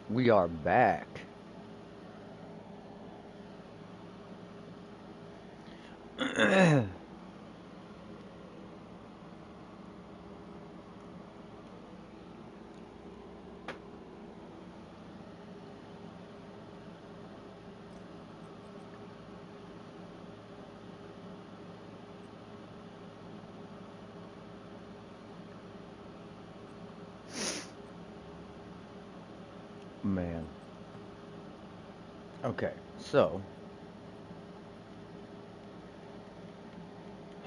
We are back. Man. Okay, so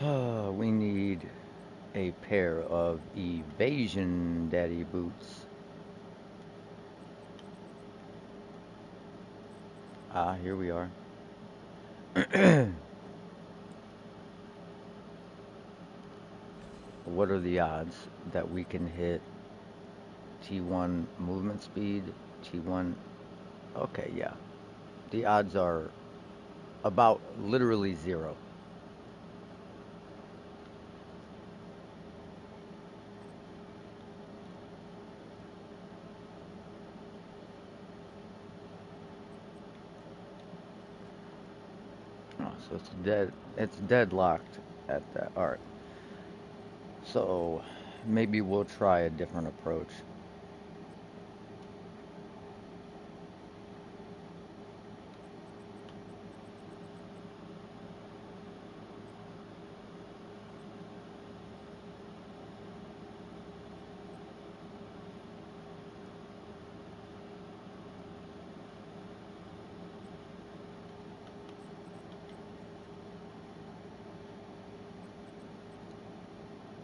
we need a pair of evasion daddy boots. Ah, here we are. What are the odds that we can hit T1 movement speed? T1. Okay, yeah. The odds are about literally zero. Oh, so it's dead. It's deadlocked at that. All right. So maybe we'll try a different approach.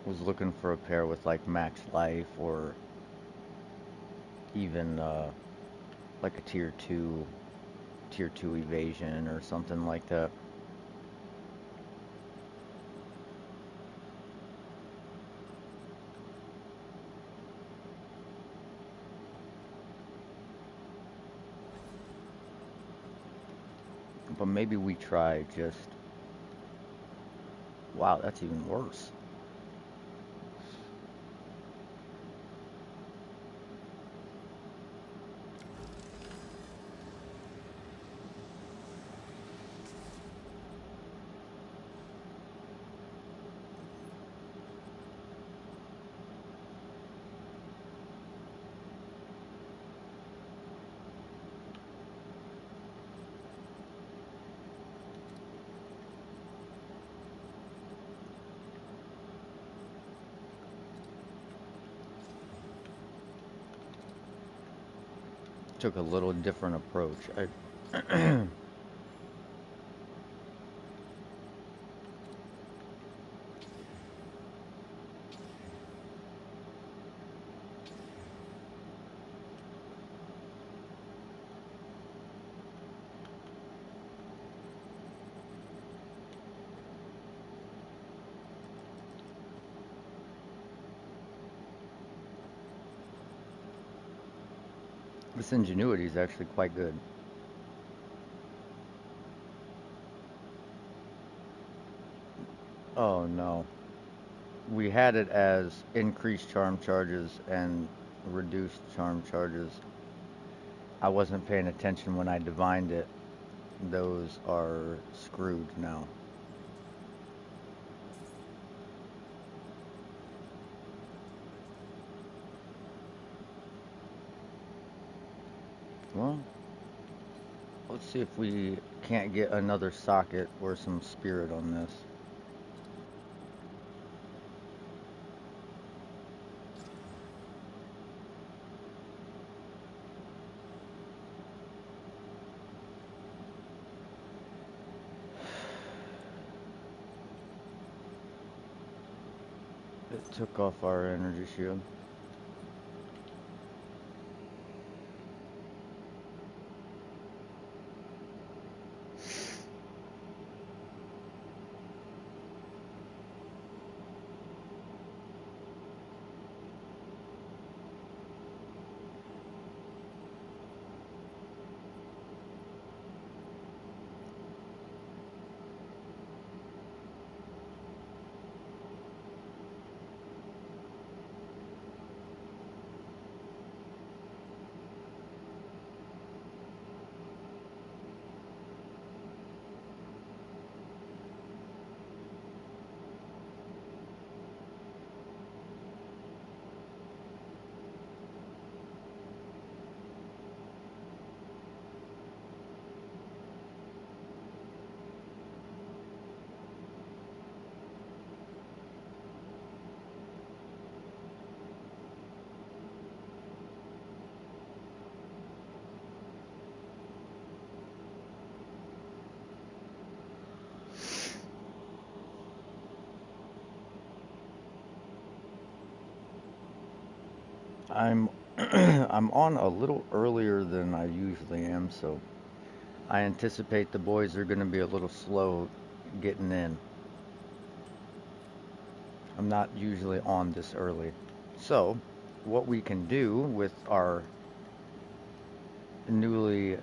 Was looking for a pair with like max life or even like a tier 2 evasion or something like that. But maybe we try just, wow, that's even worse. Took a little different approach. This ingenuity is actually quite good. Oh no. We had it as increased charm charges and reduced charm charges. I wasn't paying attention when I divined it. Those are screwed now. Well, let's see if we can't get another socket or some spirit on this. It took off our energy shield. I'm I'm on a little earlier than I usually am, so I anticipate the boys are going to be a little slow getting in. I'm not usually on this early. So, what we can do with our newly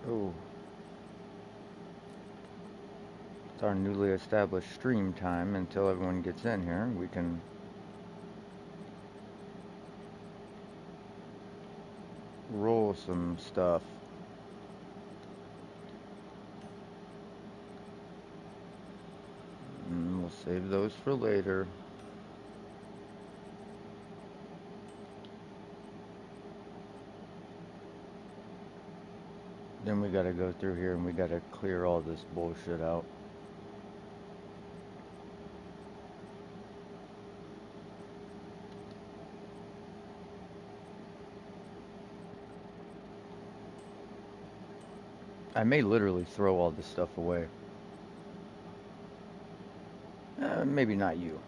oh, with our newly established stream time until everyone gets in here, we can roll some stuff. And we'll save those for later. Then we gotta go through here and we gotta clear all this bullshit out. I may literally throw all this stuff away. Maybe not you.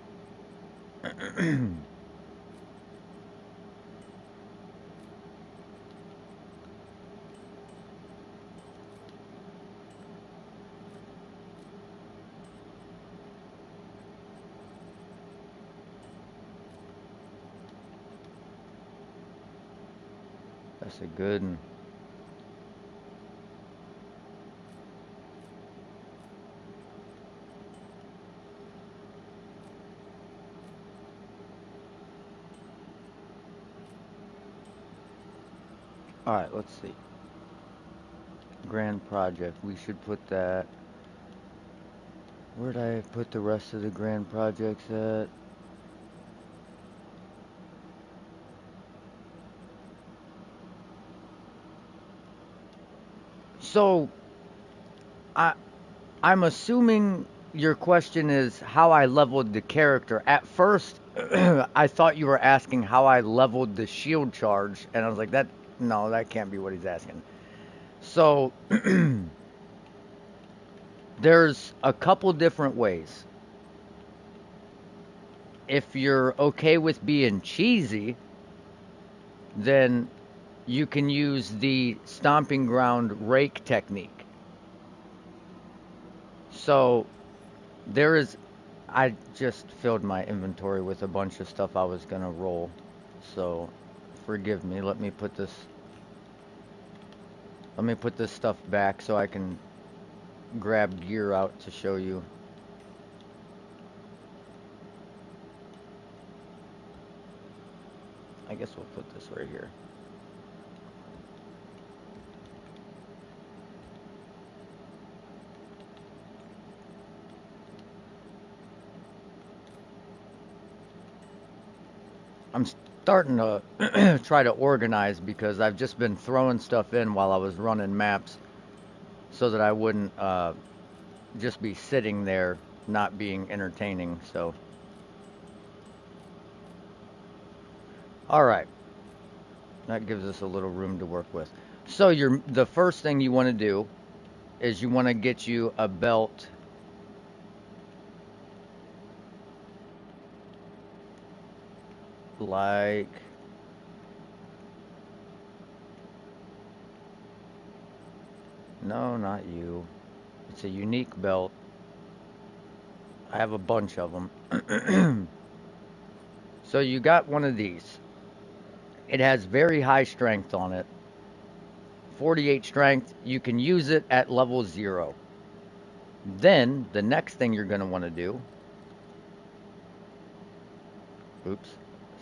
That's a good one. Alright, let's see. Grand project. We should put that. Where'd I put the rest of the grand projects at? So, I I'm assuming your question is how I leveled the character. At first, I thought you were asking how I leveled the shield charge, and I was like, no, that can't be what he's asking. So, there's a couple different ways. If you're okay with being cheesy, then you can use the stomping ground rake technique. So, there is. I just filled my inventory with a bunch of stuff I was gonna roll. So, forgive me. Let me put this stuff back so I can grab gear out to show you. I guess we'll put this right here. I'm starting to try to organize because I've just been throwing stuff in while I was running maps so that I wouldn't just be sitting there not being entertaining. So, all right, that gives us a little room to work with. So the first thing you want to do is you want to get you a belt like no, not you. It's a unique belt. I have a bunch of them. So you got one of these. It has very high strength on it. 48 strength. You can use it at level 0. Then the next thing you're going to want to do. Oops,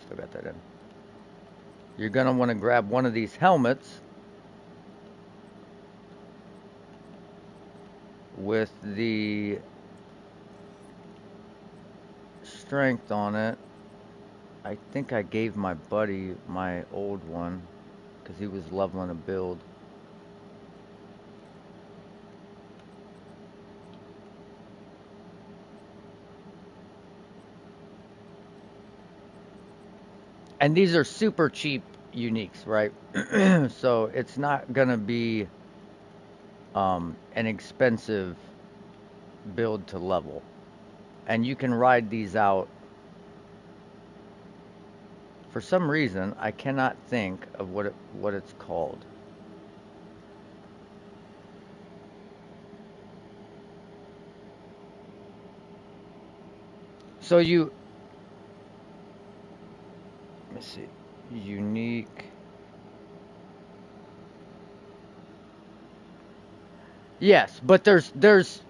still got that in. You're going to want to grab one of these helmets with the strength on it. I think I gave my buddy my old one because he was leveling a build. And these are super cheap uniques, right? So it's not gonna be an expensive build to level. and you can ride these out. For some reason, I cannot think of what it's called. So you, let me see, unique. Yes, but there's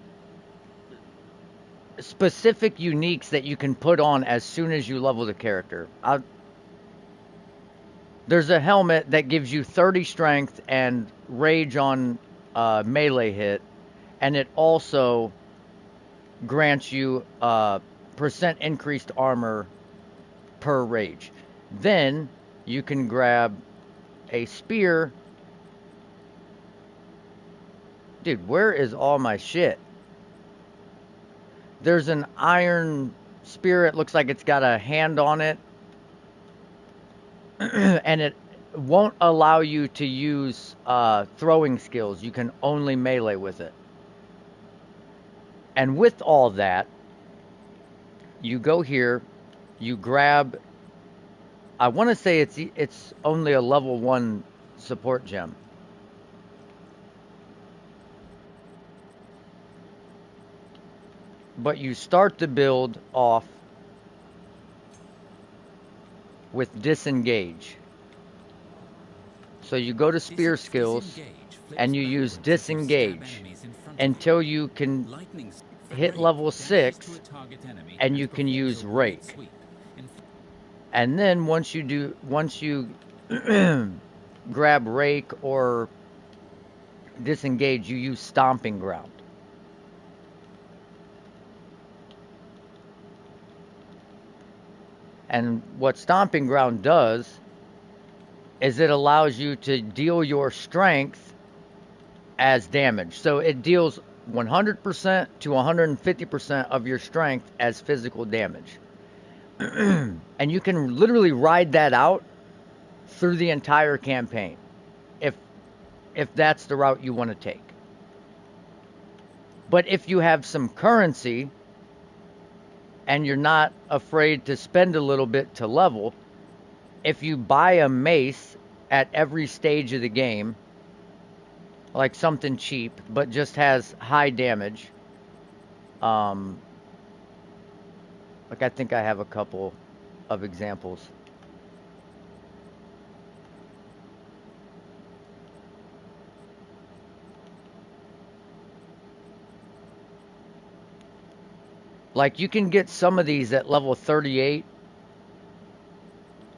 specific uniques that you can put on as soon as you level the character. There's a helmet that gives you 30 strength and rage on melee hit, and it also grants you percent increased armor per rage. Then you can grab a spear. Dude, where is all my shit? There's an iron spear. It looks like it's got a hand on it. And it won't allow you to use throwing skills. You can only melee with it. And with all that, you go here, you grab, I want to say it's only a level 1 support gem. But you start the build off with disengage. So you go to spear skills and you use disengage until you can hit level 6 and you can use rake. And then once you grab rake or disengage, you use stomping ground. And what stomping ground does is it allows you to deal your strength as damage. So it deals 100% to 150% of your strength as physical damage. And you can literally ride that out through the entire campaign if that's the route you want to take. But if you have some currency and you're not afraid to spend a little bit to level, if you buy a mace at every stage of the game, like something cheap but just has high damage, like I think I have a couple of examples. Like you can get some of these at level 38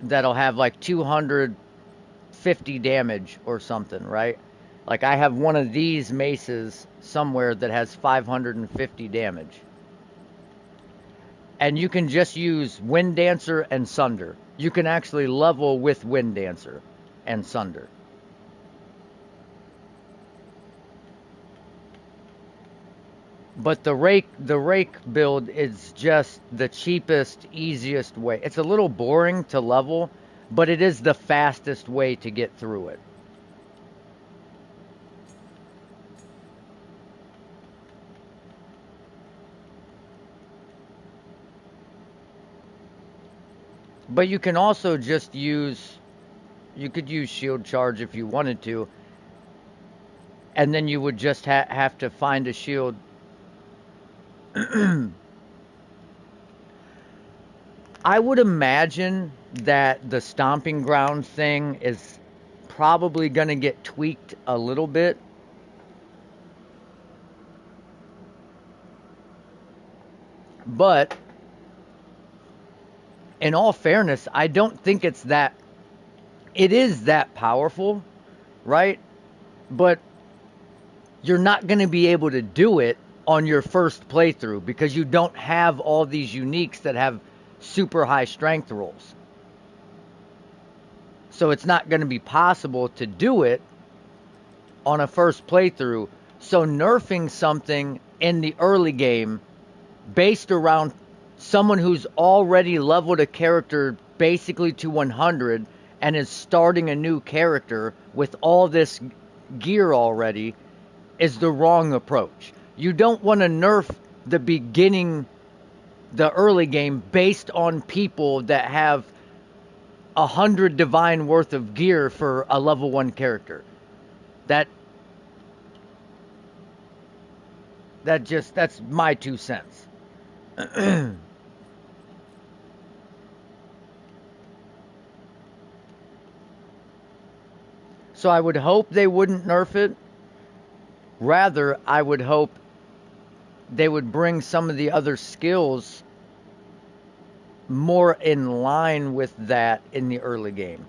that'll have like 250 damage or something, right? Like I have one of these maces somewhere that has 550 damage. And you can just use Wind Dancer and Sunder. You can actually level with Wind Dancer and Sunder. But the rake build is just the cheapest, easiest way. It's a little boring to level, but it is the fastest way to get through it. But you can also just use, you could use shield charge if you wanted to, and then you would just have to find a shield. I would imagine that the stomping ground thing is probably going to get tweaked a little bit. But in all fairness, I don't think it is that powerful, right? But you're not going to be able to do it on your first playthrough because you don't have all these uniques that have super high strength rolls. So it's not going to be possible to do it on a first playthrough. So nerfing something in the early game based around someone who's already leveled a character basically to 100 and is starting a new character with all this gear already is the wrong approach. You don't want to nerf the beginning the early game based on people that have 100 divine worth of gear for a level 1 character. That that's my 2 cents. So I would hope they wouldn't nerf it. Rather, I would hope they would bring some of the other skills more in line with that in the early game.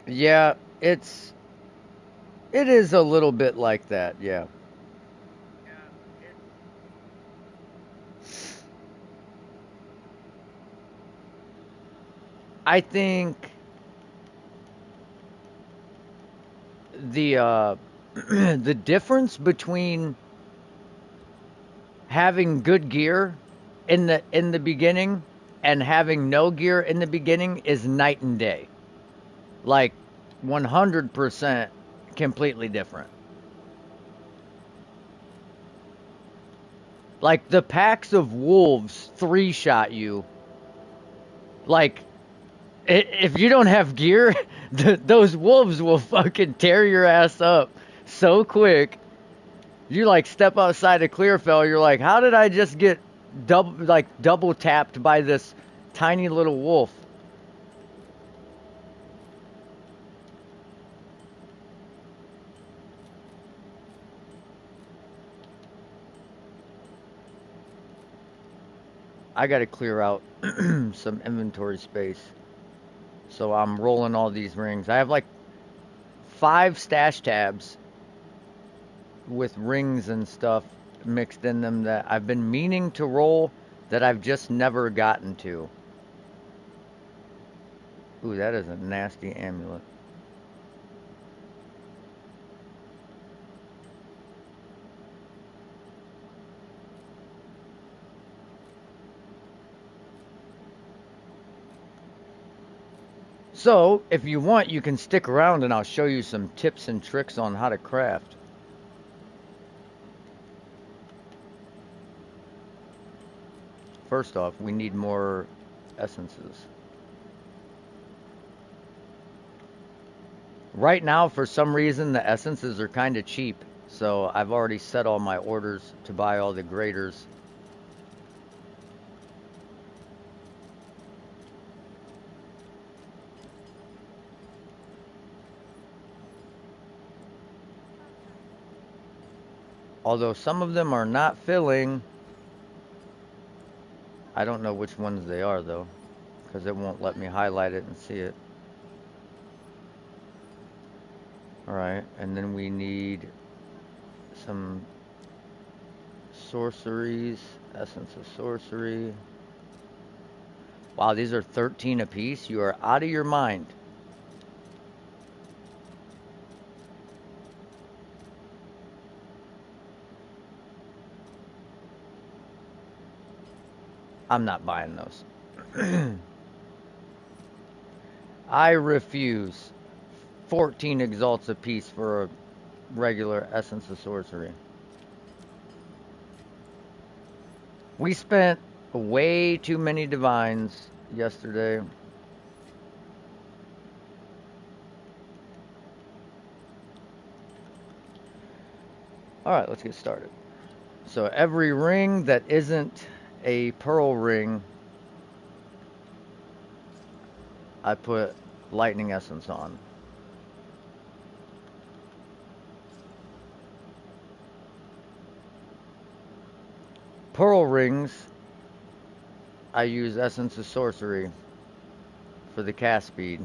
Yeah, it is a little bit like that, yeah. I think the the difference between having good gear in the beginning and having no gear in the beginning is night and day. Like 100% completely different. Like the packs of wolves three-shot you. Like if you don't have gear, those wolves will fucking tear your ass up so quick. You like step outside a Clearfell, you're like, how did I just get double tapped by this tiny little wolf? I got to clear out some inventory space. So I'm rolling all these rings. I have like 5 stash tabs with rings and stuff mixed in them that I've been meaning to roll that I've just never gotten to. Ooh, that is a nasty amulet. So, if you want, you can stick around and I'll show you some tips and tricks on how to craft. First off, we need more essences. Right now, for some reason, the essences are kind of cheap. So I've already set all my orders to buy all the graders. Although some of them are not filling. I don't know which ones they are though, because it won't let me highlight it and see it. Alright, and then we need some sorceries, essence of sorcery. Wow, these are 13 apiece. You are out of your mind. I'm not buying those. I refuse 14 exalts apiece for a regular essence of sorcery. We spent way too many divines yesterday. Alright, let's get started. So every ring that isn't a pearl ring, I put lightning essence on. Pearl rings, I use essence of sorcery for the cast speed.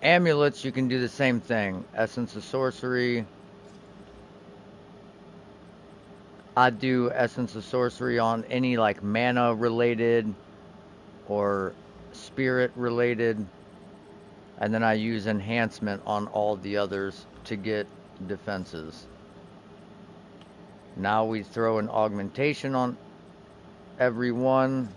Amulets, you can do the same thing. Essence of Sorcery. I'd do Essence of Sorcery on any like mana related or spirit related. And then I use enhancement on all the others to get defenses. Now we throw an augmentation on every one.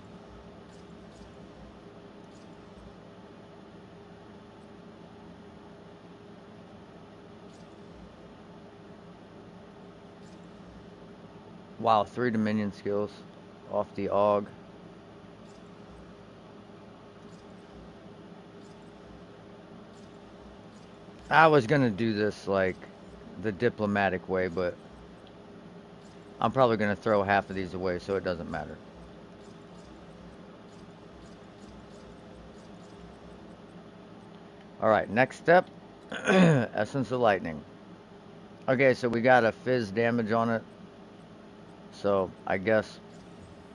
Wow, 3 Dominion skills off the aug. I was gonna do this like the diplomatic way, but I'm probably gonna throw half of these away, so it doesn't matter. Alright, next step. Essence of Lightning. Okay, so we got a fizz damage on it. So I guess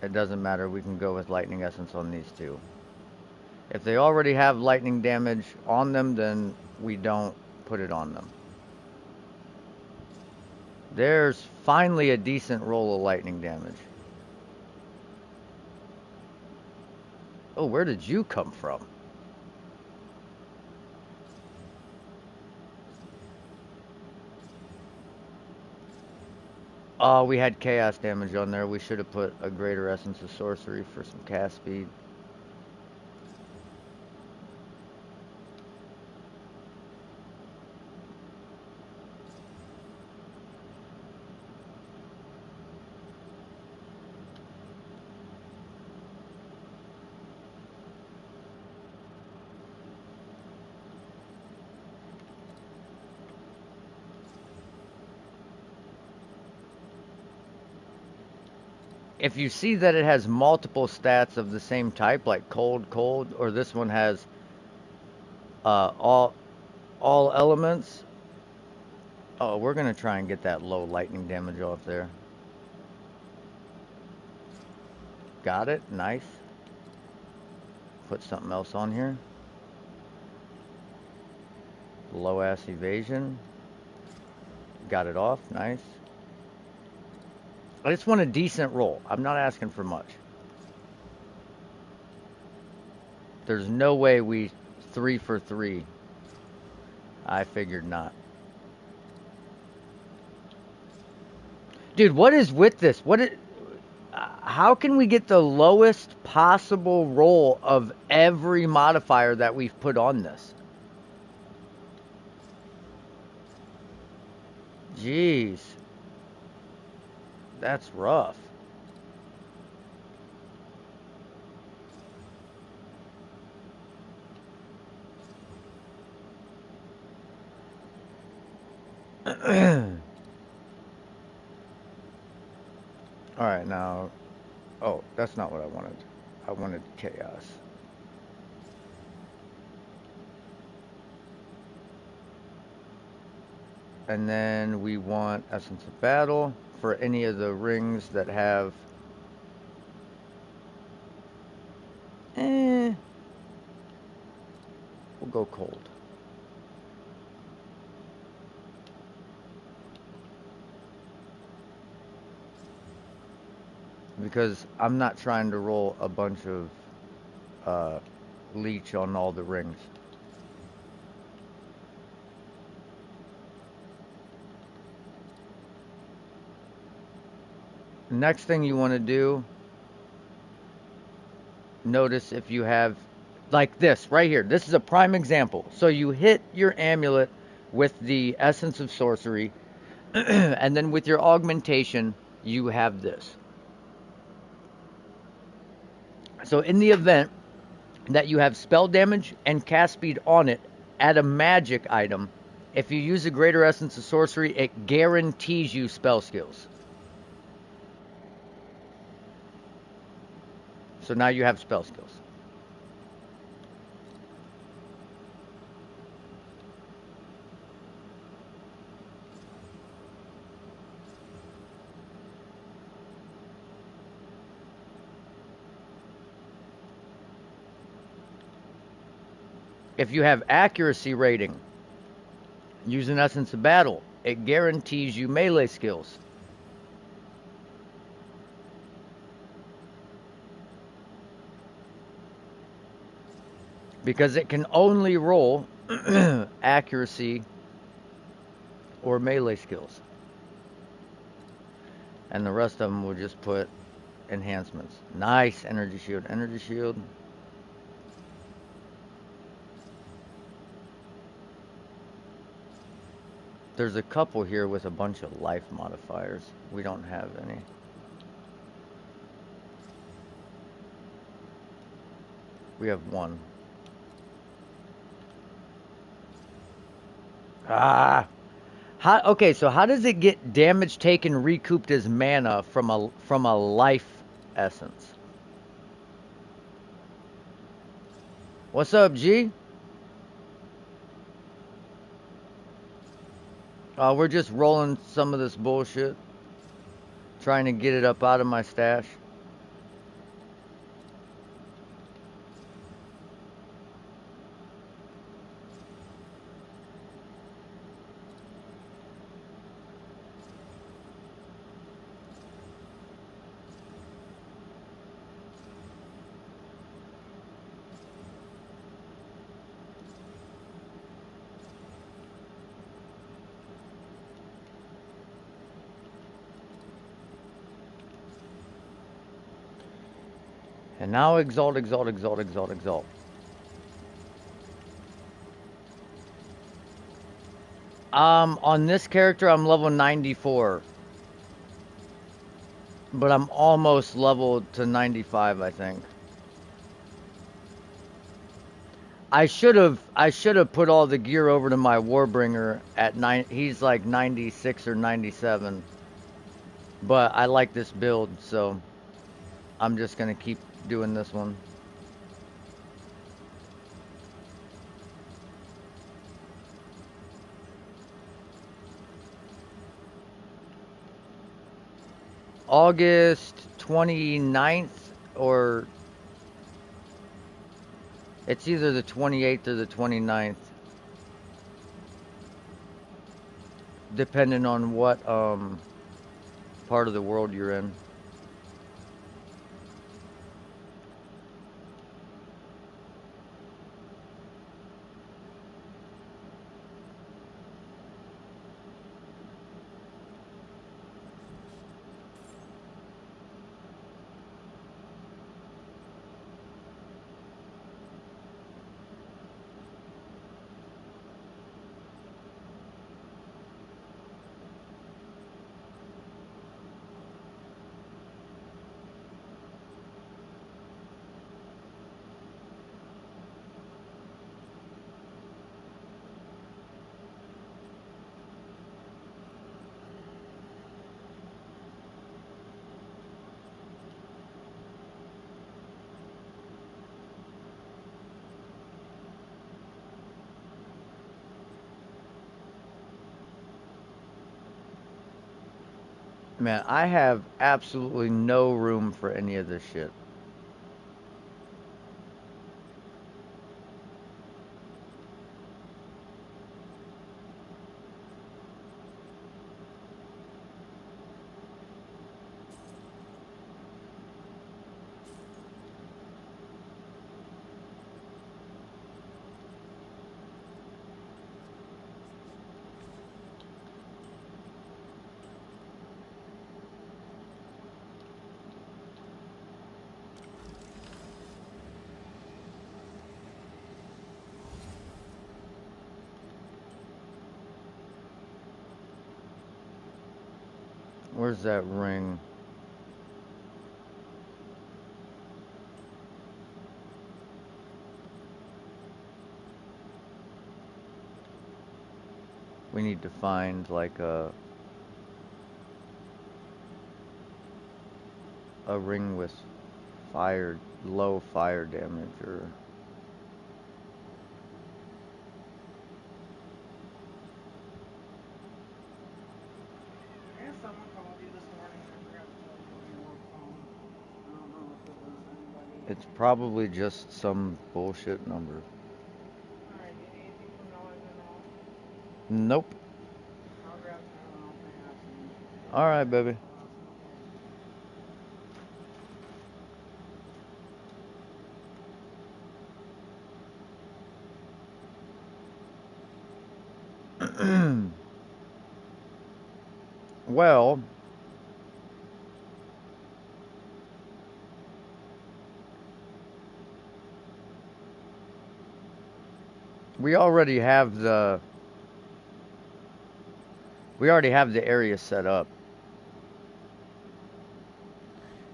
it doesn't matter. We can go with Lightning Essence on these two. If they already have lightning damage on them, then we don't put it on them. There's finally a decent roll of lightning damage. Oh, where did you come from? Oh, we had chaos damage on there. We should have put a greater Essence of Sorcery for some cast speed. If you see that it has multiple stats of the same type, like cold, cold, or this one has all elements. Oh, we're gonna try and get that low lightning damage off there. Got it. Nice. Put something else on here. Low ass evasion. Got it off. Nice. I just want a decent roll. I'm not asking for much. There's no way we 3 for 3. I figured not. Dude, what is with this? How can we get the lowest possible roll of every modifier that we've put on this? Jeez. That's rough. Alright, now... Oh, that's not what I wanted. I wanted chaos. And then we want Essence of Battle for any of the rings that have... We'll go cold. Because I'm not trying to roll a bunch of leech on all the rings. Next thing you want to do, notice if you have, like this right here. This is a prime example. So you hit your amulet with the Essence of Sorcery, and then with your augmentation, you have this. So in the event that you have spell damage and cast speed on it, add a magic item. If you use a greater Essence of Sorcery, it guarantees you spell skills. So now you have spell skills. If you have accuracy rating, use in essence of battle. It guarantees you melee skills. Because it can only roll accuracy or melee skills. And the rest of them will just put enhancements. Nice energy shield. Energy shield. There's a couple here with a bunch of life modifiers. We don't have any. We have one. Ah! Okay, so how does it get damage taken recouped as mana from a life essence? What's up, G? We're just rolling some of this bullshit, trying to get it up out of my stash. And now exalt, exalt, exalt, exalt, exalt. On this character, I'm level 94. But I'm almost leveled to 95, I think. I should have put all the gear over to my Warbringer at 9. He's like 96 or 97. But I like this build, so I'm just going to keep doing this one. August 29th, or it's either the 28th or the 29th, depending on what part of the world you're in. Man, I have absolutely no room for any of this shit. Where's that ring? We need to find like a ring with low fire damage, or it's probably just some bullshit number. Nope. I'll grab Tylenol if I have some. All right, baby. Well, we already have the area set up.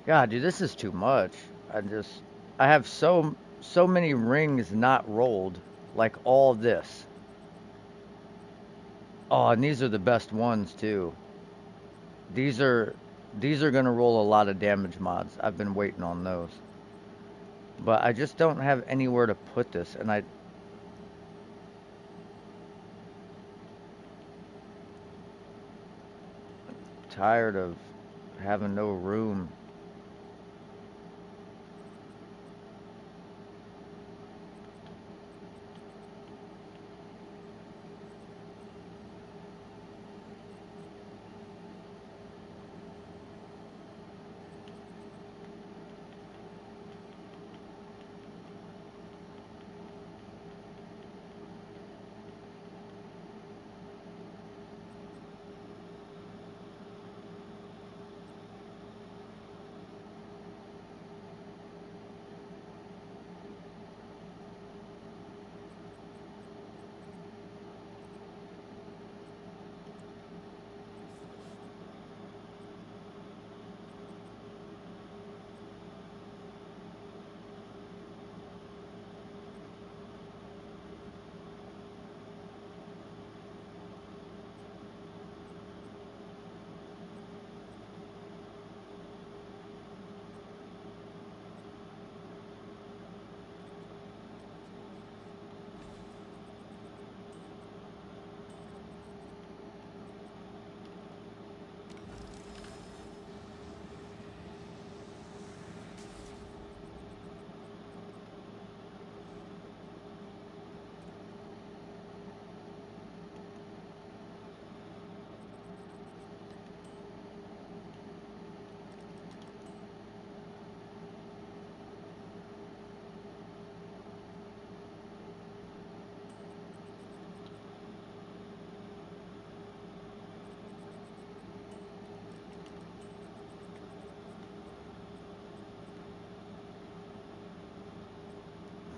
God, dude, this is too much. I just I have so many rings not rolled, like all this. Oh, and these are the best ones too. These are these are gonna roll a lot of damage mods. I've been waiting on those. But I just don't have anywhere to put this, and I'm tired of having no room.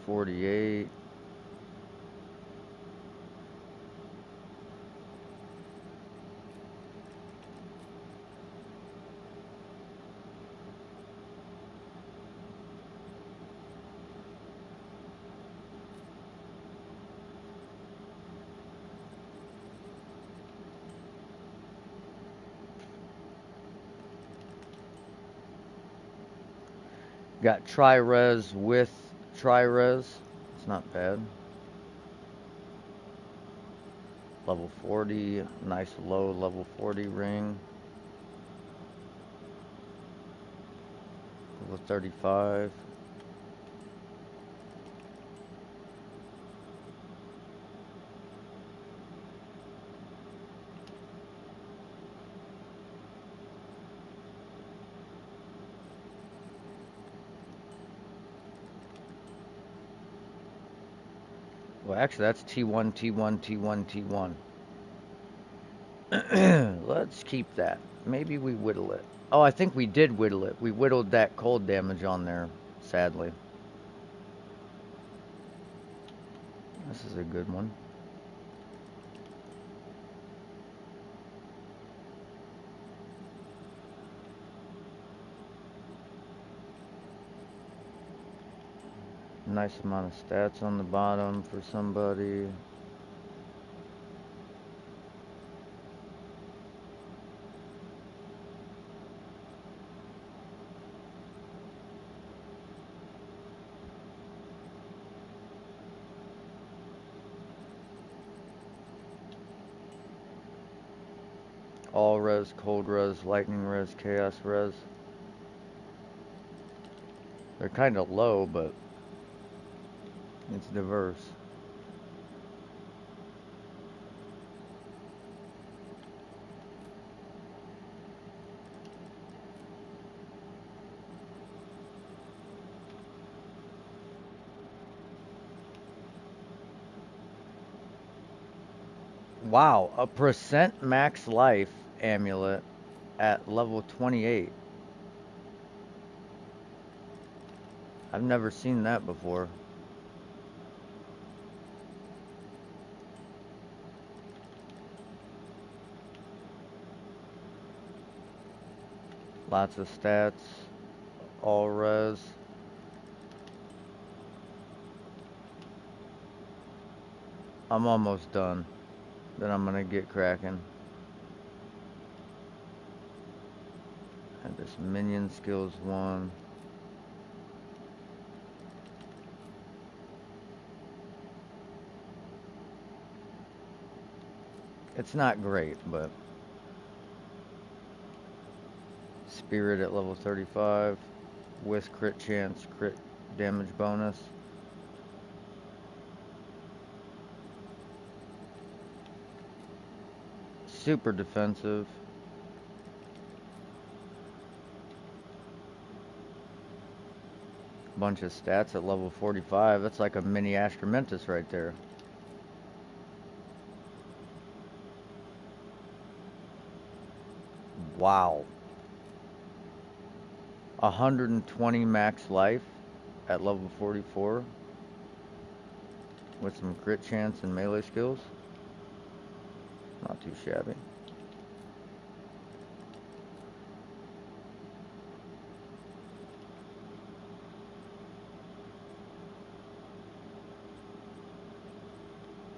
48. Got tri-res with tri-res. It's not bad. Level 40, nice low level 40 ring. Level 35. Well, actually, that's T1, T1, T1, T1. Let's keep that. Maybe we whittle it. Oh, I think we did whittle it. We whittled that cold damage on there, sadly. This is a good one. Nice amount of stats on the bottom for somebody. All res, cold res, lightning res, chaos res. They're kind of low, but it's diverse. Wow, a percent max life amulet at level 28. I've never seen that before. Lots of stats, all res. I'm almost done. Then I'm gonna get cracking. And this minion skills 1. It's not great, but spirit at level 35 with crit chance, crit damage bonus. Super defensive. Bunch of stats at level 45. That's like a mini Astramantis right there. Wow. 120 max life at level 44 with some crit chance and melee skills. Not too shabby.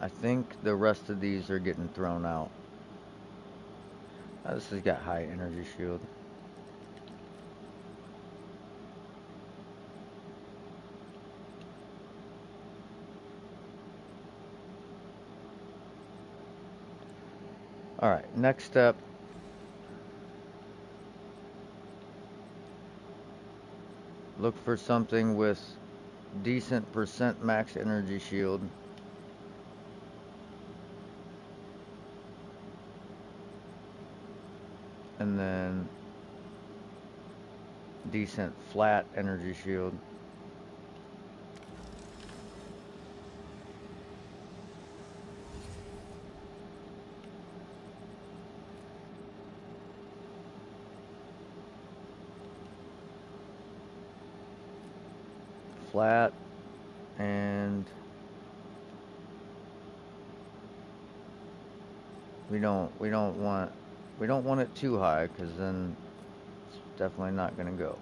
I think the rest of these are getting thrown out. This has got high energy shield. Alright, next up. Look for something with decent percent max energy shield. And then decent flat energy shield. Flat and we don't want it too high because then it's definitely not going to go.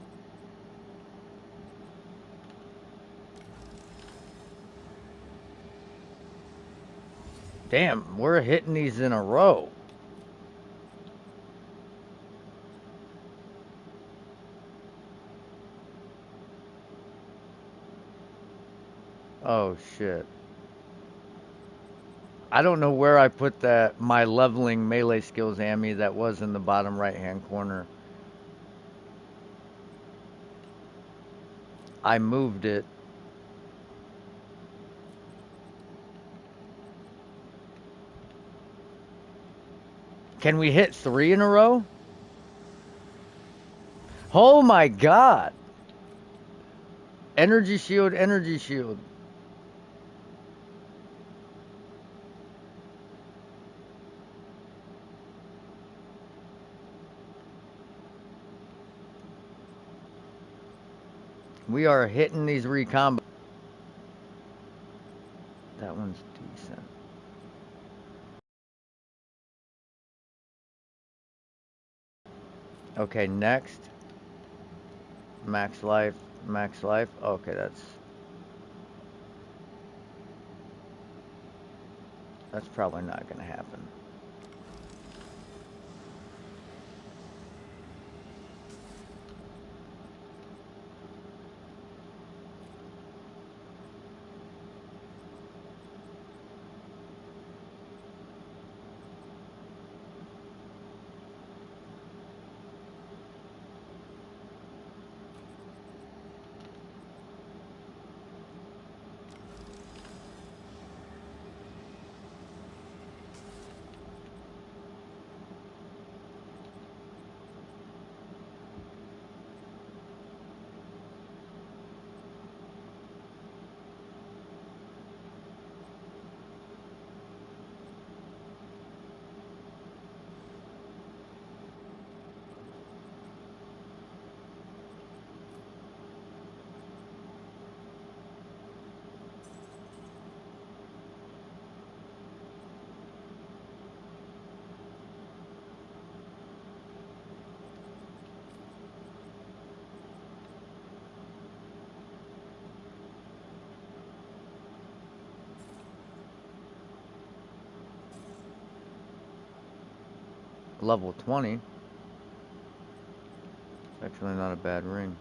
Damn, we're hitting these in a row. Oh shit. I don't know where I put that my leveling melee skills ammy that was in the bottom right hand corner. I moved it. Can we hit 3 in a row? Oh my god. Energy shield, energy shield. We are hitting these recombos. That one's decent. Okay, next. Max life, max life. Okay, that's probably not going to happen. level 20. It's actually not a bad ring.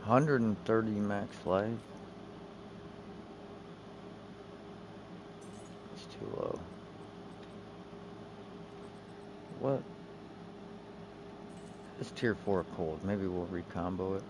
$130 max life. It's too low. What? It's tier 4 cold. Maybe we'll recombo it.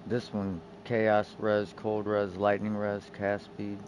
This one, chaos res, cold res, lightning res, cast speed.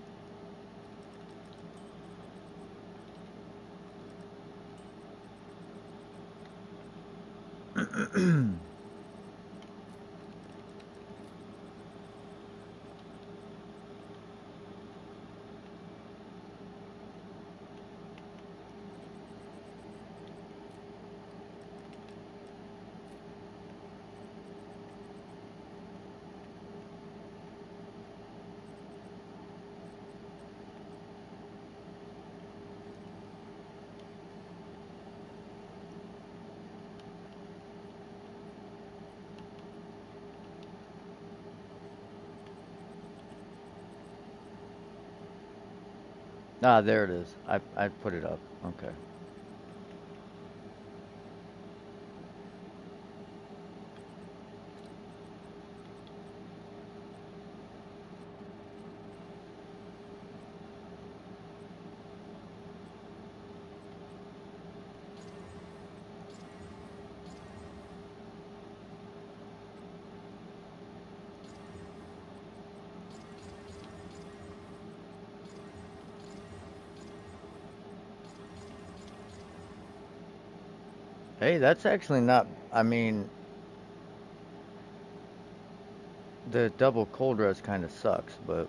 Ah, there it is. I put it up. Okay. Hey, that's actually not. I mean, the double cold res kind of sucks, but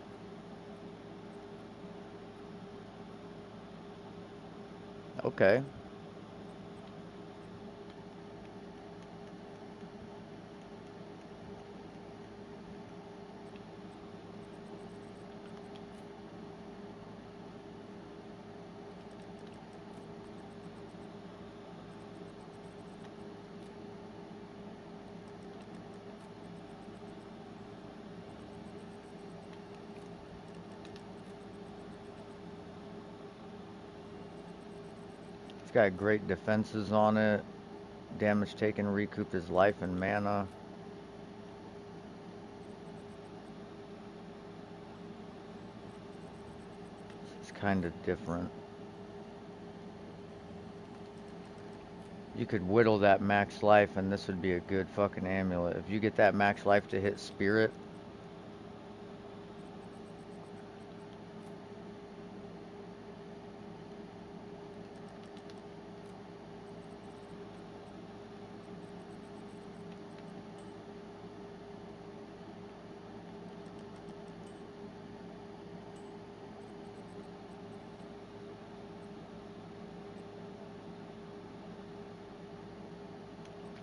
okay. It's got great defenses on it. Damage taken recouped his life and mana. It's kind of different. You could whittle that max life, and this would be a good fucking amulet. If you get that max life to hit spirit,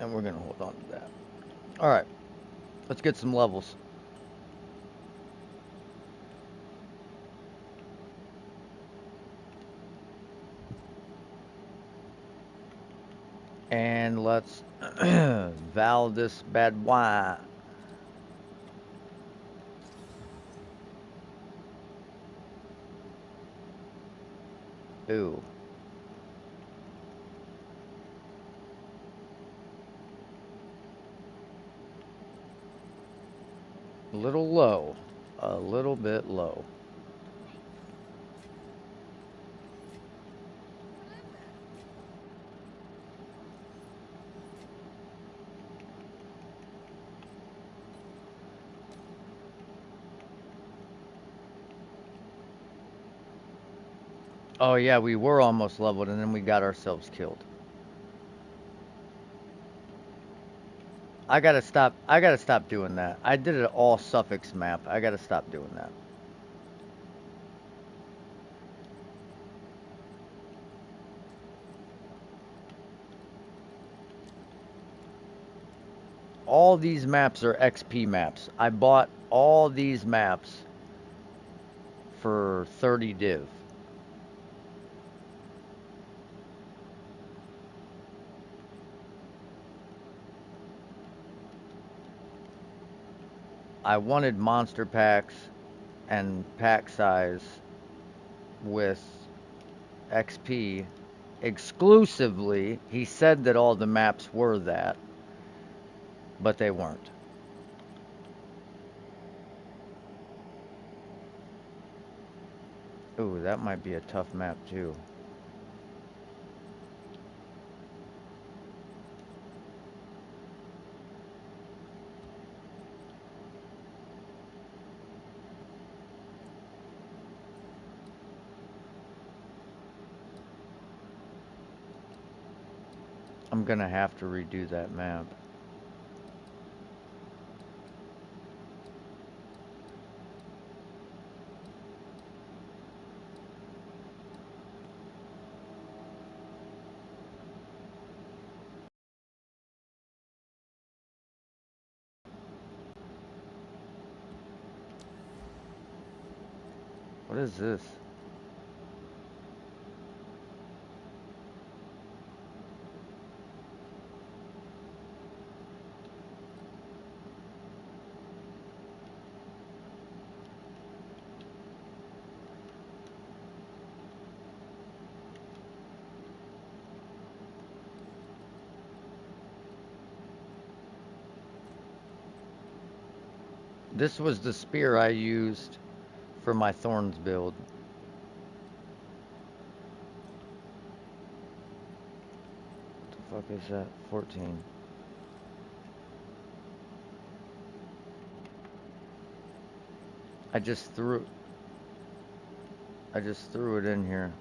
and we're gonna hold on to that. All right, let's get some levels. And let's val this bad boy. Ooh, a little low. A little bit low. Oh yeah, we were almost leveled, and then we got ourselves killed. I gotta stop. I gotta stop doing that. I did an all suffix map. I gotta stop doing that. All these maps are XP maps. I bought all these maps for 30 div. I wanted monster packs and pack size with XP exclusively. He said that all the maps were that, but they weren't. Ooh, that might be a tough map too. I'm gonna have to redo that map. What is this? This was the spear I used for my thorns build. What the fuck is that? 14. I just threw it in here.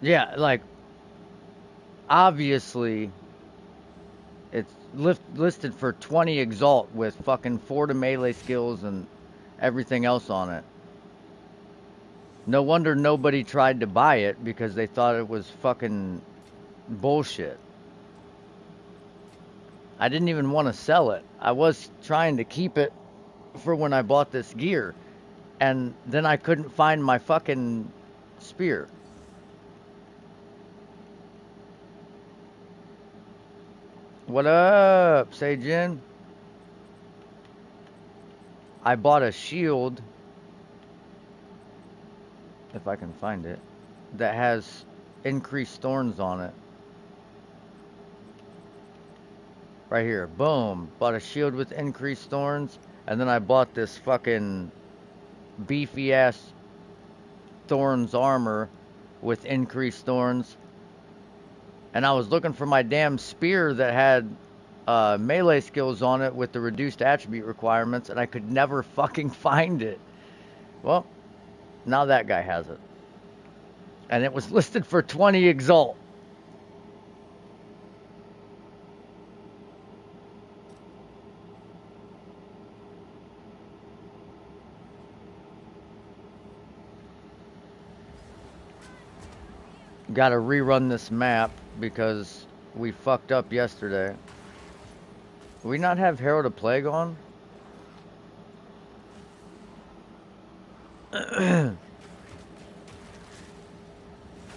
Yeah, like obviously it's listed for 20 exalt with fucking 4 to melee skills and everything else on it. No wonder nobody tried to buy it because they thought it was fucking bullshit. I didn't even want to sell it. I was trying to keep it for when I bought this gear. And then I couldn't find my fucking spear. What up, Seijin? I bought a shield, if I can find it, that has increased thorns on it. Right here. Boom. Bought a shield with increased thorns. And then I bought this fucking beefy ass thorns armor with increased thorns. And I was looking for my damn spear that had melee skills on it with the reduced attribute requirements, and I could never fucking find it. Well, now that guy has it. And it was listed for 20 exalt. Gotta rerun this map because we fucked up yesterday. Do we not have Herald of Plague on?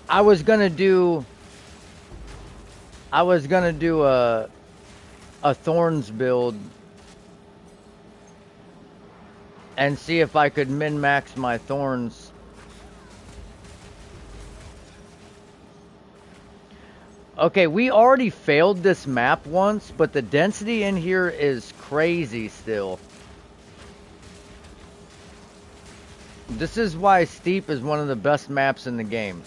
I was gonna do a Thorns build and see if I could min-max my Thorns. Okay, we already failed this map once, but the density in here is crazy still. This is why Steep is one of the best maps in the game.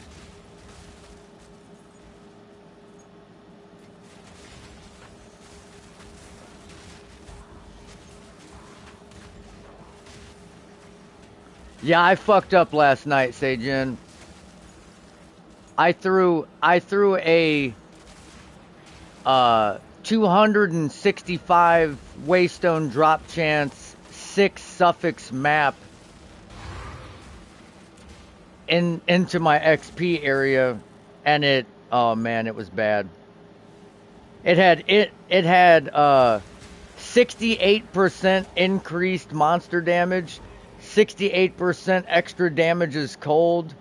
Yeah, I fucked up last night, Seijin. I threw a 265 Waystone drop chance 6 suffix map into my XP area, and it, oh man, it was bad. It had 68% increased monster damage, 68% extra damage is cold,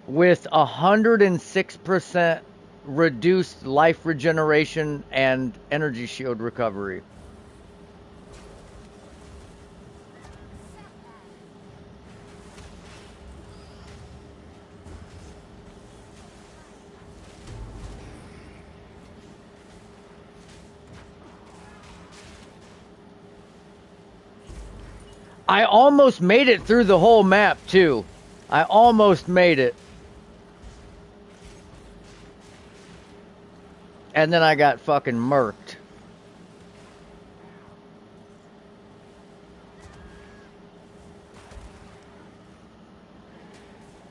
with 106% reduced life regeneration and energy shield recovery. I almost made it through the whole map too. I almost made it. And then I got fucking murked.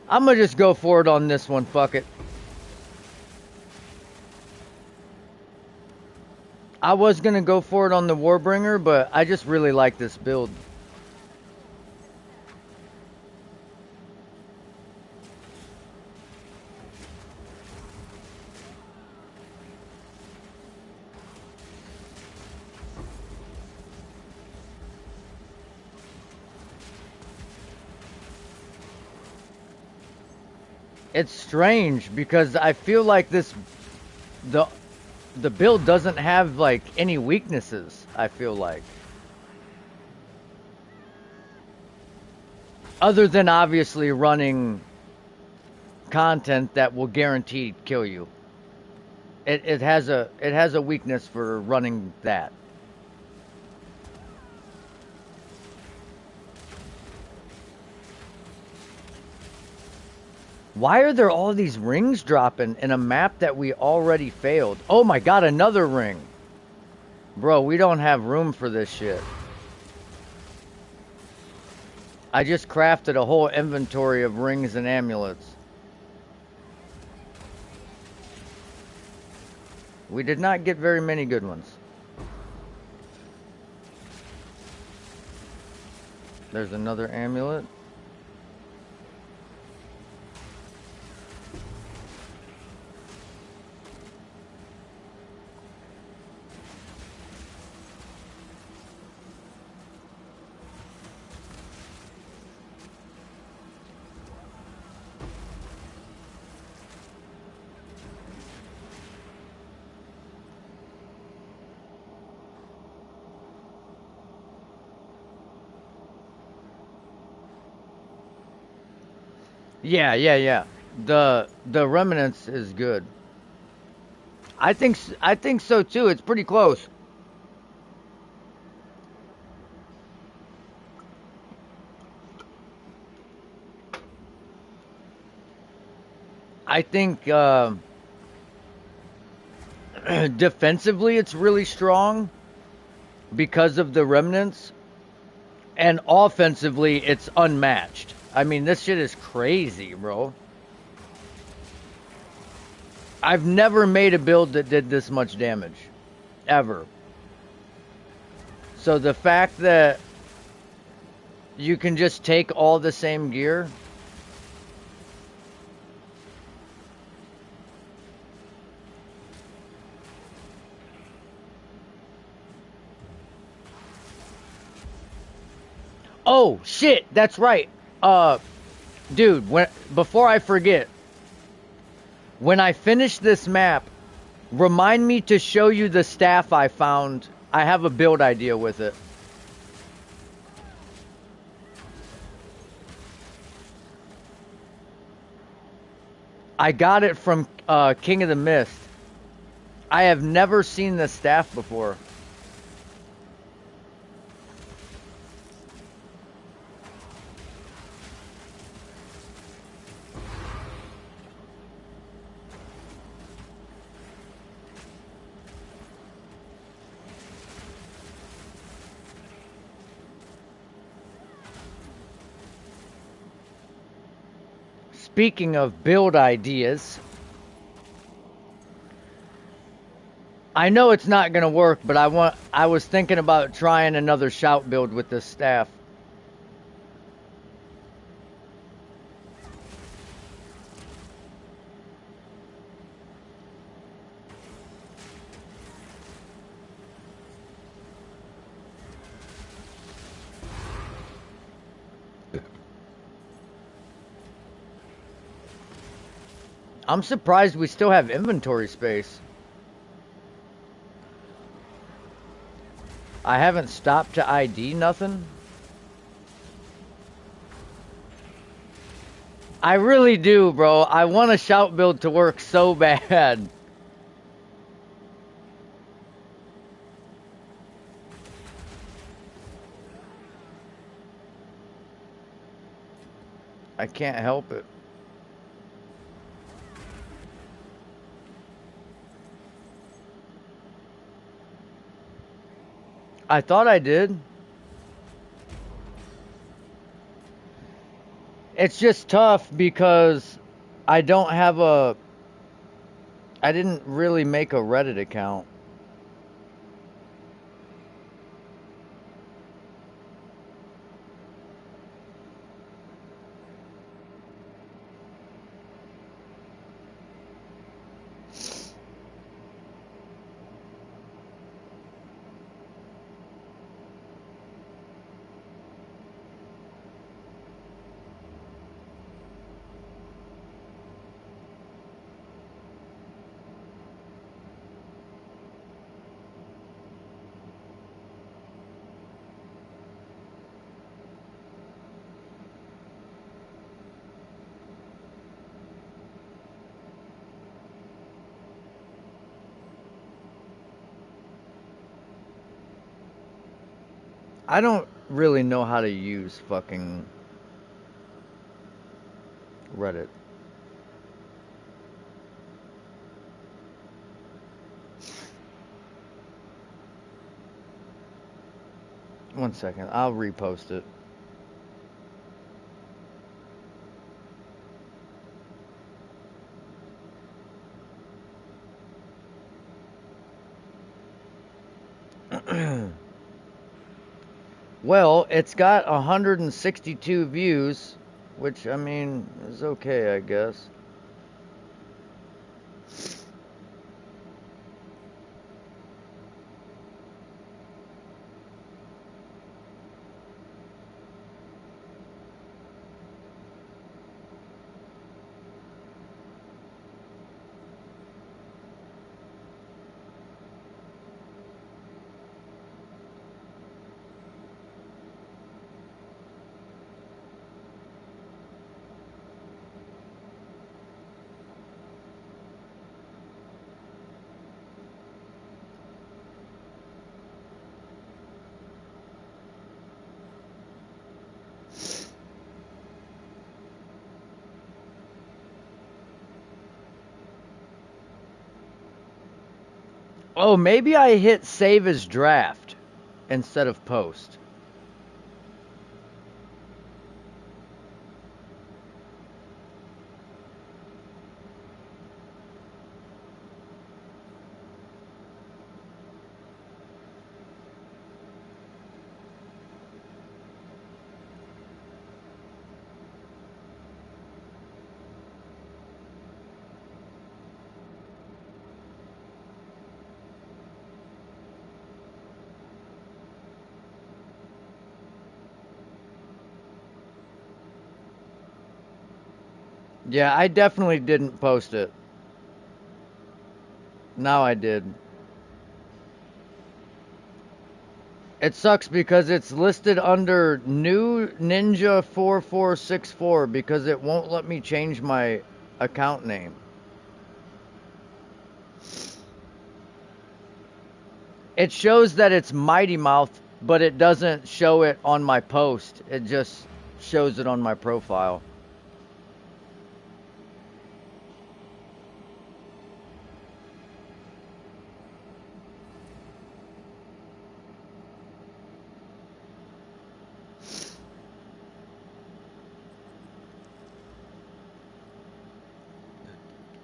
I'm gonna just go for it on this one, fuck it. I was gonna go for it on the Warbringer, but I just really like this build. It's strange because I feel like the build doesn't have like any weaknesses, I feel like. Other than obviously running content that will guaranteed kill you. It has a weakness for running that. Why are there all these rings dropping in a map that we already failed? Oh my god, another ring. Bro, we don't have room for this shit. I just crafted a whole inventory of rings and amulets. We did not get very many good ones. There's another amulet. Yeah. The Remnants is good. I think so too. It's pretty close. I think defensively it's really strong because of the Remnants, and offensively it's unmatched. I mean, this shit is crazy, bro. I've never made a build that did this much damage. Ever. So the fact that you can just take all the same gear. Oh shit, that's right. Dude, before I forget, when I finish this map, remind me to show you the staff I found. I have a build idea with it. I got it from King of the Mist. I have never seen the staff before. Speaking of build ideas, I know it's not gonna work, but I was thinking about trying another shout build with this staff. I'm surprised we still have inventory space. I haven't stopped to ID nothing. I really do, bro. I want a shout build to work so bad. I can't help it. I thought I did. It's just tough because I don't have a... I didn't really make a Reddit account. I don't really know how to use fucking Reddit. One second, I'll repost it. Well, it's got 162 views, which, I mean, is okay, I guess. Oh, maybe I hit save as draft instead of post. Yeah, I definitely didn't post it. Now I did. It sucks because it's listed under new Ninja 4464 because it won't let me change my account name. It shows that it's Mighty Mouth, but it doesn't show it on my post. It just shows it on my profile.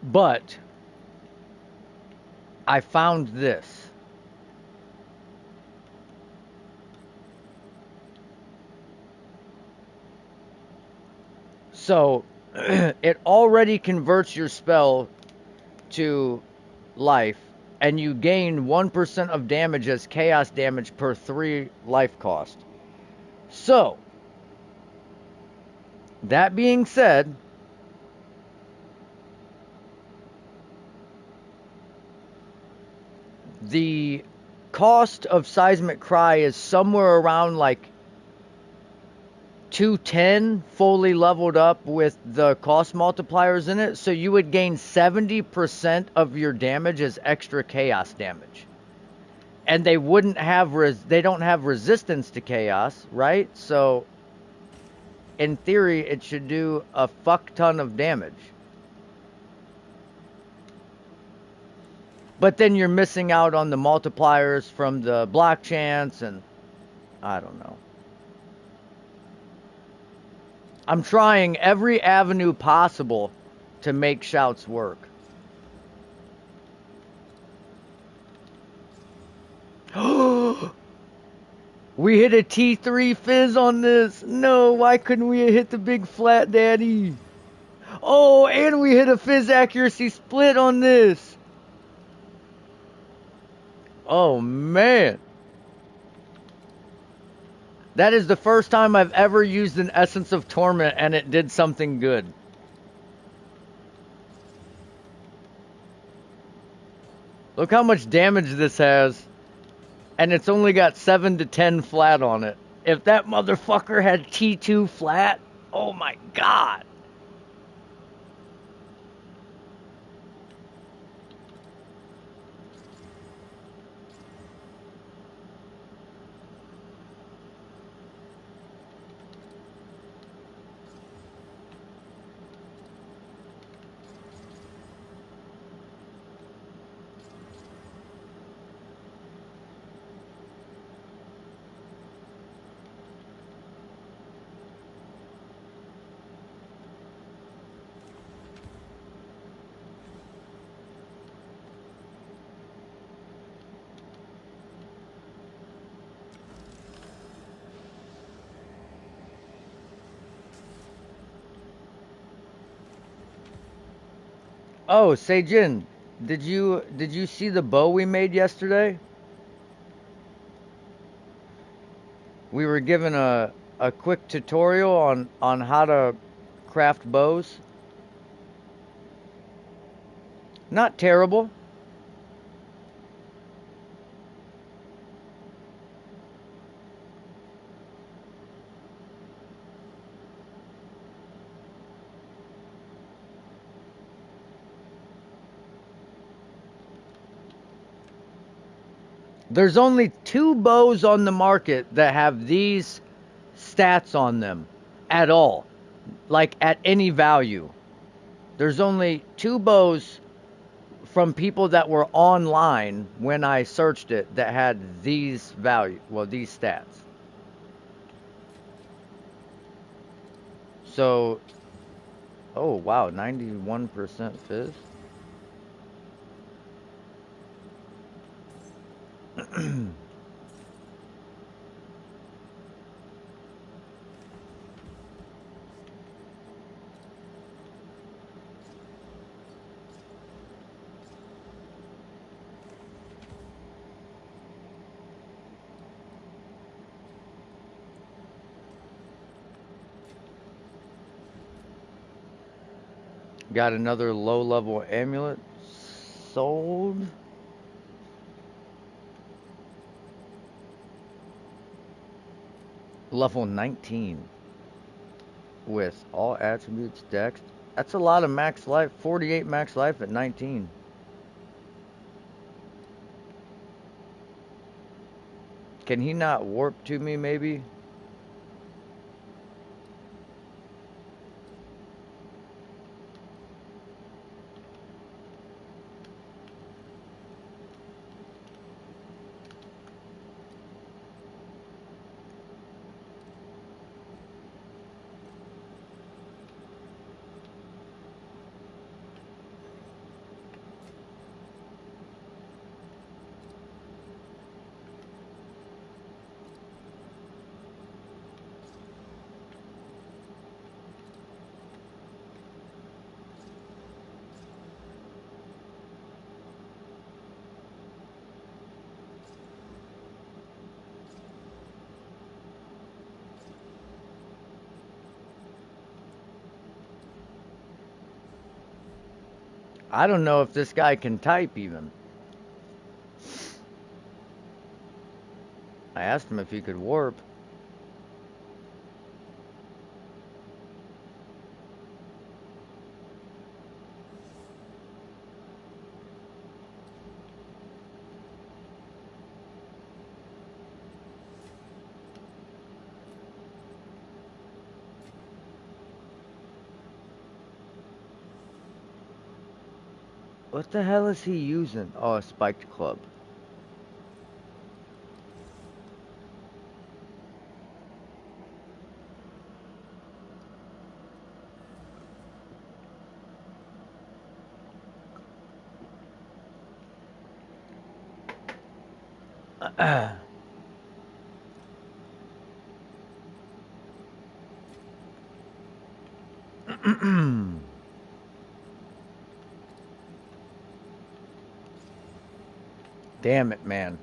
But I found this. So it already converts your spell to life, and you gain 1% of damage as chaos damage per 3 life cost. So, that being said, the cost of Seismic Cry is somewhere around like 210 fully leveled up with the cost multipliers in it, so you would gain 70% of your damage as extra chaos damage. And they wouldn't have they don't have resistance to chaos, right? So in theory it should do a fuck ton of damage. But then you're missing out on the multipliers from the block chance, and I don't know. I'm trying every avenue possible to make shouts work. We hit a T3 fizz on this. No, why couldn't we hit the big flat daddy? Oh, and we hit a fizz accuracy split on this. Oh, man. That is the first time I've ever used an Essence of Torment and it did something good. Look how much damage this has. And it's only got 7 to 10 flat on it. If that motherfucker had T2 flat, oh my god. Oh, Seijin, did you see the bow we made yesterday? We were given a quick tutorial on how to craft bows. Not terrible. There's only 2 bows on the market that have these stats on them at all. Like at any value. There's only 2 bows from people that were online when I searched it that had these value, well, these stats. So, oh wow, 91% fizz. Got another low level amulet sold. Level 19 with all attributes dex. That's a lot of max life. 48 max life at 19. Can he not warp to me maybe? I don't know if this guy can type even. I asked him if he could warp. What the hell is he using? Oh, a spiked club. Damn it, man.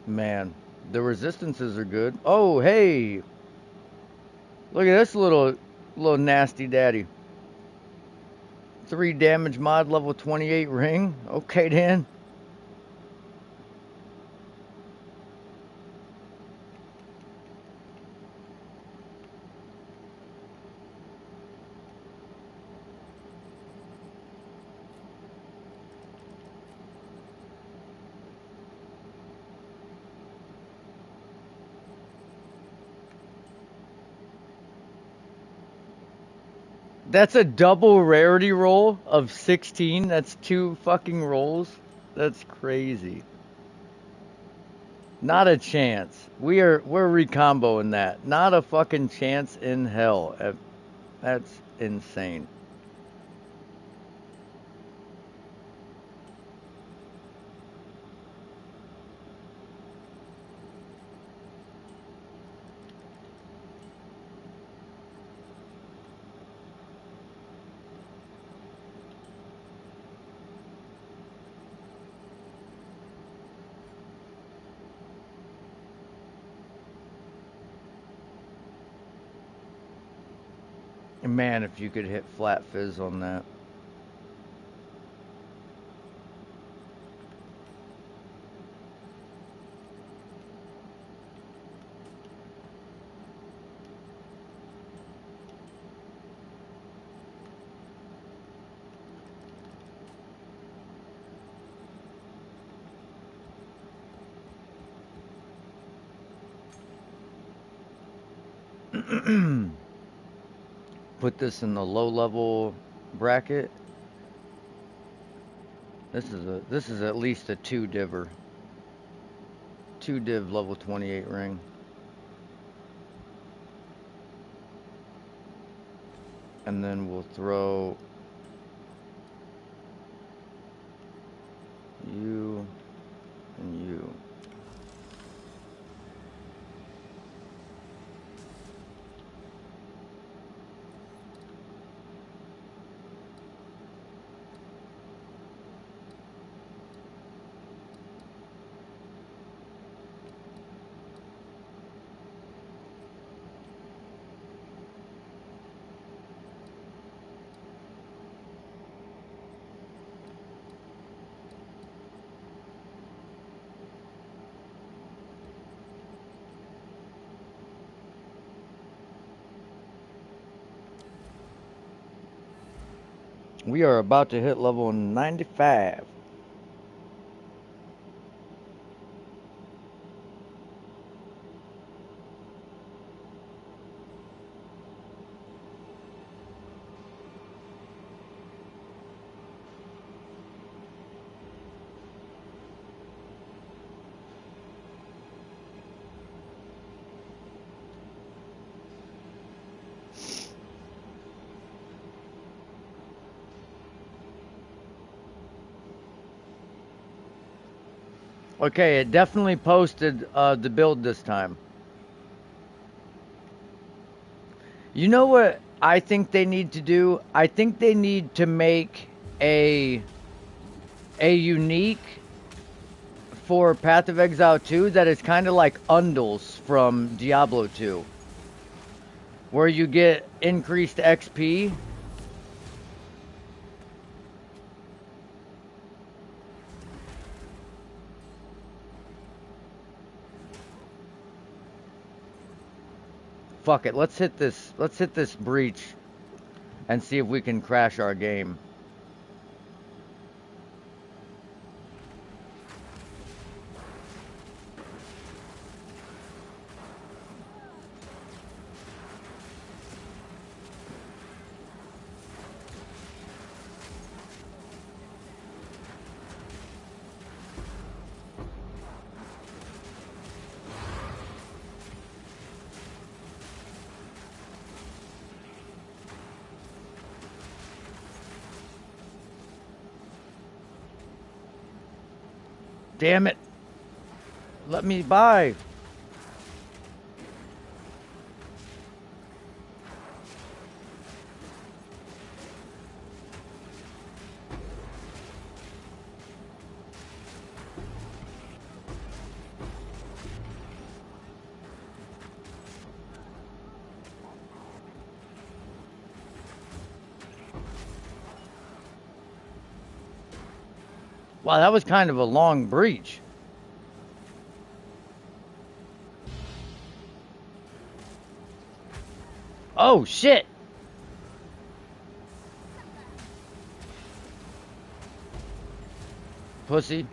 Man, the resistances are good. Oh, hey, look at this little nasty daddy. 3 damage mod level 28 ring. Okay, then. That's a double rarity roll of 16. That's 2 fucking rolls. That's crazy. Not a chance. We're recomboing that. Not a fucking chance in hell. That's insane. Man, if you could hit flat fizz on that. put this in the low level bracket. This is at least a 2 diver. 2 div level 28 ring. And then we'll throw you and you. We are about to hit level 95. Okay, it definitely posted the build this time. You know what I think they need to do? I think they need to make a unique for Path of Exile 2 that is kind of like Undles from Diablo 2, where you get increased XP. Fuck it, let's hit this breach and see if we can crash our game. Damn it. Let me by. Wow, that was kind of a long breach. Oh, shit. Pussy.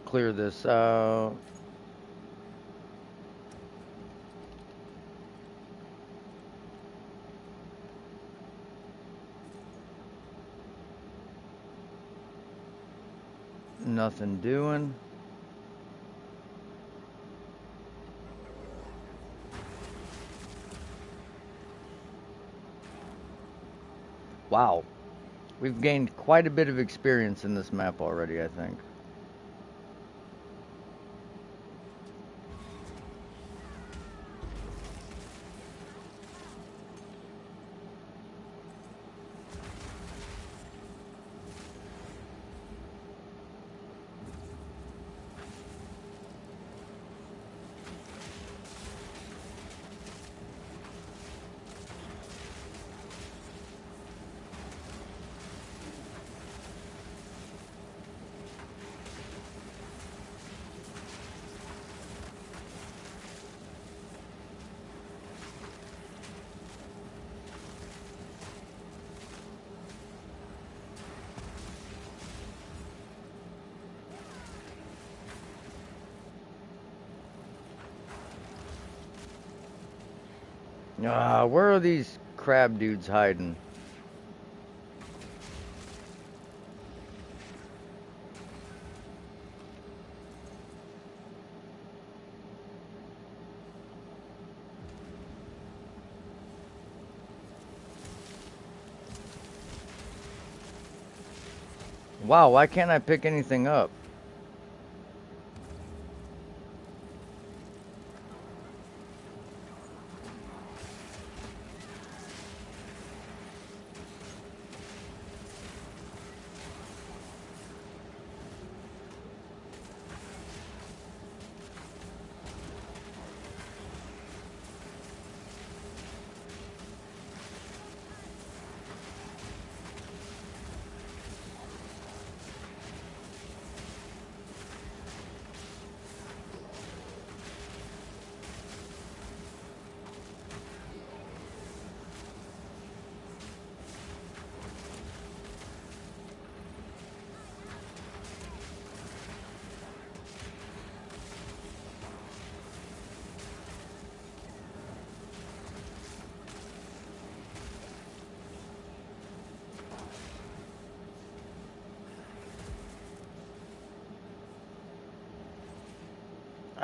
Clear this out. Nothing doing. Wow. We've gained quite a bit of experience in this map already, I think. Where are these crab dudes hiding? Wow, why can't I pick anything up?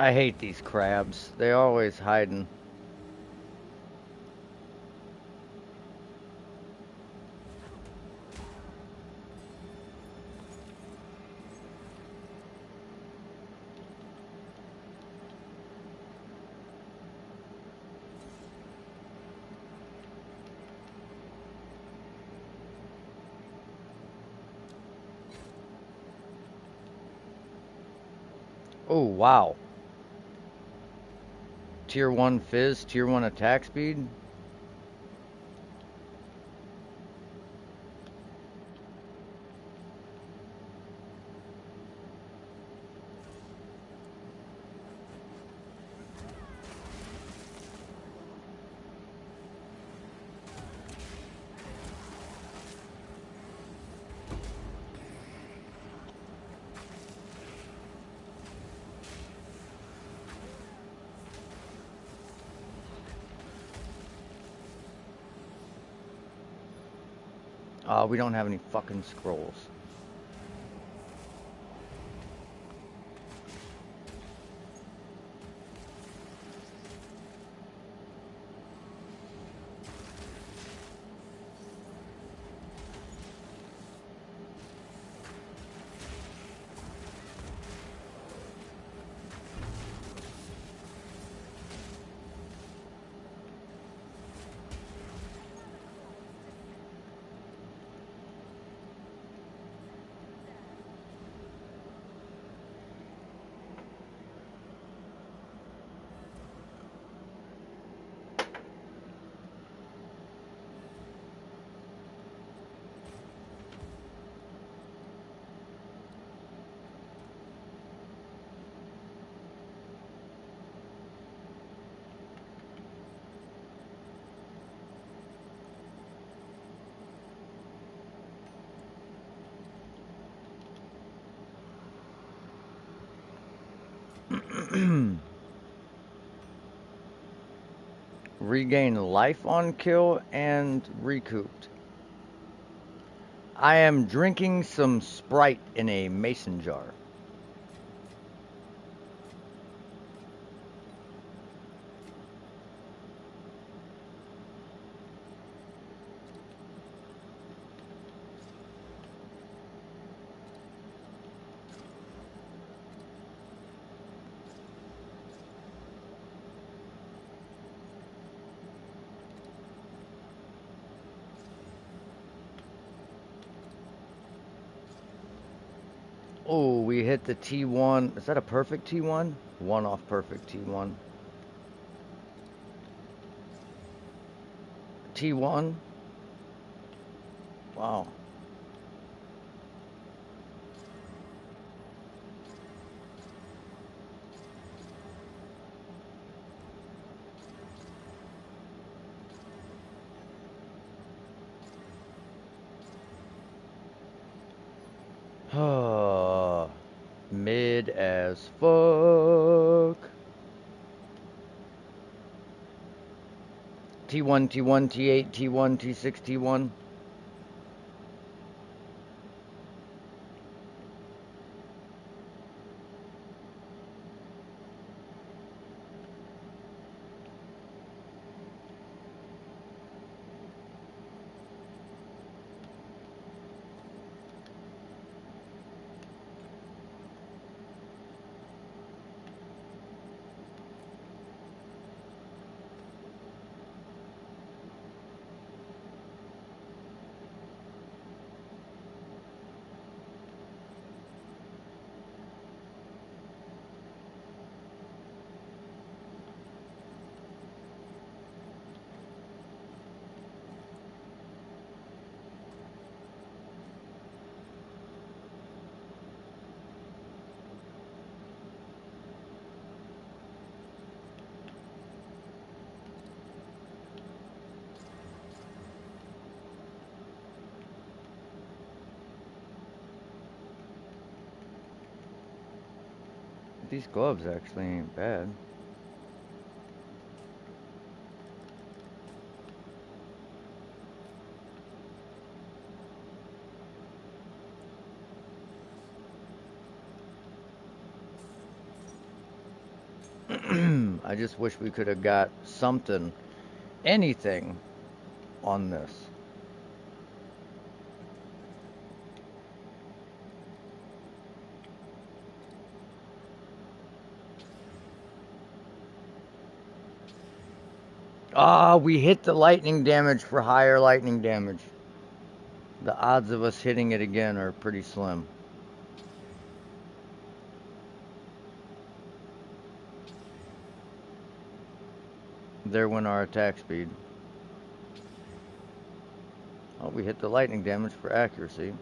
I hate these crabs. They always hiding. Oh, wow. Tier 1 fizz, tier 1 attack speed. We don't have any fucking scrolls. Regain life on kill and recouped. I am drinking some Sprite in a mason jar. Oh, we hit the T1. Is that a perfect T1? One off perfect T1. T1? Wow. Mid as fuck. T1, T1, T8, T1, T6, T1. These gloves actually ain't bad. I just wish we could have got something, anything on this. Ah, we hit the lightning damage for higher lightning damage. The odds of us hitting it again are pretty slim. There went our attack speed. Oh, we hit the lightning damage for accuracy.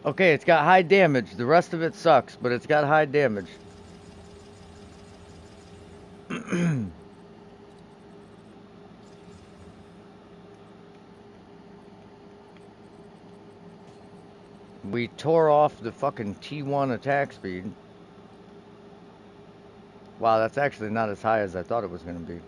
Okay, it's got high damage. The rest of it sucks, but it's got high damage. We tore off the fucking T1 attack speed. Wow, that's actually not as high as I thought it was going to be.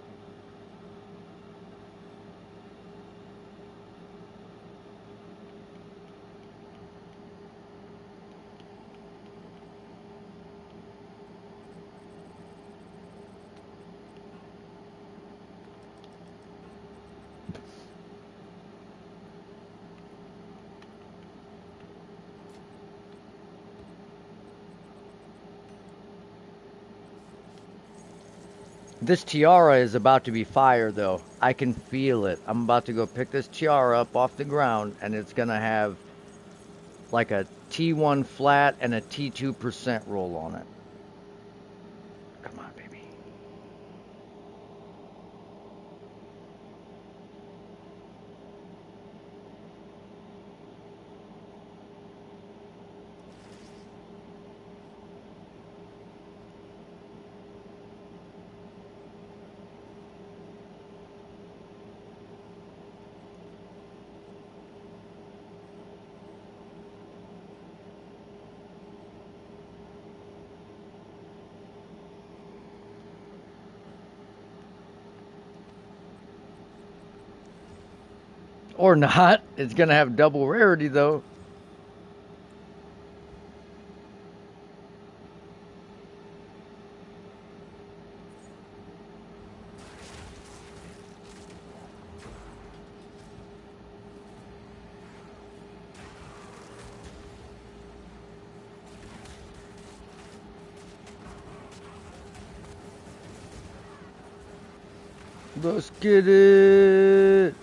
This tiara is about to be fire, though. I can feel it. I'm about to go pick this tiara up off the ground, and it's going to have like a T1 flat and a T2% roll on it. Come on, baby. Or not. It's going to have double rarity, though. Let's get it.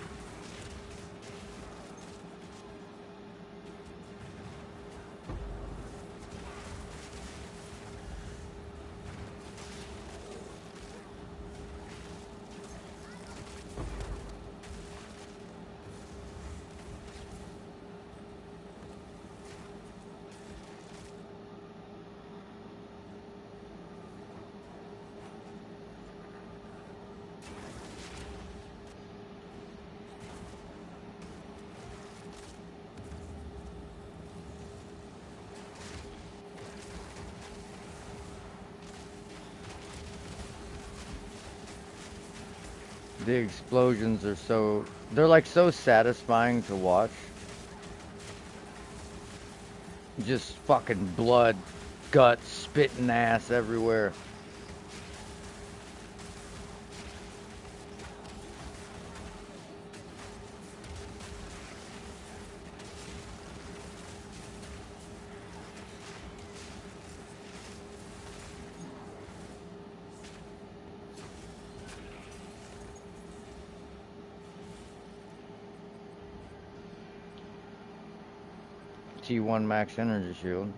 The explosions are so, they're like so satisfying to watch. Just fucking blood, guts, spitting ass everywhere. T1 max energy shield.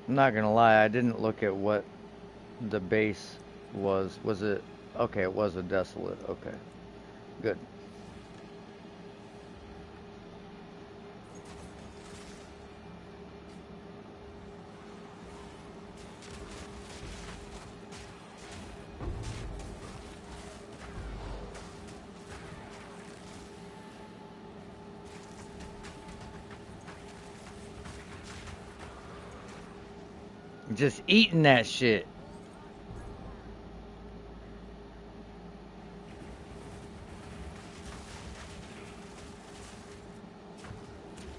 I'm not gonna lie, I didn't look at what the base was. Was it? Okay, it was a desolate. Okay, good. Just eating that shit.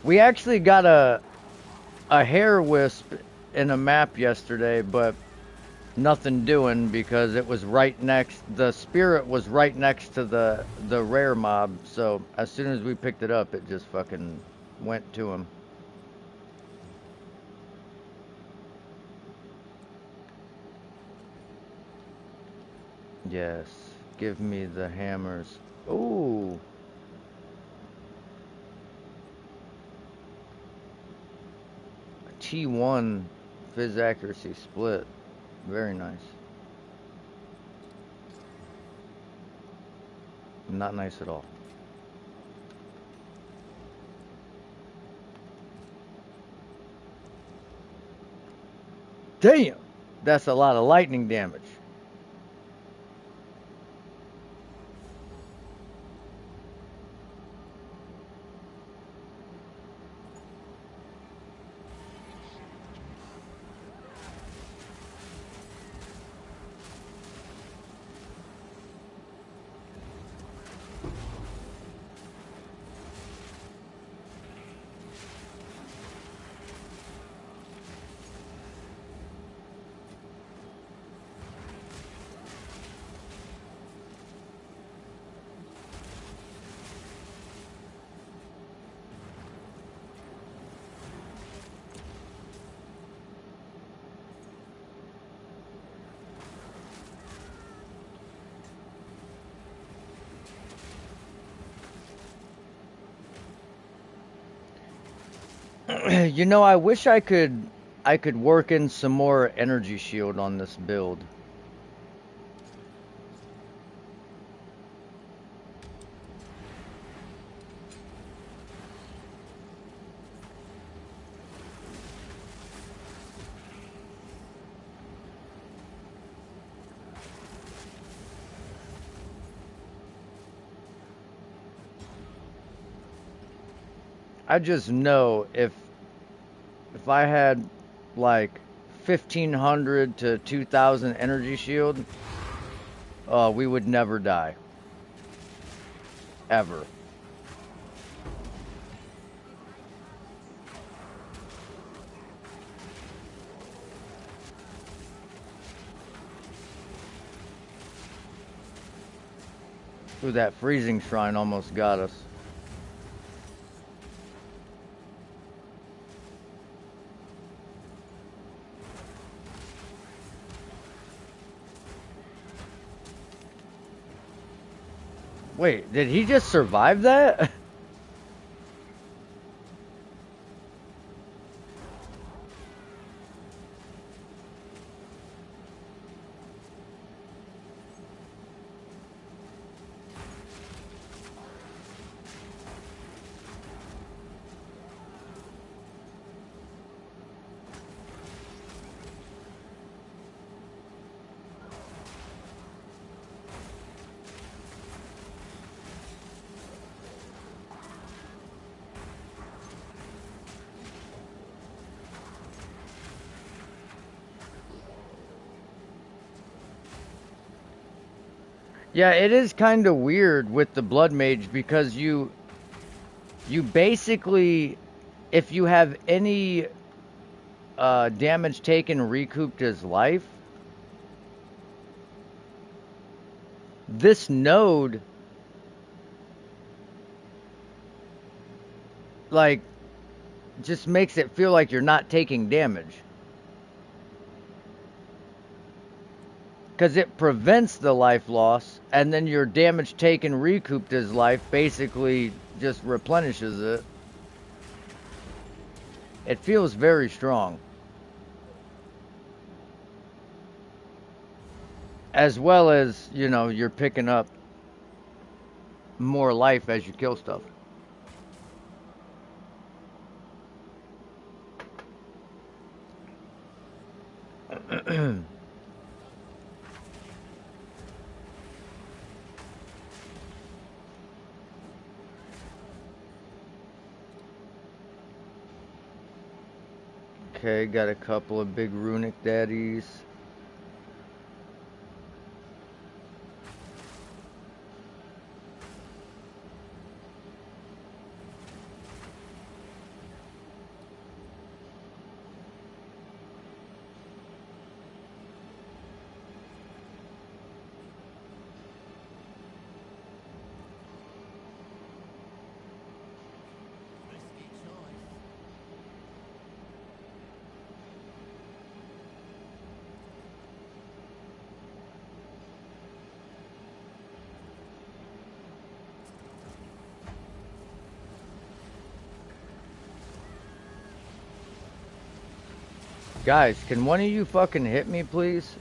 We actually got a hair wisp in a map yesterday, but nothing doing because it was right next. The spirit was right next to the rare mob. So as soon as we picked it up, it just fucking went to him. Yes, give me the hammers. Ooh. T1 Fizz accuracy split. Very nice. Not nice at all. Damn! That's a lot of lightning damage. You know, I wish I could work in some more energy shield on this build. I just know if I had like 1500 to 2000 energy shield, we would never die. Ever. Ooh, that freezing shrine almost got us. Wait, did he just survive that? Yeah, it is kind of weird with the Blood Mage because you basically, if you have any damage taken recouped as life, this node, like, just makes it feel like you're not taking damage. Because it prevents the life loss, and then your damage taken recouped as life basically just replenishes it. It feels very strong. As well as, you know, you're picking up more life as you kill stuff. Okay, got a couple of big runic daddies. Guys, can one of you fucking hit me, please?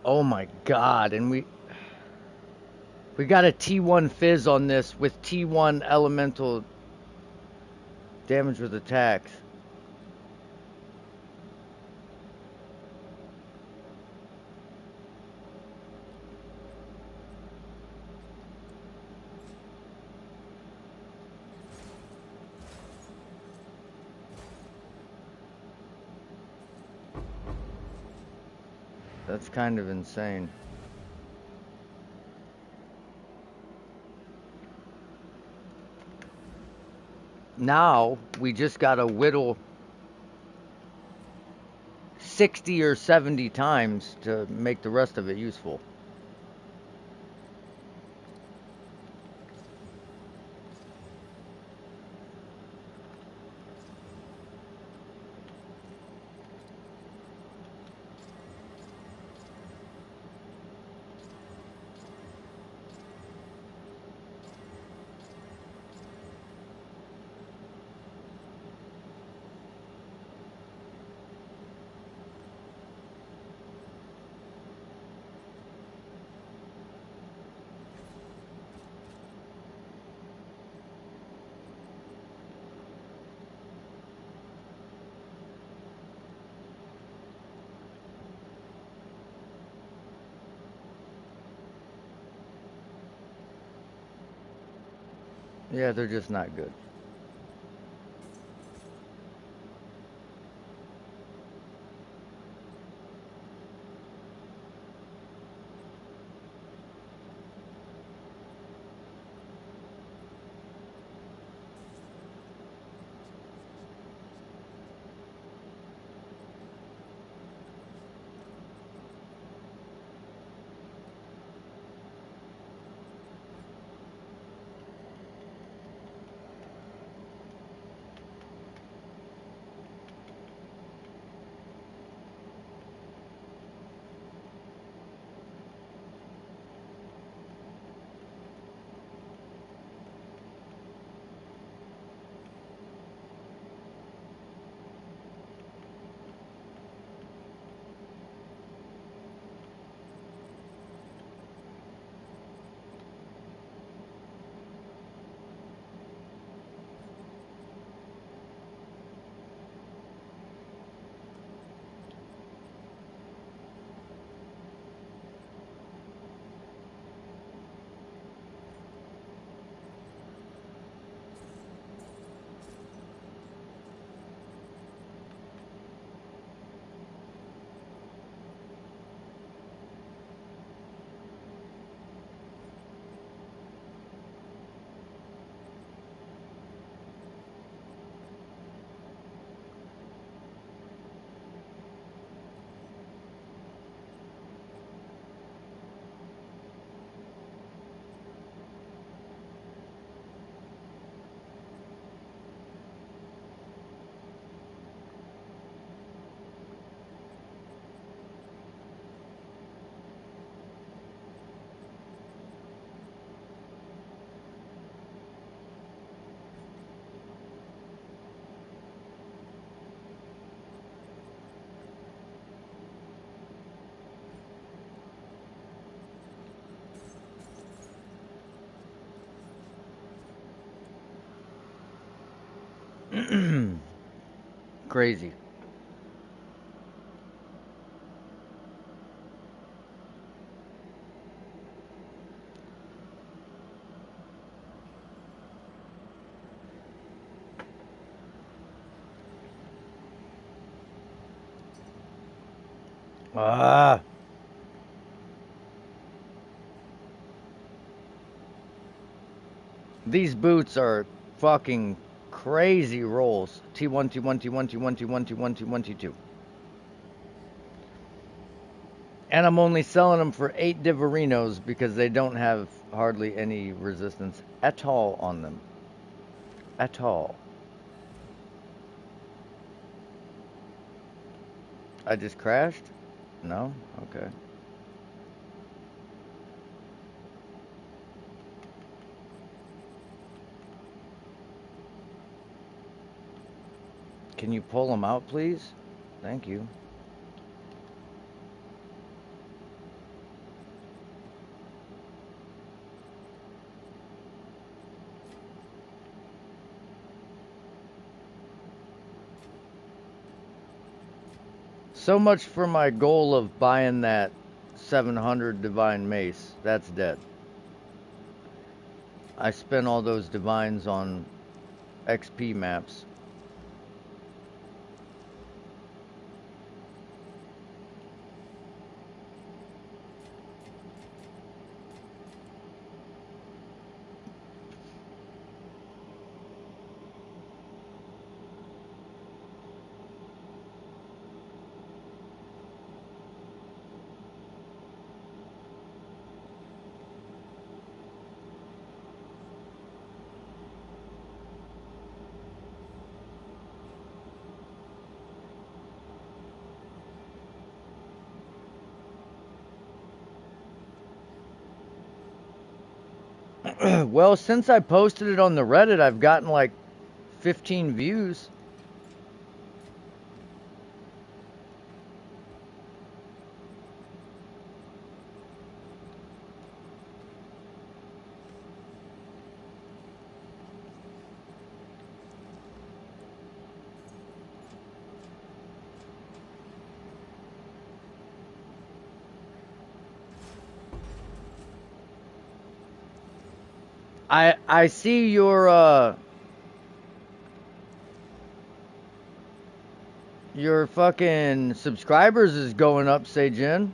Oh my god, and we got a T1 fizz on this with T1 elemental damage with attacks. That's kind of insane. Now, we just gotta whittle 60 or 70 times to make the rest of it useful. Yeah, they're just not good. Crazy. Ah. These boots are fucking crazy rolls. T1, T1, T1, T1, T1, T1, T1, T2. And I'm only selling them for 8 Diverinos because they don't have hardly any resistance at all on them. At all. I just crashed? No? Okay. Can you pull them out, please? Thank you. So much for my goal of buying that 700 Divine Mace. That's dead. I spent all those Divines on XP maps. Well, since I posted it on the Reddit, I've gotten like 15 views. I see your fucking subscribers is going up, Seijin.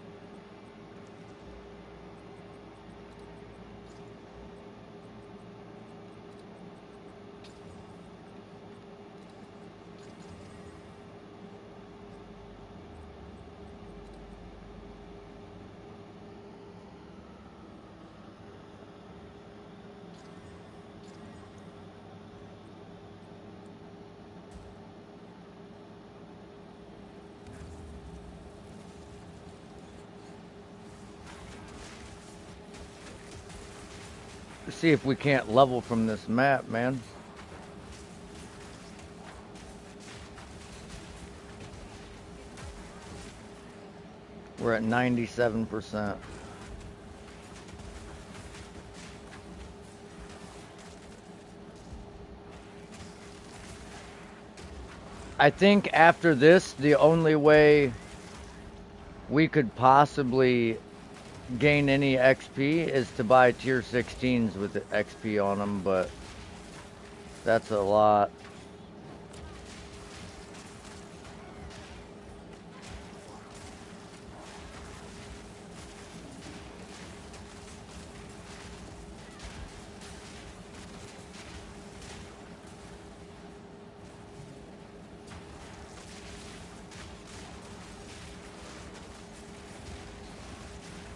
See if we can't level from this map, man. We're at 97%. I think after this, the only way we could possibly gain any XP is to buy tier 16s with the XP on them, but that's a lot.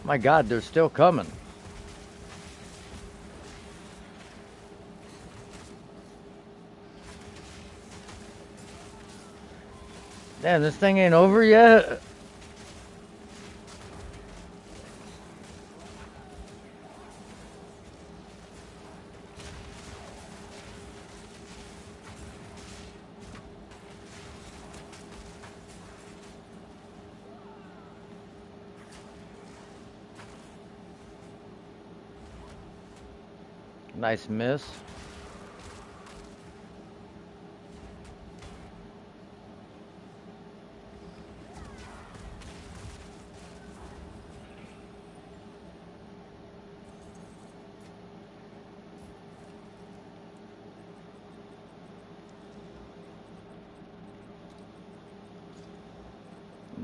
My God, they're still coming. Damn, this thing ain't over yet. Nice miss.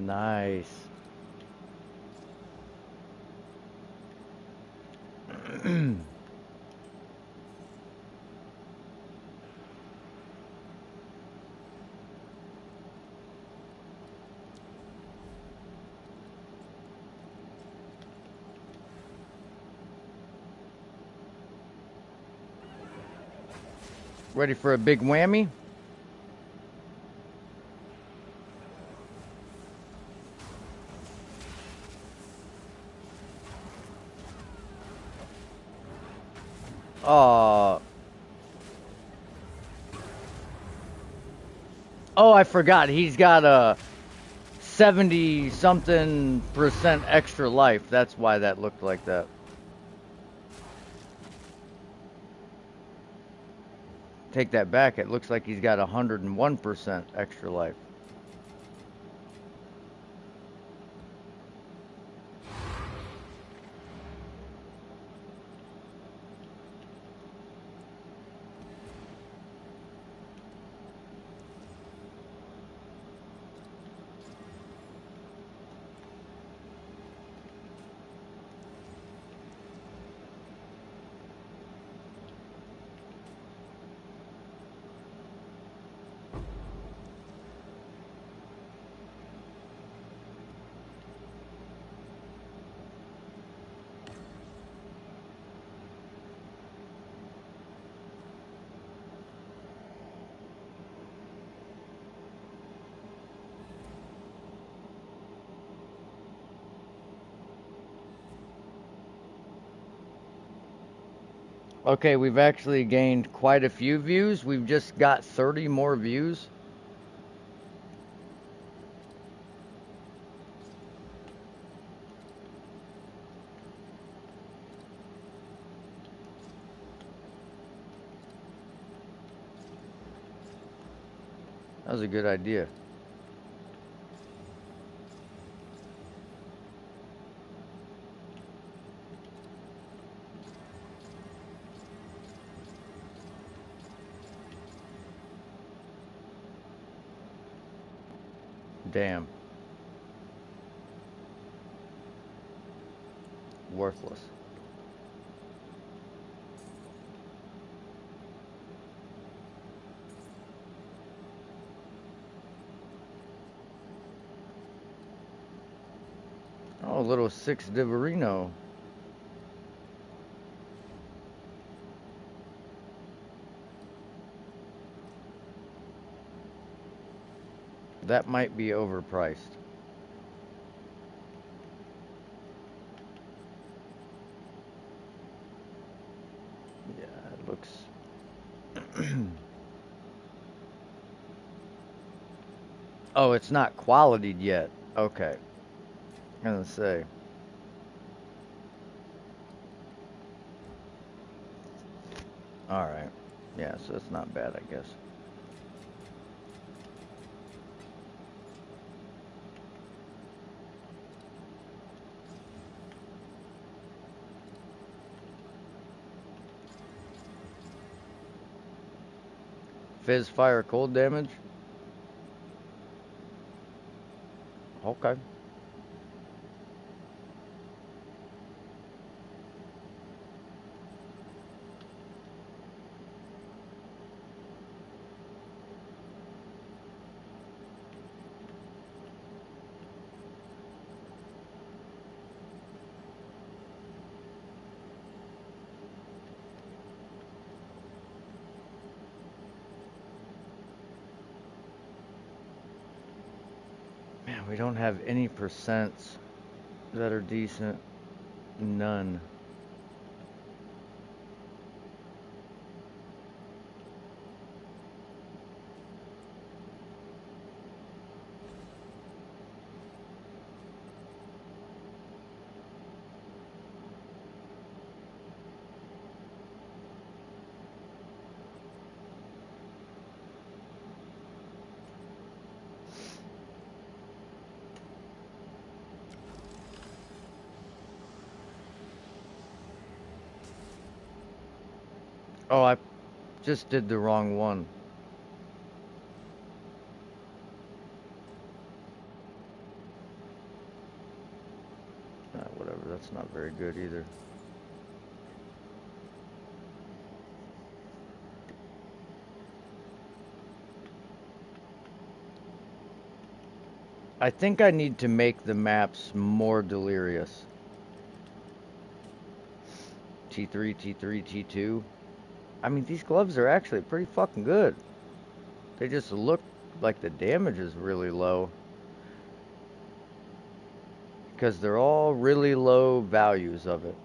Nice. Ready for a big whammy? Oh, I forgot. He's got a 70 something % extra life. That's why that looked like that. Take that back. It looks like he's got 101% extra life. Okay, we've actually gained quite a few views. We've just got 30 more views. That was a good idea. Damn. Worthless. Oh, a little 6 Divorino. That might be overpriced. Yeah, it looks... Oh, it's not qualityed yet. Okay. I was gonna say. Alright. Yeah, so it's not bad, I guess. Fizz fire cold damage? Okay. Man, we don't have any percents that are decent. None. Oh, I just did the wrong one. very good either. I think I need to make the maps more delirious. T3, T3, T2. I mean, these gloves are actually pretty fucking good. They just look like the damage is really low. Because they're all really low values of it.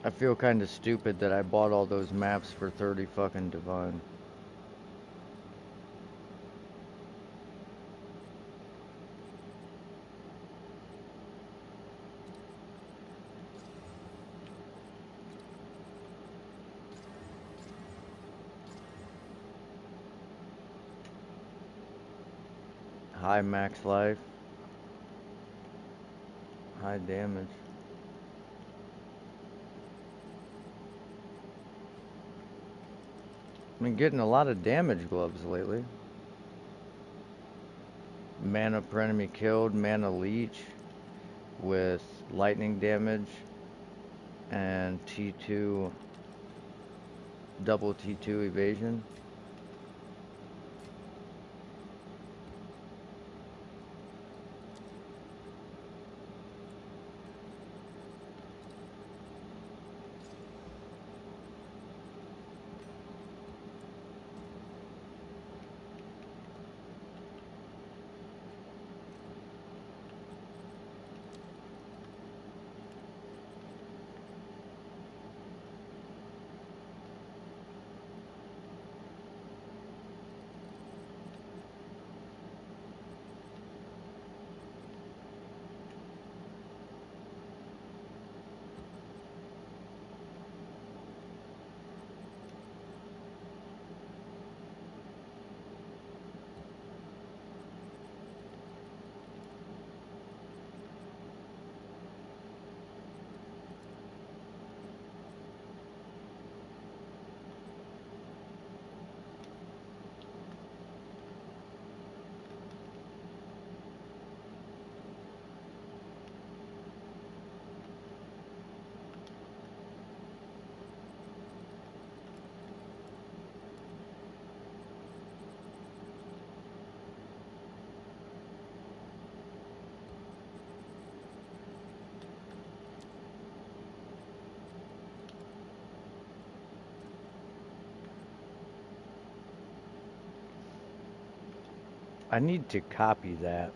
I feel kind of stupid that I bought all those maps for 30 fucking divine. High max life. High damage. I've been getting a lot of damage gloves lately. Mana per enemy killed, mana leech with lightning damage and T2, double T2 evasion. I need to copy that.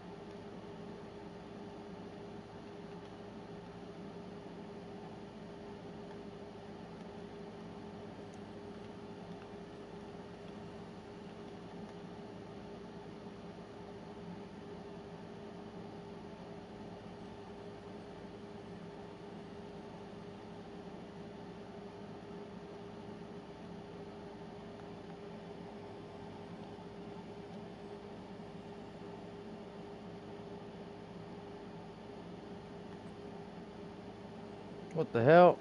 What the hell?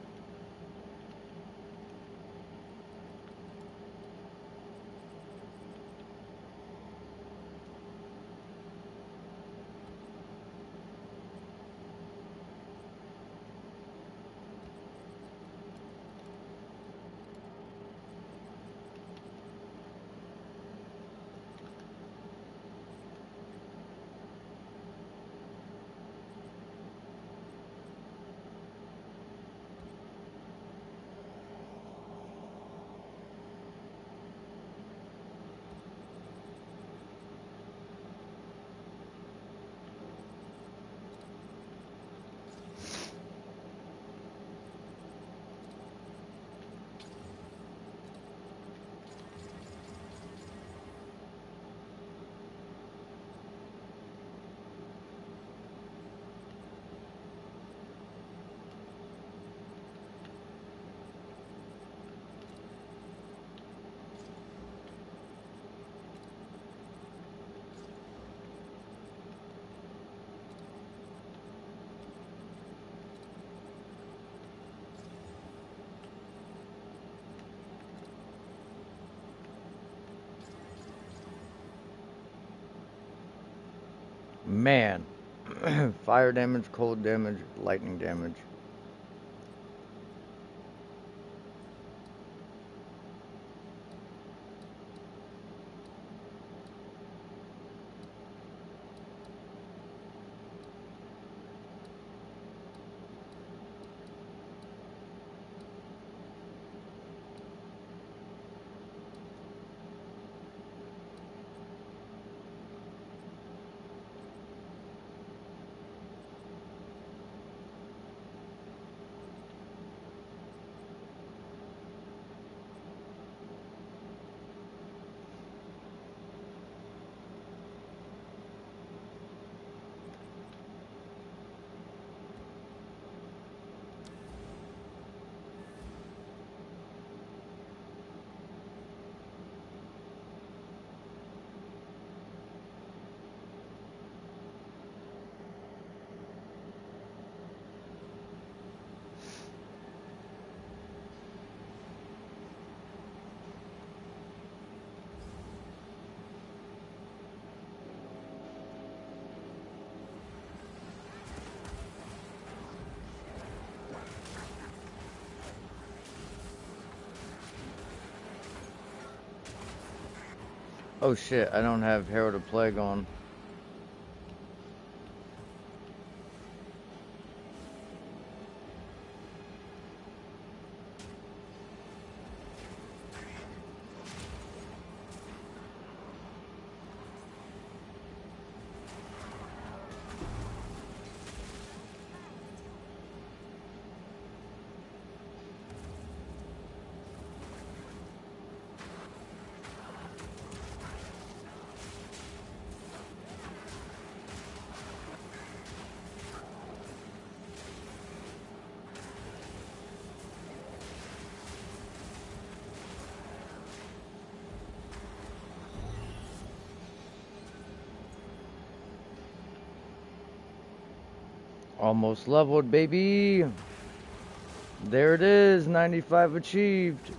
Man. Fire damage, cold damage, lightning damage. Oh shit, I don't have Herald of Plague on. Almost leveled, baby. There it is, 95 achieved.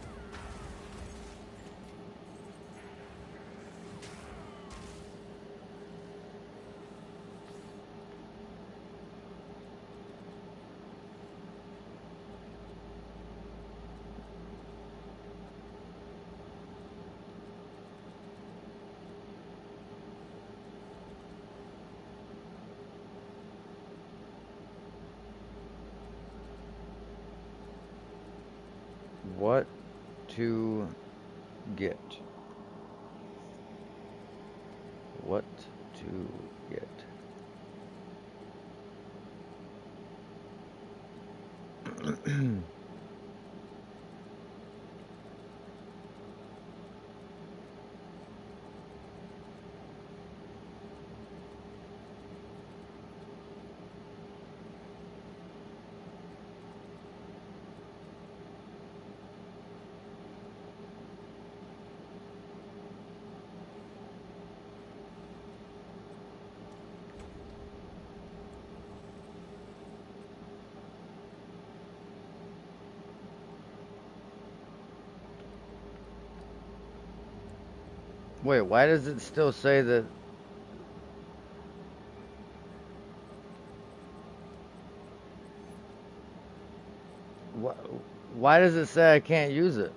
What to get? What to get? Wait, why does it still say that? Why does it say I can't use it?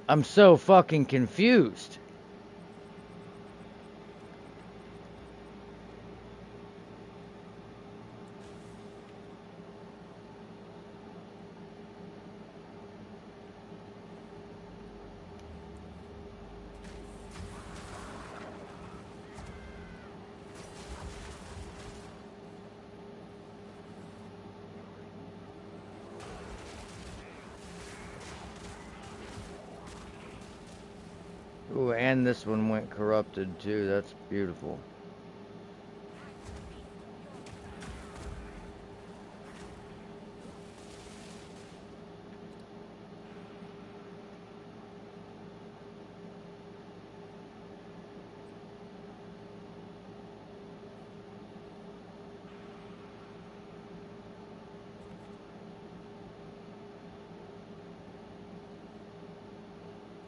I'm so fucking confused. Ooh, and this one went corrupted too. That's beautiful.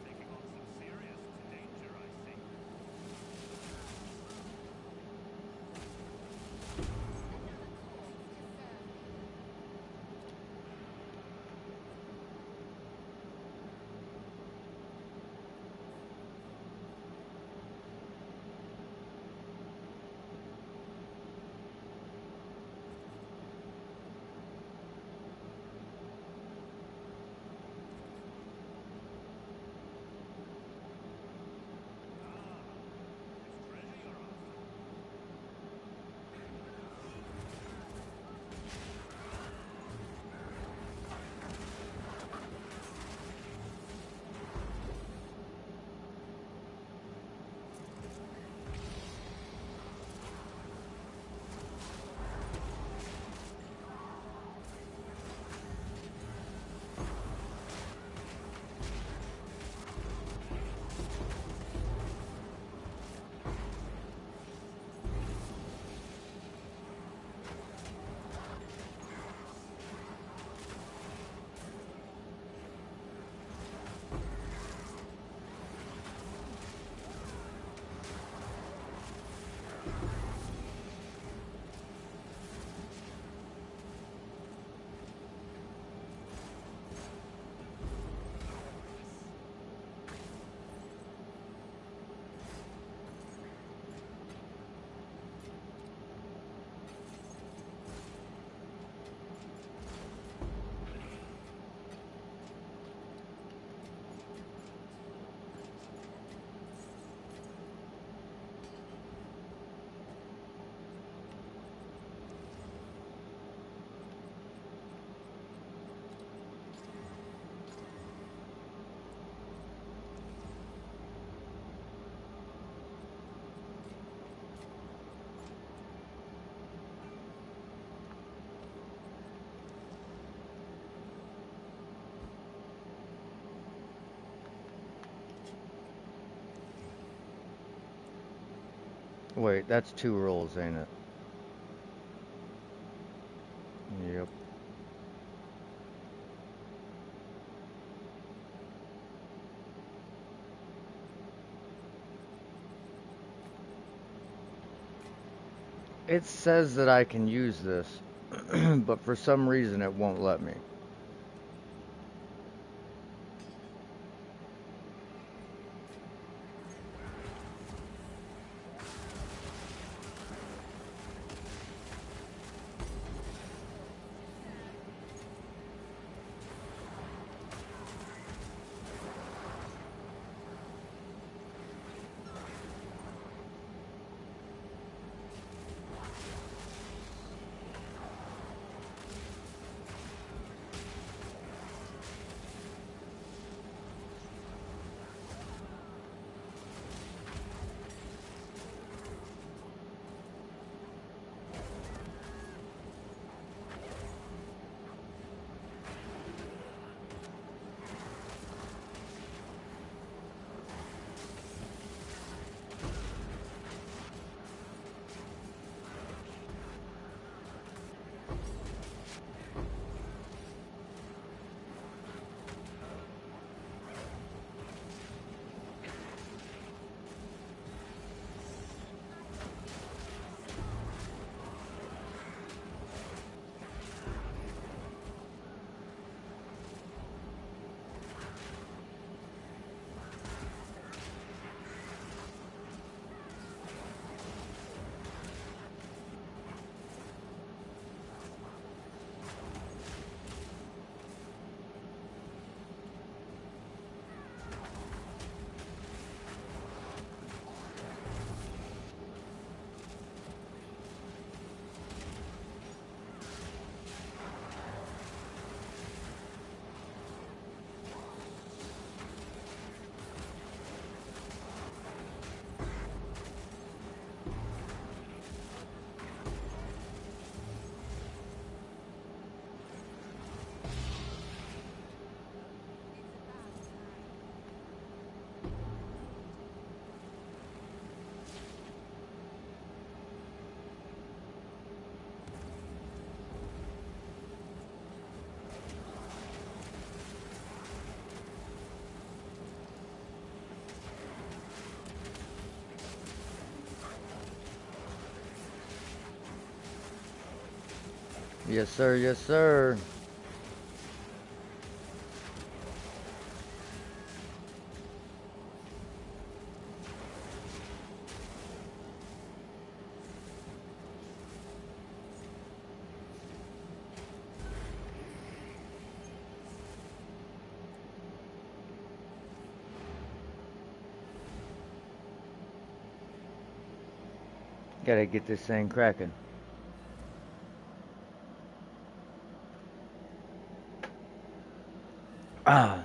Taking on some serious danger, I think. It's treasure you're after. Wait, that's 2 rolls, ain't it? Yep. It says that I can use this, but for some reason it won't let me. Yes, sir. Yes, sir. Gotta get this thing cracking. Ah,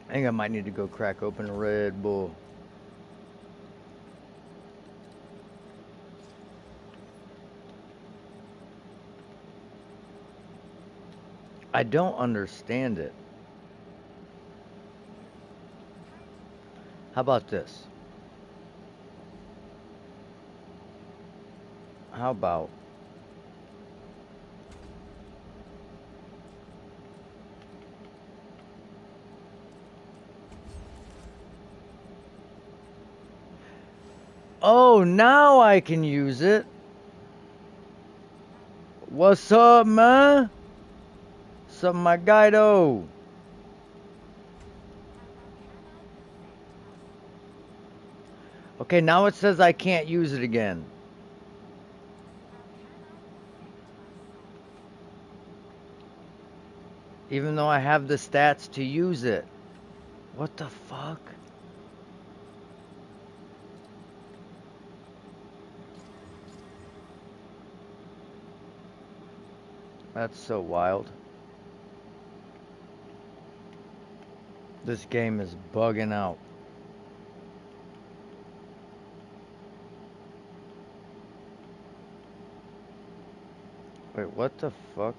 I think I might need to go crack open a Red Bull. I don't understand it. How about this? How about oh, now I can use it. What's up, man? What's up, my guido? Okay, now it says I can't use it again. Even though I have the stats to use it. What the fuck? That's so wild. This game is bugging out. Wait, what the fuck?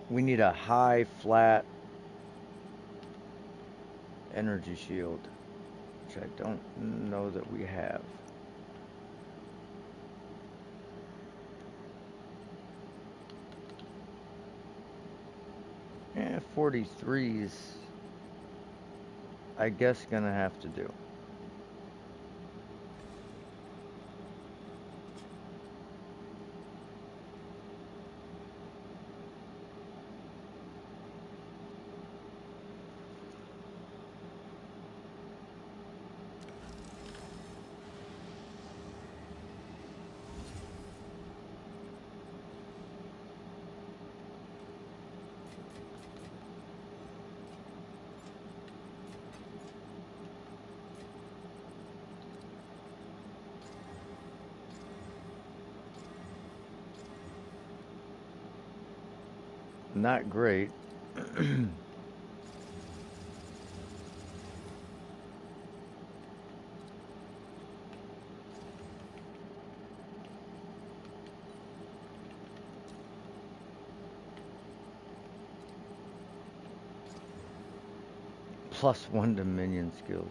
We need a high, flat energy shield, which I don't know that we have. Yeah, 43's, I guess, gonna have to do. Not great. +1 Dominion skills.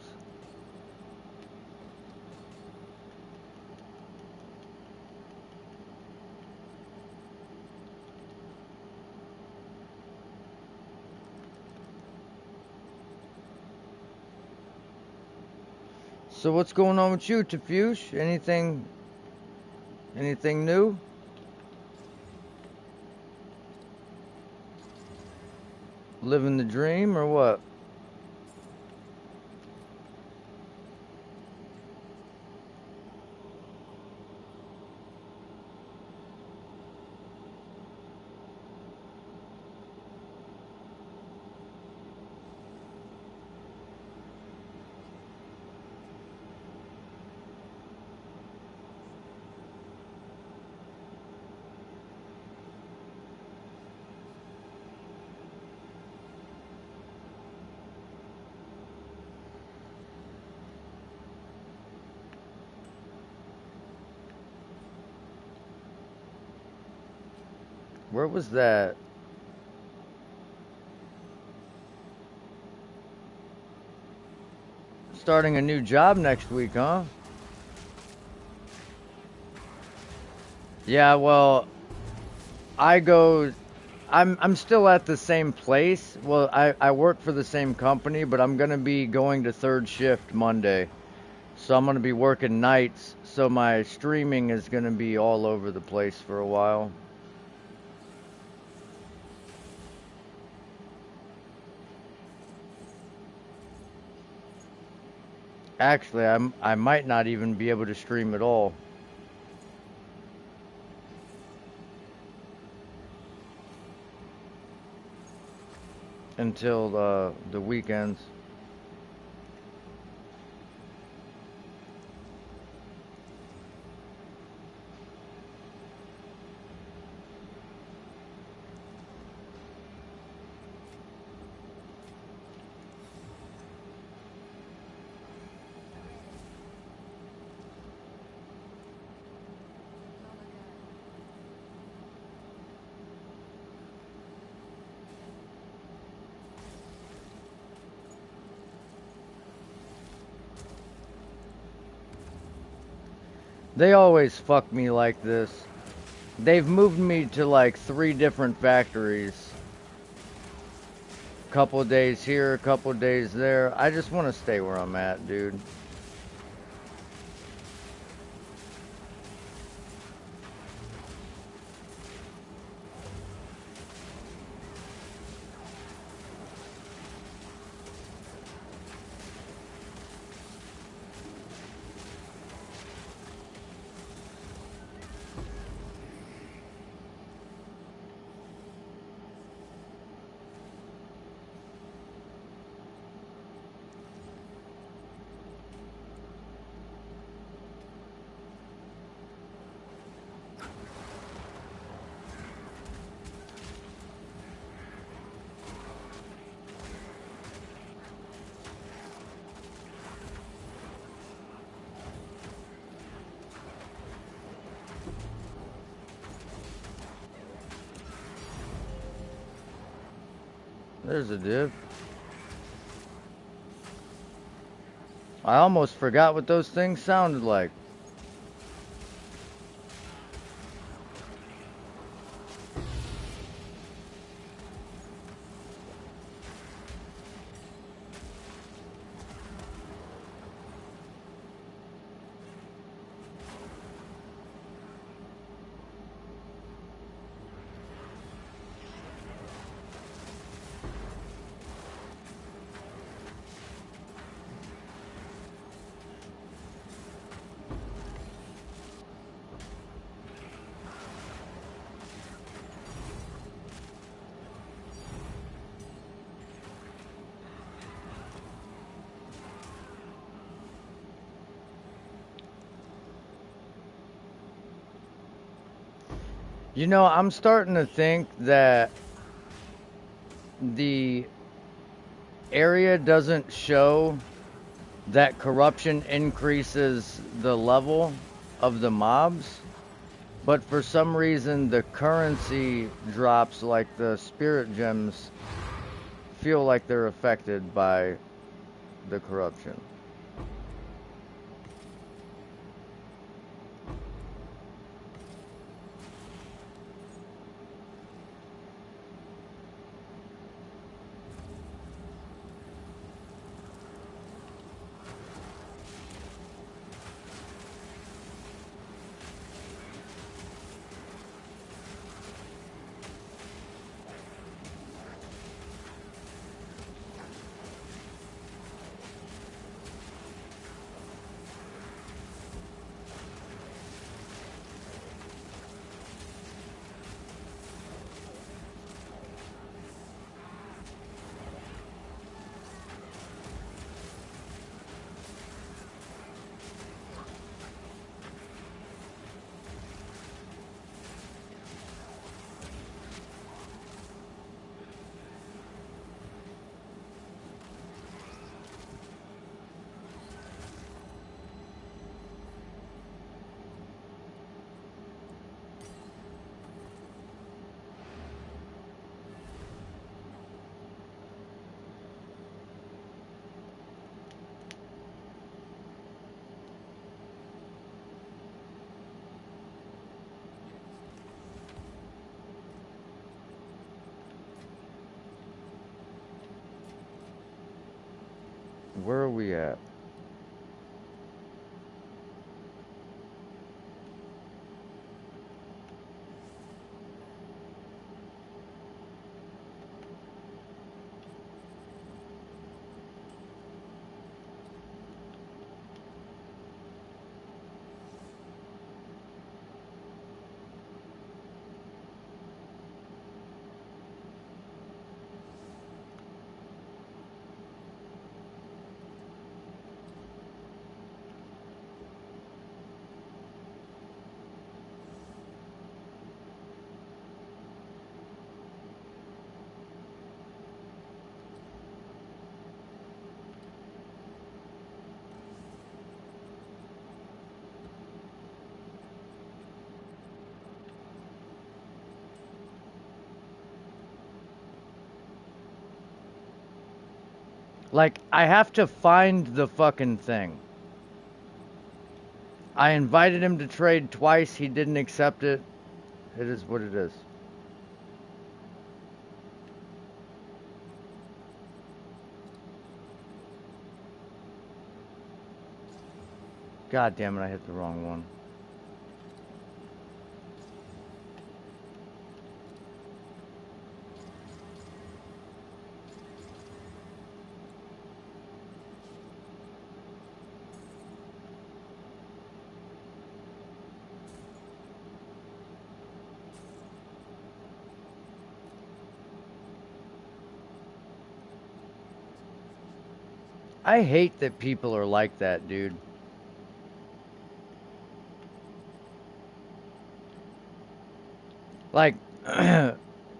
So what's going on with you, Tafush? Anything new? Living the dream or what? Where was that? Starting a new job next week, huh? Yeah, well, I go I'm still at the same place. Well, I work for the same company, but I'm gonna be going to third shift Monday. So I'm gonna be working nights, so my streaming is gonna be all over the place for a while. Actually, I might not even be able to stream at all until the weekends. They always fuck me like this. They've moved me to like 3 different factories. Couple days here, a couple days there. I just want to stay where I'm at, dude. There's a div. I almost forgot what those things sounded like. You know, I'm starting to think that the area doesn't show that corruption increases the level of the mobs, but for some reason the currency drops, like the spirit gems feel like they're affected by the corruption. Where are we at? Like, I have to find the fucking thing. I invited him to trade twice. He didn't accept it. It is what it is. God damn it, I hit the wrong one. I hate that people are like that, dude. Like,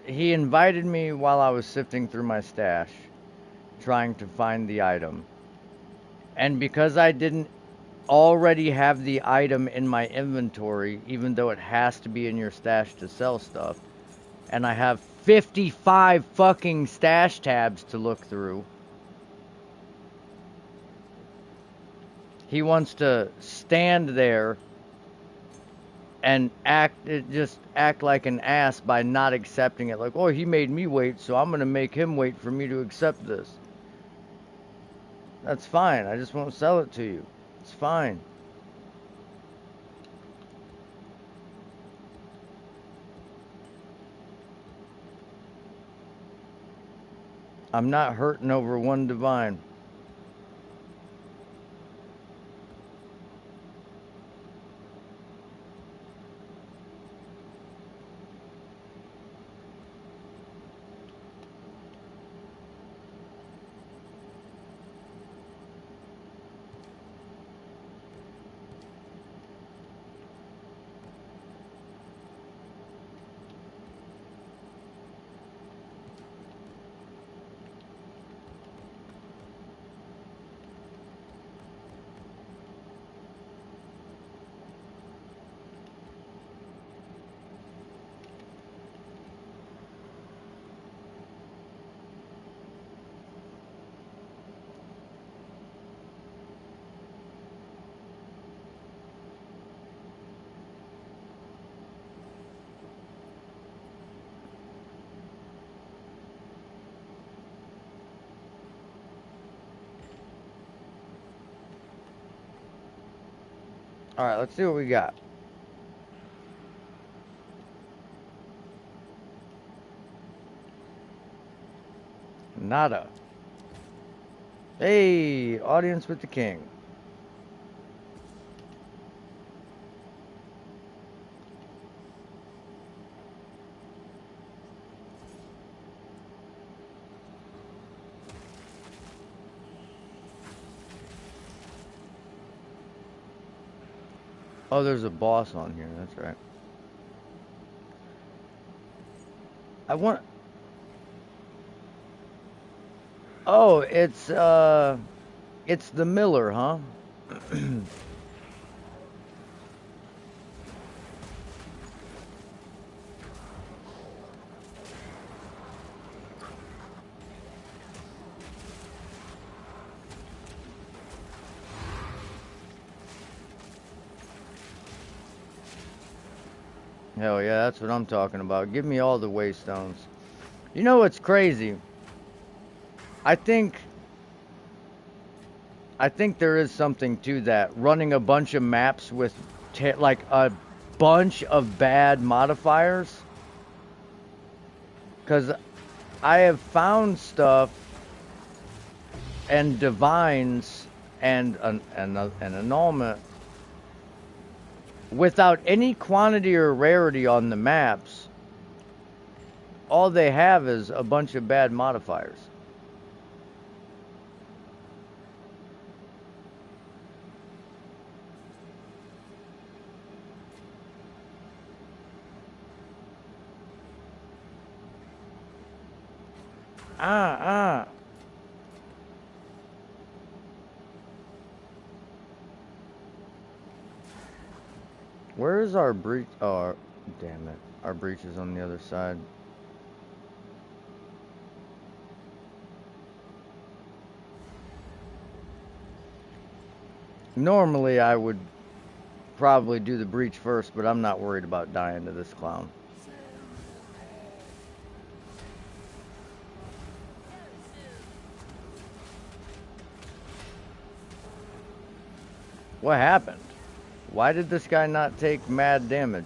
he invited me while I was sifting through my stash, trying to find the item. And because I didn't already have the item in my inventory, even though it has to be in your stash to sell stuff, and I have 55 fucking stash tabs to look through, he wants to stand there and just act like an ass by not accepting it. Like, oh, he made me wait, so I'm gonna make him wait for me to accept this. That's fine. I just won't sell it to you. It's fine. I'm not hurting over one divine. Alright, let's see what we got. Nada. Hey, audience with the king. Oh, there's a boss on here. That's right. I want... Oh, it's the Miller, huh? Hell yeah, that's what I'm talking about. Give me all the waystones. You know what's crazy? I think I think there is something to that. Running a bunch of maps with like a bunch of bad modifiers. Because I have found stuff and divines and an annulment without any quantity or rarity on the maps. All they have is a bunch of bad modifiers. Where is our breach? Oh, damn it. Our breach is on the other side. Normally I would probably do the breach first, but I'm not worried about dying to this clown. What happened? Why did this guy not take mad damage?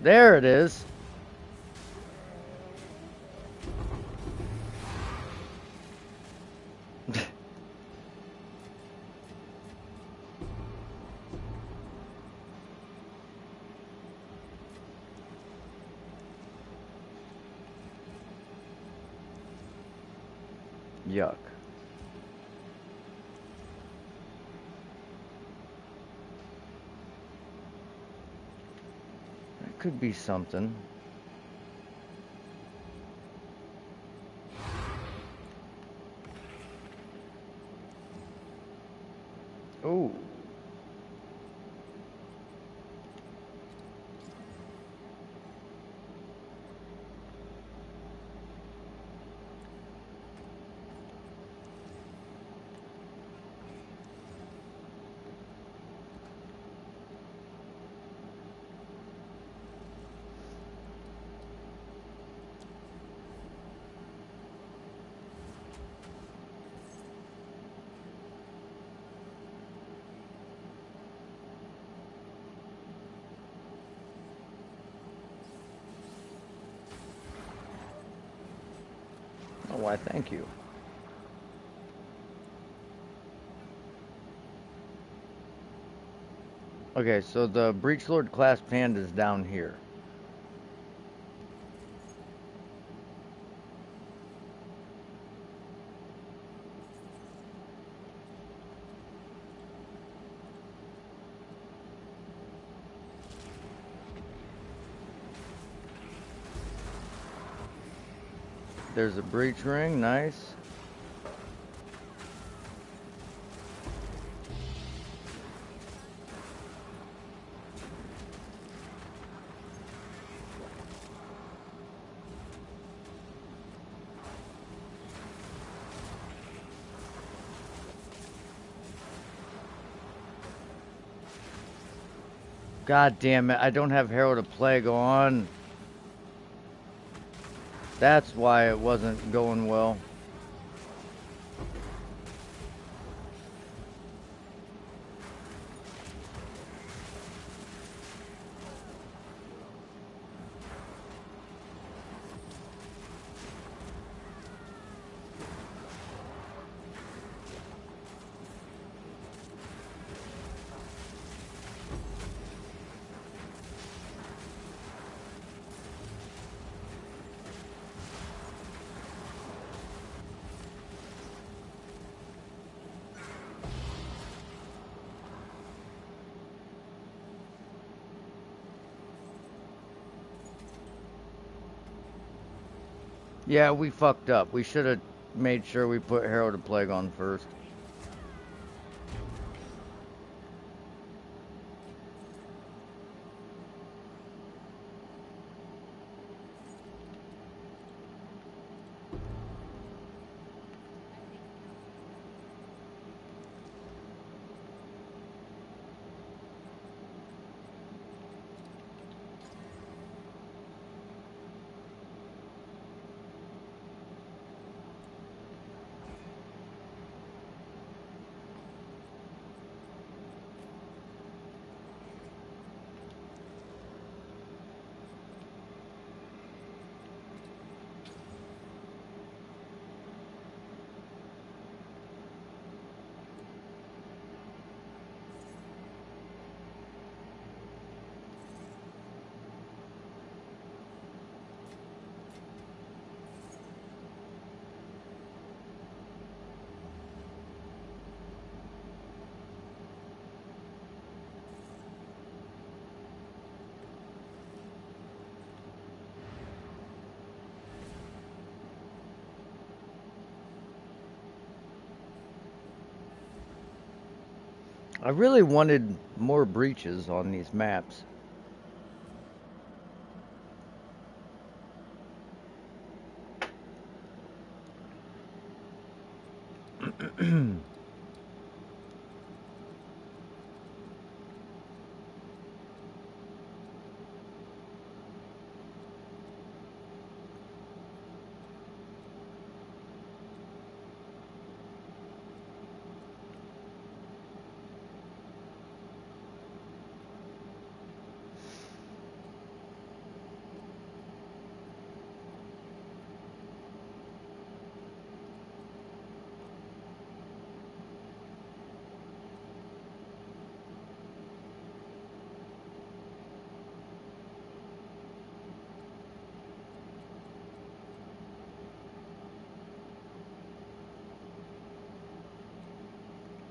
There it is. Yuck. That could be something. Ooh. Oh, why, thank you. Okay, so the Breachlord class panda is down here. There's a breach ring, nice. God damn it, I don't have Herald of Plague on. That's why it wasn't going well. Yeah, we fucked up. We should have made sure we put Herald of Plague on first. I really wanted more breaches on these maps.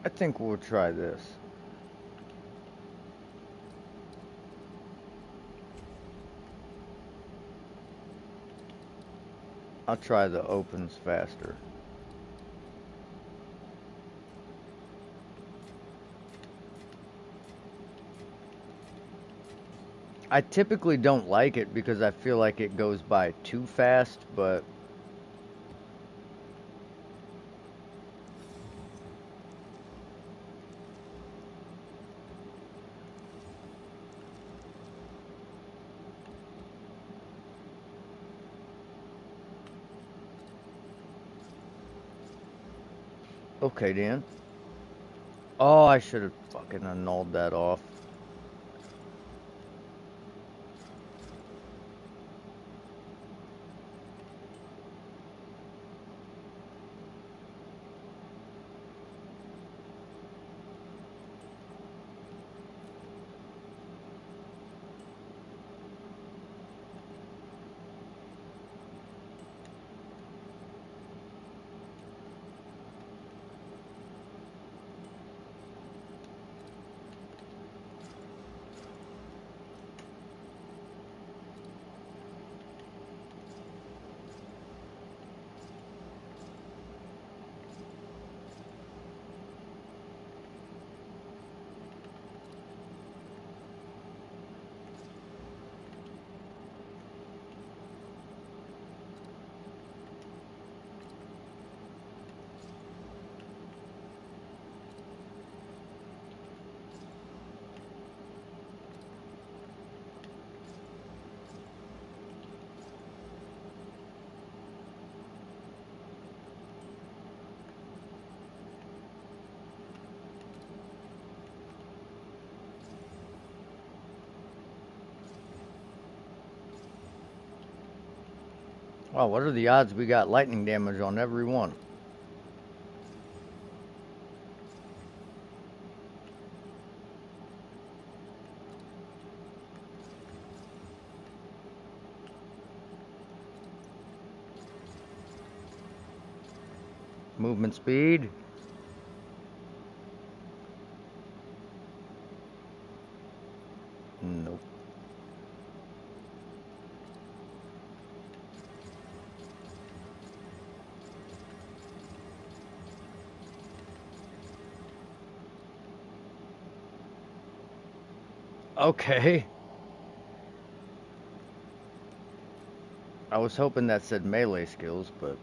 I think we'll try this. I'll try the opens faster. I typically don't like it because I feel like it goes by too fast, but okay, Dan. Oh, I should have fucking annulled that off. Wow, what are the odds we got lightning damage on every one? Movement speed. Nope. Okay. I was hoping that said melee skills, but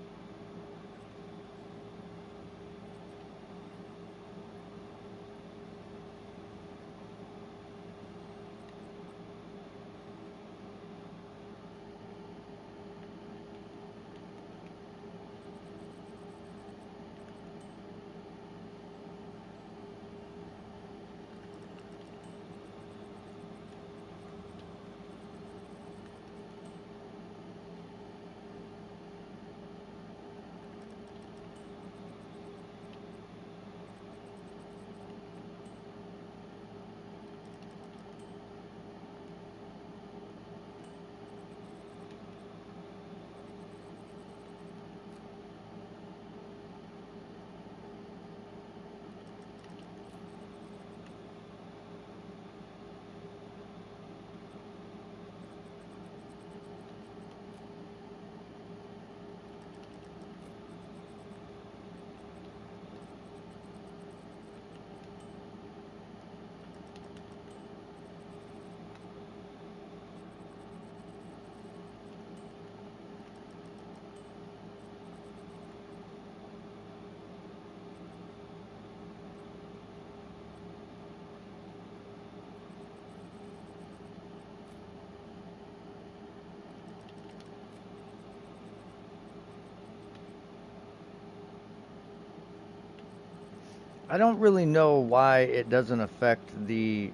I don't really know why it doesn't affect the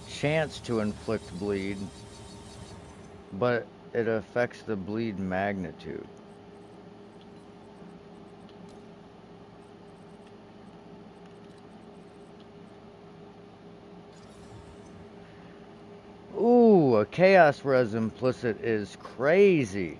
chance to inflict bleed, but it affects the bleed magnitude. Ooh, a chaos res implicit is crazy.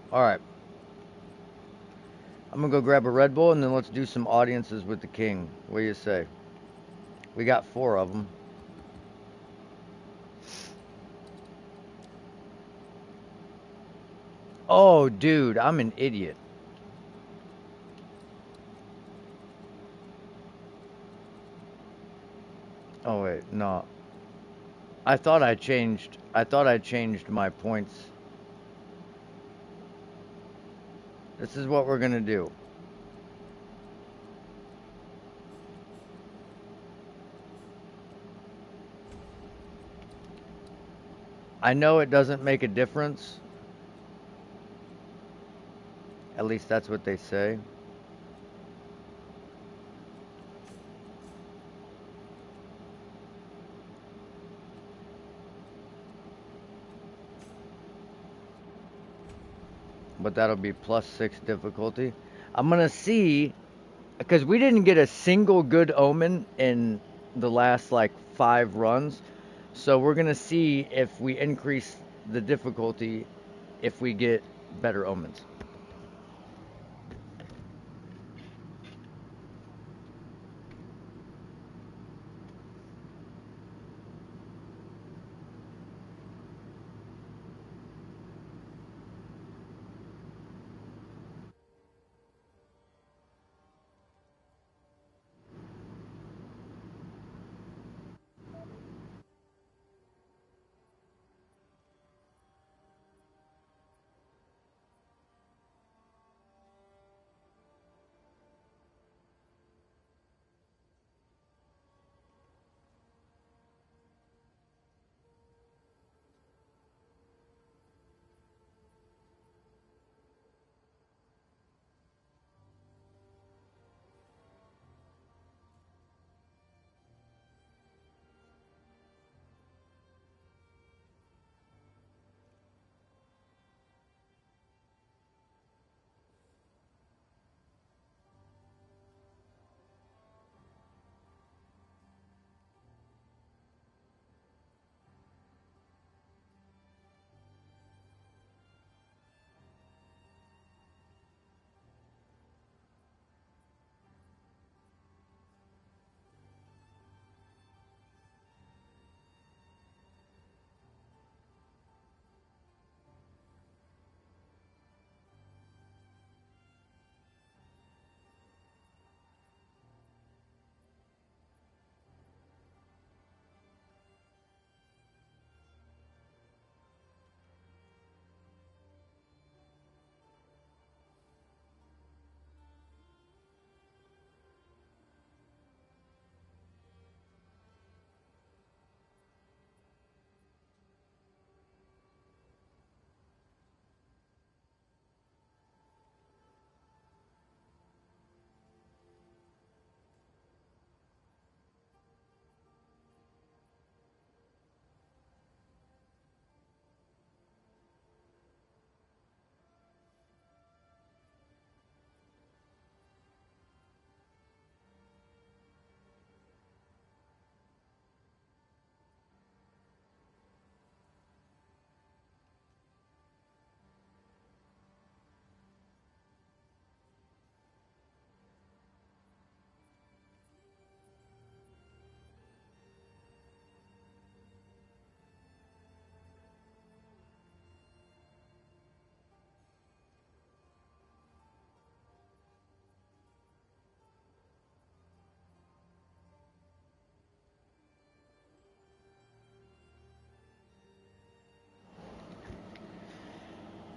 All right, I'm gonna go grab a Red Bull and then let's do some audiences with the king. What do you say? We got 4 of them. Oh, dude, I'm an idiot. Oh wait, no. I thought I changed my points. This is what we're gonna do. I know it doesn't make a difference. At least that's what they say. But that'll be +6 difficulty. I'm gonna see, because we didn't get a single good omen in the last like 5 runs. So we're gonna see if we increase the difficulty if we get better omens.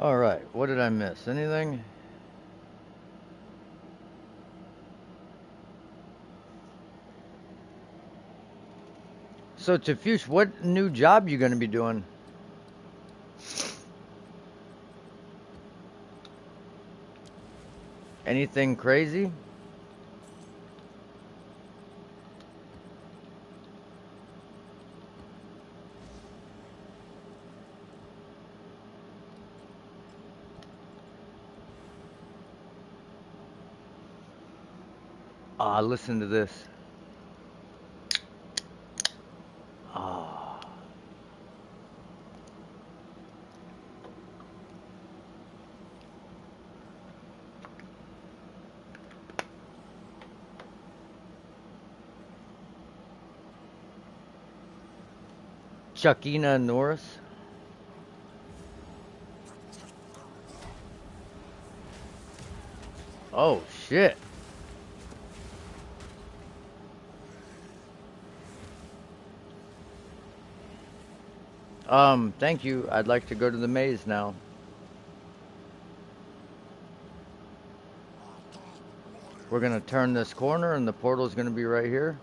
Alright, what did I miss? Anything? So, Tafush, what new job you gonna be doing? Anything crazy? Ah, listen to this. Ah. Chuckina Norris. Oh, shit. Thank you. I'd like to go to the maze now. We're gonna turn this corner and the portal's gonna be right here.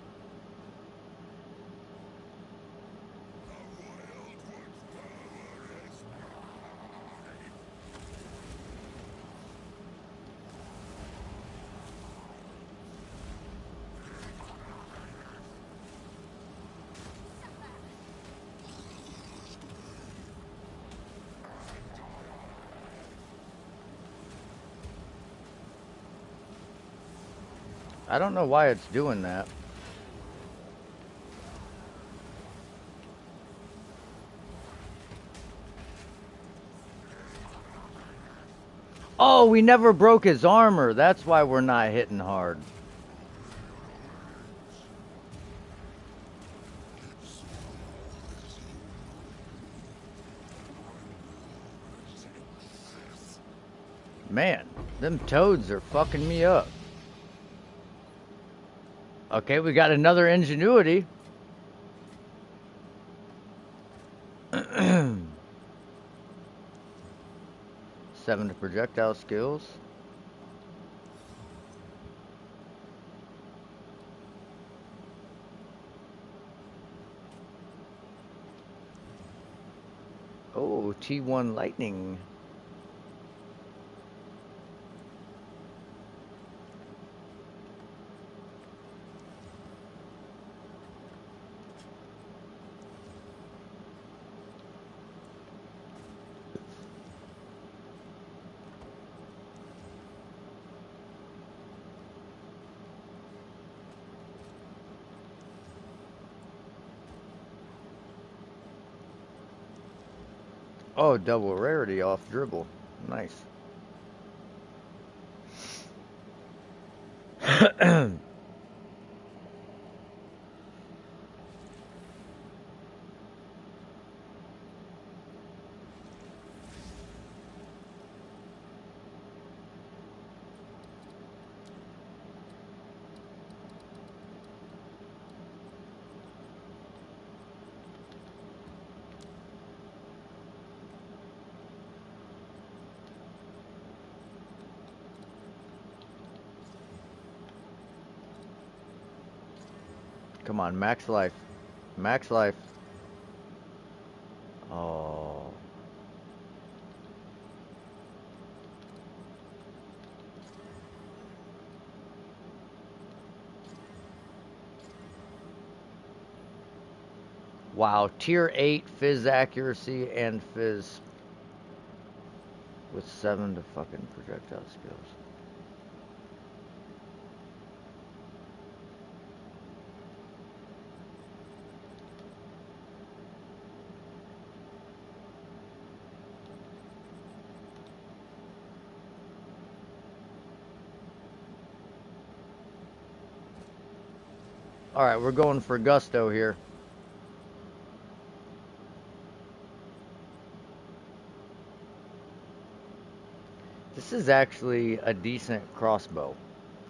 I don't know why it's doing that. Oh, we never broke his armor. That's why we're not hitting hard. Man, them toads are fucking me up. Okay, we got another ingenuity. 7 to projectile skills. Oh, T1 lightning. Oh, double rarity off dribble. Nice. Come on, max life. Max life. Oh. Wow, tier 8 fizz accuracy and fizz with 7 to fucking projectile skills. Alright, we're going for gusto here. This is actually a decent crossbow.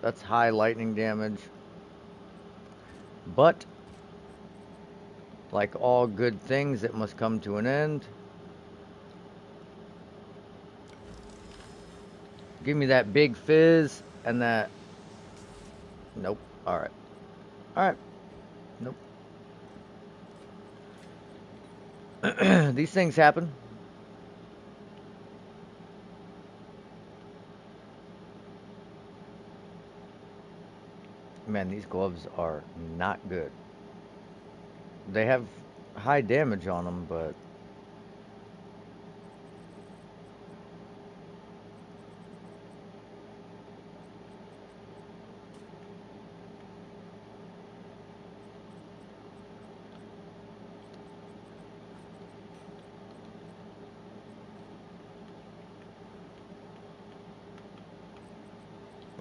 That's high lightning damage. But, like all good things, it must come to an end. Give me that big fizz and that. Nope. All right. All right. Nope. These things happen. Man, these gloves are not good. They have high damage on them, but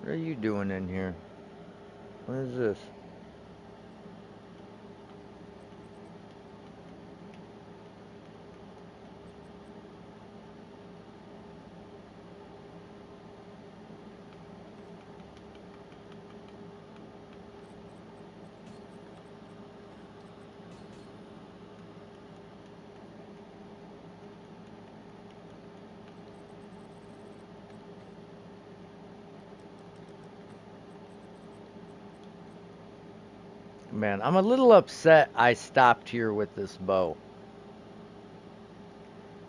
what are you doing in here? What is this? Man, I'm a little upset I stopped here with this bow.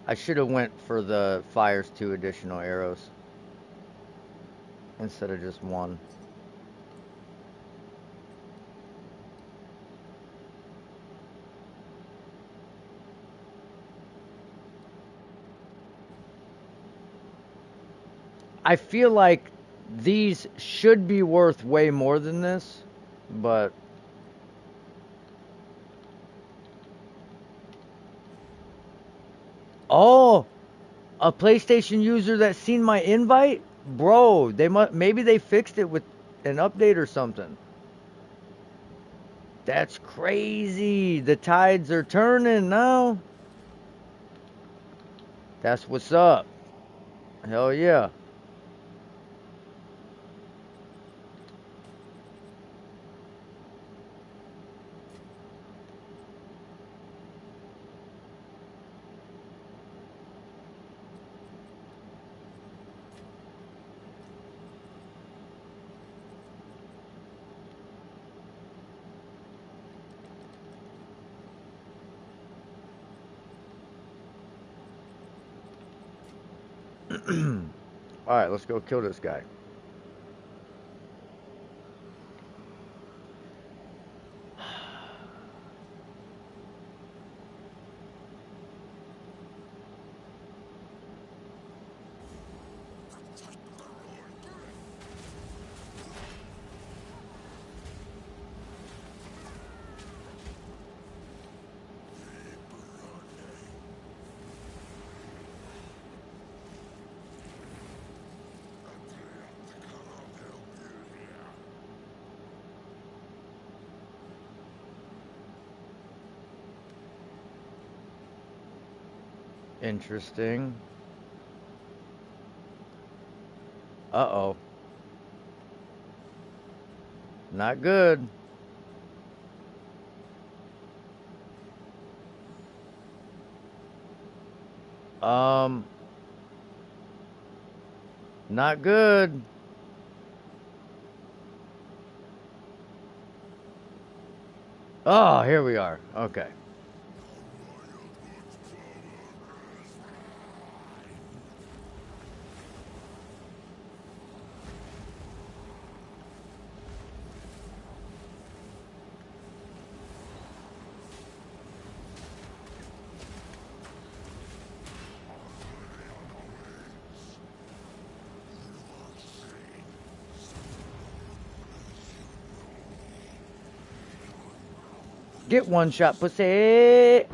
I should have went for the fires 2 additional arrows instead of just one. I feel like these should be worth way more than this, but oh, a PlayStation user that seen my invite? Bro, maybe they fixed it with an update or something. That's crazy. The tides are turning now. That's what's up. Hell yeah. Alright, let's go kill this guy. Interesting. Uh-oh. Not good. Um, not good. Oh, here we are. Okay. Get one shot, pussy.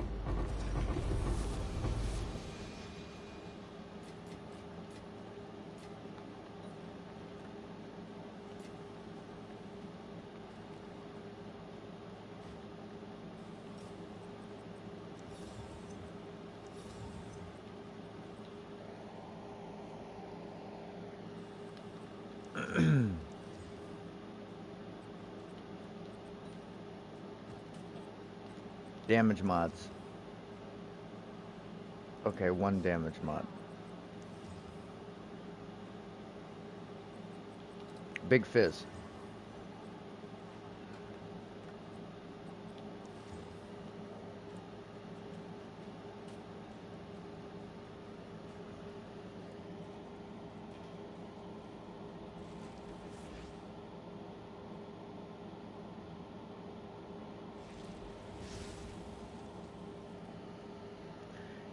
Damage mods. Okay, one damage mod. Big Fizz.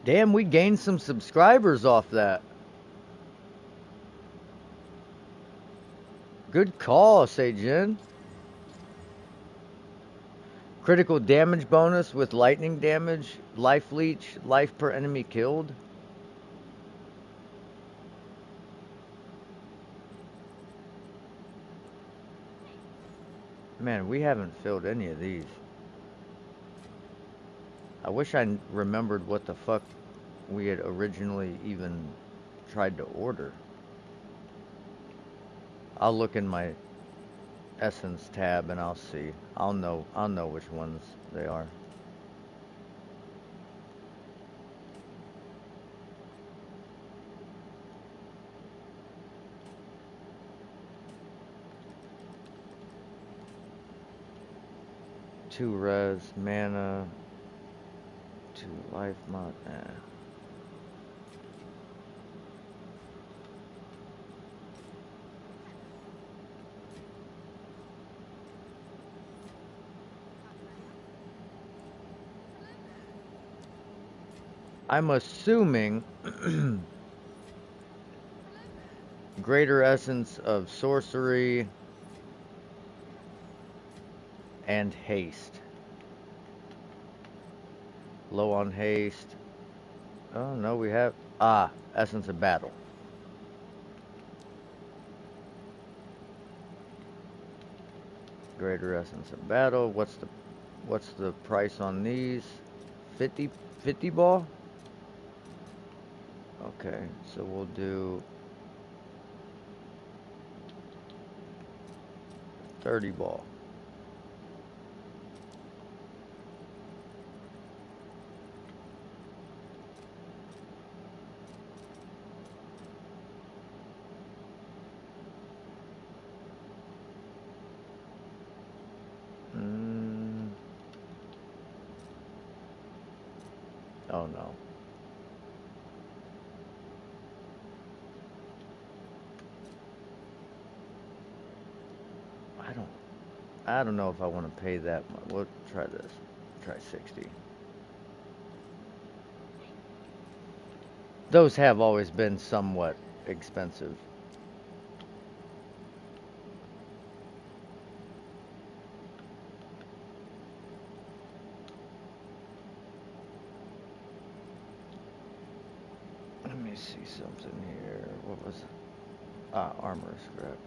Damn, we gained some subscribers off that. Good call, Seijin. Critical damage bonus with lightning damage, life leech, life per enemy killed. Man, we haven't filled any of these. I wish I remembered what the fuck we had originally even tried to order. I'll look in my Essence tab and I'll see. I'll know which ones they are. Two res, mana, two life mod. I'm assuming greater essence of sorcery and haste. Low on haste. Oh no, we have essence of battle. Greater essence of battle. What's the price on these? 50 ball? Okay, so we'll do 30 ball. Oh no. I don't know if I want to pay that much. We'll try this. Try 60. Those have always been somewhat expensive. Let me see something here. What was it? Armor scrap.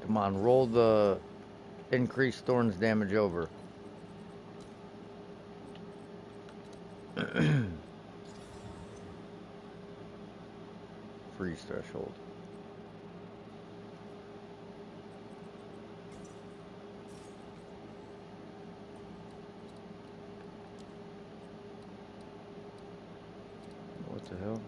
Come on, roll the increased Thorns damage over. Freeze threshold. What the hell?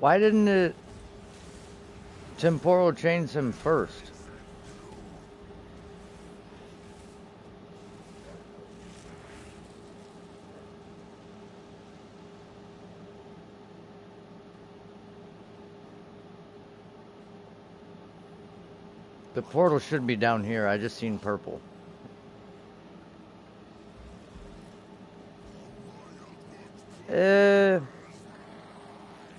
Why didn't it temporal chains him first? The portal should be down here. I just seen purple.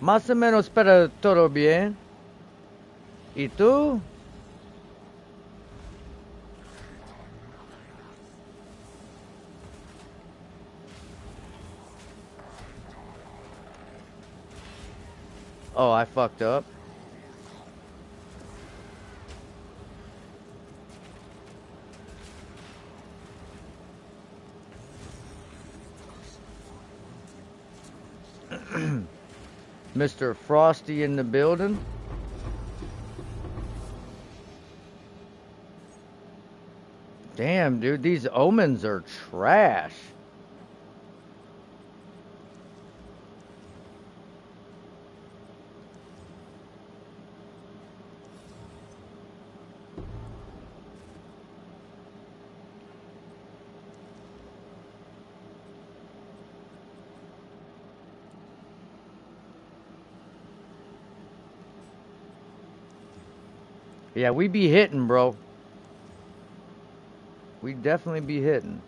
Más o menos para todo bien. ¿Y tú? Oh, I fucked up. Mr. Frosty in the building. Damn, dude, these omens are trash. Yeah, we be hitting, bro. We definitely be hitting.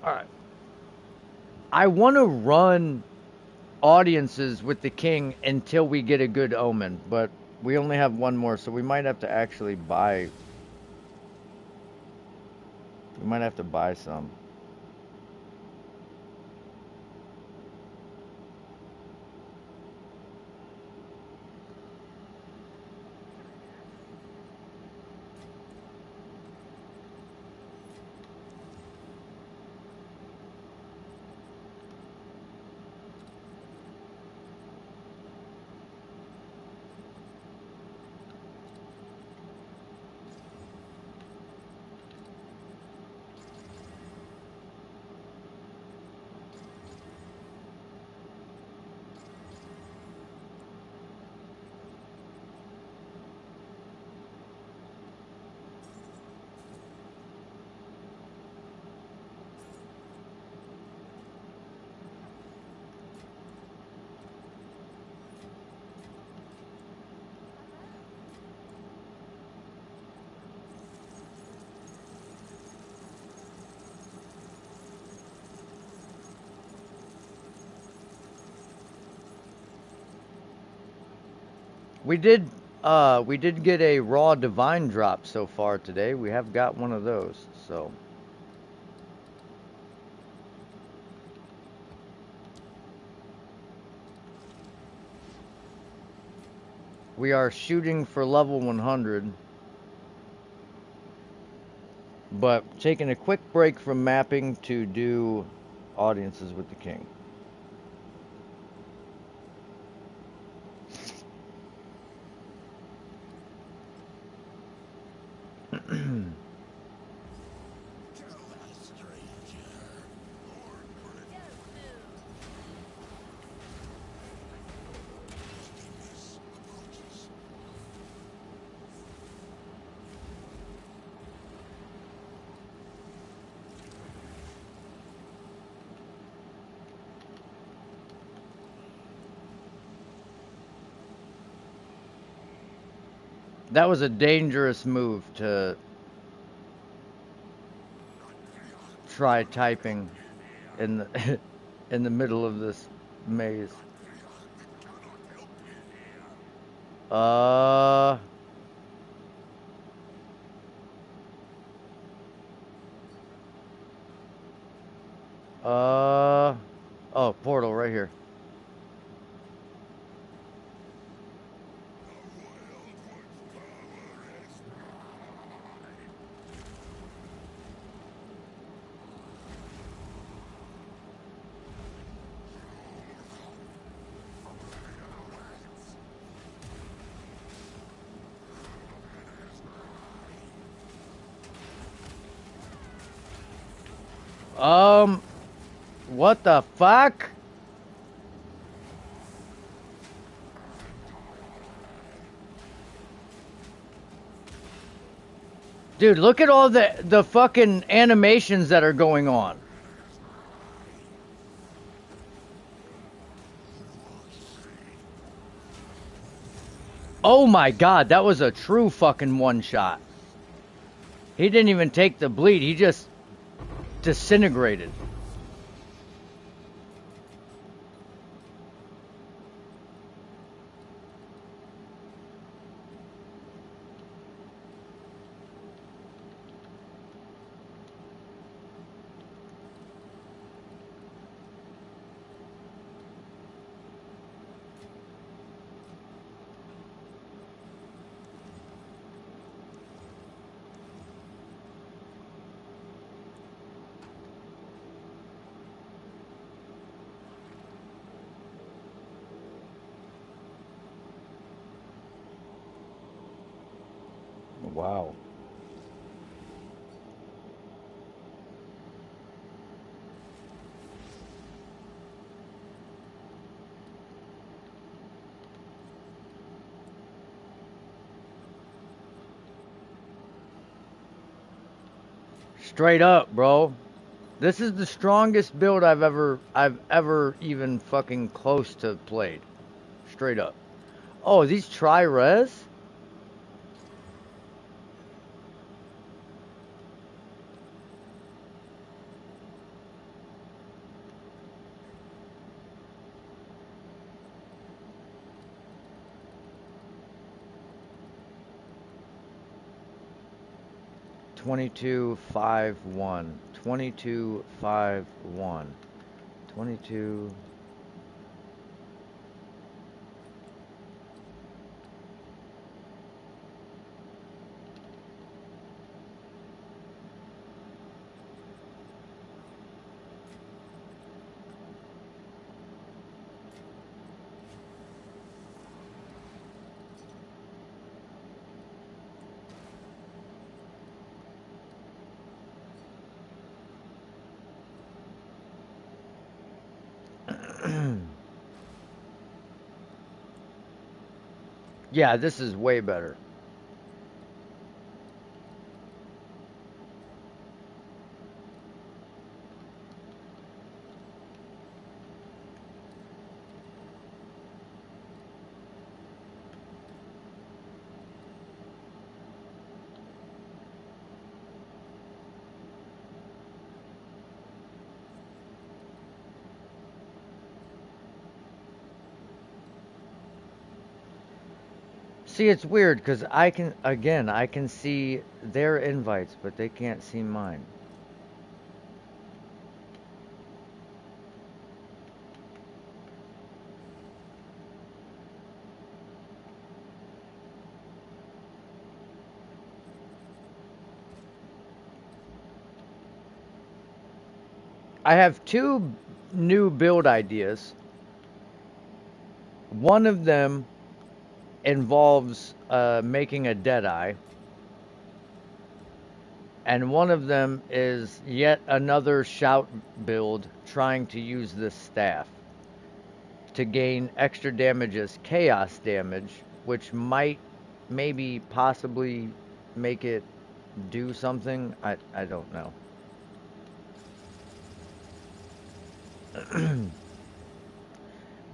Alright. I want to run audiences with the king until we get a good omen, but we only have one more, so we might have to actually buy. We might have to buy some. We did get a raw divine drop so far today. We have got one of those, so we are shooting for level 100, but taking a quick break from mapping to do audiences with the king. That was a dangerous move to try typing in the in the middle of this maze. Uh oh, portal right here. What the fuck? Dude, look at all the fucking animations that are going on. Oh my god, that was a true fucking one shot. He didn't even take the bleed, he just disintegrated. Wow. Straight up, bro. This is the strongest build I've ever even fucking close to played. Straight up. Oh, these tri-res? 2251. 2251. 22. Yeah, this is way better. See, it's weird because I can see their invites, but they can't see mine. I have two new build ideas. One of them involves making a Deadeye, and one of them is yet another shout build trying to use this staff to gain extra damage as chaos damage, which might maybe possibly make it do something. I don't know.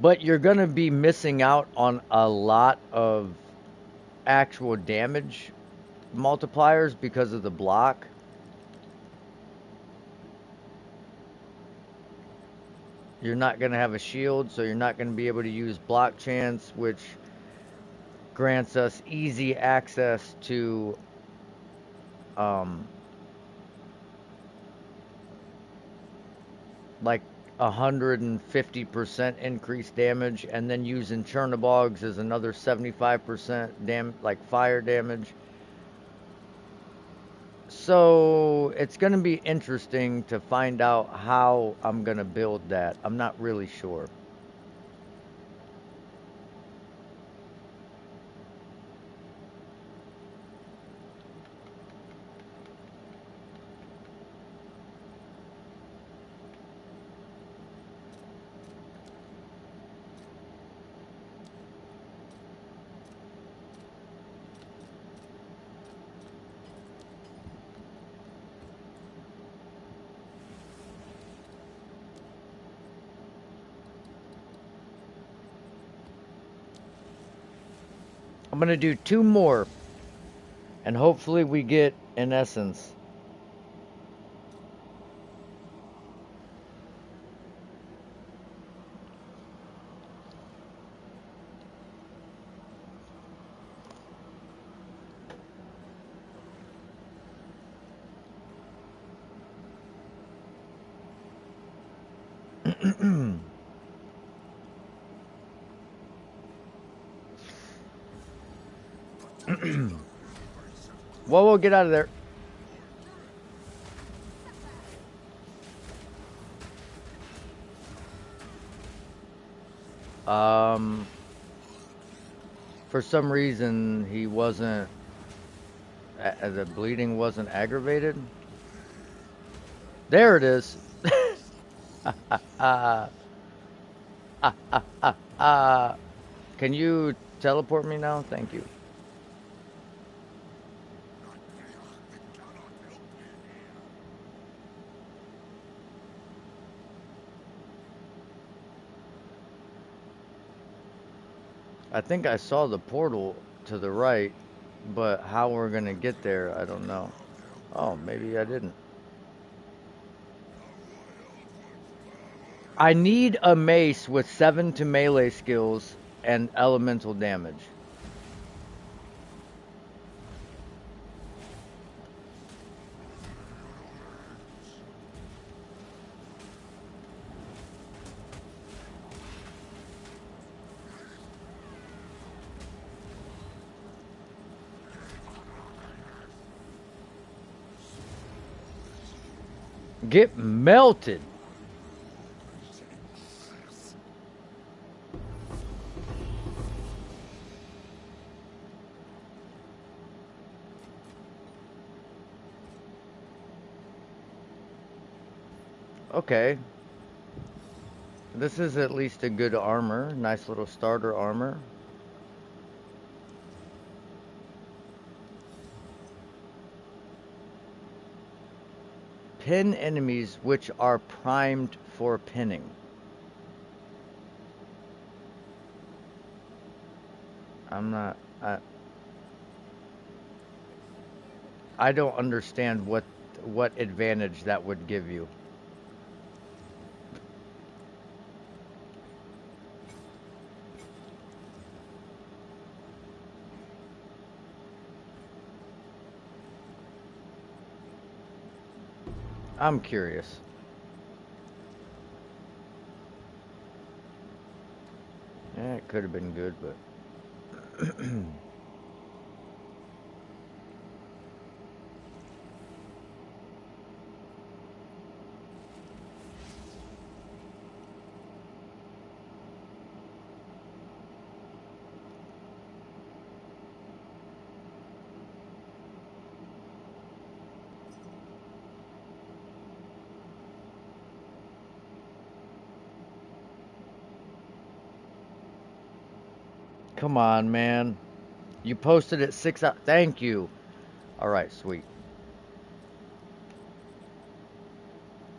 But you're going to be missing out on a lot of actual damage multipliers because of the block. You're not going to have a shield, so you're not going to be able to use block chance, which grants us easy access to um, like 150% increased damage, and then using Chernobyls is another 75% like fire damage. So it's going to be interesting to find out how I'm going to build that. I'm not really sure. I'm gonna do 2 more, and hopefully we get an essence. Whoa, get out of there. Um, for some reason, he wasn't, the bleeding wasn't aggravated. There it is. Uh, uh, can you teleport me now? Thank you. I think I saw the portal to the right, but how we're gonna get there, I don't know. Oh, maybe I didn't. I need a mace with 7 to melee skills and elemental damage. Get melted. Okay. This is at least a good armor. Nice little starter armor. Pin enemies which are primed for pinning. I'm not... I don't understand what advantage that would give you. I'm curious. Yeah, it could have been good, but... Come on, man. You posted it 6 hours. Thank you. All right, sweet.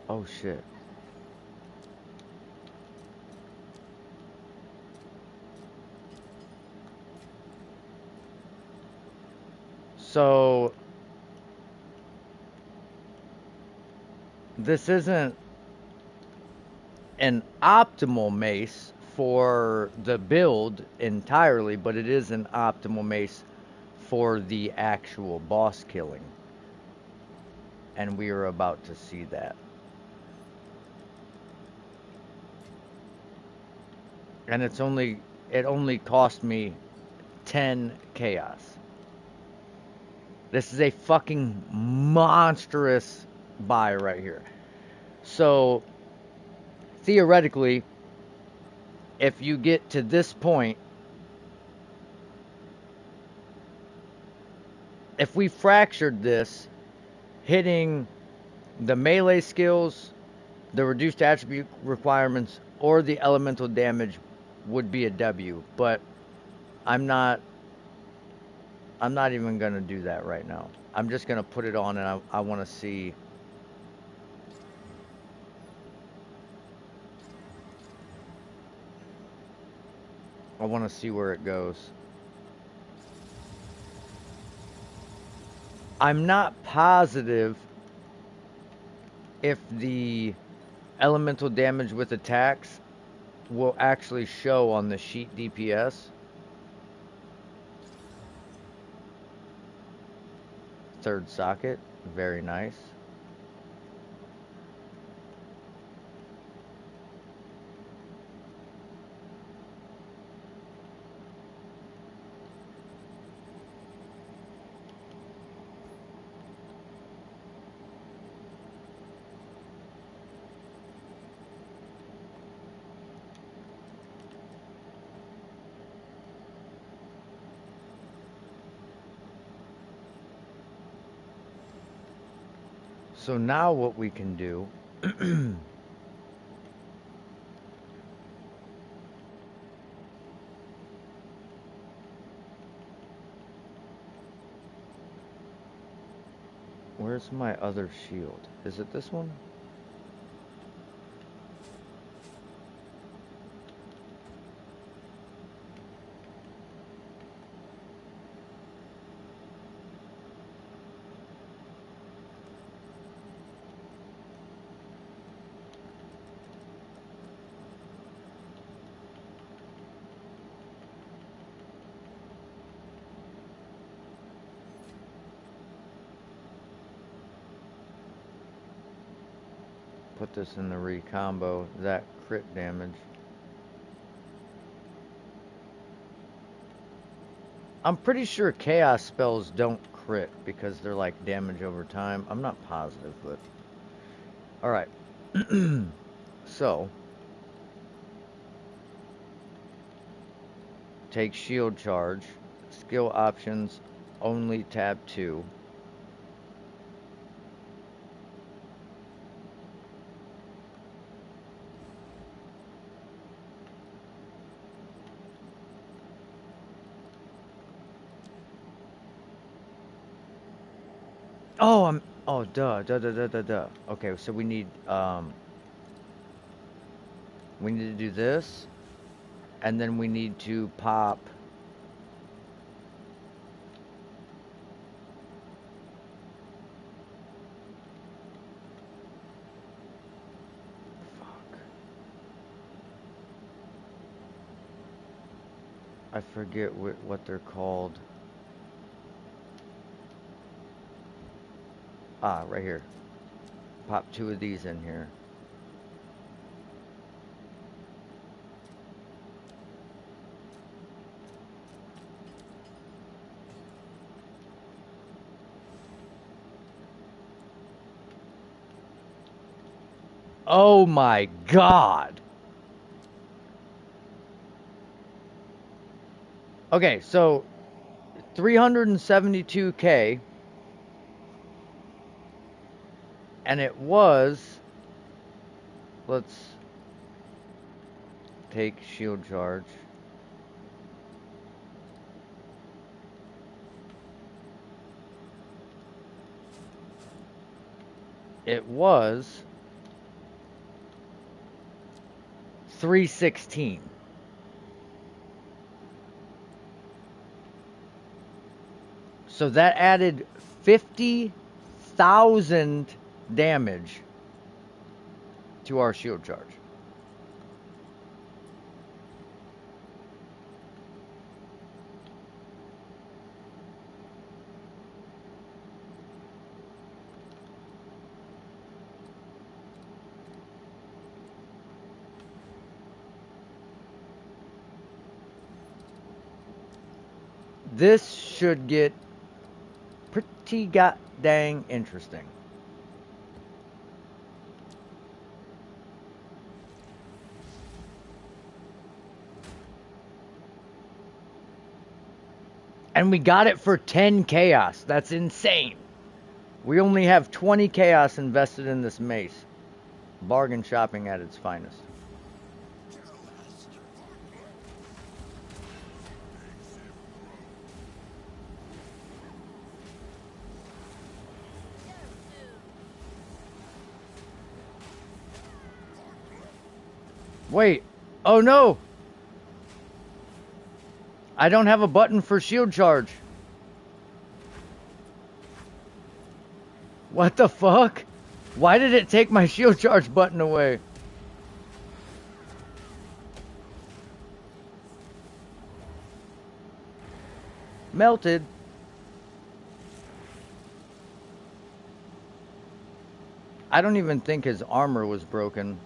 Oh, shit. So, this isn't an optimal mace for the build entirely, but it is an optimal mace for the actual boss killing. And we are about to see that. And it only cost me 10 chaos. This is a fucking monstrous buy right here. So, theoretically, if you get to this point, if we fractured this, hitting the melee skills, the reduced attribute requirements, or the elemental damage would be a W. But I'm not even gonna do that right now. I'm just gonna put it on, and I want to see. I want to see where it goes. I'm not positive if the elemental damage with attacks will actually show on the sheet DPS. Third socket, very nice. So now what we can do where's my other shield? Is it this one? Put this in the recombo, that crit damage. I'm pretty sure chaos spells don't crit because they're like damage over time. I'm not positive, but alright. So take shield charge, skill options, only tab 2. Oh, duh. Okay, so we need to do this, and then we need to pop. Fuck. I forget what they're called. Ah, right here. Pop 2 of these in here. Oh my god. Okay, so 372k, and it was, let's take shield charge. It was 316. So that added 50,000 damage to our shield charge. This should get pretty goddamn interesting. And we got it for 10 chaos. That's insane. We only have 20 chaos invested in this mace. Bargain shopping at its finest. Wait. Oh no. I don't have a button for shield charge. What the fuck? Why did it take my shield charge button away? Melted. I don't even think his armor was broken.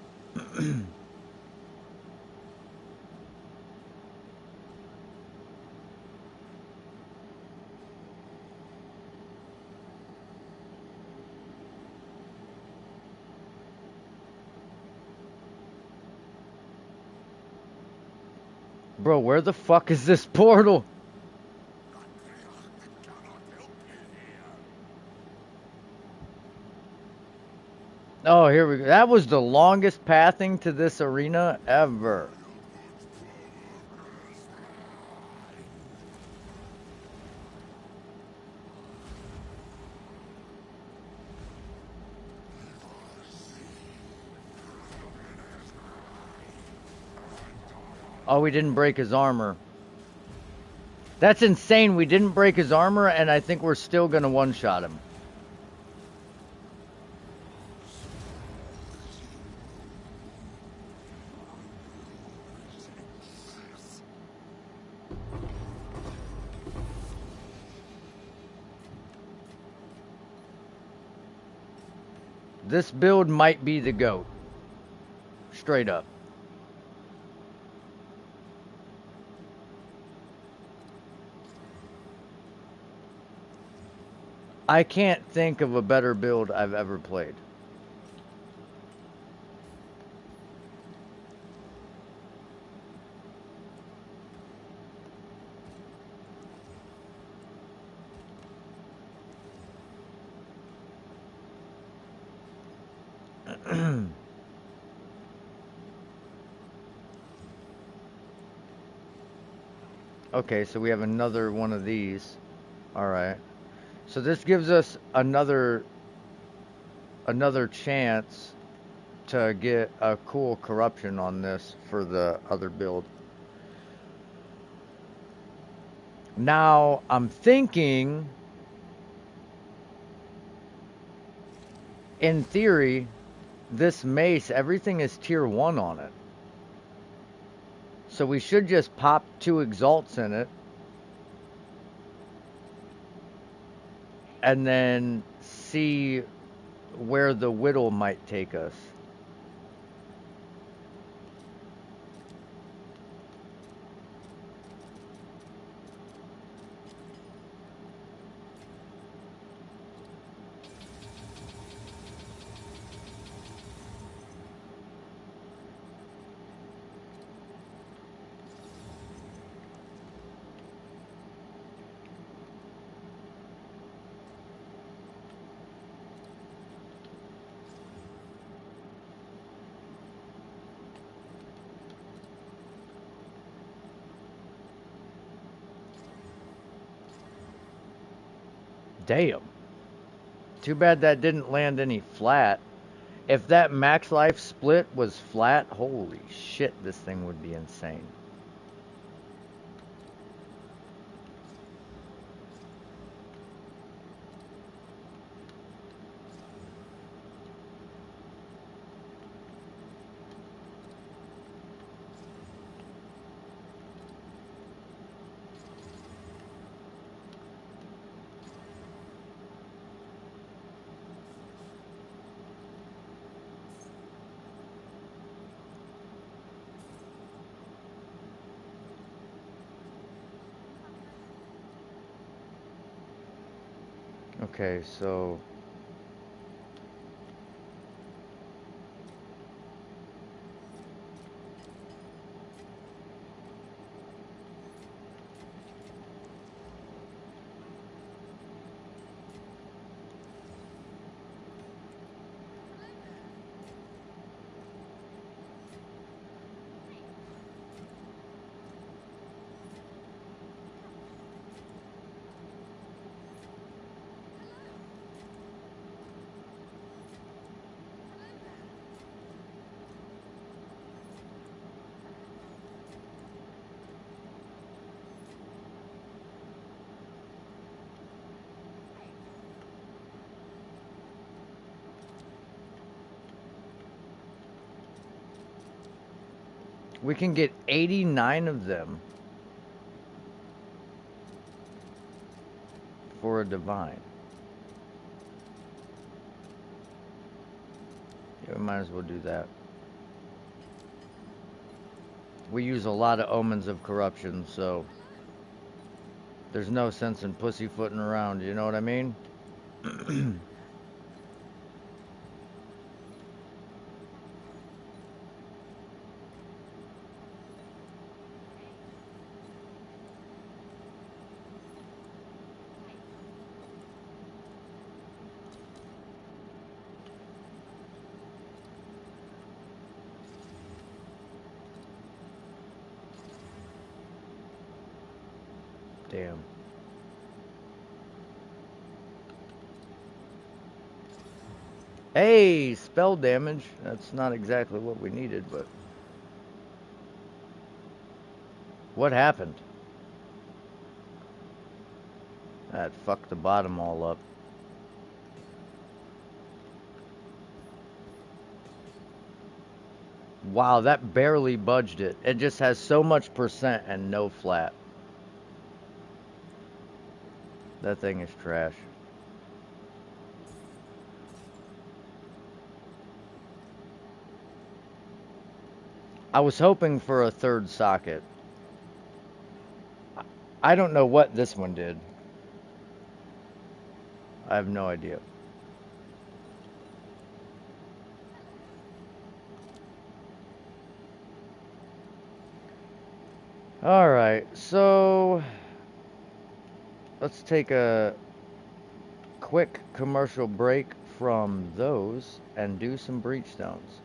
Bro, where the fuck is this portal? Oh, here we go. That was the longest pathing to this arena ever. Oh, we didn't break his armor. That's insane. We didn't break his armor, and I think we're still gonna one-shot him. This build might be the GOAT. Straight up. I can't think of a better build I've ever played. Okay, so we have another one of these. Alright. So this gives us another chance to get a cool corruption on this for the other build. Now, I'm thinking, in theory, this mace, everything is tier 1 on it. So we should just pop 2 exalts in it. And then see where the whittle might take us. Damn. Too bad that didn't land any flat. If that max life split was flat, holy shit, this thing would be insane. Okay, so We can get 89 of them for a divine. Yeah, we might as well do that. We use a lot of omens of corruption, so there's no sense in pussyfooting around, you know what I mean? Damn. Hey, spell damage. That's not exactly what we needed, but... What happened? That fucked the bottom all up. Wow, that barely budged it. It just has so much percent and no flat. That thing is trash. I was hoping for a third socket. I don't know what this one did. I have no idea. Alright, so let's take a quick commercial break from those and do some breach stones.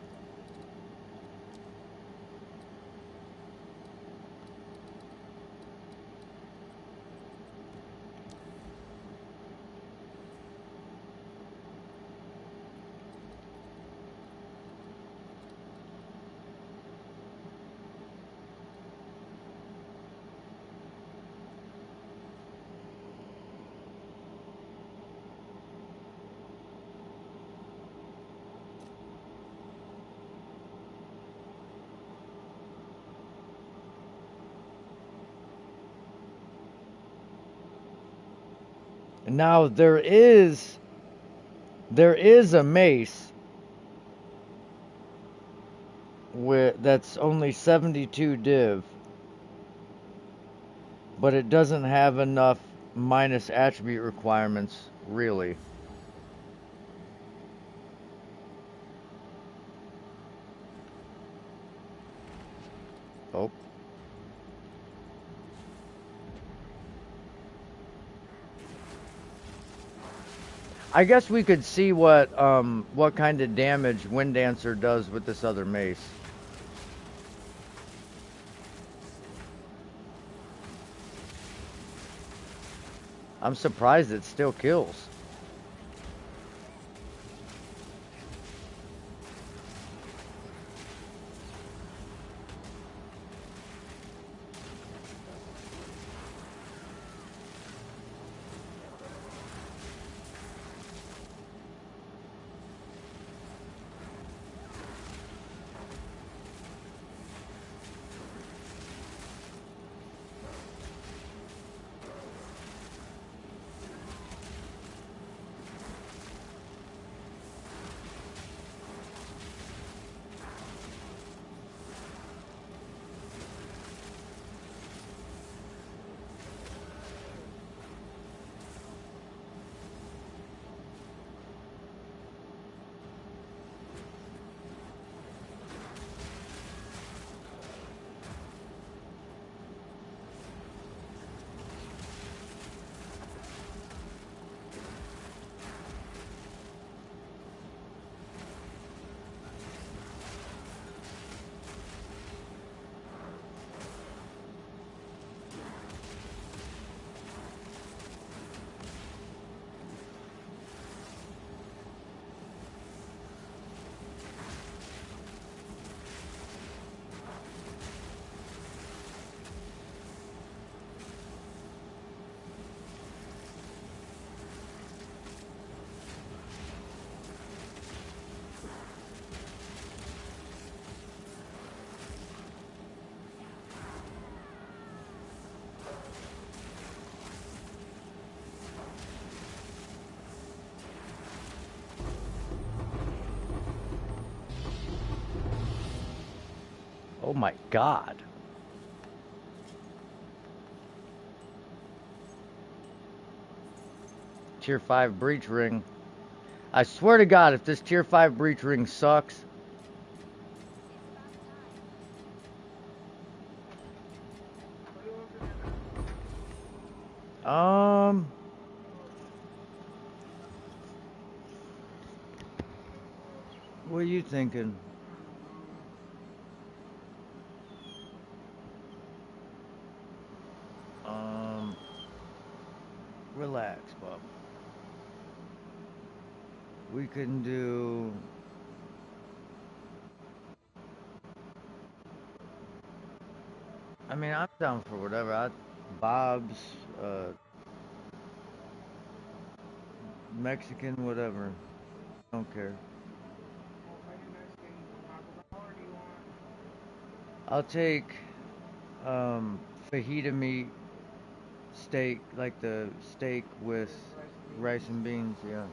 Now there is a mace that's only 72 div, but it doesn't have enough minus attribute requirements, really. Oh. I guess we could see what kind of damage Wind Dancer does with this other mace. I'm surprised it still kills. Oh my God. Tier 5 breach ring. I swear to God, if this tier 5 breach ring sucks, What do you want for dinner? what are you thinking? Um, Relax, bub. We can do. I mean, I'm down for whatever. Bob's, uh, Mexican, whatever. Don't care. Well, if I do Mexican, you want Taco Bell or do you want I'll take fajita meat steak, like the steak with rice and beans. Yeah.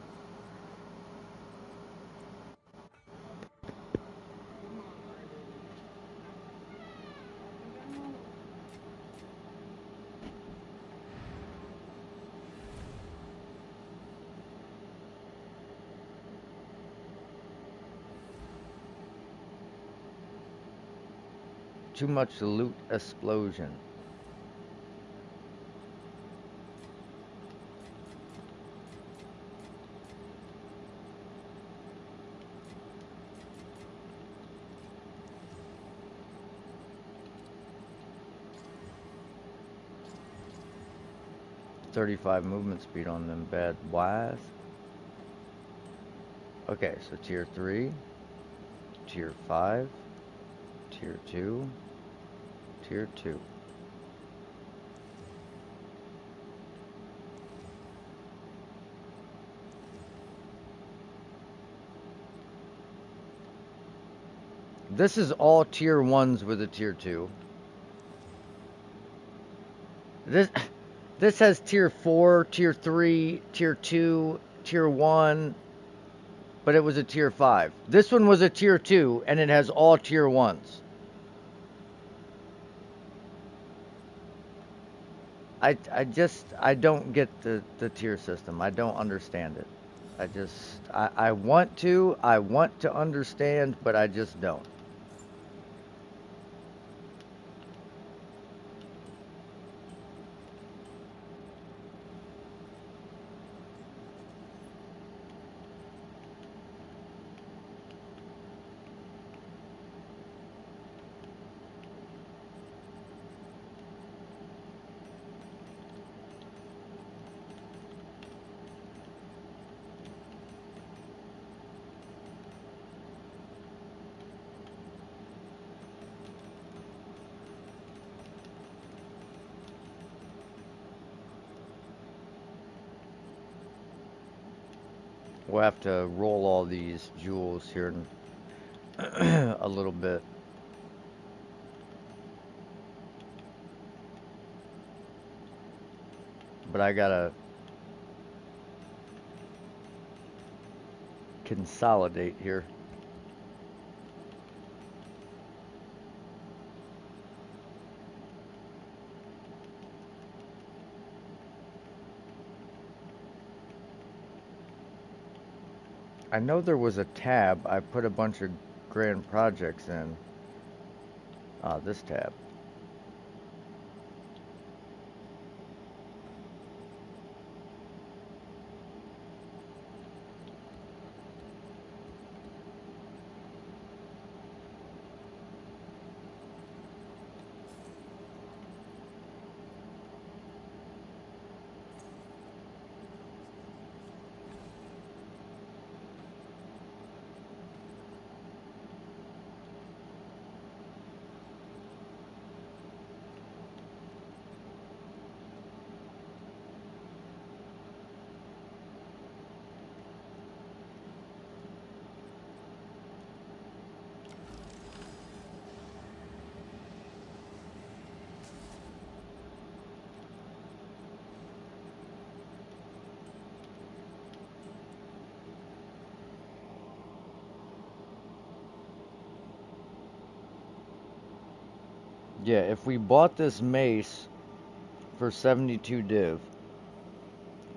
Come on, crybaby. No. Too much loot explosion. .35 movement speed on them bad boys. Okay, so tier 3, tier 5, tier 2, tier 2. This is all tier 1s with a tier 2. This this has tier 4, tier 3, tier 2, tier 1, but it was a tier 5. This one was a tier 2 and it has all tier 1s. I don't get the tier system. I don't understand it. I want to understand, but I just don't. We'll have to roll all these jewels here in a little bit. But I gotta consolidate here. I know there was a tab I put a bunch of grand projects in. This tab. Yeah, if we bought this mace for 72 div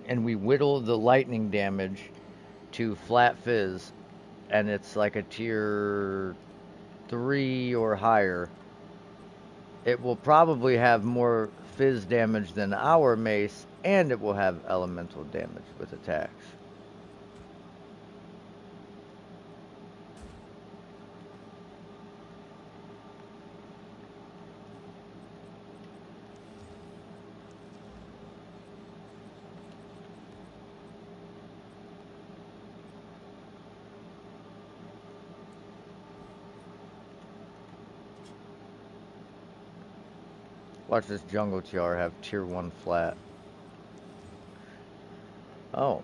and we whittle the lightning damage to flat fizz and it's like a tier 3 or higher, it will probably have more fizz damage than our mace, and it will have elemental damage with attacks. Watch this jungle TR have tier 1 flat. Oh.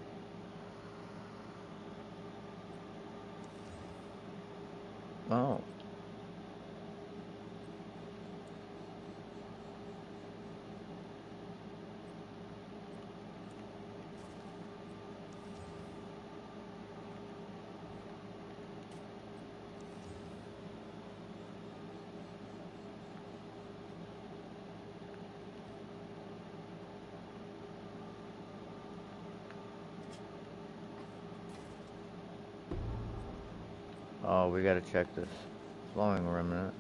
Oh. Oh, we gotta check this. Flowing remnant.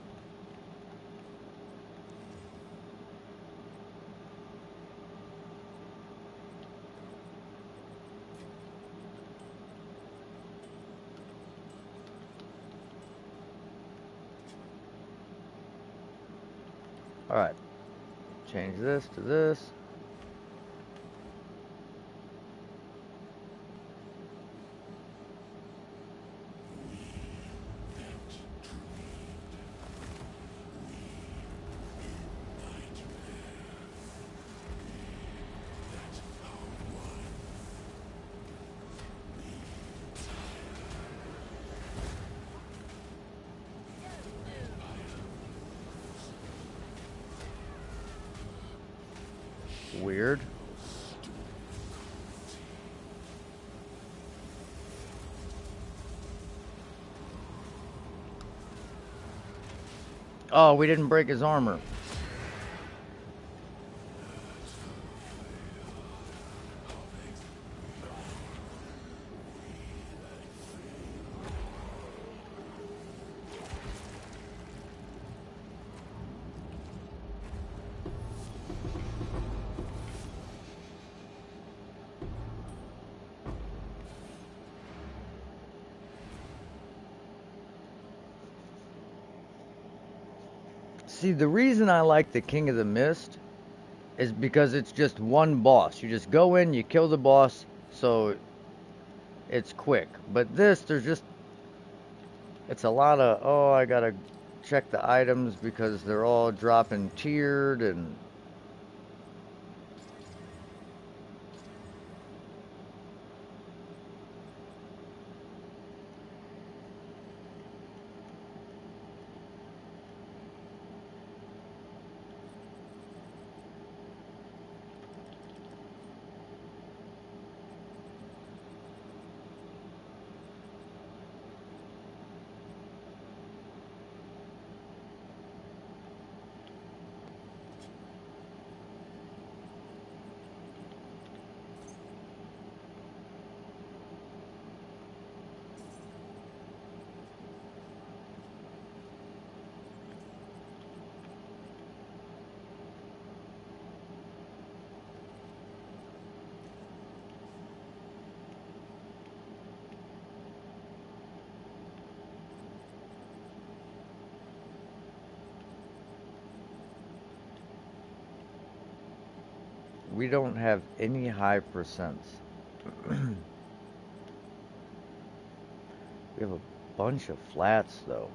Alright. Change this to this. Weird. Oh, we didn't break his armor. See, the reason I like the King of the Mist is because it's just one boss. You just go in, you kill the boss, so it's quick. But this, it's a lot of, oh, I gotta check the items because they're all dropping tiered and... We don't have any high percents. We have a bunch of flats, though.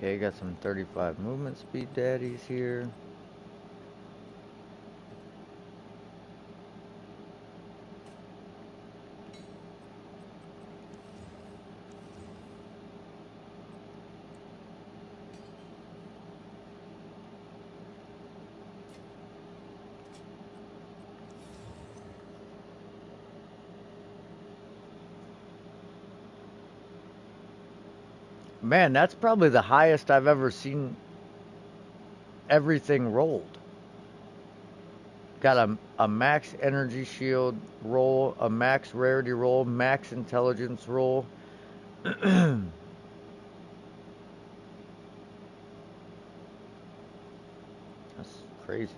Okay, got some 35 movement speed daddies here. Man, that's probably the highest I've ever seen everything rolled. Got a max energy shield roll, a max rarity roll, max intelligence roll. That's crazy.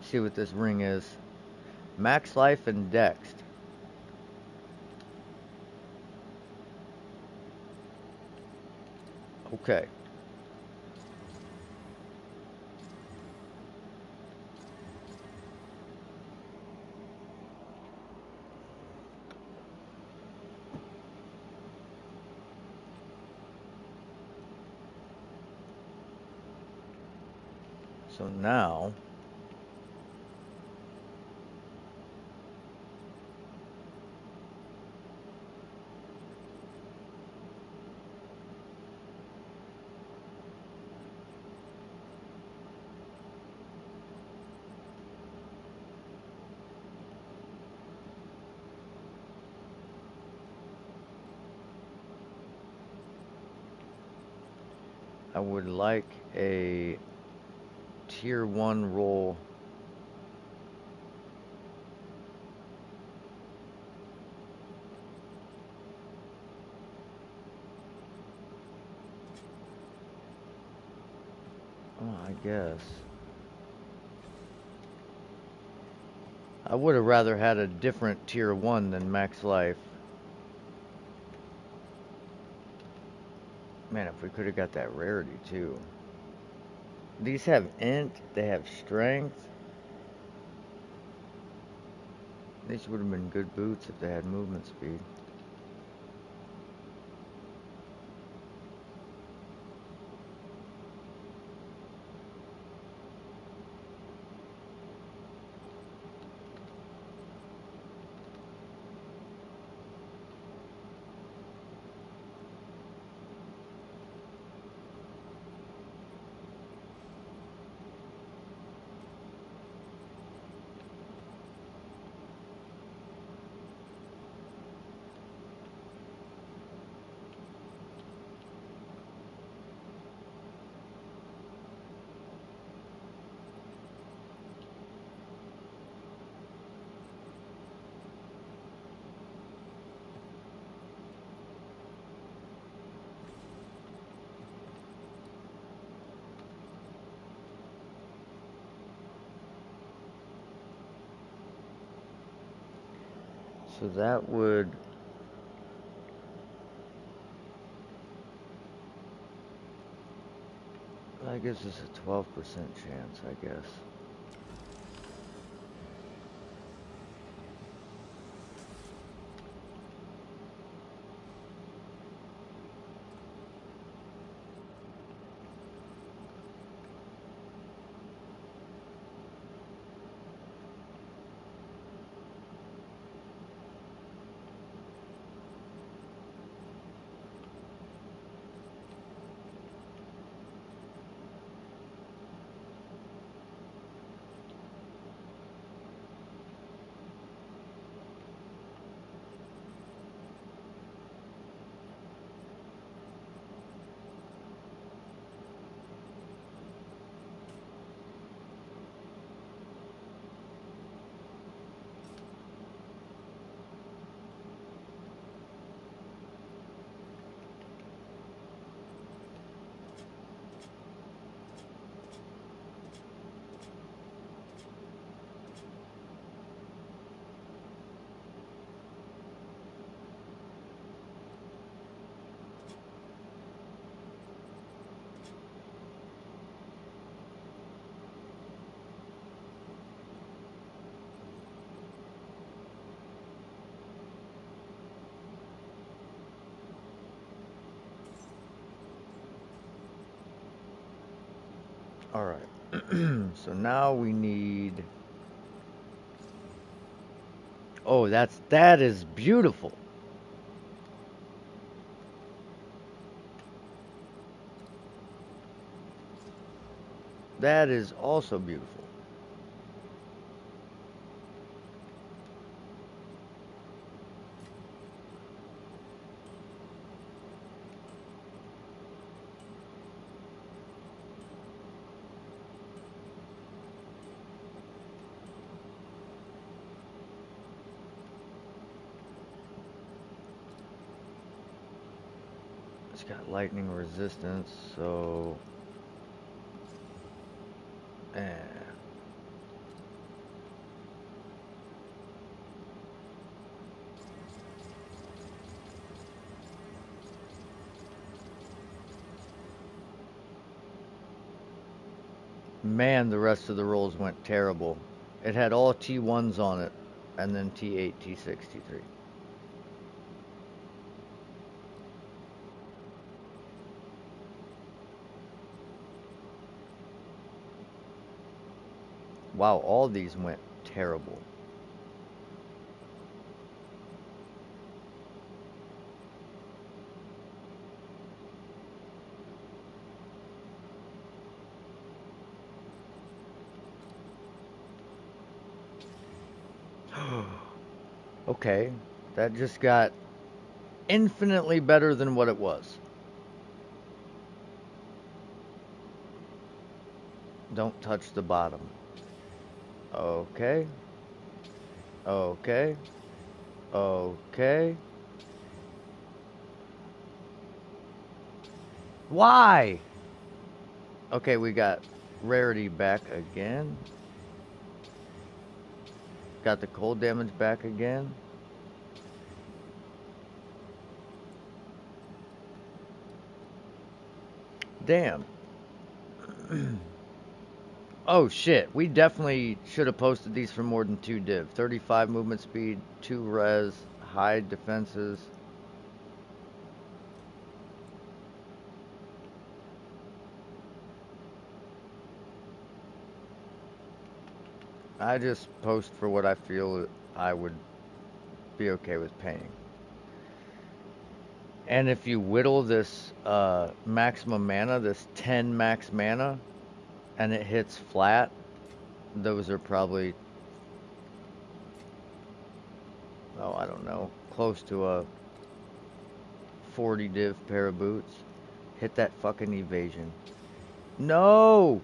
See what this ring is. Max life and dex. Okay. So now I would like a tier 1 roll. Oh, I guess. I would have rather had a different tier 1 than max life. Man, if we could have got that rarity too. These have int, they have strength. These would have been good boots if they had movement speed. So that would... I guess it's a 12% chance, I guess. All right. So now we need. Oh, that is beautiful. That is also beautiful. It's got lightning resistance, so. Eh. Man, the rest of the rolls went terrible. It had all T1s on it, and then T8, T6, T3. Wow, all these went terrible. Okay, that just got infinitely better than what it was. Don't touch the bottom. Okay, okay, okay. Why? Okay, we got rarity back again. Got the cold damage back again. Damn. Oh shit, we definitely should have posted these for more than 2 div. 35 movement speed, 2 res, high defenses. I just post for what I feel I would be okay with paying. And if you whittle this maximum mana, this 10 max mana, and it hits flat, those are probably, oh, I don't know, close to a 40 div pair of boots. Hit that fucking evasion. No!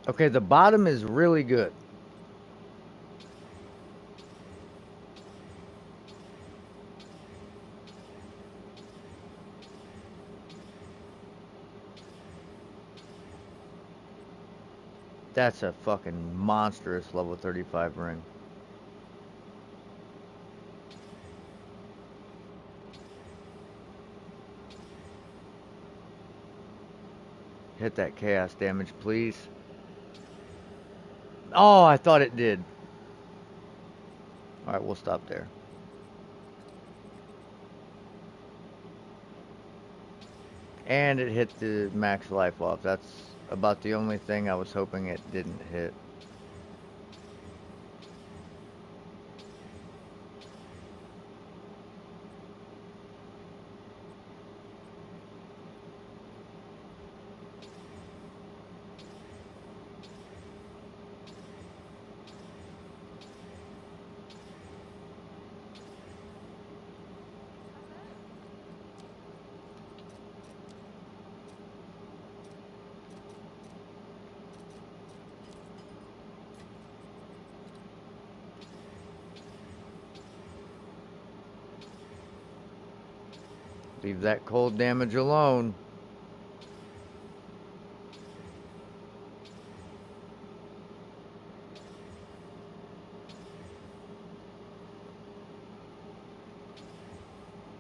Okay, the bottom is really good. That's a fucking monstrous level 35 ring. Hit that chaos damage, please. Oh, I thought it did. Alright, we'll stop there. And it hit the max life off. That's about the only thing I was hoping it didn't hit. Leave that cold damage alone.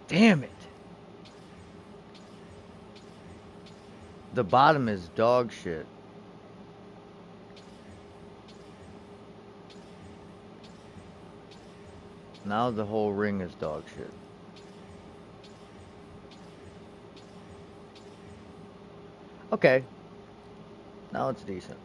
Damn it. The bottom is dog shit. Now the whole ring is dog shit. Okay. Now it's decent.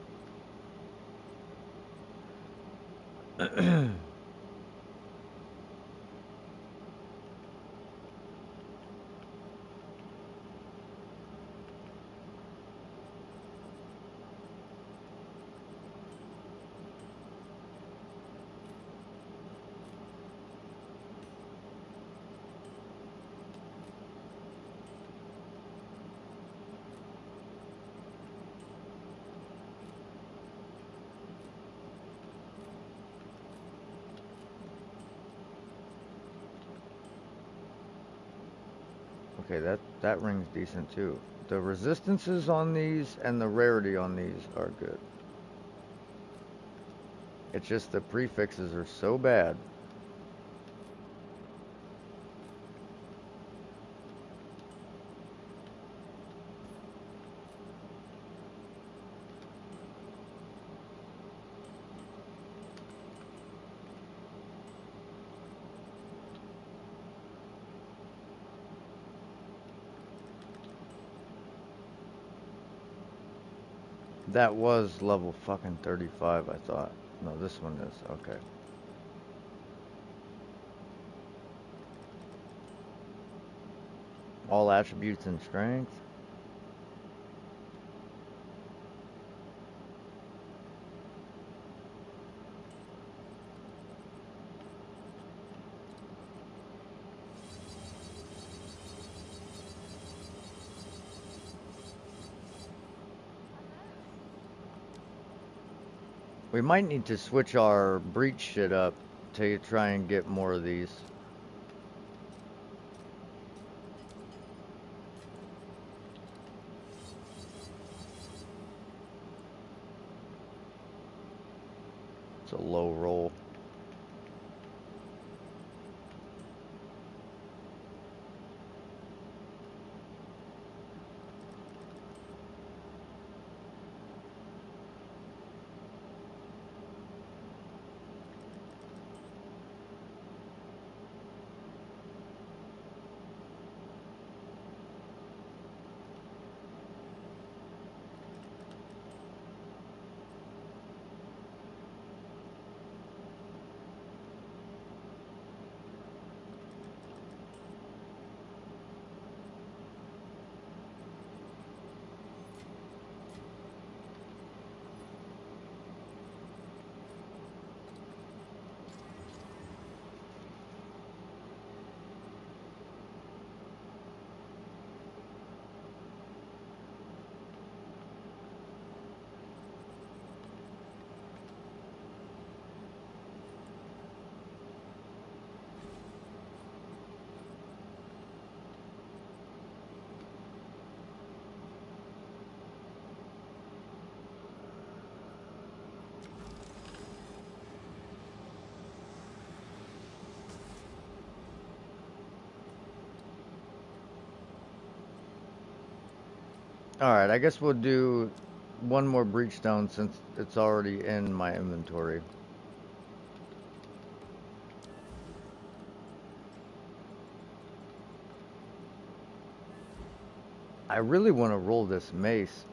Okay, that ring's decent too. The resistances on these and the rarity on these are good. It's just the prefixes are so bad. That was level fucking 35, I thought. No, this one is. Okay. All attributes and strength. We might need to switch our breach shit up to try and get more of these. It's a low roll. Alright, I guess we'll do one more breach stone since it's already in my inventory. I really want to roll this mace.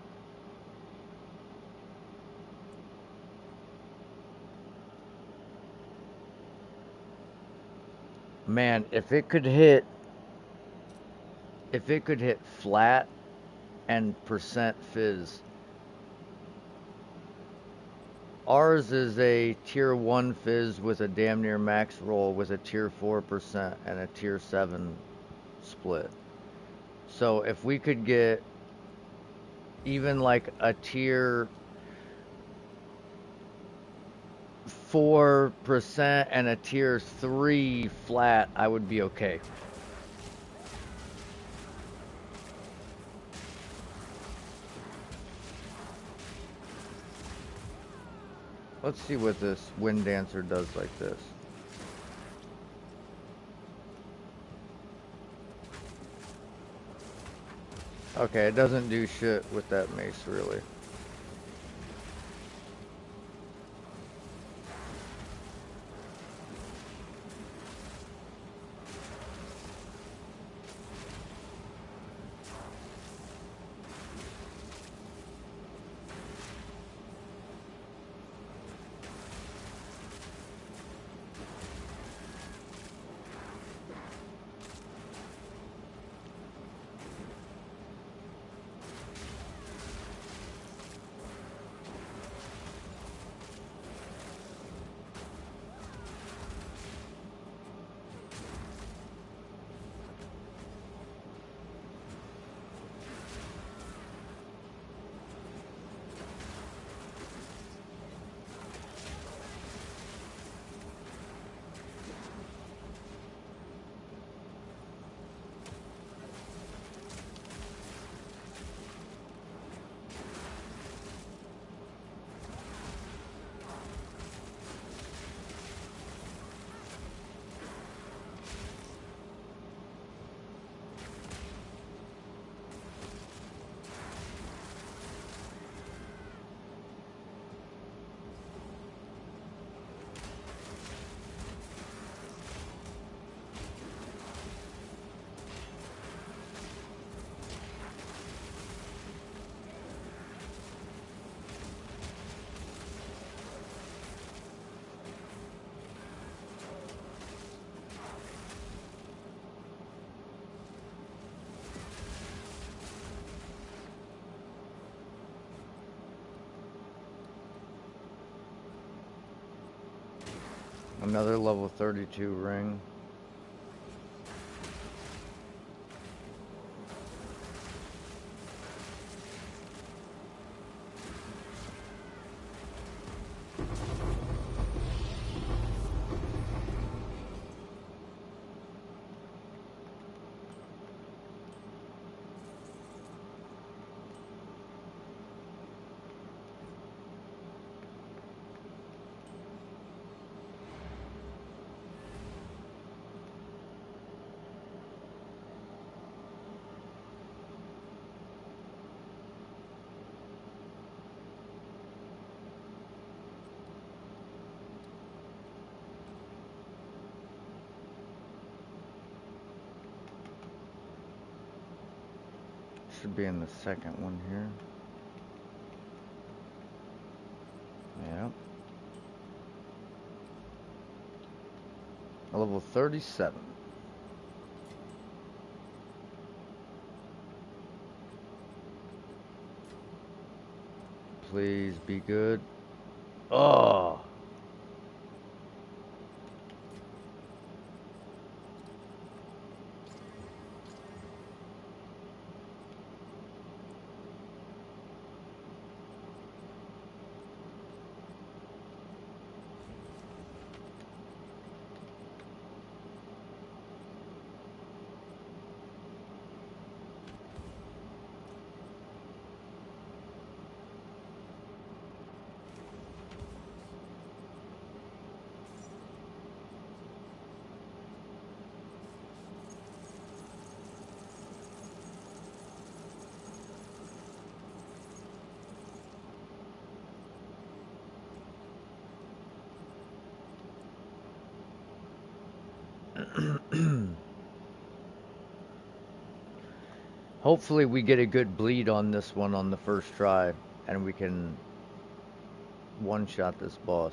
Man, if it could hit flat and percent fizz. Ours is a tier 1 fizz with a damn near max roll with a tier 4% and a tier 7 split. So if we could get even like a tier 4% and a tier 3 flat, I would be okay. Let's see what this Wind Dancer does like this. Okay, it doesn't do shit with that mace, really. Another level 32 ring. Should be in the second one here. Yep. Level 37. Please be good. Oh. Hopefully we get a good bleed on this one on the first try and we can one-shot this boss.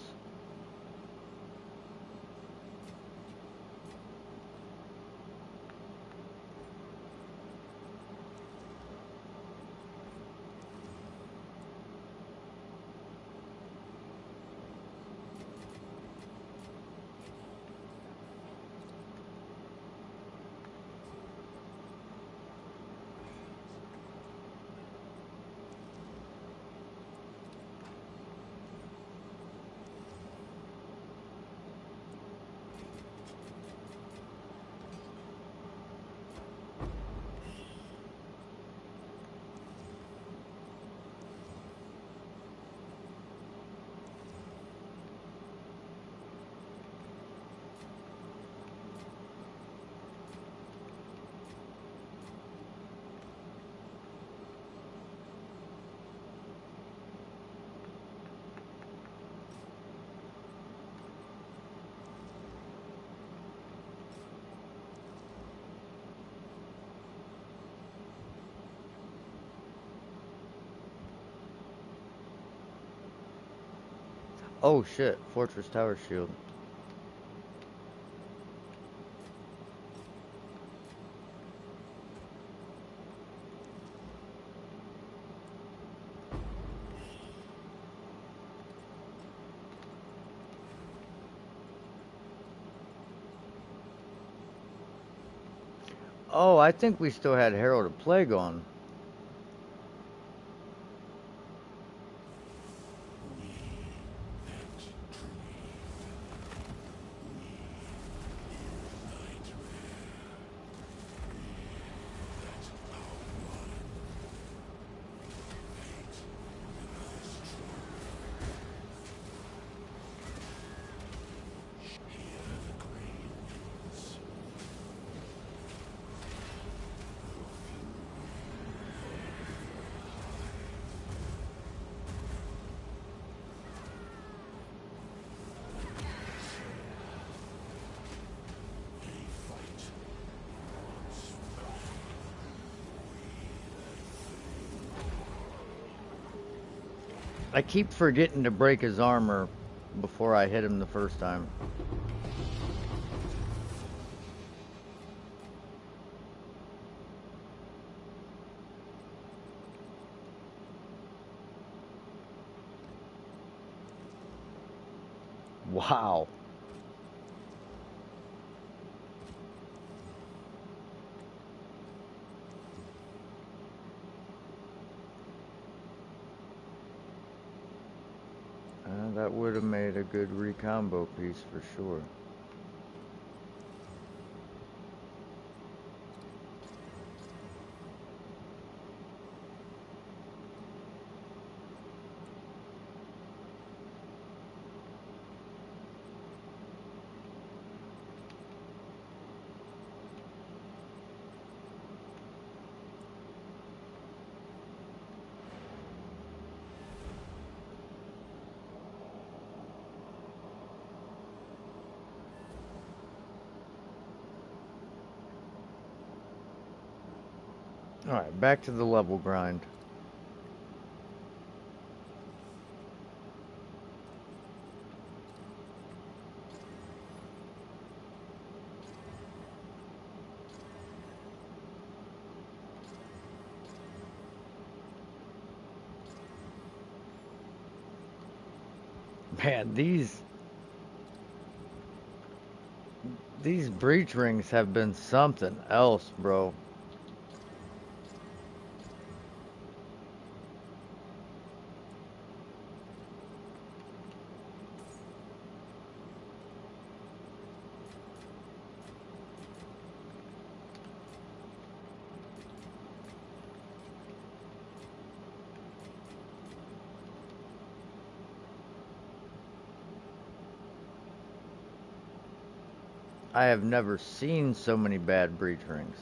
Oh shit, Fortress Tower Shield. Oh, I think we still had Herald of Plague on. I keep forgetting to break his armor before I hit him the first time. Wow. That would have made a good recombo piece for sure. Alright, back to the level grind. Man, these breach rings have been something else, bro. I have never seen so many bad breach rings.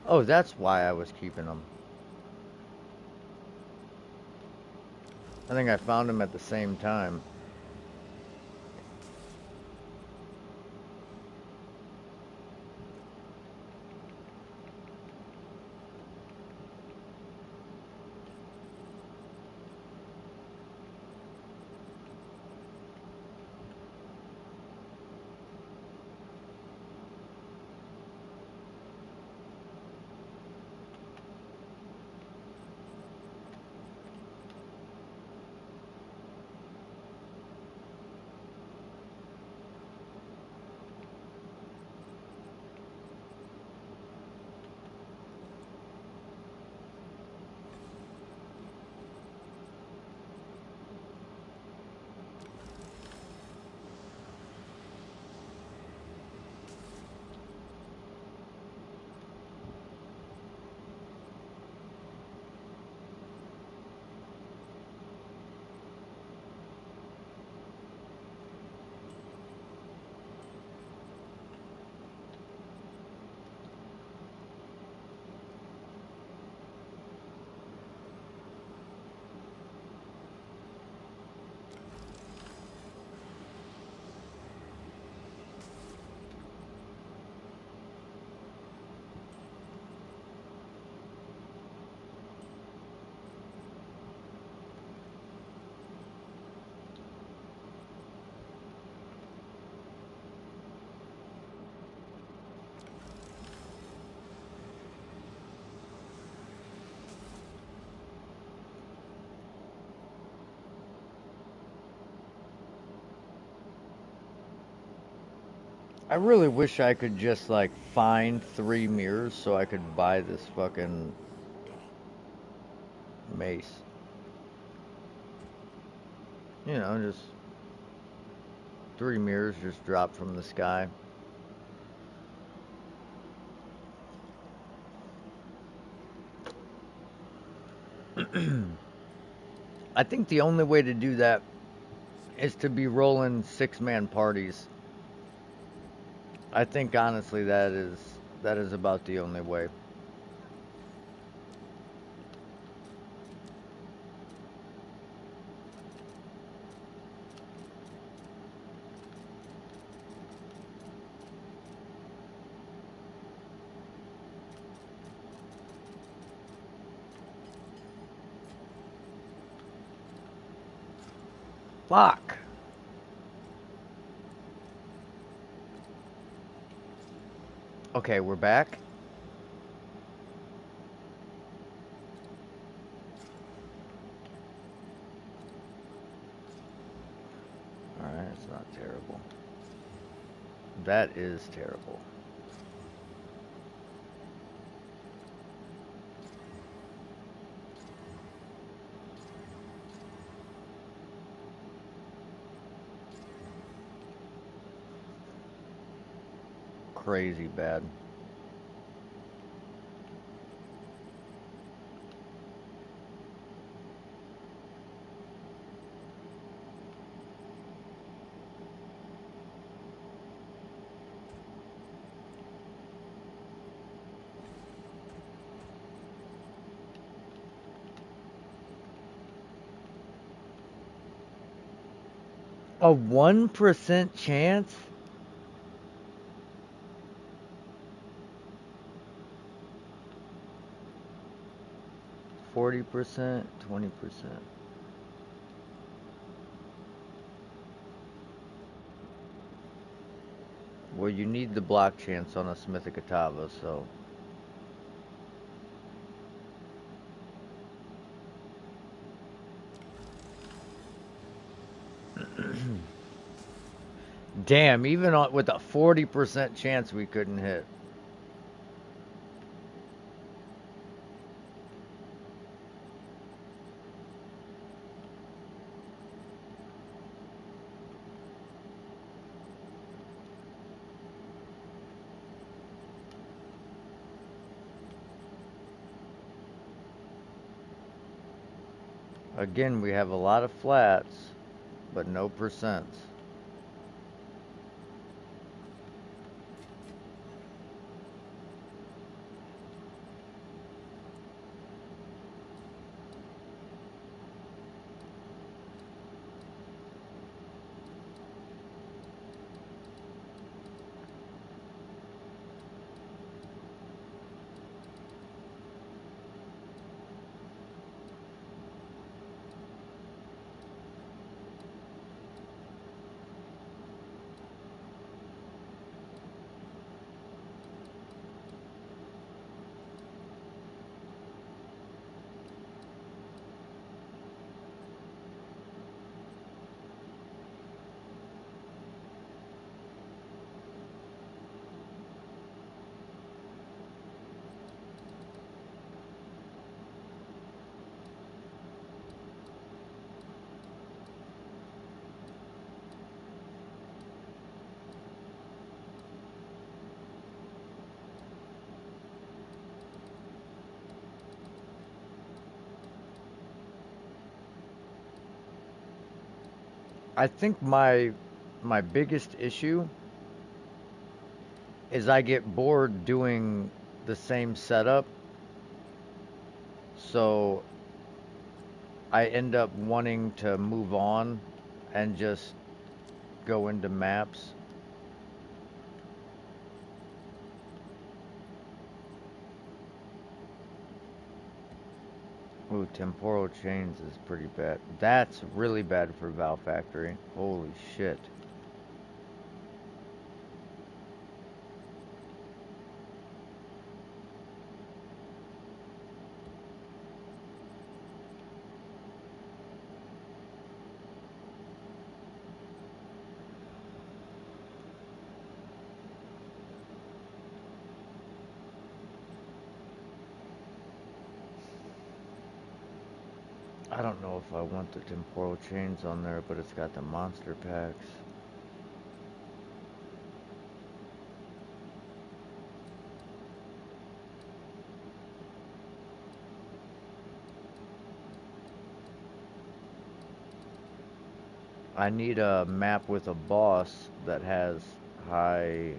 Oh, that's why I was keeping them. I think I found them at the same time. I really wish I could just like find 3 mirrors so I could buy this fucking mace. You know, just 3 mirrors just drop from the sky. I think the only way to do that is to be rolling 6-man parties. I think honestly that is about the only way. Fuck. Okay, we're back. Alright, it's not terrible. That is terrible. Crazy bad. A 1% chance? %, 20%. Well, you need the block chance on a Smithikatava, so. Damn, even with a 40% chance we couldn't hit. Again, we have a lot of flats, but no percents. I think my biggest issue is I get bored doing the same setup, so I end up wanting to move on and just go into maps. Ooh, temporal chains is pretty bad. That's really bad for Valve Factory. Holy shit. I don't know if I want the temporal chains on there, but it's got the monster packs. I need a map with a boss that has high.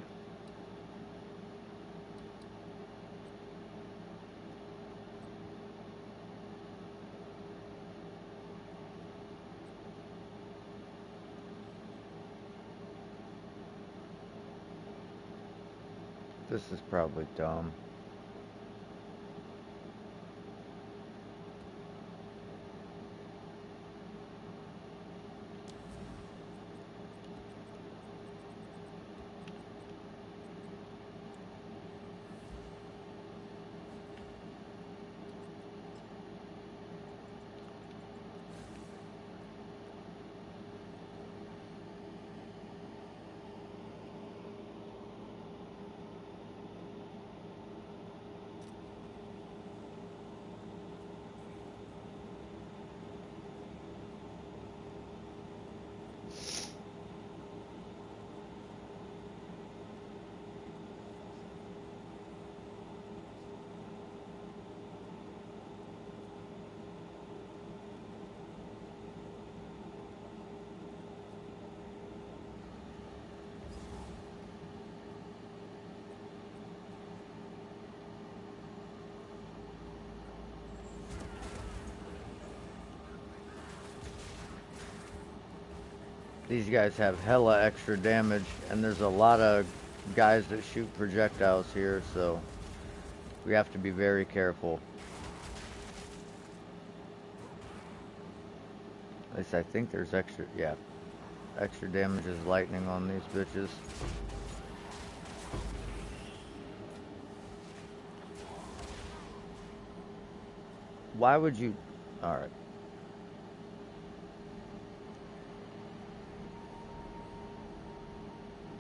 This is probably dumb. These guys have hella extra damage, and there's a lot of guys that shoot projectiles here, so we have to be very careful. At least I think there's extra, yeah, extra damage is lightning on these bitches. Why would you, alright.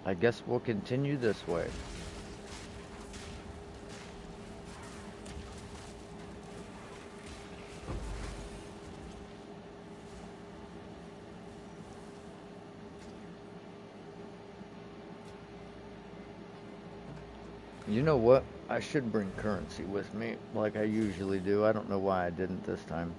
I guess we'll continue this way. You know what? I should bring currency with me, like I usually do. I don't know why I didn't this time.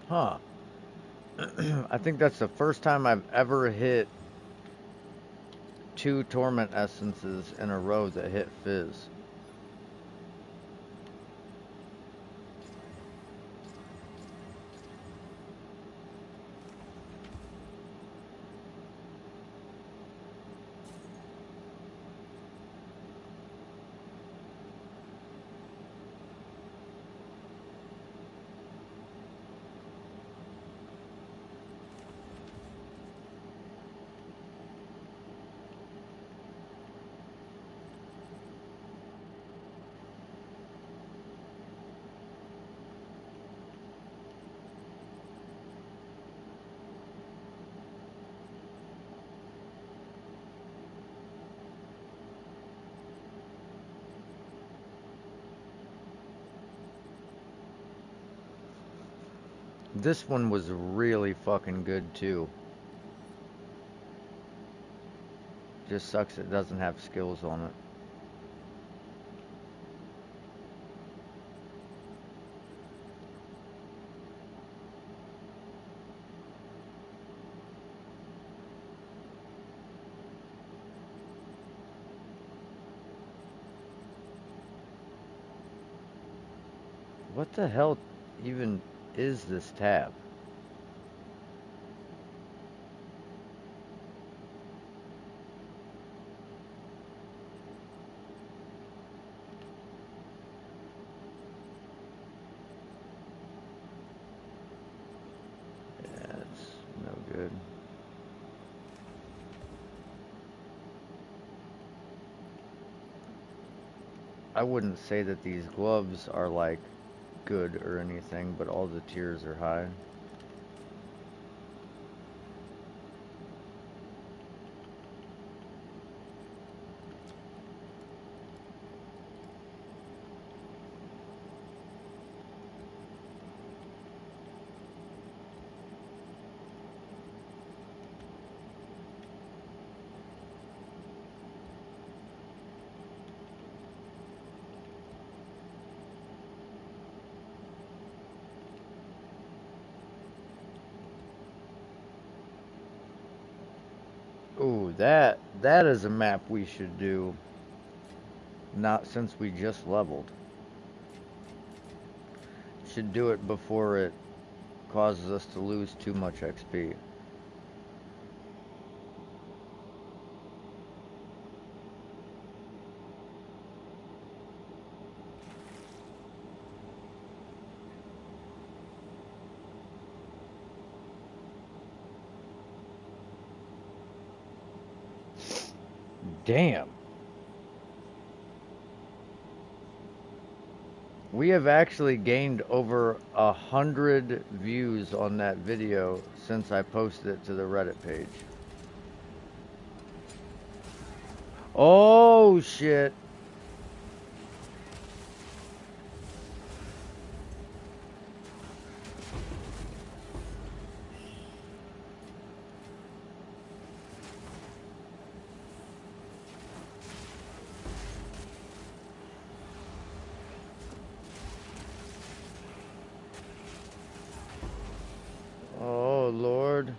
Huh. I think that's the first time I've ever hit 2 torment essences in a row that hit fizz. This one was really fucking good too. Just sucks it doesn't have skills on it. What the hell even is this tab? Yeah, it's no good. I wouldn't say that these gloves are like good or anything, but all the tiers are high. Ooh, that is a map we should do. Not since we just leveled. Should do it before it causes us to lose too much XP. Damn. We have actually gained over 100 views on that video since I posted it to the Reddit page. Oh shit. Oh Lord.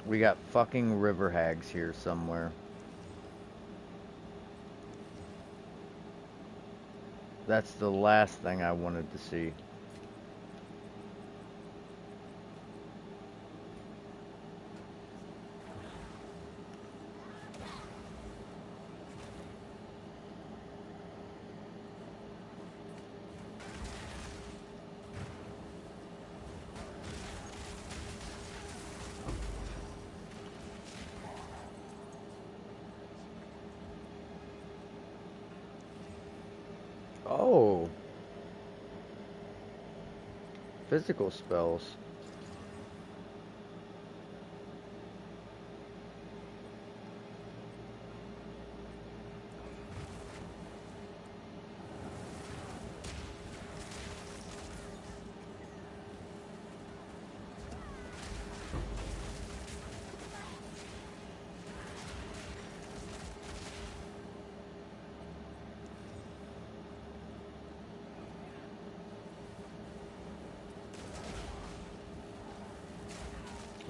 We got fucking river hags here somewhere. That's the last thing I wanted to see. Oh. Physical spells.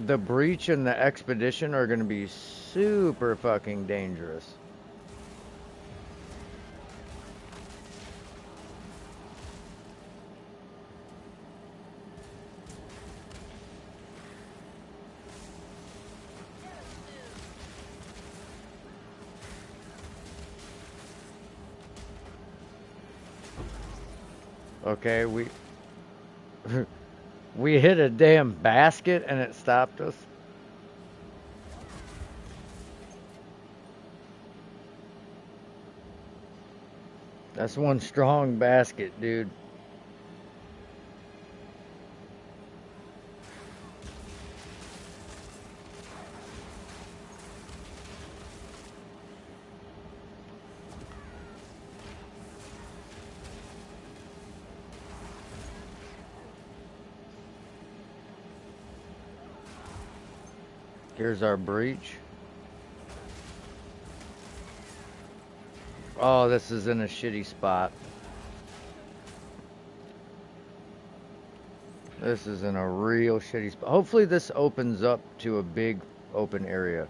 The breach and the expedition are going to be super fucking dangerous. Okay, we hit a damn basket and it stopped us. That's one strong basket, dude. Here's our breach. Oh, this is in a shitty spot. This is in a real shitty spot. Hopefully this opens up to a big open area.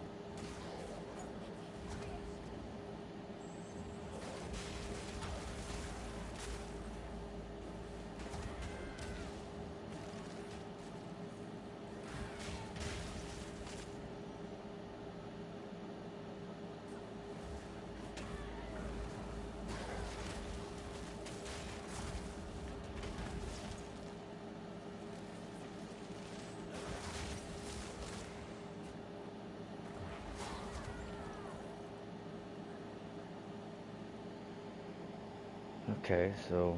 Okay, so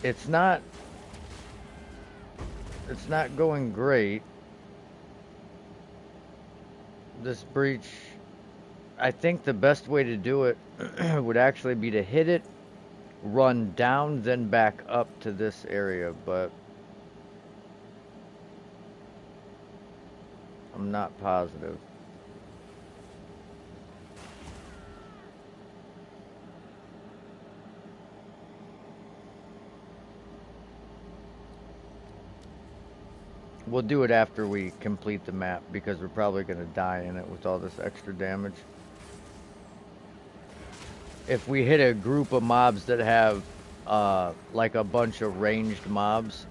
it's not going great. This breach, I think the best way to do it would actually be to hit it, run down, then back up to this area, but I'm not positive. We'll do it after we complete the map because we're probably going to die in it with all this extra damage. If we hit a group of mobs that have like a bunch of ranged mobs,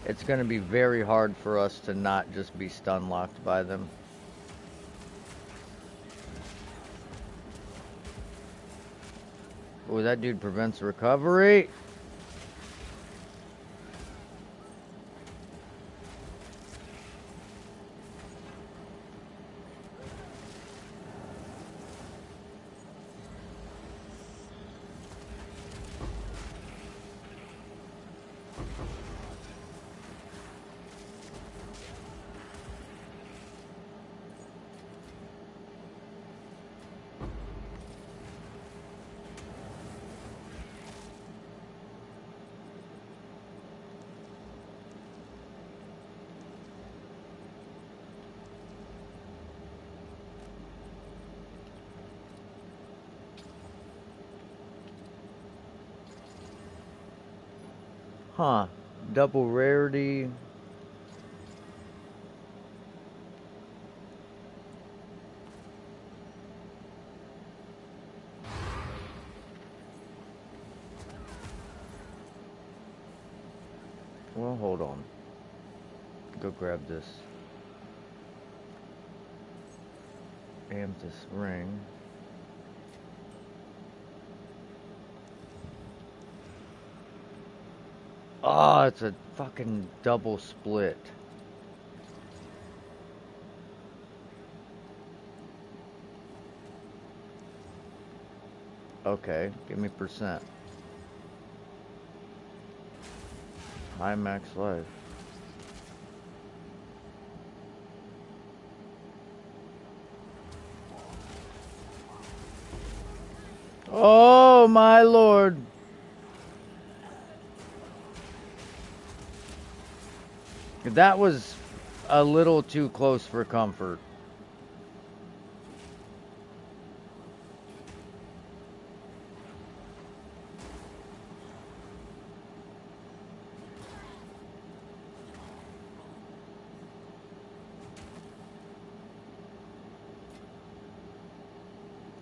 it's going to be very hard for us to not just be stun locked by them. Oh, that dude prevents recovery. Huh. Double rarity. Well, hold on. Go grab this amethyst ring. Oh, it's a fucking double split. Okay, give me percent. High max life. Oh my lord. That was a little too close for comfort.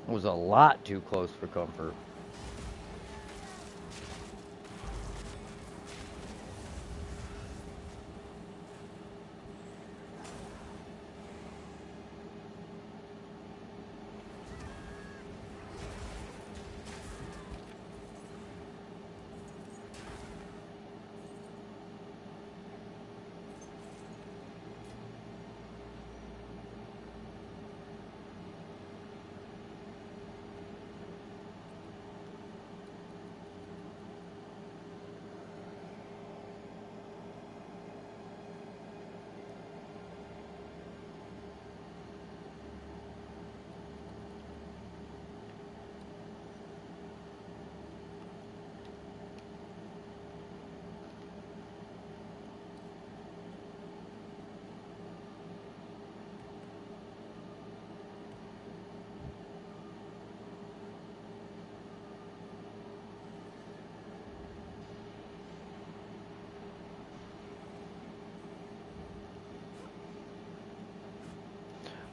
It was a lot too close for comfort.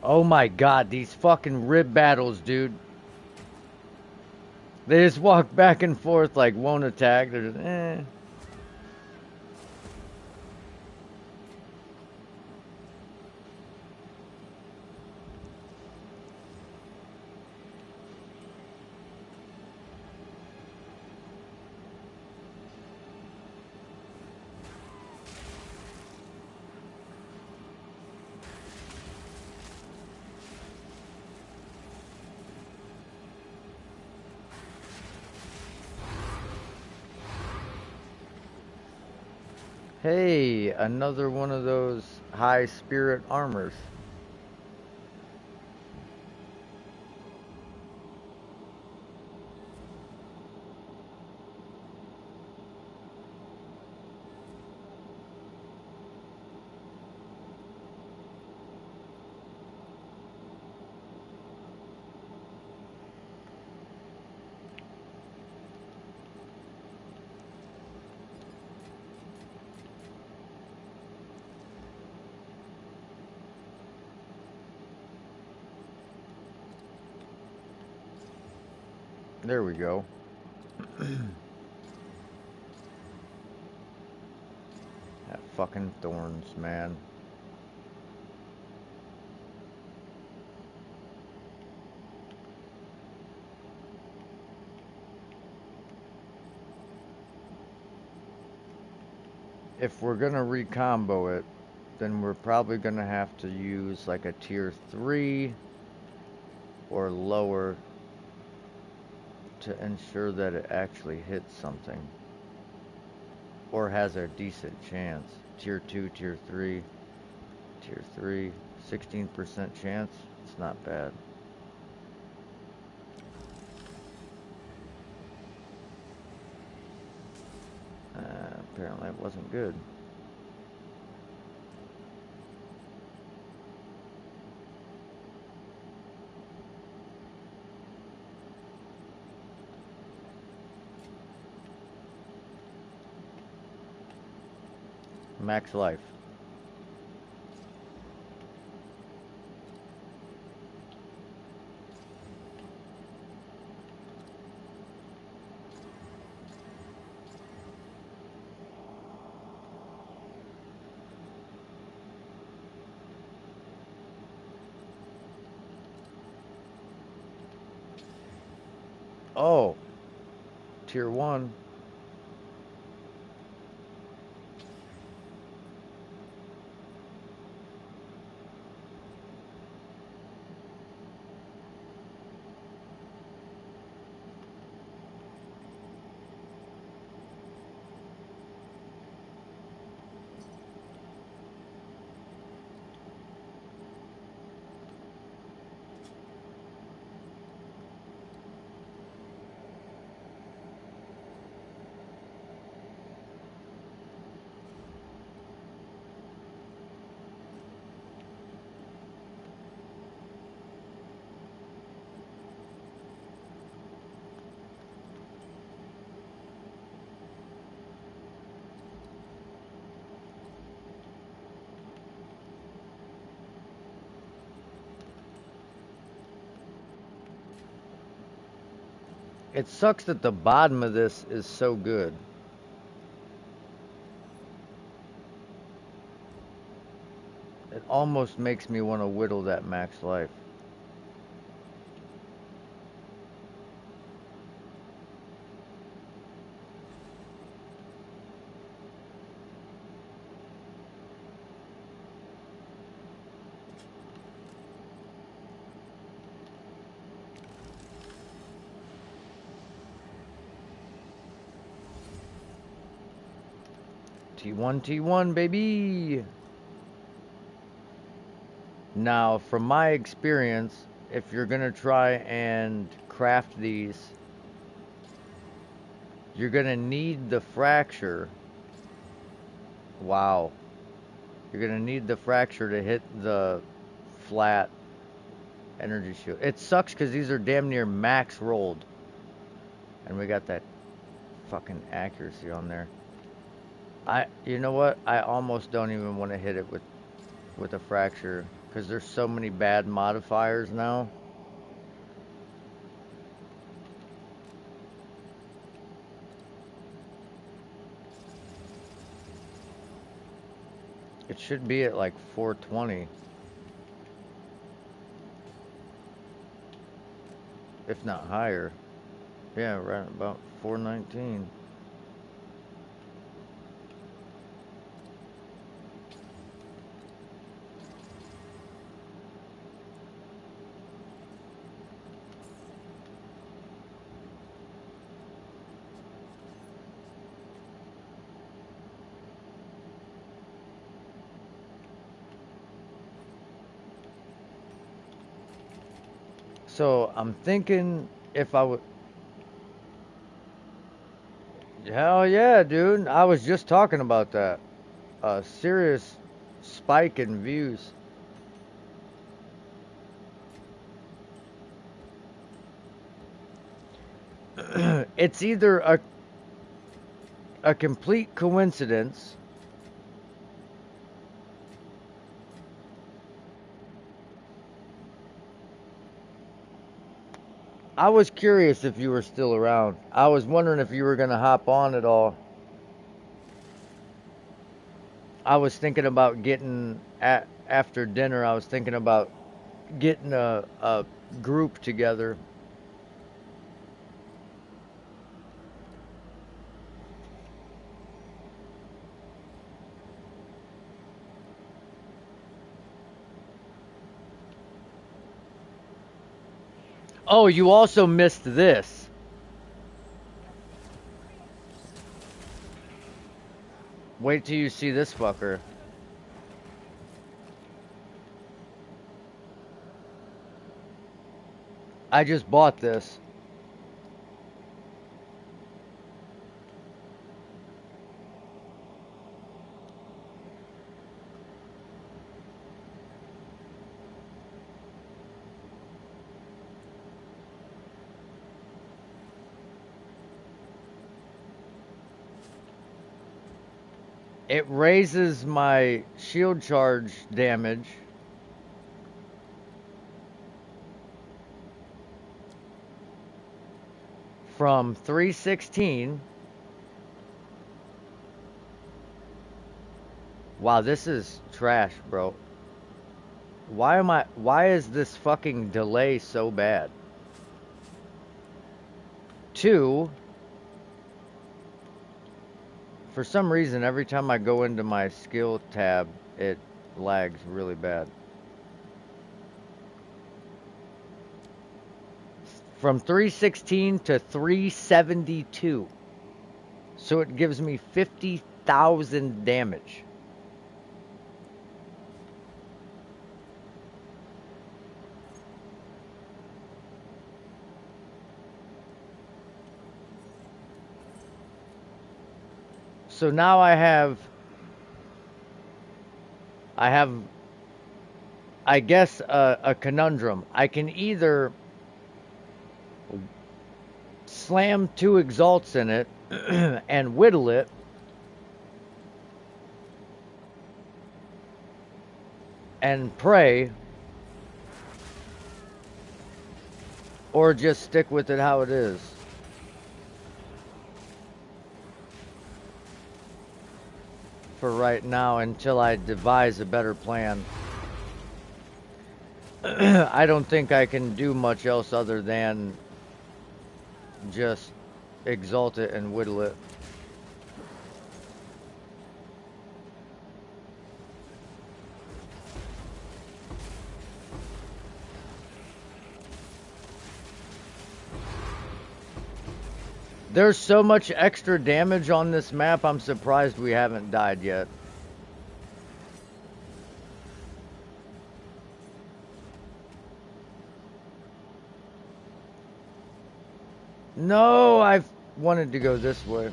Oh my god, these fucking rib battles, dude. They just walk back and forth like won't attack. They're just, eh. Hey, another one of those high spirit armors. There we go. That fucking thorns, man. if we're gonna recombo it, then we're probably gonna have to use like a tier 3 or lower to ensure that it actually hits something or has a decent chance. Tier 2, tier 3, 16% chance. It's not bad. Apparently it wasn't good. Max life. Oh, tier 1. It sucks that the bottom of this is so good. It almost makes me want to whittle that max life. T1, T1, baby! Now, from my experience, if you're gonna try and craft these, you're gonna need the fracture. Wow. You're gonna need the fracture to hit the flat energy shield. It sucks because these are damn near max rolled. And we got that fucking accuracy on there. You know what? I almost don't even want to hit it with a fracture because there's so many bad modifiers now. It should be at like 420, if not higher. Yeah, right about 419. So I'm thinking if I would. Hell yeah, dude. I was just talking about that. A serious spike in views. It's either a complete coincidence. I was curious if you were still around. I was wondering if you were going to hop on at all. I was thinking about getting after dinner. I was thinking about getting a group together. Oh, you also missed this. Wait till you see this fucker. I just bought this. It raises my shield charge damage from 316. Wow, this is trash, bro. Why is this fucking delay so bad? 2, for some reason, every time I go into my skill tab, it lags really bad. From 316 to 372. So it gives me 50,000 damage. So now I have, I guess, a conundrum. I can either slam 2 exalts in it and whittle it, and pray, or just stick with it how it is. For right now, until I devise a better plan. I don't think I can do much else other than just exalt it and whittle it. There's so much extra damage on this map, I'm surprised we haven't died yet. No, I've wanted to go this way.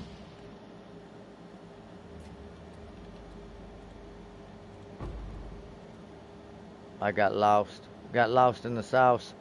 I got lost. Got lost in the south.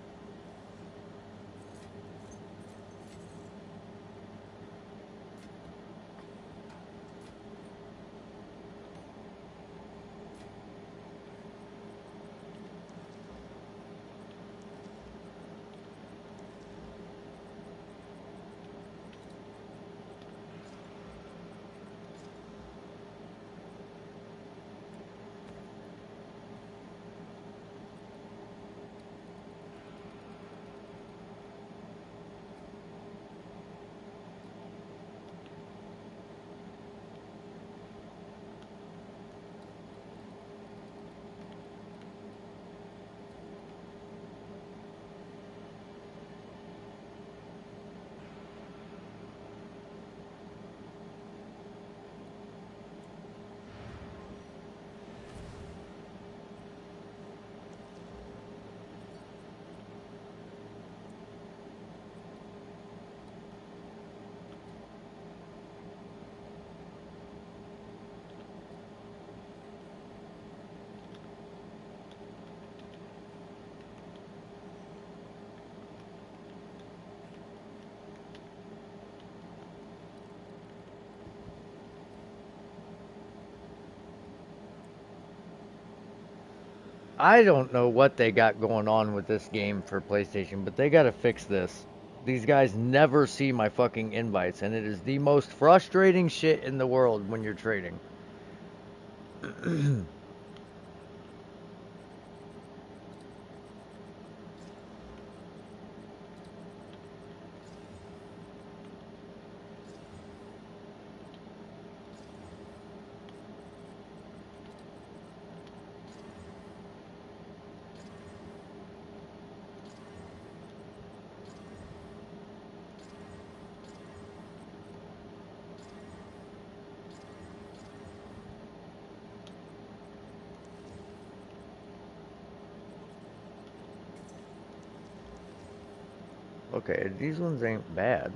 I don't know what they got going on with this game for PlayStation, but they gotta fix this. These guys never see my fucking invites, and it is the most frustrating shit in the world when you're trading. Okay, these ones ain't bad.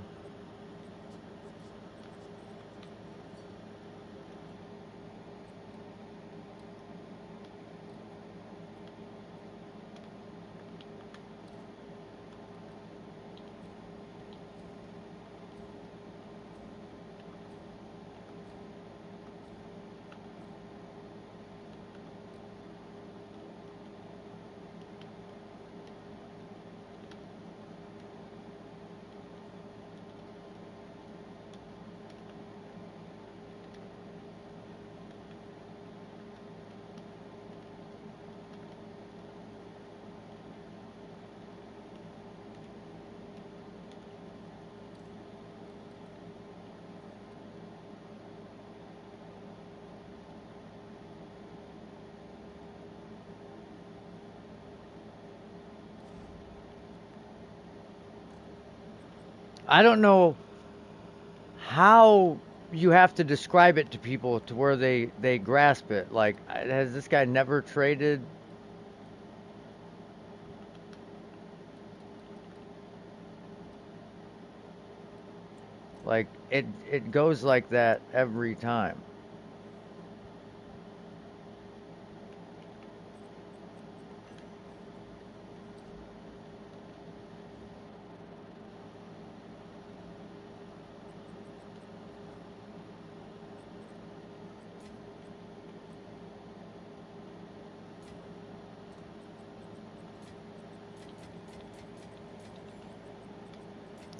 I don't know how you have to describe it to people to where they grasp it. Like, has this guy never traded? Like, it goes like that every time.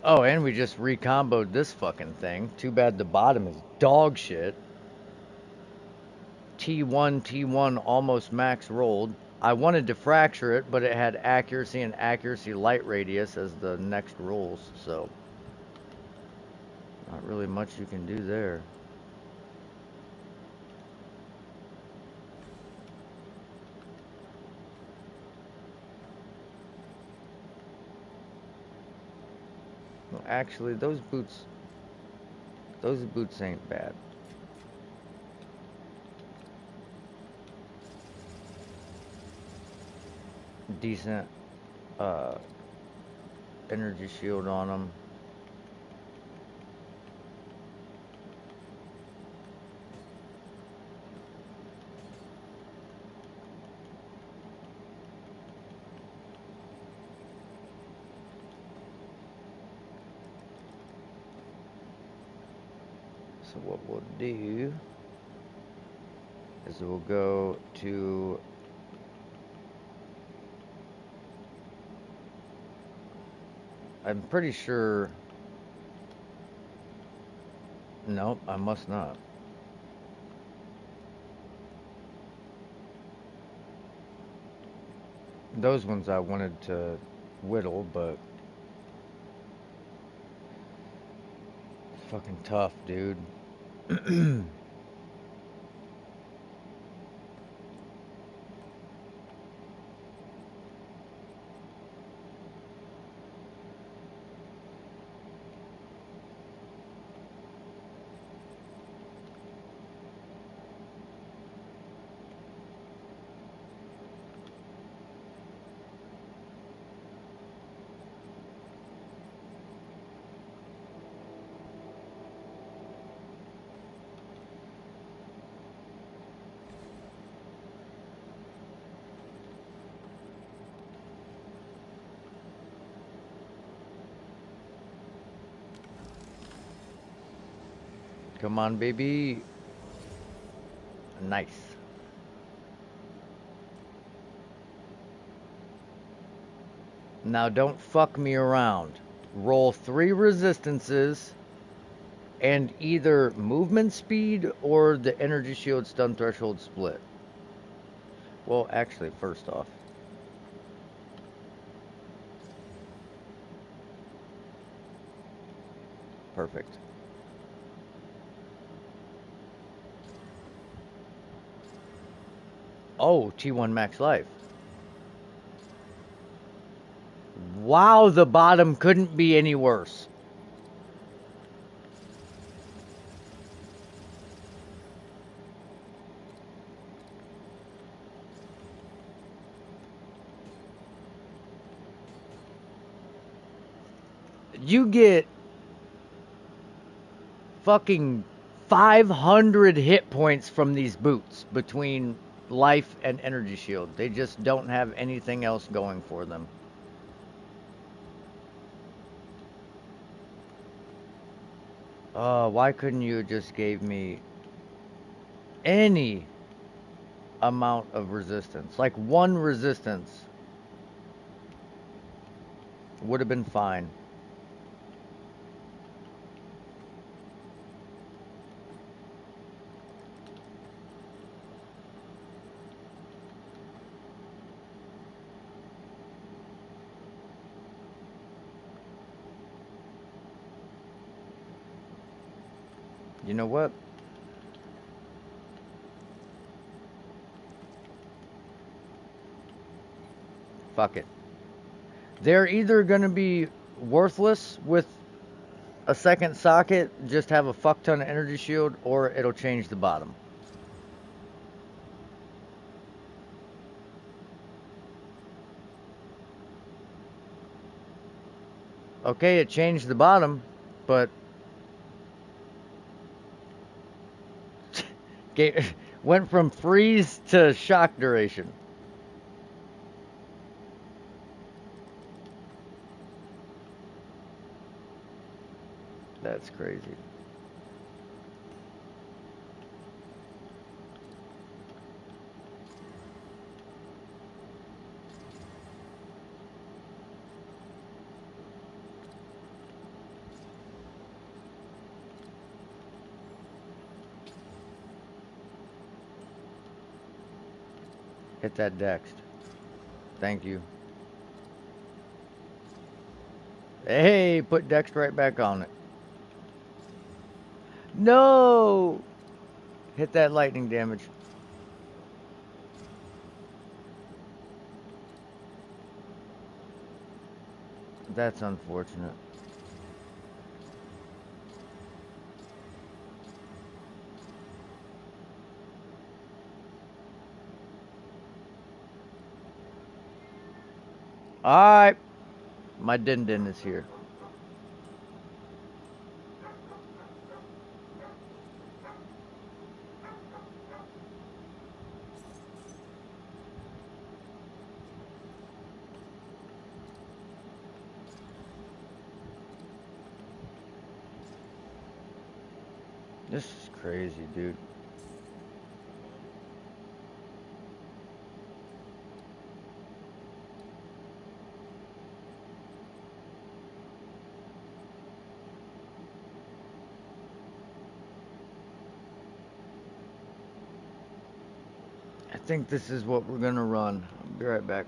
Oh, and we just recomboed this fucking thing. Too bad the bottom is dog shit. T1 almost max rolled. I wanted to fracture it, but it had accuracy and accuracy light radius as the next rolls, so not really much you can do there. Well, actually, those boots ain't bad. Decent uh, energy shield on them. So what we'll do is we'll go to, I'm pretty sure, nope, I must not. Those ones I wanted to whittle, but fucking tough, dude. Come on, baby. Nice. Now don't fuck me around. Roll 3 resistances and either movement speed or the energy shield stun threshold split. Well, actually, first off, perfect. Oh, T1 max life. Wow, the bottom couldn't be any worse. You get fucking 500 hit points from these boots between life and energy shield. They just don't have anything else going for them. Why couldn't you just gave me any amount of resistance? Like one resistance would have been fine. You know what? Fuck it. They're either going to be worthless with a second socket, just have a fuck ton of energy shield, or it'll change the bottom. Okay, it changed the bottom, but went from freeze to shock duration. That's crazy. Hit that dext. Thank you. Hey, put dext right back on it. No! Hit that lightning damage. That's unfortunate. Alright. My Din Din is here. This is crazy, dude. I think this is what we're gonna run. I'll be right back.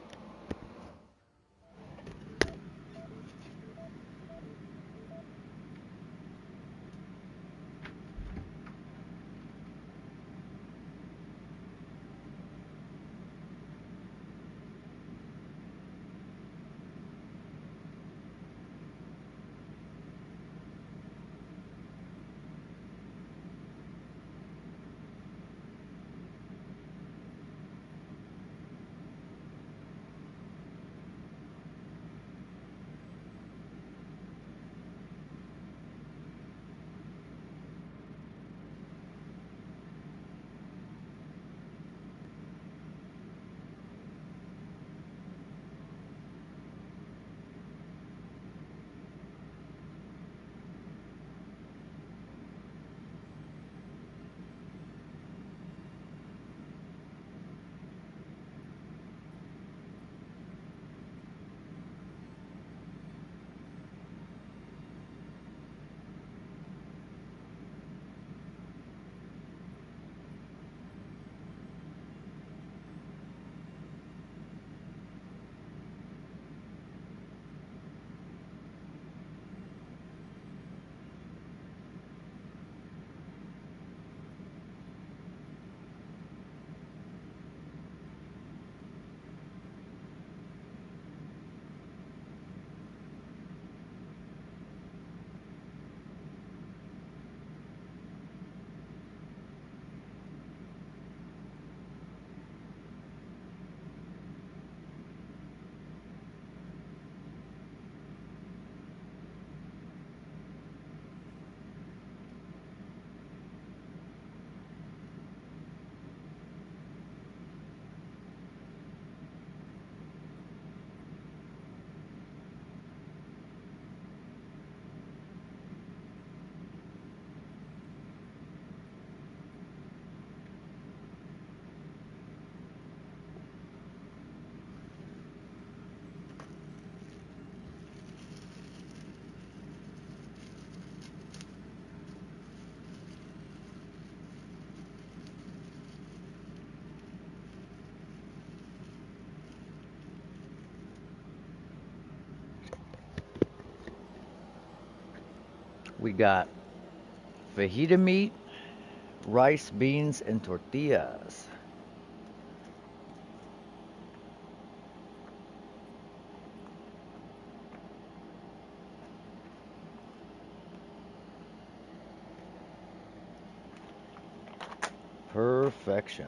We got fajita meat, rice, beans, and tortillas. Perfection.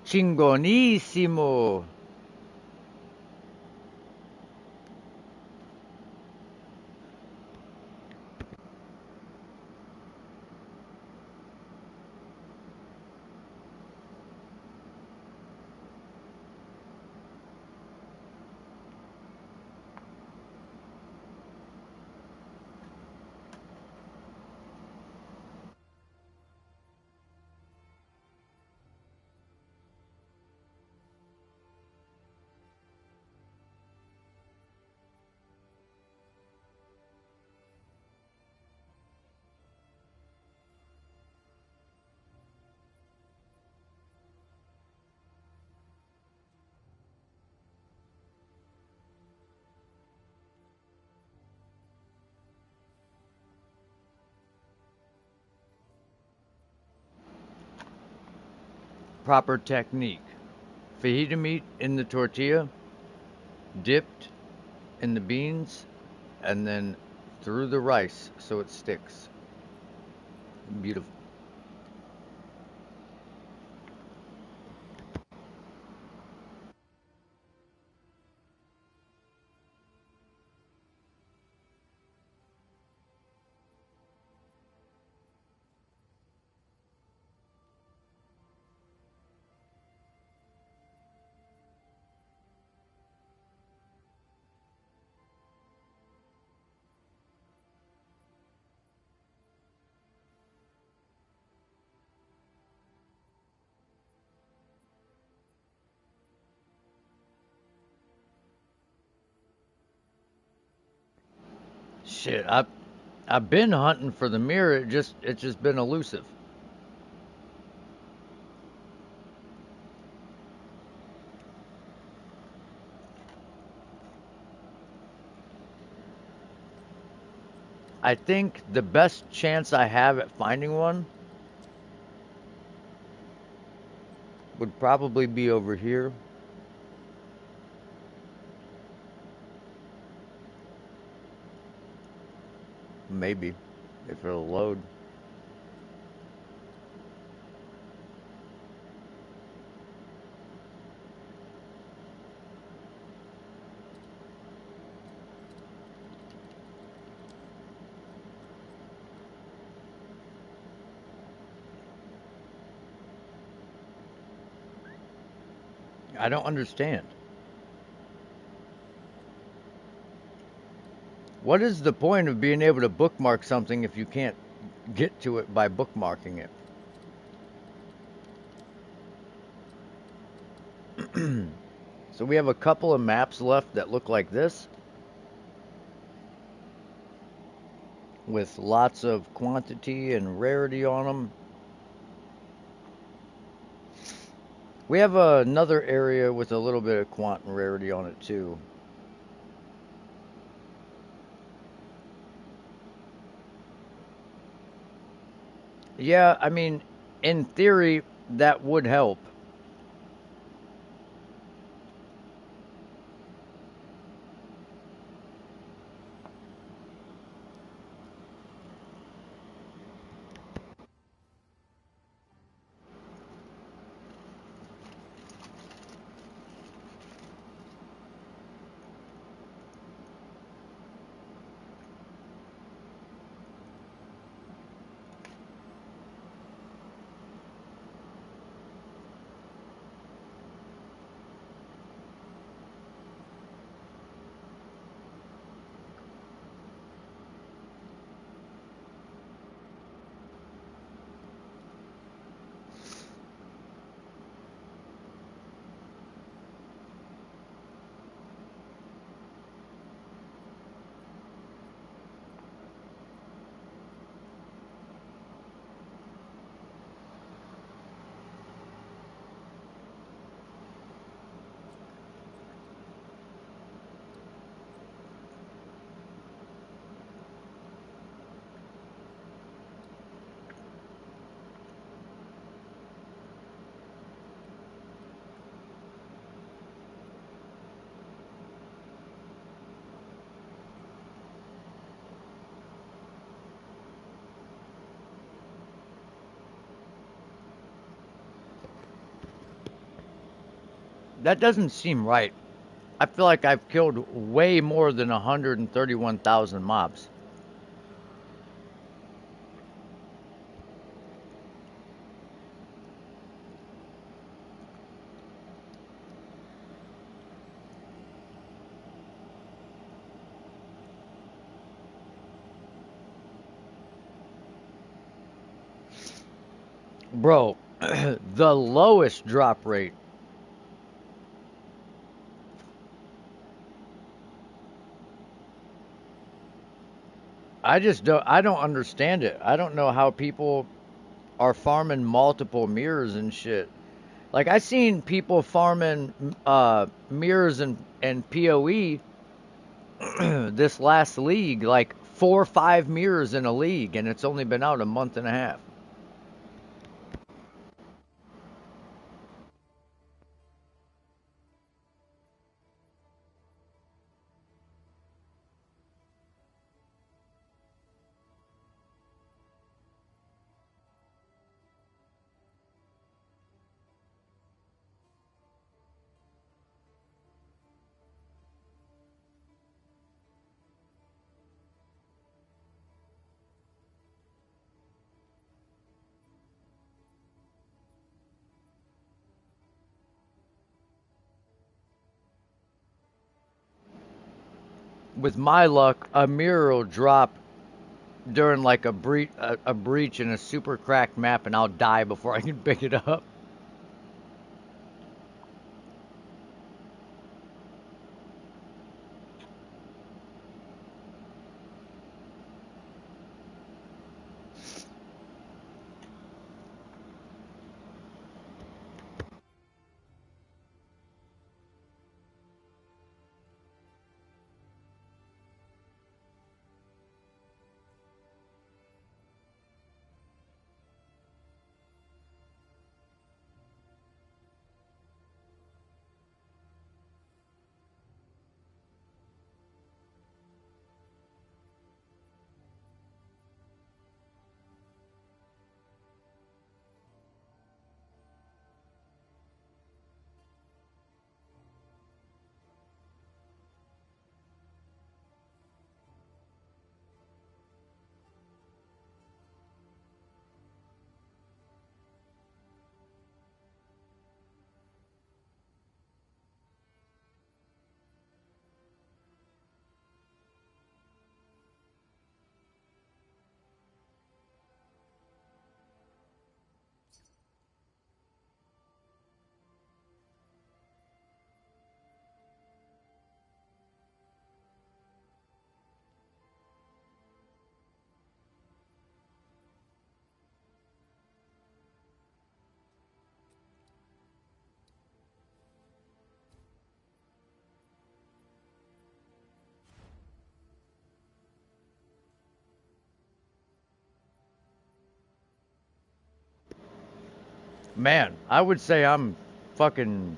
Chingonísimo. Proper technique. Fajita meat in the tortilla, dipped in the beans, and then through the rice so it sticks. Beautiful. Shit, I've been hunting for the mirror. It's just been elusive. I think the best chance I have at finding one would probably be over here. Maybe, if it'll load. I don't understand. What is the point of being able to bookmark something if you can't get to it by bookmarking it? So we have a couple of maps left that look like this, with lots of quantity and rarity on them. We have another area with a little bit of quant and rarity on it too. Yeah, I mean, in theory, that would help. That doesn't seem right. I feel like I've killed way more than 131,000 mobs. Bro, the lowest drop rate. I don't understand it. I don't know how people are farming multiple mirrors and shit. Like I seen people farming mirrors and PoE this last league, like 4 or 5 mirrors in a league, and it's only been out a month and a half. With my luck, a mirror will drop during like a breach in a super cracked map, and I'll die before I can pick it up. Man, I would say I'm fucking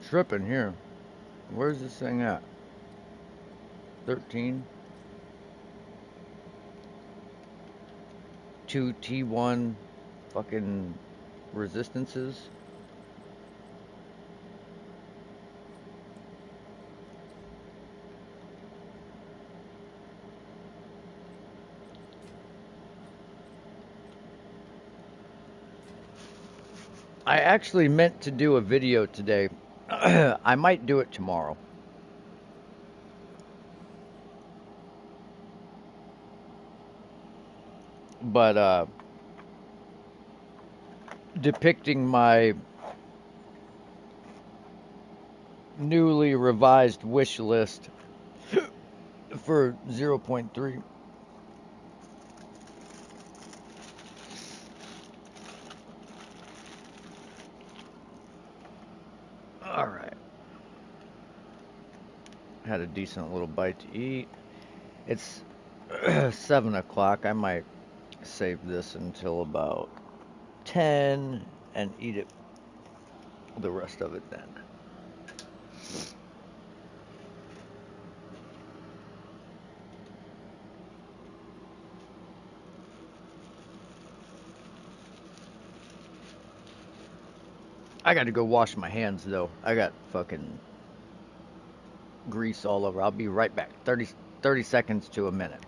tripping here. Where's this thing at? 13? 2 T1 fucking resistances? I actually meant to do a video today. I might do it tomorrow. But depicting my newly revised wish list for 0.3. All right. Had a decent little bite to eat. It's 7 o'clock. I might save this until about 10 and eat it the rest of it then. I got to go wash my hands though. I got fucking grease all over. I'll be right back. 30 seconds to a minute.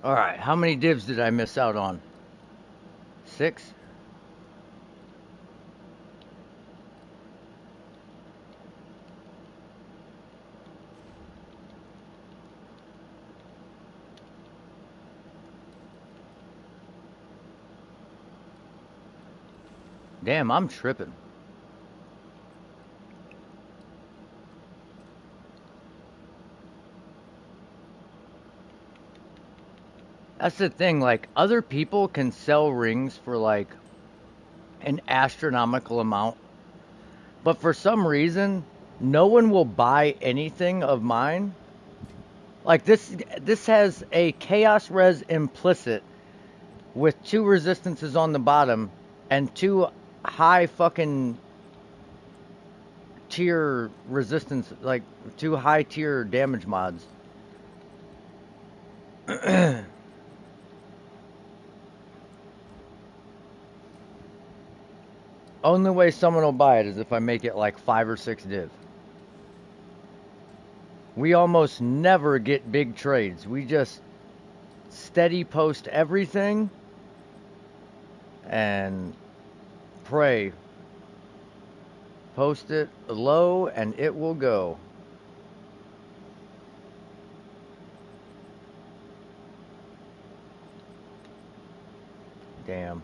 All right, how many divs did I miss out on? 6? Damn, I'm tripping. That's the thing. Like, other people can sell rings for like an astronomical amount, but for some reason, no one will buy anything of mine. Like this has a chaos res implicit with 2 resistances on the bottom and 2 high fucking tier resistance, like 2 high tier damage mods. Only way someone will buy it is if I make it like 5 or 6 div. We almost never get big trades. We just steady post everything and pray. Post it low and it will go. Damn.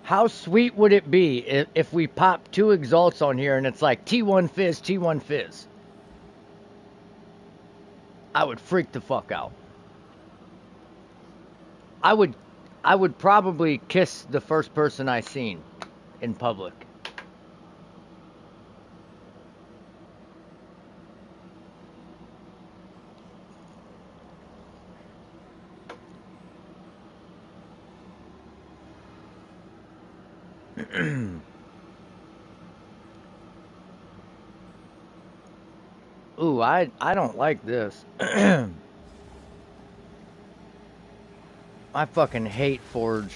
How sweet would it be if we pop 2 exalts on here and it's like T1 fizz, T1 fizz? I would freak the fuck out. I would probably kiss the first person I seen in public. Ooh, I don't like this. I fucking hate Forge.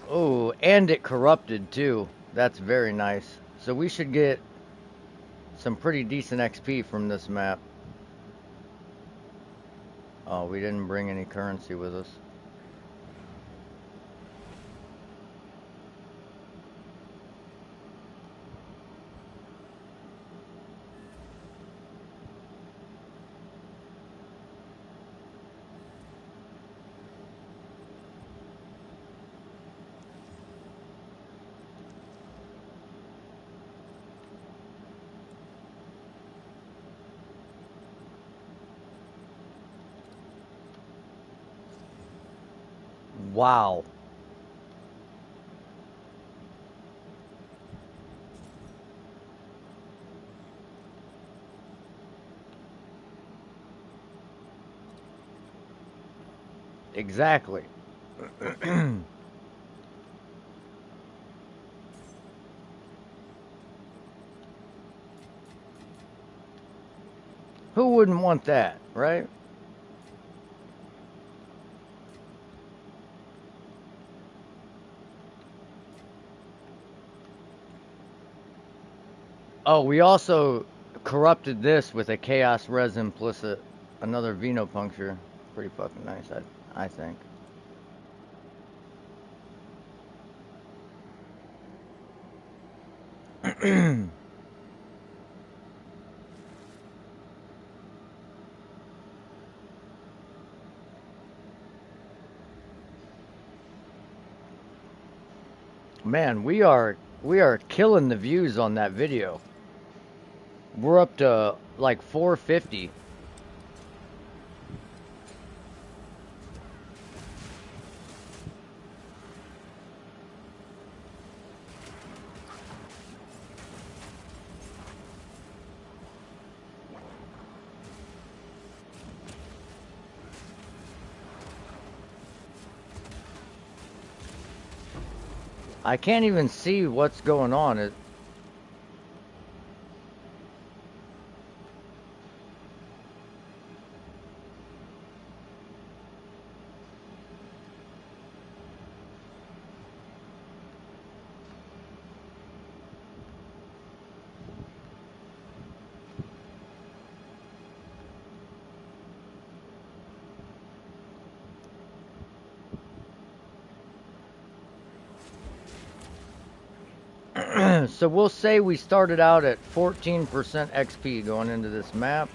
Oh, and it corrupted too. That's very nice. So we should get some pretty decent XP from this map. Oh, we didn't bring any currency with us. Wow. Exactly. Who wouldn't want that, right? Oh, we also corrupted this with a chaos res implicit, another venopuncture. Pretty fucking nice, I think. Man, we are killing the views on that video. We're up to like 450. I can't even see what's going on. So we'll say we started out at 14% XP going into this map.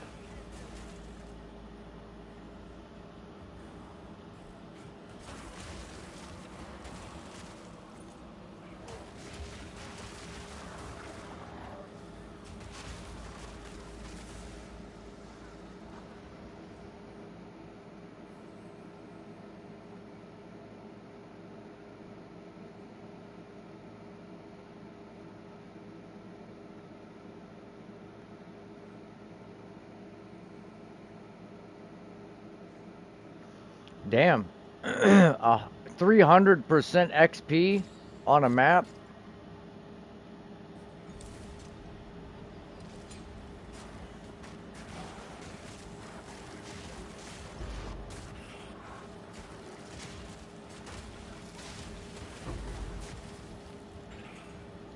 Damn. 300% XP on a map.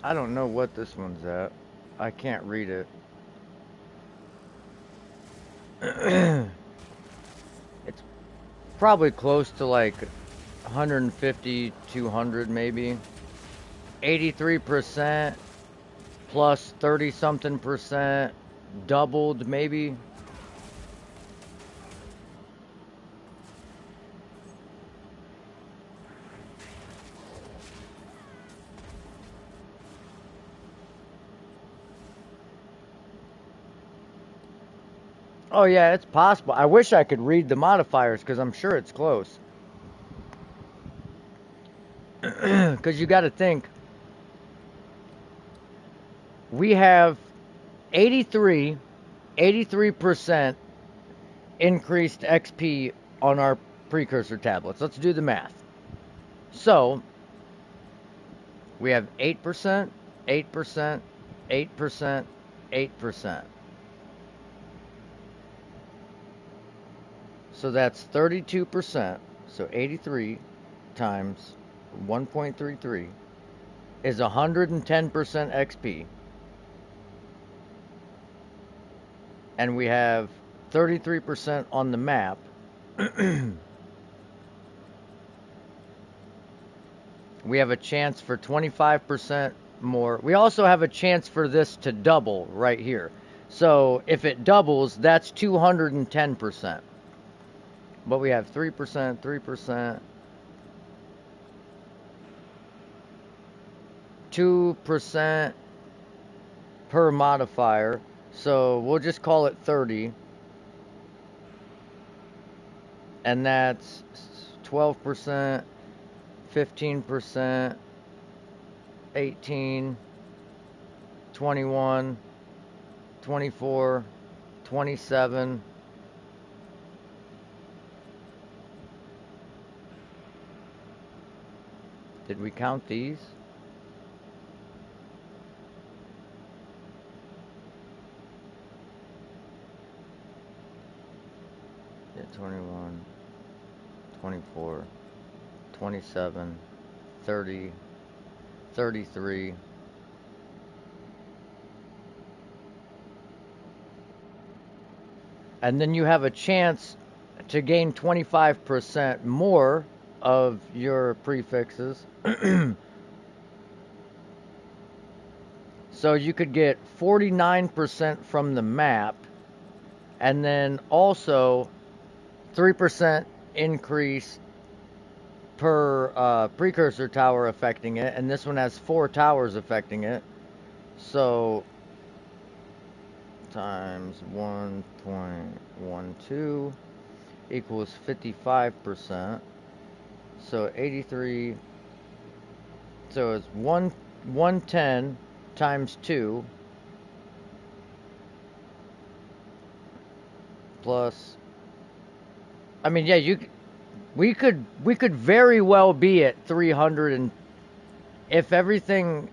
I don't know what this one's at. I can't read it. It's probably close to like 150, 200 maybe. 83% plus 30 something percent doubled maybe. Oh yeah, it's possible. I wish I could read the modifiers because I'm sure it's close. Because you got to think, we have 83% increased XP on our precursor tablets. Let's do the math. So, we have 8%, 8%, 8%, 8%. So that's 32%. So 83 times 1.33 is 110% XP. And we have 33% on the map. We have a chance for 25% more. We also have a chance for this to double right here. So if it doubles, that's 210%. But we have 3%, 3%, 2% per modifier. So we'll just call it 30. And that's 12%, 15%, 18, 21, 24, 27. Did we count these? Yeah, 21, 24, 27, 30, 33. And then you have a chance to gain 25% more of your prefixes. So you could get 49% from the map, and then also 3% increase per precursor tower affecting it, and this one has 4 towers affecting it. So times 1.12 equals 55%. So 83. So it's 110 times 2 plus. I mean, yeah, we could very well be at 300, and if everything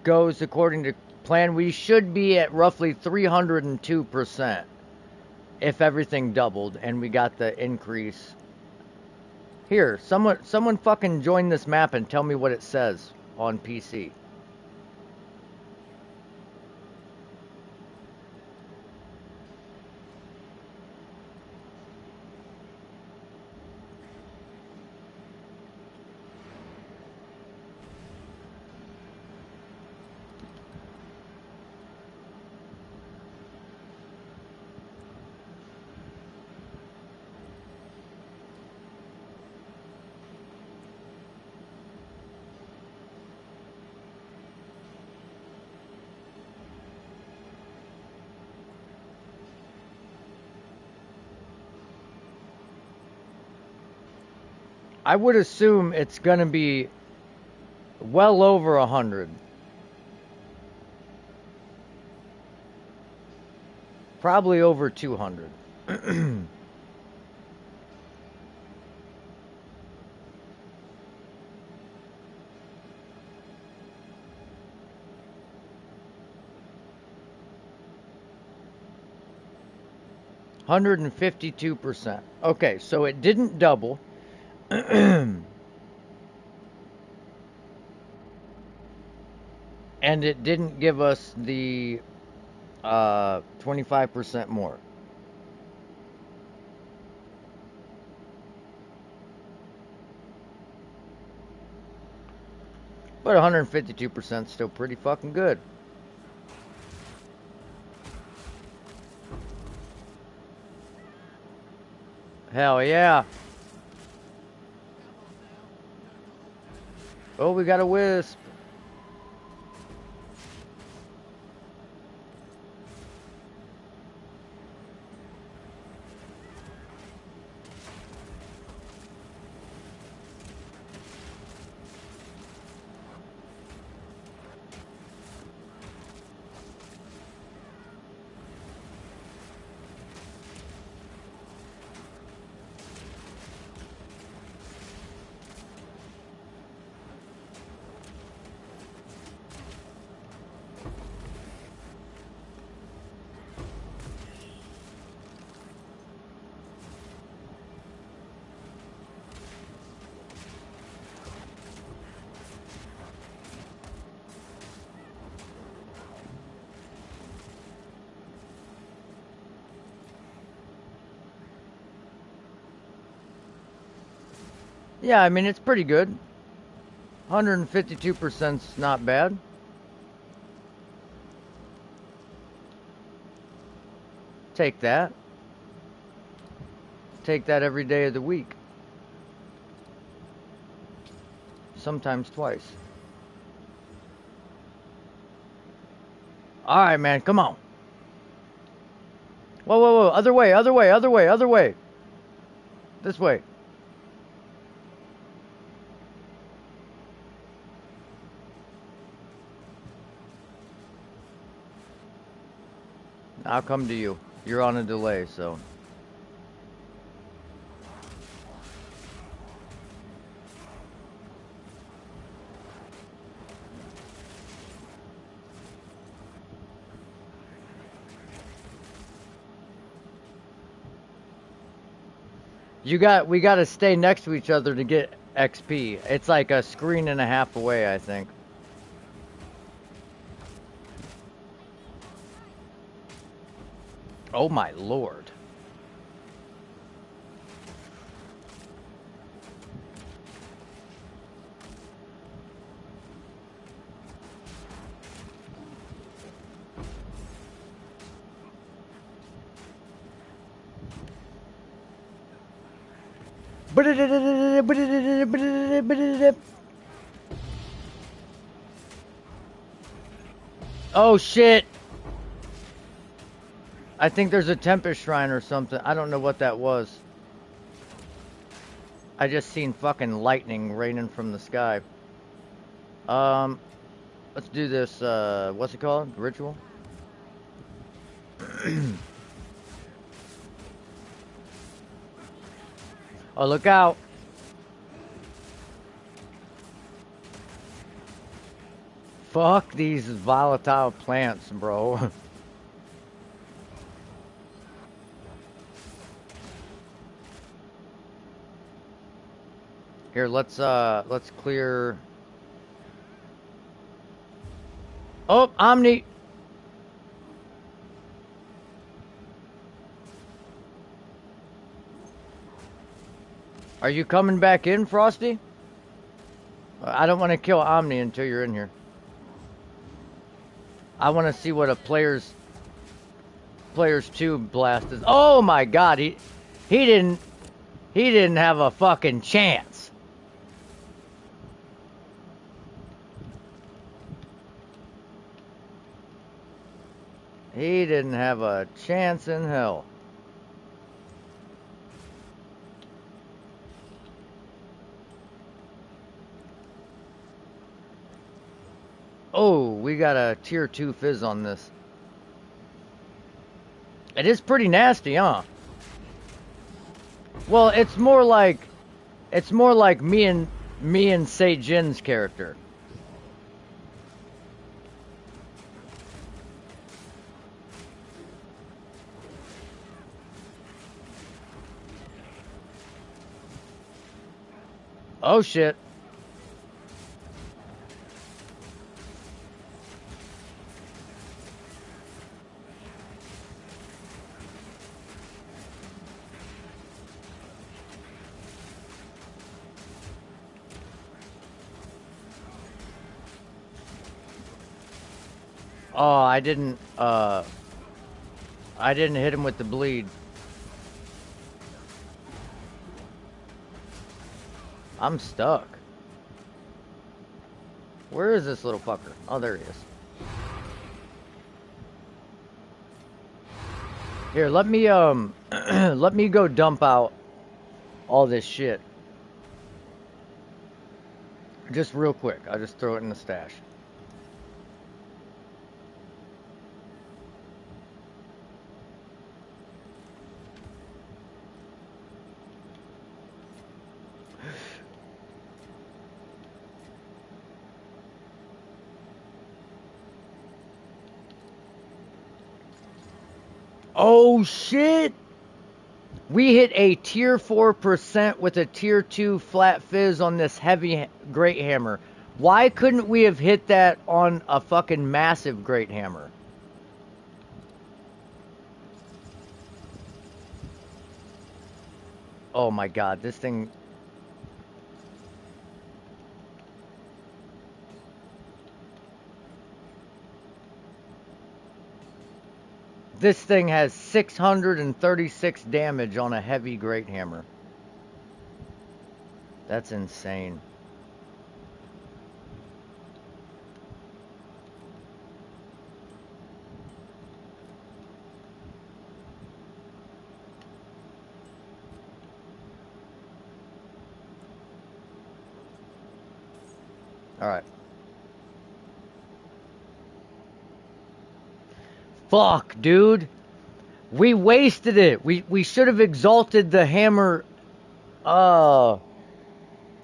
goes according to plan, we should be at roughly 302% if everything doubled and we got the increase. Here, someone fucking join this map and tell me what it says on PC. I would assume it's going to be well over 100. Probably over 200. 152%. Okay, so it didn't double. And it didn't give us the 25% more. But 152% is still pretty fucking good. Hell yeah. Oh, we got a wisp. Yeah, I mean, it's pretty good. 152%'s not bad. Take that. Take that every day of the week. Sometimes twice. Alright, man, come on. Whoa, whoa, whoa. Other way, other way, other way, other way. This way. I'll come to you. You're on a delay, so. We gotta stay next to each other to get XP. It's like a screen and a half away, I think. Oh my lord. Oh shit. I think there's a Tempest Shrine or something. I don't know what that was. I just seen fucking lightning raining from the sky. Let's do this, what's it called? Ritual? Oh, look out. Fuck these volatile plants, bro. Here, let's clear. Oh, Omni. Are you coming back in, Frosty? I don't want to kill Omni until you're in here. I want to see what a player's 2 blast is. Oh my god, he didn't have a fucking chance. He didn't have a chance in hell. Oh, we got a tier 2 fizz on this. It is pretty nasty, huh? Well, it's more like me and Say Jin's character. Oh shit. Oh, I didn't hit him with the bleed. I'm stuck. Where is this little fucker? Oh, there he is. Here, let me let me go dump out all this shit. Just real quick. I'll just throw it in the stash. Oh shit! We hit a tier 4% with a tier 2 flat fizz on this heavy great hammer. Why couldn't we have hit that on a fucking massive great hammer? Oh my god, this thing... This thing has 636 damage on a heavy great hammer. That's insane. Alright. Fuck, dude. We wasted it. We should have exalted the hammer.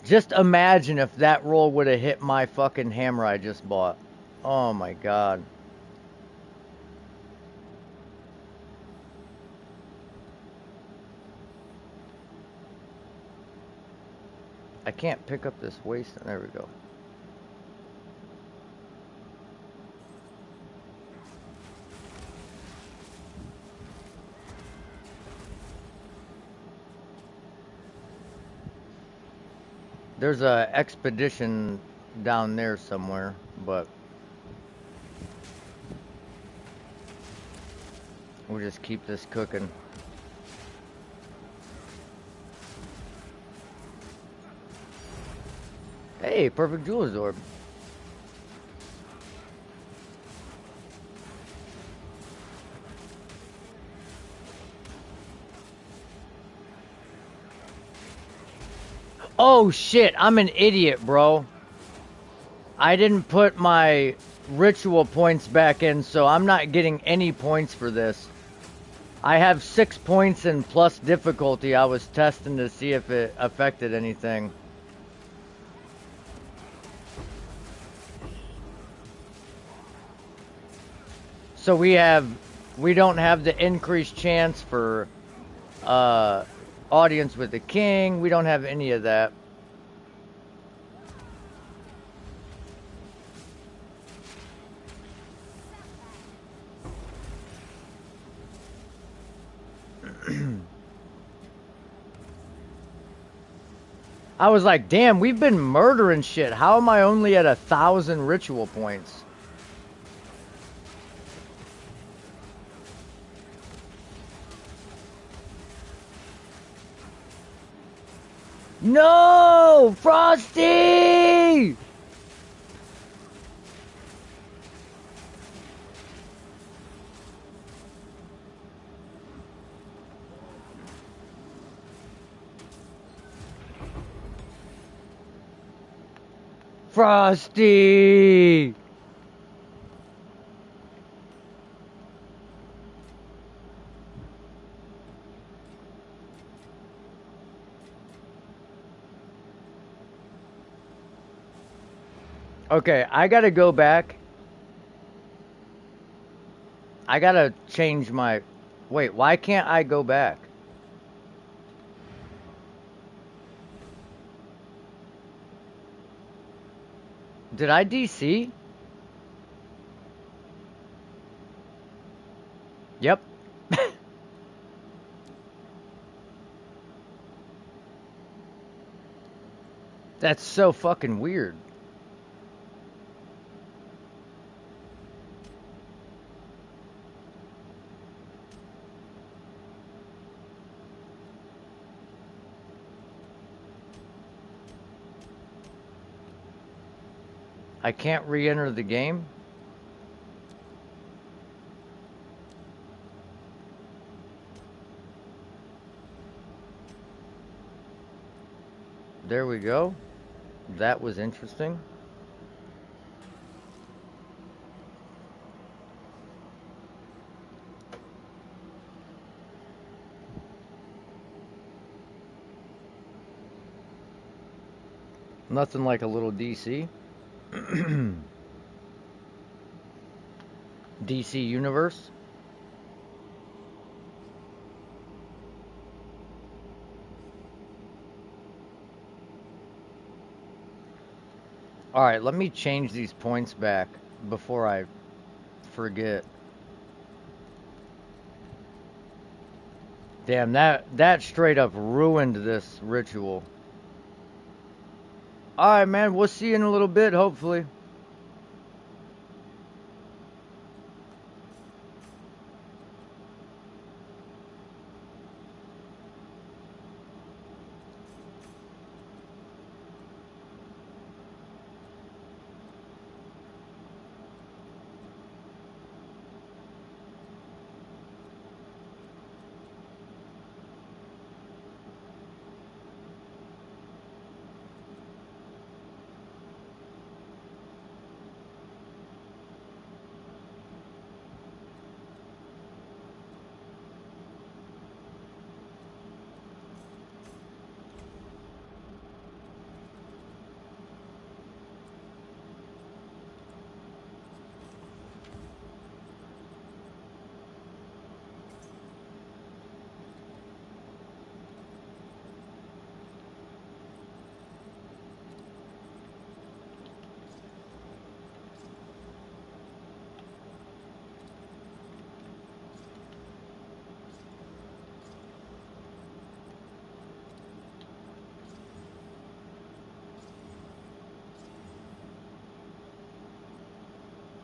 Just imagine if that roll would have hit my fucking hammer I just bought. Oh my god. I can't pick up this waste. There we go. There's a expedition down there somewhere, but we'll just keep this cooking. Hey, perfect jeweler's orb. Oh shit, I'm an idiot, bro. I didn't put my ritual points back in, so I'm not getting any points for this. I have 6 points in plus difficulty. I was testing to see if it affected anything. So we don't have the increased chance for audience with the king. We don't have any of that. I was like, damn, we've been murdering shit. How am I only at 1,000 ritual points? No! Frosty! Frosty! Okay, I gotta go back. I gotta change my... Wait, why can't I go back? Did I DC? Yep. That's so fucking weird. I can't re-enter the game? There we go. That was interesting. Nothing like a little DC. DC Universe. Alright, let me change these points back before I forget. Damn, that straight up ruined this ritual. Alright, man, we'll see you in a little bit, hopefully.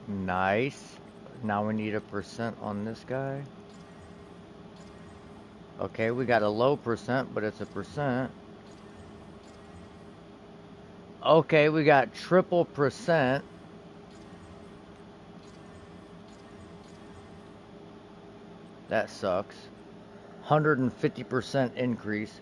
Nice. Now we need a percent on this guy. Okay, we got a low percent, but it's a percent. Okay, we got triple percent. That sucks. 150% increase.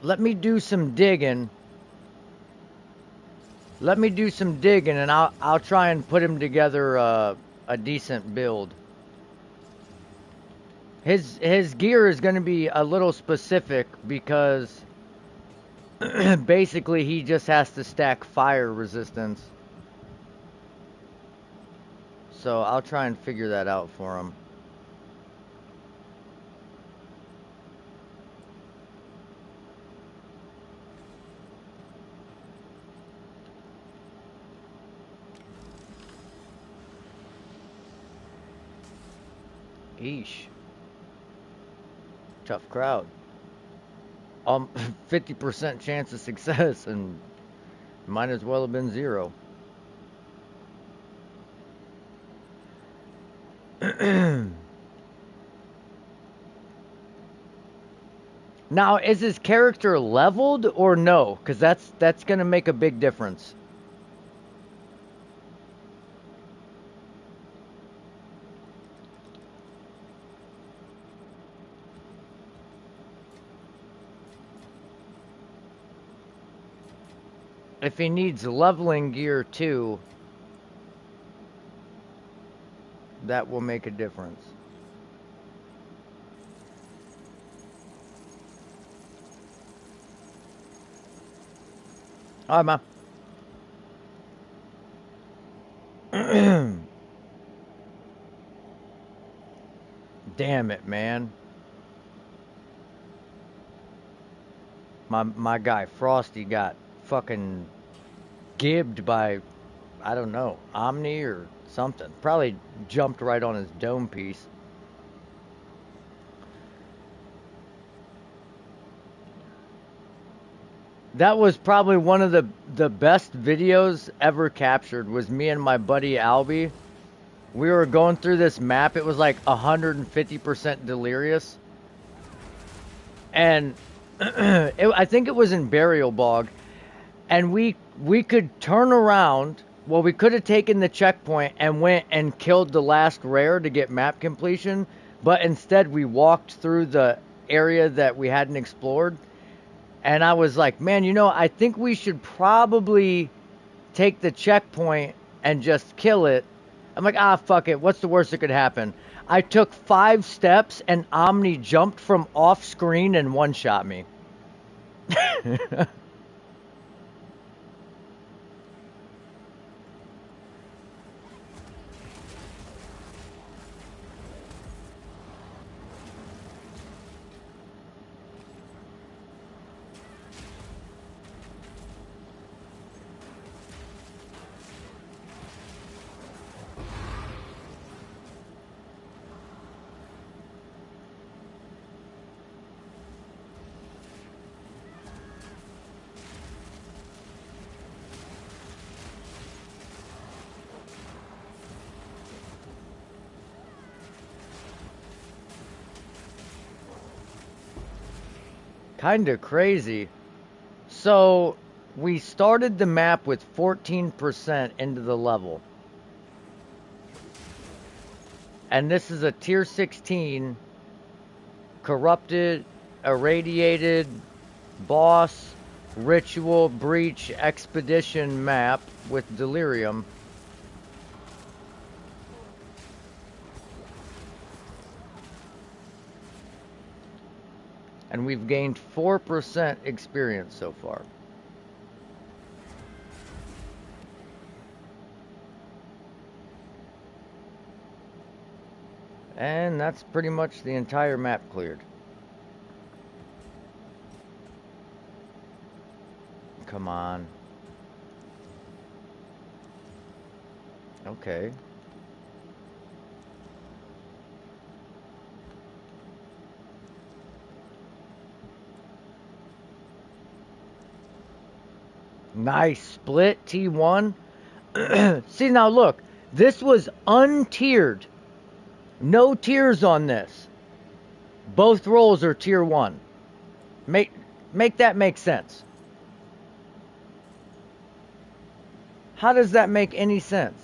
Let me do some digging. Let me do some digging, and I'll try and put him together a decent build. His gear is going to be a little specific because basically he just has to stack fire resistance. So I'll try and figure that out for him. Eesh. Tough crowd. 50% chance of success, and might as well have been 0. Now, is his character leveled or no? Because that's gonna make a big difference. If he needs leveling gear too, that will make a difference. All right, man. Damn it, man. My guy Frosty got fucking gibbed by, I don't know, Omni or something. Probably jumped right on his dome piece. That was probably one of the best videos ever captured, was me and my buddy Albie. We were going through this map. It was like 150% delirious. And I think it was in Burial Bog. And we could turn around. Well, we could have taken the checkpoint and went and killed the last rare to get map completion. But instead, we walked through the area that we hadn't explored. And I was like, man, you know, I think we should probably take the checkpoint and just kill it. I'm like, fuck it. What's the worst that could happen? I took 5 steps and Omni jumped from off screen and one-shot me. Kind of crazy. So we started the map with 14% into the level. And this is a tier 16 corrupted, irradiated, boss, ritual, breach, expedition map with delirium. And we've gained 4% experience so far. And that's pretty much the entire map cleared. Come on. Okay. Nice split T1. See, now look, this was untiered. No tiers on this. Both rolls are tier 1. Make that make sense. How does that make any sense?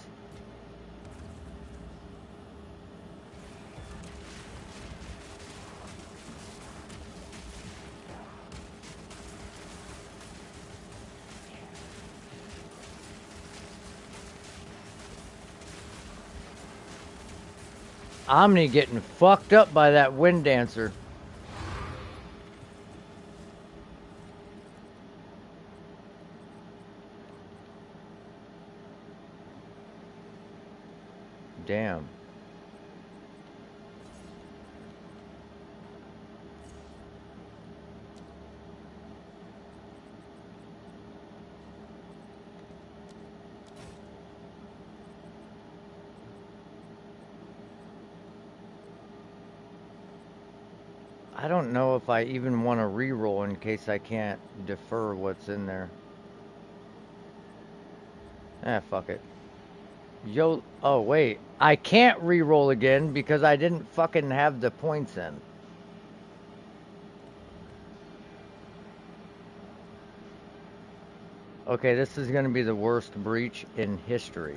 Omni getting fucked up by that wind dancer. Damn. I don't know if I even want to re-roll in case I can't defer what's in there. Fuck it. Oh wait, I can't re-roll again because I didn't fucking have the points in. Okay, this is gonna be the worst breach in history.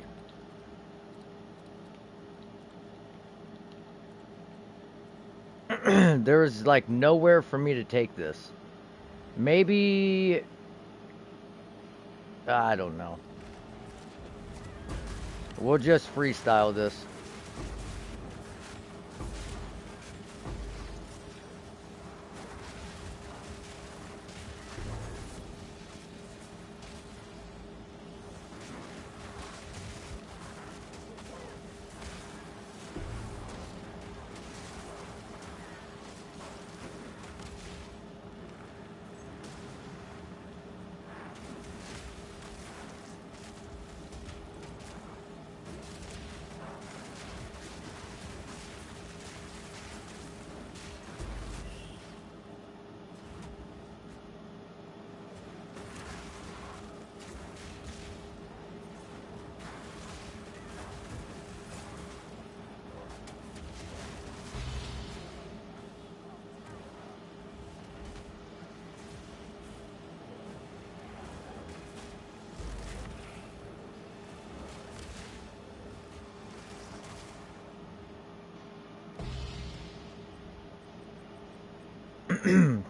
There is like nowhere for me to take this. Maybe I don't know. We'll just freestyle this.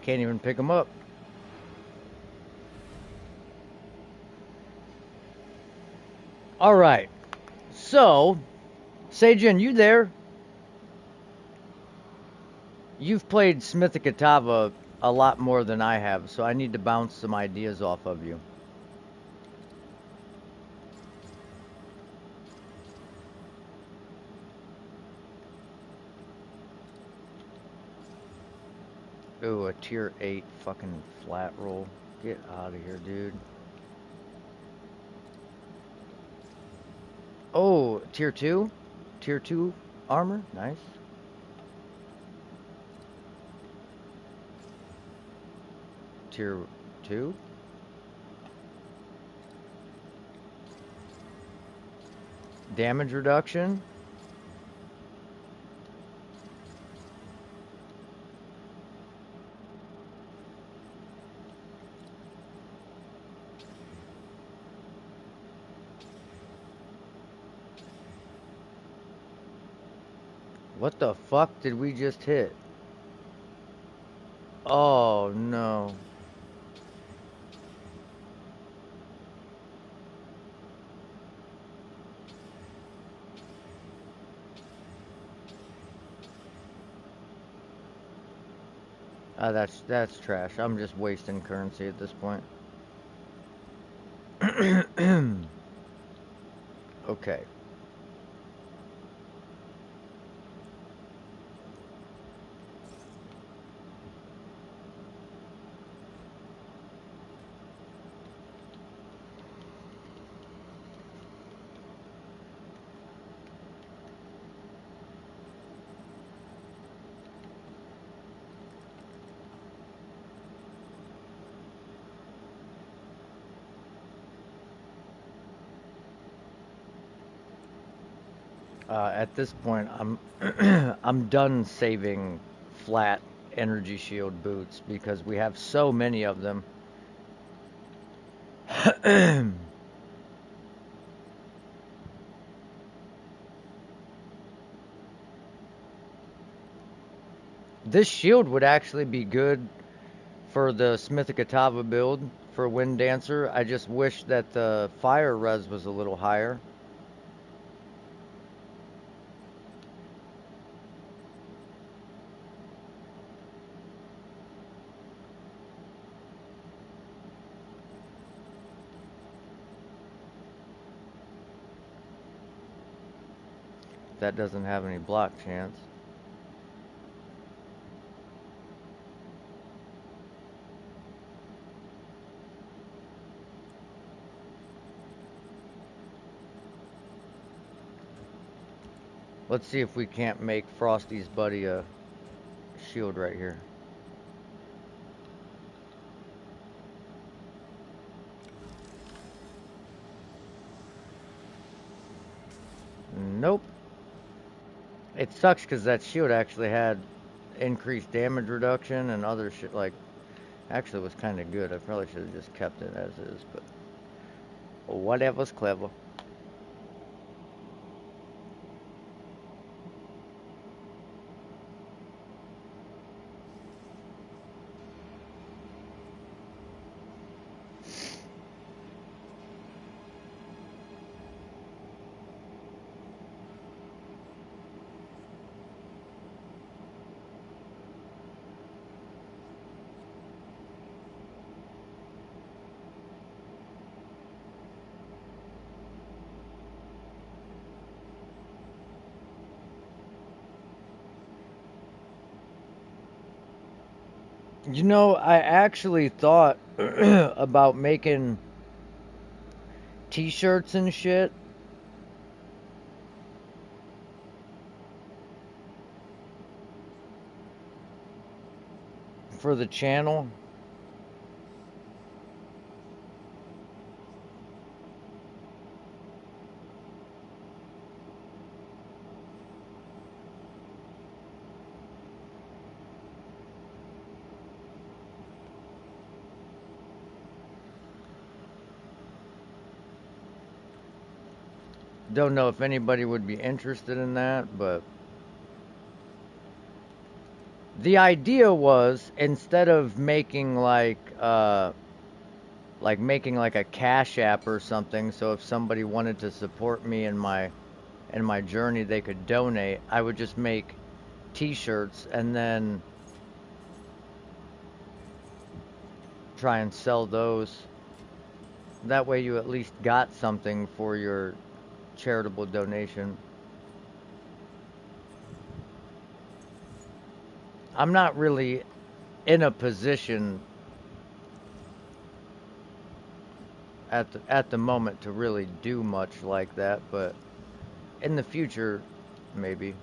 Can't even pick them up. All right. So, Seijin, you there? You've played Smithikatava a lot more than I have, so I need to bounce some ideas off of you. Ooh, a tier 8 fucking flat roll. Get out of here, dude. Oh, tier 2? Tier 2 armor? Nice. Tier 2? Damage reduction? What the fuck did we just hit? Oh, no. That's trash. I'm just wasting currency at this point. Okay. At this point, I'm I'm done saving flat energy shield boots because we have so many of them. This shield would actually be good for the Smithikatava build for Wind Dancer. I just wish that the fire res was a little higher. That doesn't have any block chance. Let's see if we can't make Frosty's buddy a shield right here. Nope. It sucks because that shield actually had increased damage reduction and other shit. Like, actually, was kind of good. I probably should have just kept it as is, but whatever's clever. You know, I actually thought about making t-shirts and shit for the channel. Don't know if anybody would be interested in that, but the idea was instead of making like making like a cash app or something, so if somebody wanted to support me in my journey, they could donate. I would just make t-shirts and then try and sell those. That way you at least got something for your charitable donation. I'm not really in a position at the moment to really do much like that, but in the future, maybe.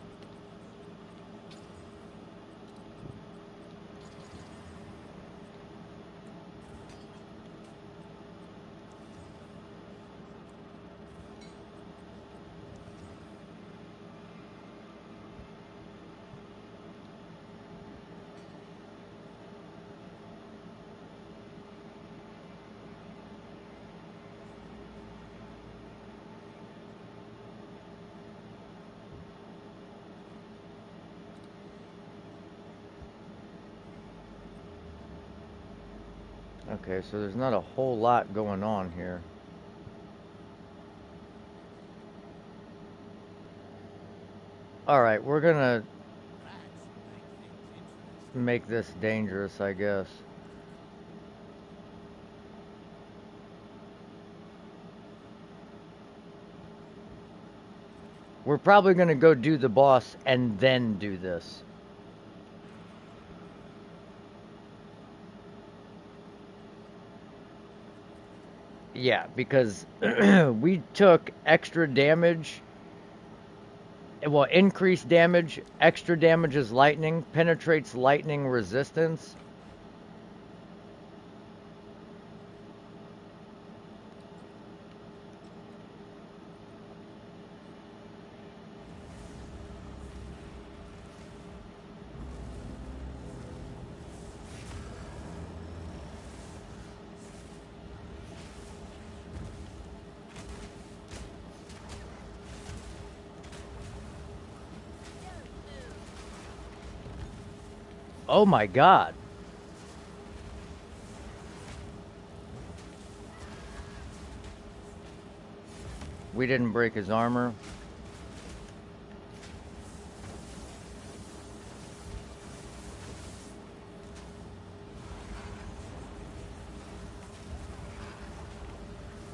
Okay, so there's not a whole lot going on here. Alright, we're gonna make this dangerous, I guess. We're probably gonna go do the boss and then do this. Yeah, because we took extra damage. Well, increased damage, extra damage is lightning, penetrates lightning resistance. Oh my god. We didn't break his armor.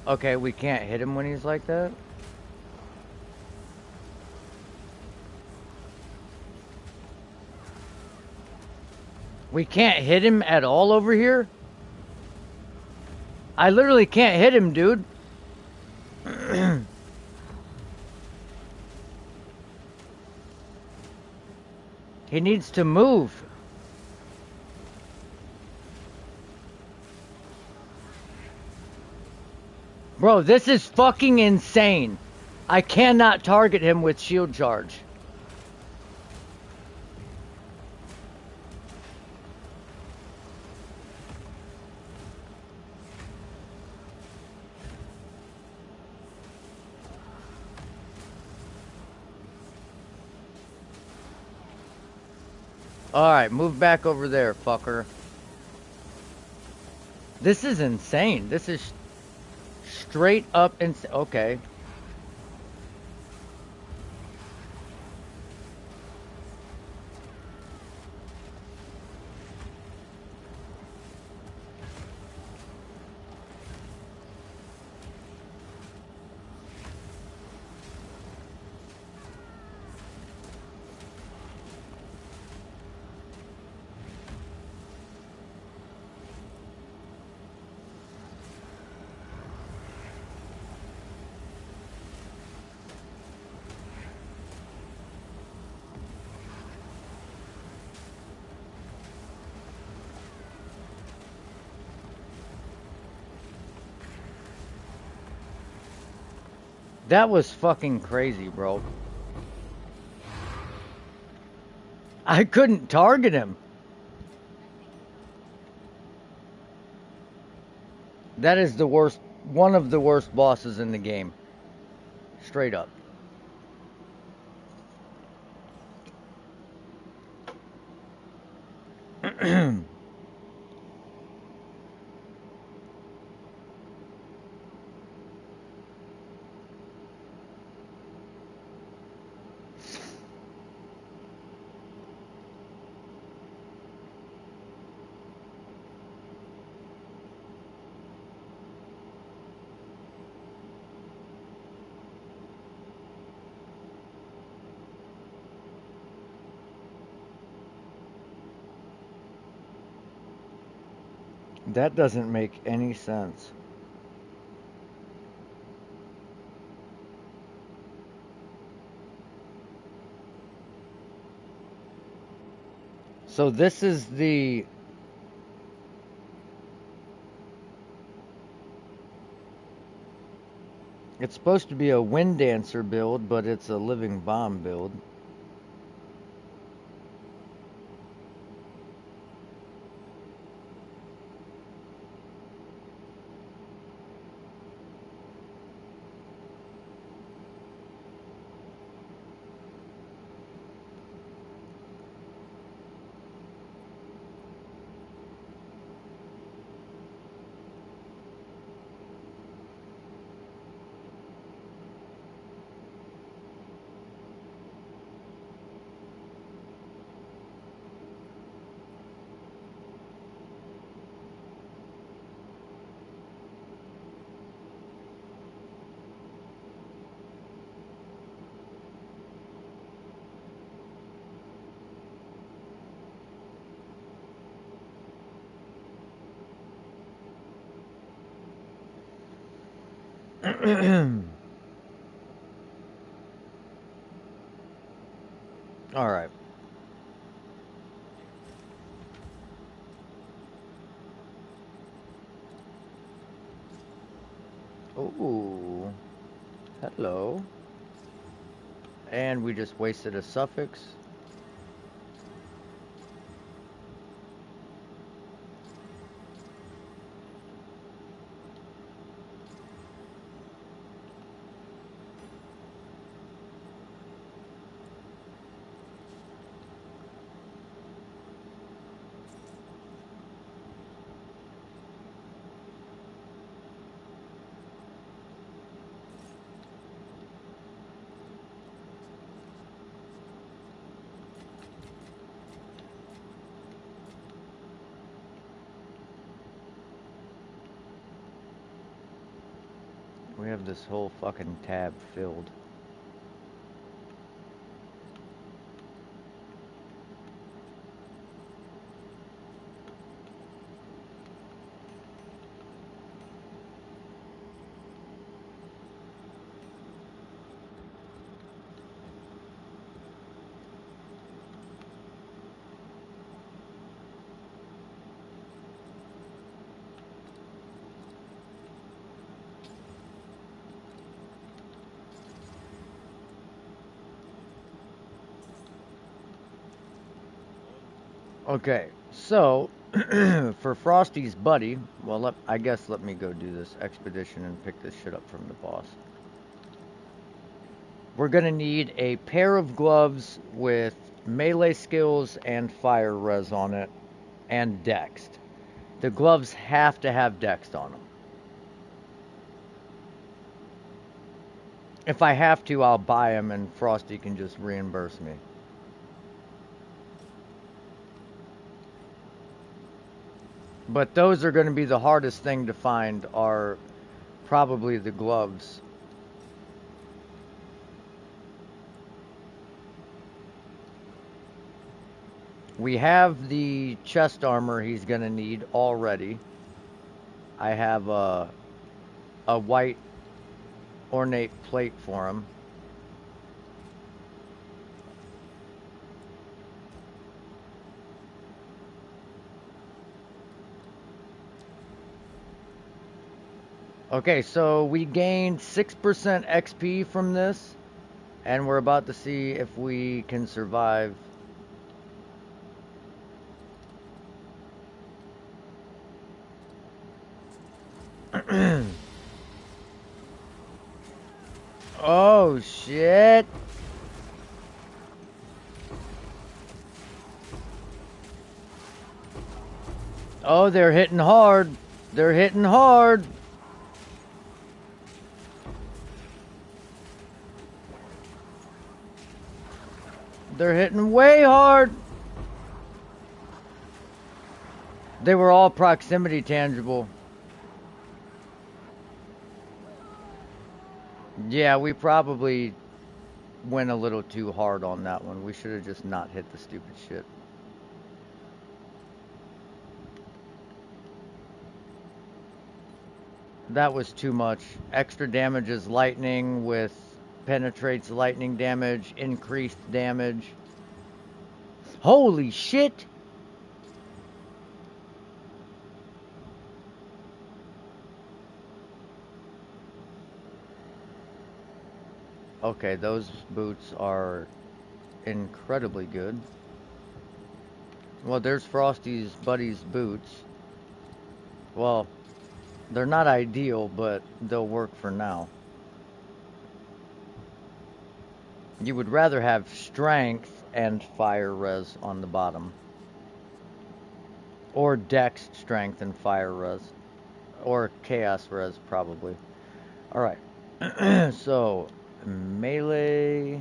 Okay, we can't hit him when he's like that. We can't hit him at all over here? I literally can't hit him, dude. He needs to move. Bro, this is fucking insane. I cannot target him with shield charge. Alright, move back over there, fucker. This is insane. This is straight up insane. Okay. That was fucking crazy, bro. I couldn't target him. That is the worst, one of the worst bosses in the game. Straight up. That doesn't make any sense. So this is the... It's supposed to be a Wind Dancer build, but it's a Living Bomb build. All right. Ooh. Hello. And we just wasted a suffix. We have this whole fucking tab filled. Okay, so for Frosty's buddy, well, I guess let me go do this expedition and pick this shit up from the boss. We're gonna need a pair of gloves with melee skills and fire res on it, and dext. The gloves have to have dext on them. If I have to, I'll buy them and Frosty can just reimburse me. But those are going to be the hardest thing to find, are probably the gloves. We have the chest armor he's going to need already. I have a white ornate plate for him. Okay, so we gained 6% XP from this, and we're about to see if we can survive. Oh, shit. Oh, they're hitting hard. They're hitting hard. They're hitting way hard. They were all proximity tangible. Yeah, we probably went a little too hard on that one. We should have just not hit the stupid shit. That was too much. Extra damage is lightning with penetrates lightning damage, increased damage. Holy shit! Okay, those boots are incredibly good. Well, there's Frosty's buddy's boots. Well, they're not ideal, but they'll work for now. You would rather have strength and fire res on the bottom. Or dex strength and fire res. Or chaos res, probably. Alright. So, melee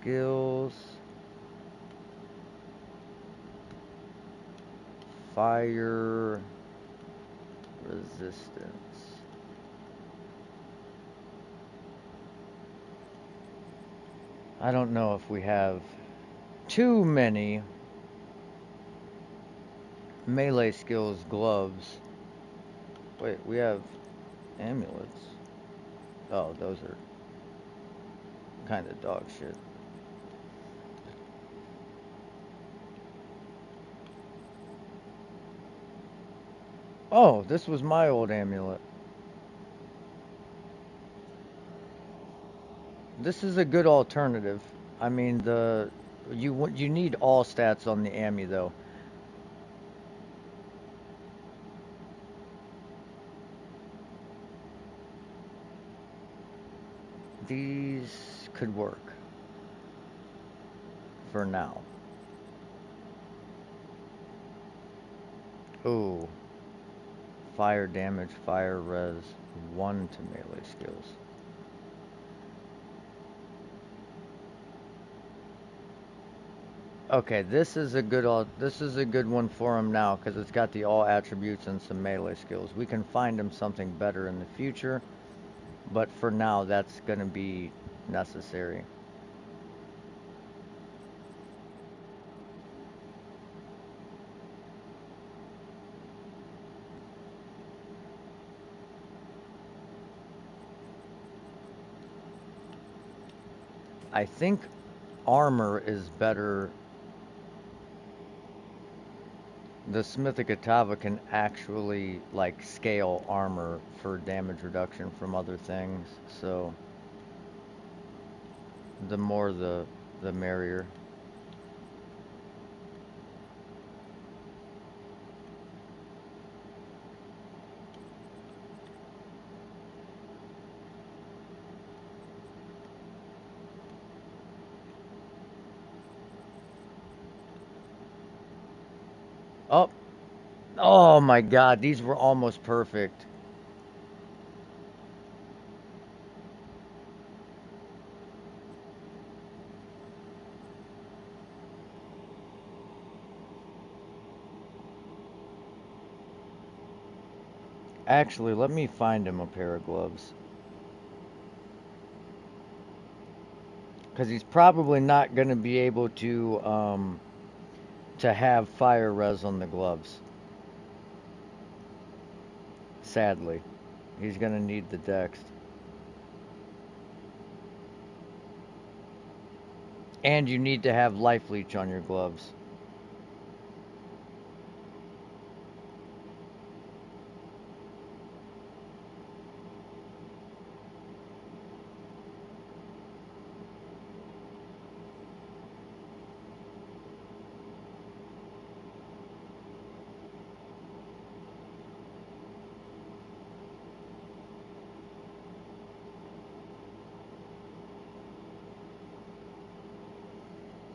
skills. Fire resistance. I don't know if we have too many melee skills gloves. Wait, we have amulets. Oh, those are kind of dog shit. Oh, this was my old amulet. This is a good alternative. I mean, you need all stats on the ammu though. These could work for now. Ooh. Fire damage, fire res, 1 to melee skills. Okay, this is a good one for him now because it's got the all attributes and some melee skills. We can find him something better in the future, but for now that's going to be necessary. I think armor is better. The Smithic Atava can actually like scale armor for damage reduction from other things, so the more the merrier. Oh, oh my God, these were almost perfect. Actually, let me find him a pair of gloves. Because he's probably not going to be able to have fire res on the gloves. Sadly. He's going to need the dex. And you need to have life leech on your gloves.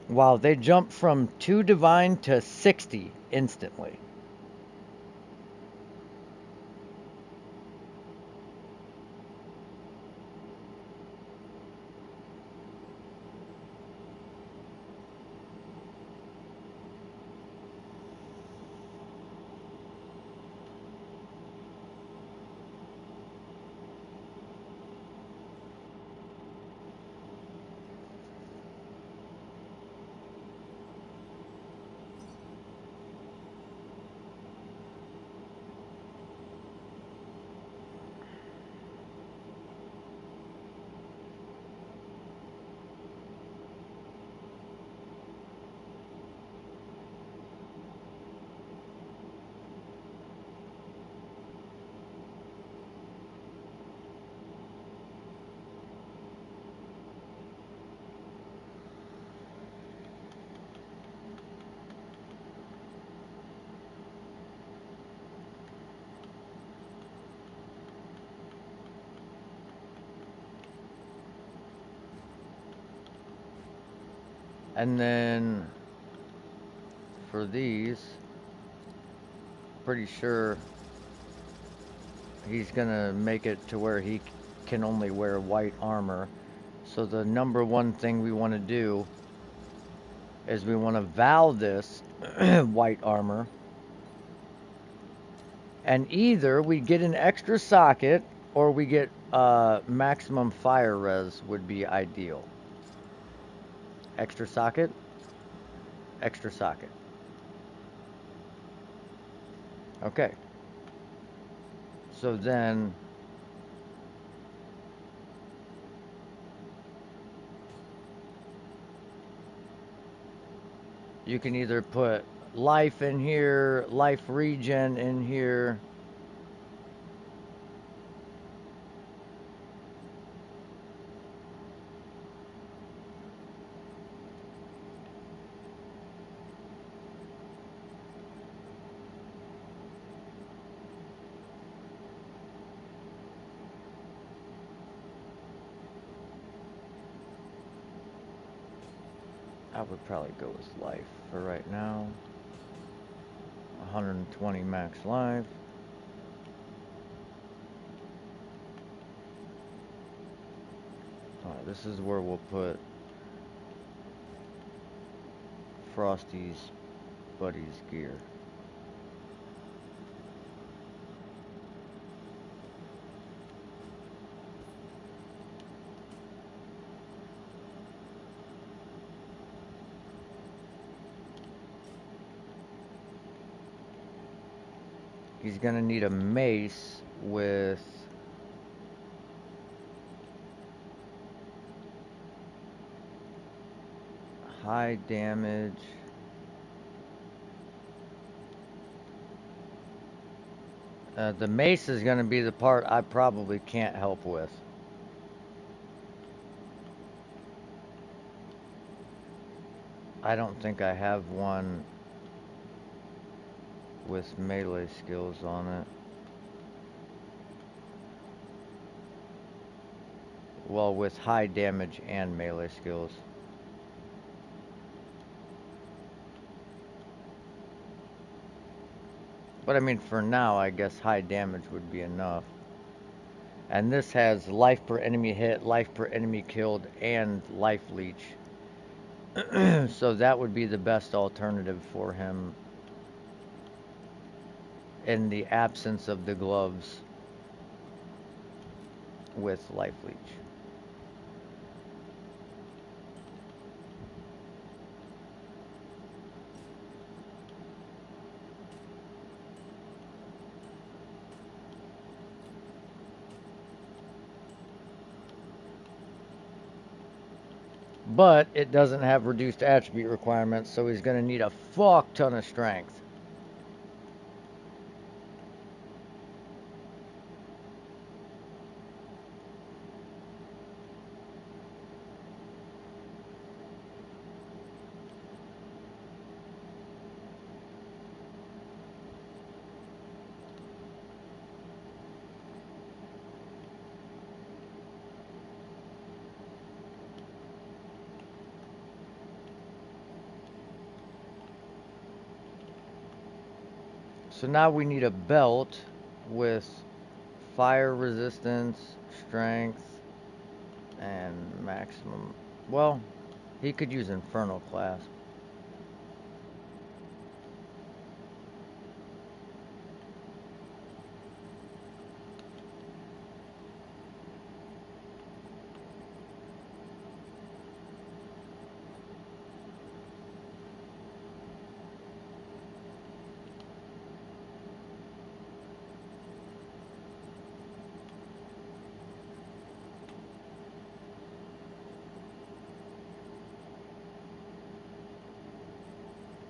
Wow, they jump from 2 divine to 60 instantly. And then for these, pretty sure he's gonna make it to where he can only wear white armor. So the number one thing we want to do is we want to vow this white armor, and either we get an extra socket or we get maximum fire res would be ideal. Extra socket, extra socket. Okay. So then you can either put life in here, life regen in here. I would probably go with life for right now. 120 max life. Alright, this is where we'll put Frosty's buddy's gear. He's gonna need a mace with high damage. The mace is gonna be the part I probably can't help with. I don't think I have one with melee skills on it. Well, with high damage and melee skills. But I mean, for now, I guess high damage would be enough. And this has life per enemy hit, life per enemy killed, and life leech. So that would be the best alternative for him in the absence of the gloves with life leech. But it doesn't have reduced attribute requirements, so he's going to need a fuck ton of strength. So now we need a belt with fire resistance, strength, and maximum. Well, he could use Infernal Clasp.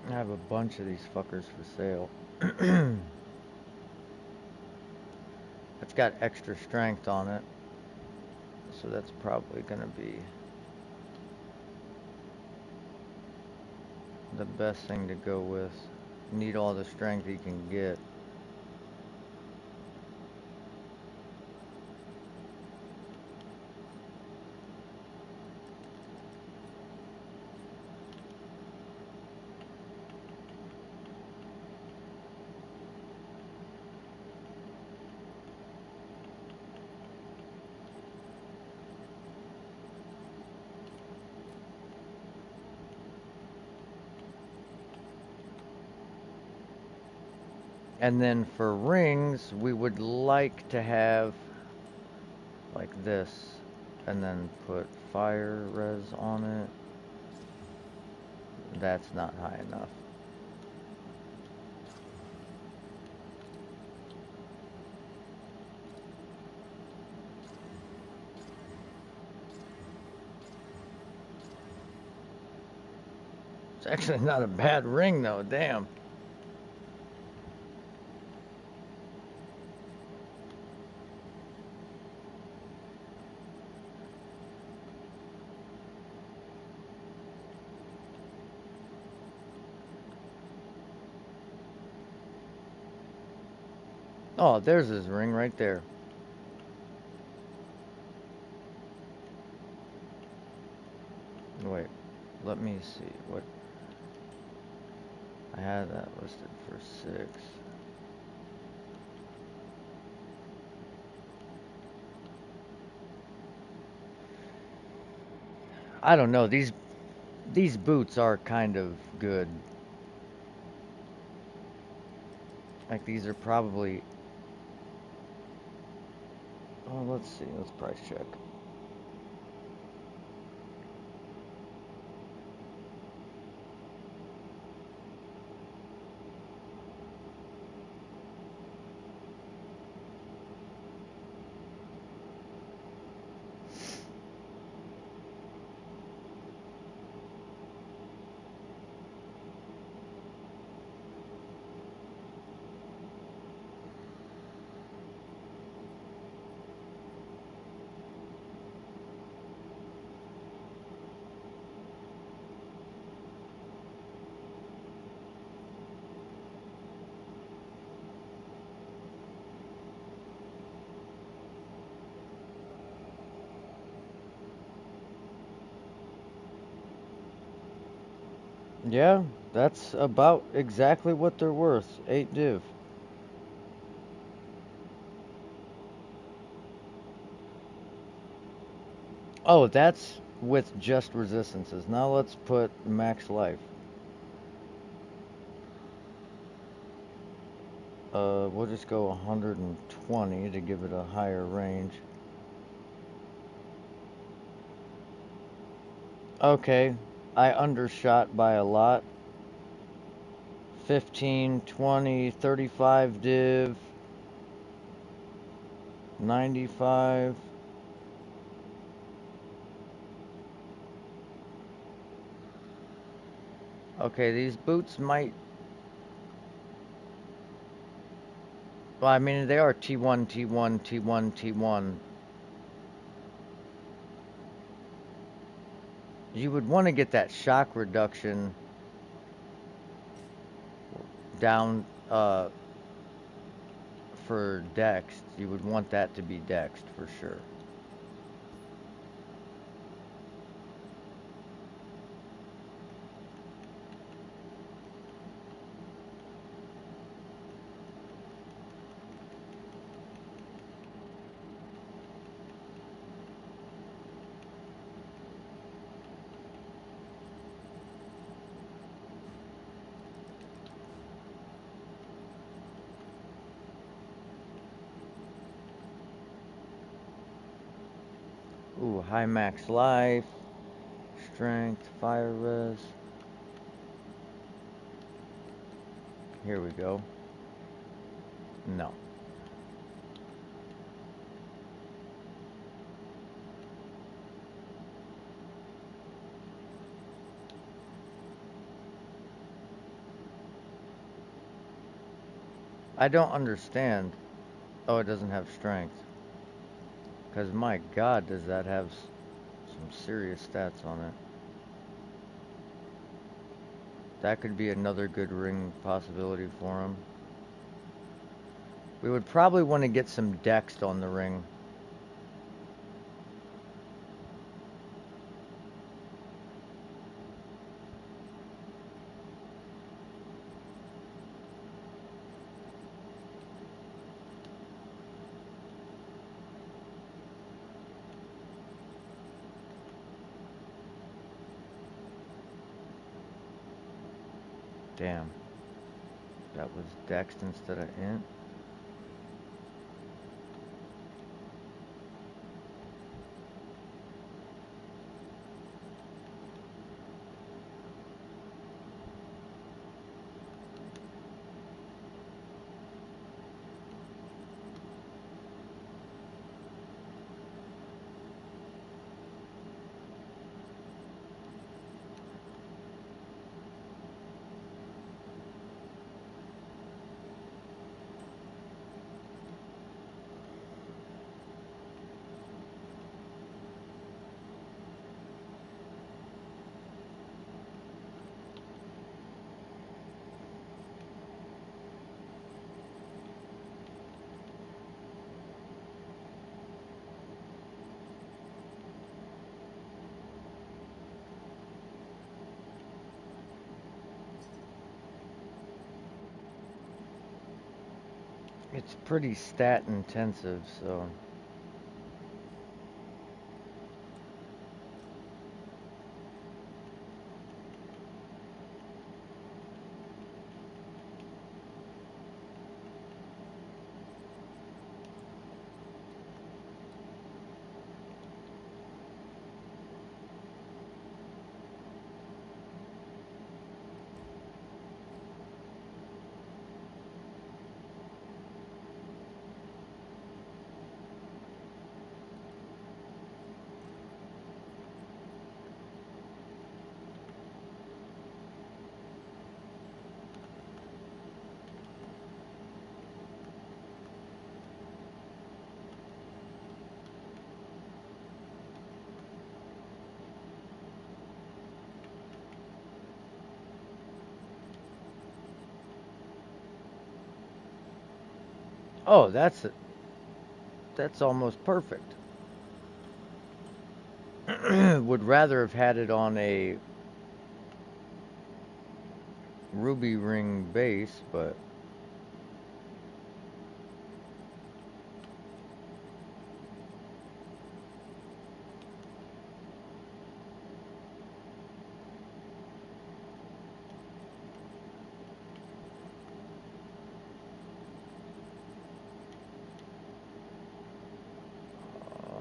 I have a bunch of these fuckers for sale. It's got extra strength on it, so that's probably gonna be the best thing to go with. Need all the strength he can get. And then for rings, we would like to have like this, and then put fire res on it. That's not high enough. It's actually not a bad ring though, damn. Oh, there's his ring right there. Wait, let me see what I had that listed for 6. I don't know, these boots are kind of good. Like these are probably, oh, let's see, let's price check. Yeah, that's about exactly what they're worth. 8 div. Oh, that's with just resistances. Now let's put max life. We'll just go 120 to give it a higher range. Okay, I undershot by a lot. 15, 20, 35 div, 95. Okay, these boots might. Well, I mean, they are T1, T1, T1, T1. You would want to get that shock reduction down for Dext. You would want that to be Dext for sure. Ooh, high max life, strength, fire res. Here we go. No. I don't understand. Oh, it doesn't have strength. Because my god, does that have some serious stats on it. That could be another good ring possibility for him. We would probably want to get some dex on the ring. Damn. That was dex instead of int. It's pretty stat intensive, so. Oh, that's almost perfect. Would rather have had it on a ruby ring base, but uh,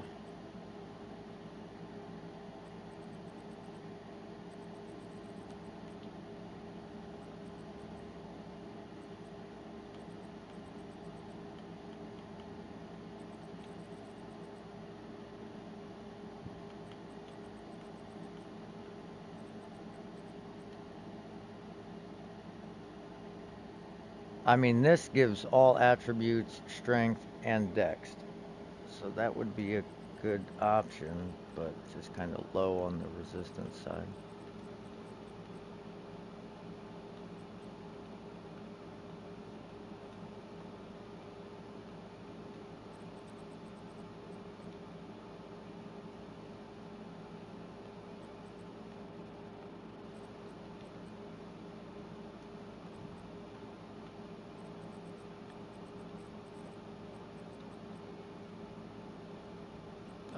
I mean, this gives all attributes, strength, and dex. So that would be a good option, but just kind of low on the resistance side.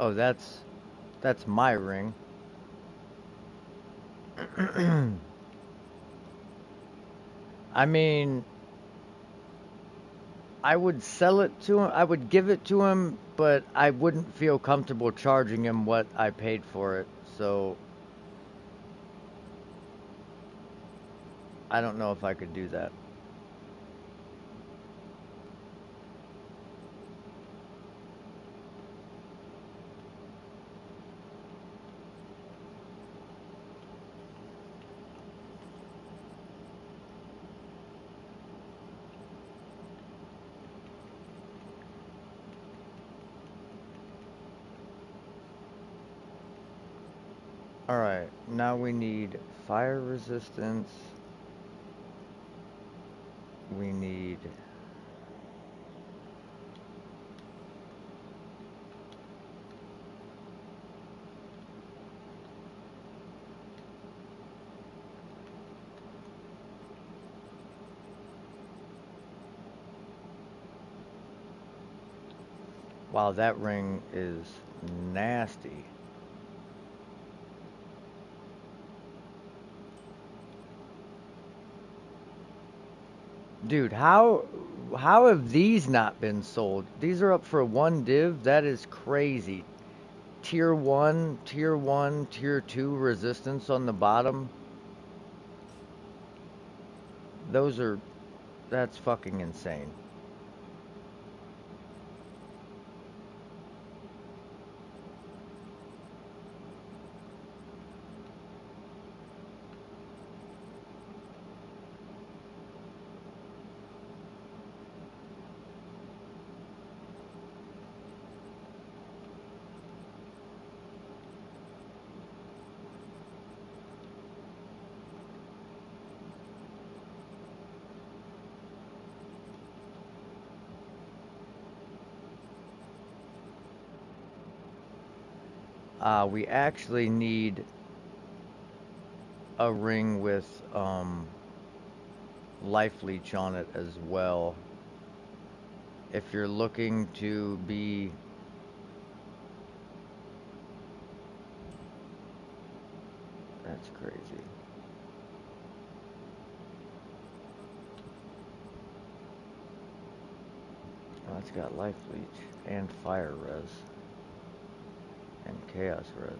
Oh, that's my ring. I mean, I would sell it to him. I would give it to him, but I wouldn't feel comfortable charging him what I paid for it. So I don't know if I could do that. All right, now we need fire resistance. We need wow, that ring is nasty. Dude, how have these not been sold? These are up for one div. That is crazy. Tier 1, Tier 2 resistance on the bottom. Those are that's fucking insane. We actually need a ring with life leech on it as well. If you're looking to be that's crazy. Oh, it's got life leech and fire res and chaos res.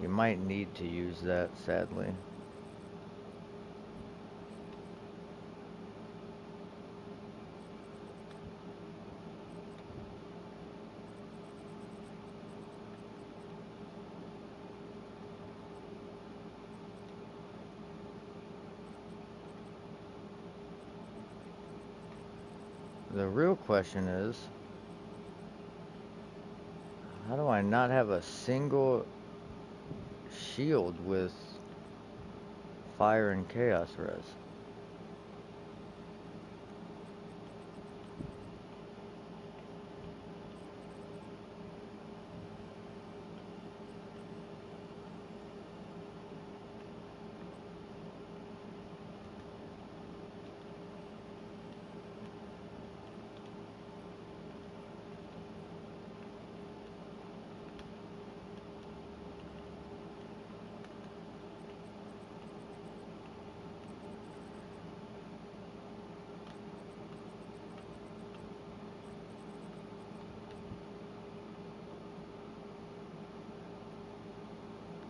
You might need to use that, sadly. The real question is, how do I not have a single shield with fire and chaos res?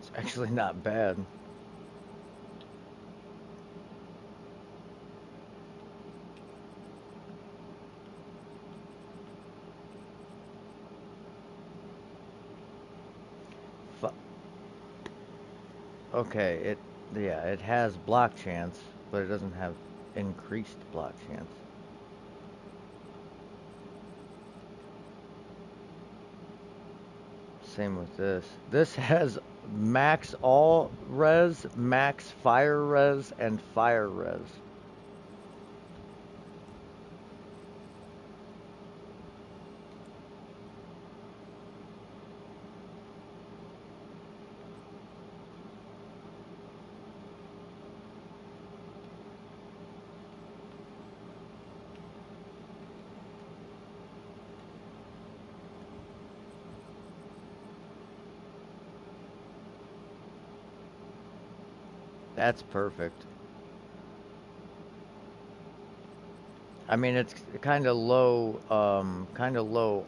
It's actually not bad. Fu Okay, yeah, it has block chance, but it doesn't have increased block chance. Same with this. This has max all res, max fire res, and fire res. That's perfect. I mean, it's kind of low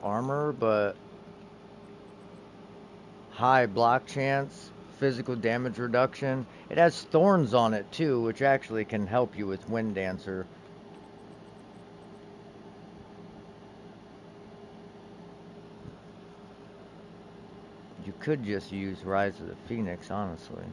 armor, but high block chance, physical damage reduction. It has thorns on it too, which actually can help you with Wind Dancer. You could just use Rise of the Phoenix, honestly.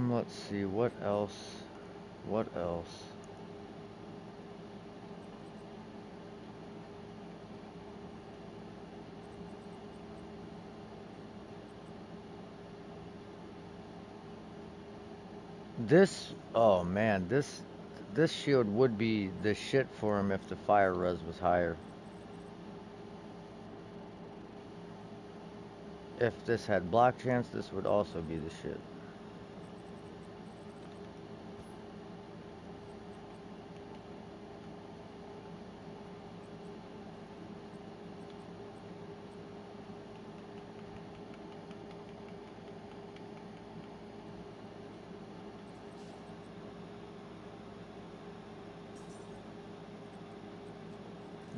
Let's see, what else? What else? Oh man, this shield would be the shit for him if the fire res was higher. If this had block chance, this would also be the shit.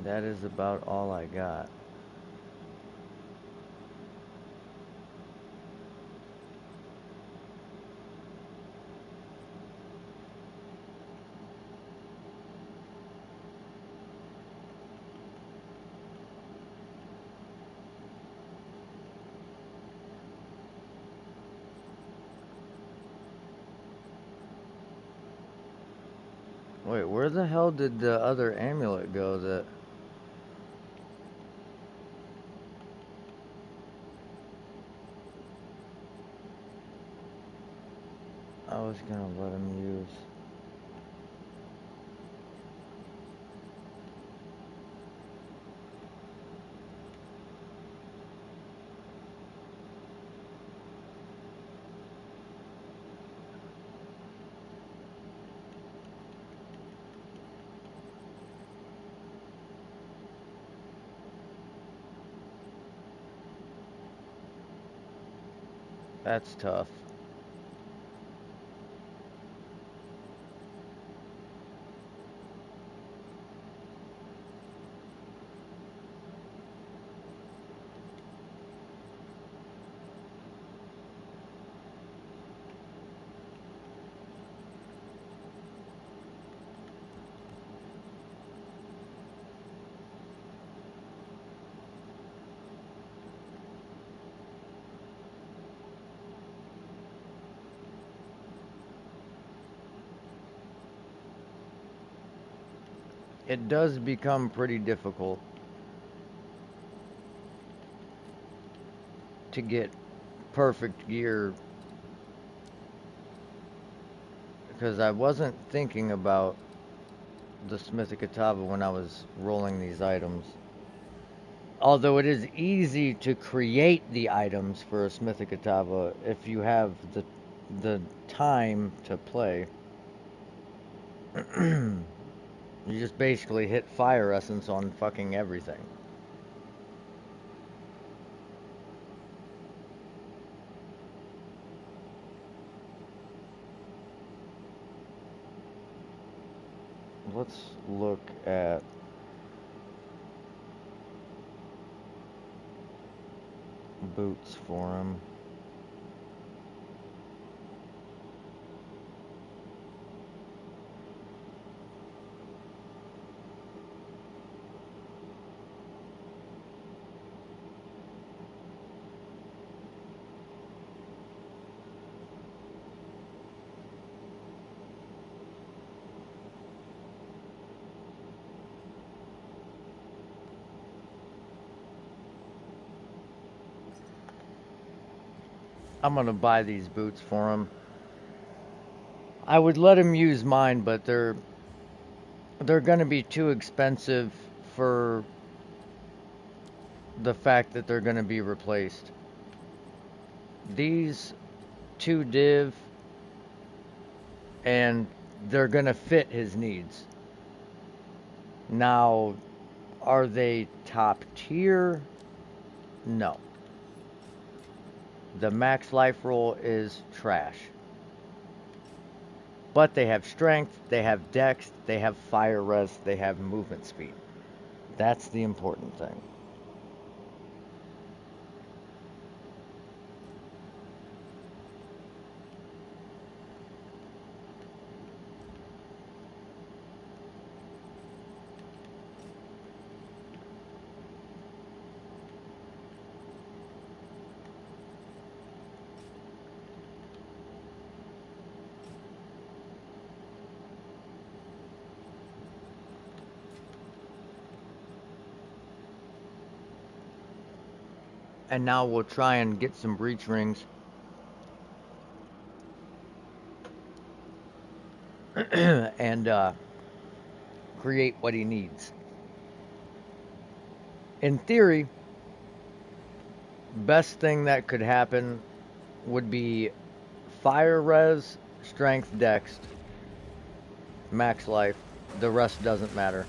That is about all I got. Wait, where the hell did the other amulet go that... I was gonna let him use? That's tough. It does become pretty difficult to get perfect gear because I wasn't thinking about the Smithikatava when I was rolling these items. Although it is easy to create the items for a Smithikatava if you have the time to play. You just basically hit fire essence on fucking everything. Let's look at boots for him. I'm gonna buy these boots for him. I would let him use mine, but they're gonna be too expensive for the fact that they're gonna be replaced. These two div, and they're gonna fit his needs. Now, are they top tier? No. The max life roll is trash. But they have strength, they have dex, they have fire res, they have movement speed. That's the important thing. And now we'll try and get some breach rings. And create what he needs. In theory, best thing that could happen would be fire res, strength, dex, max life. The rest doesn't matter.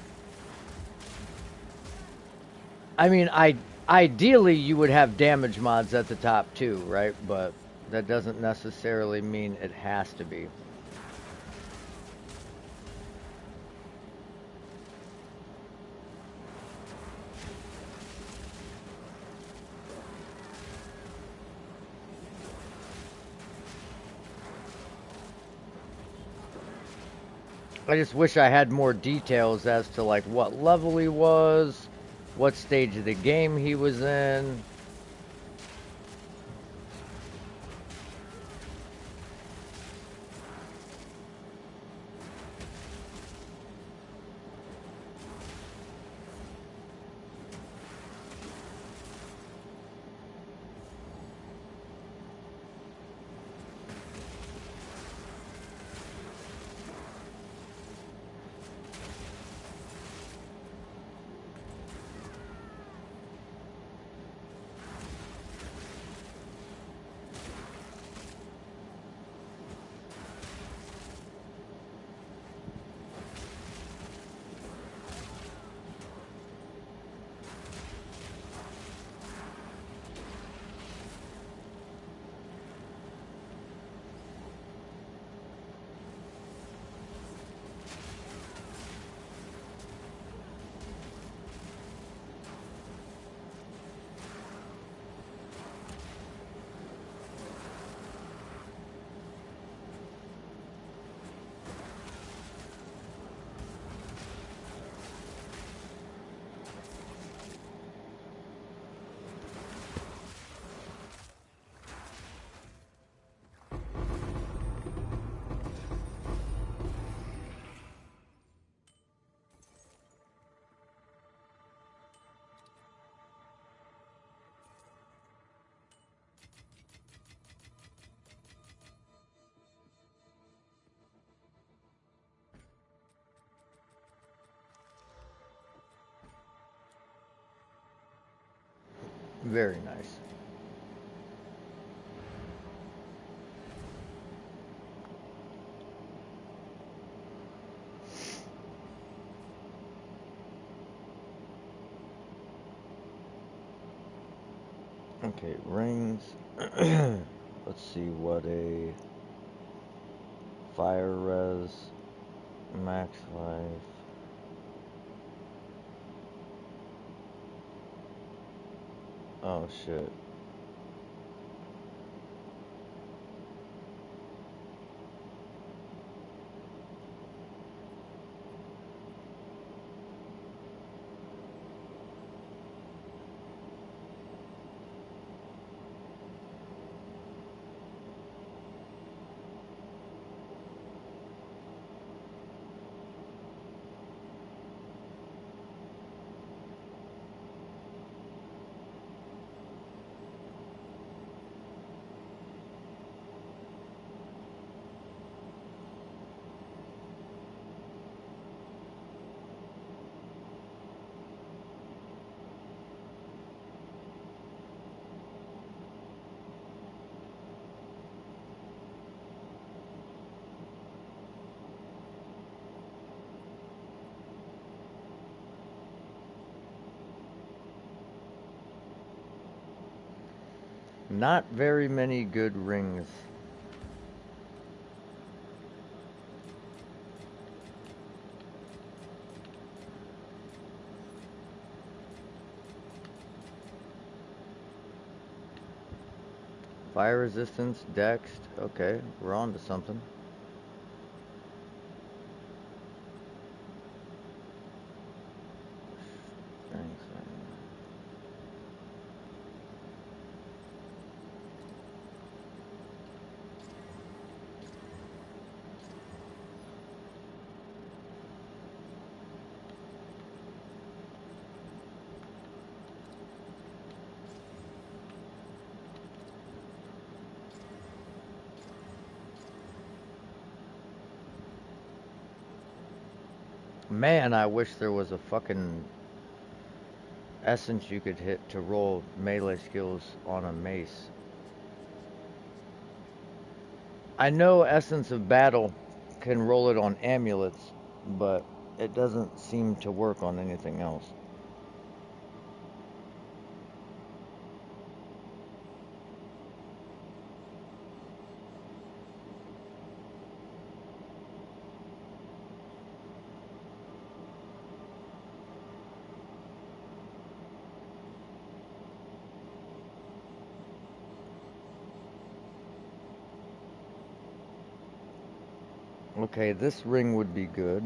I mean, ideally you would have damage mods at the top too, right? But that doesn't necessarily mean it has to be. I just wish I had more details as to like what level he was, what stage of the game he was in. Very nice. Okay, rings. Let's see what a fire res, max life. Oh shit. Not very many good rings. Fire resistance, dext. Okay, we're on to something. Strength. Man, I wish there was a fucking essence you could hit to roll melee skills on a mace. I know Essence of Battle can roll it on amulets, but it doesn't seem to work on anything else. Okay, this ring would be good.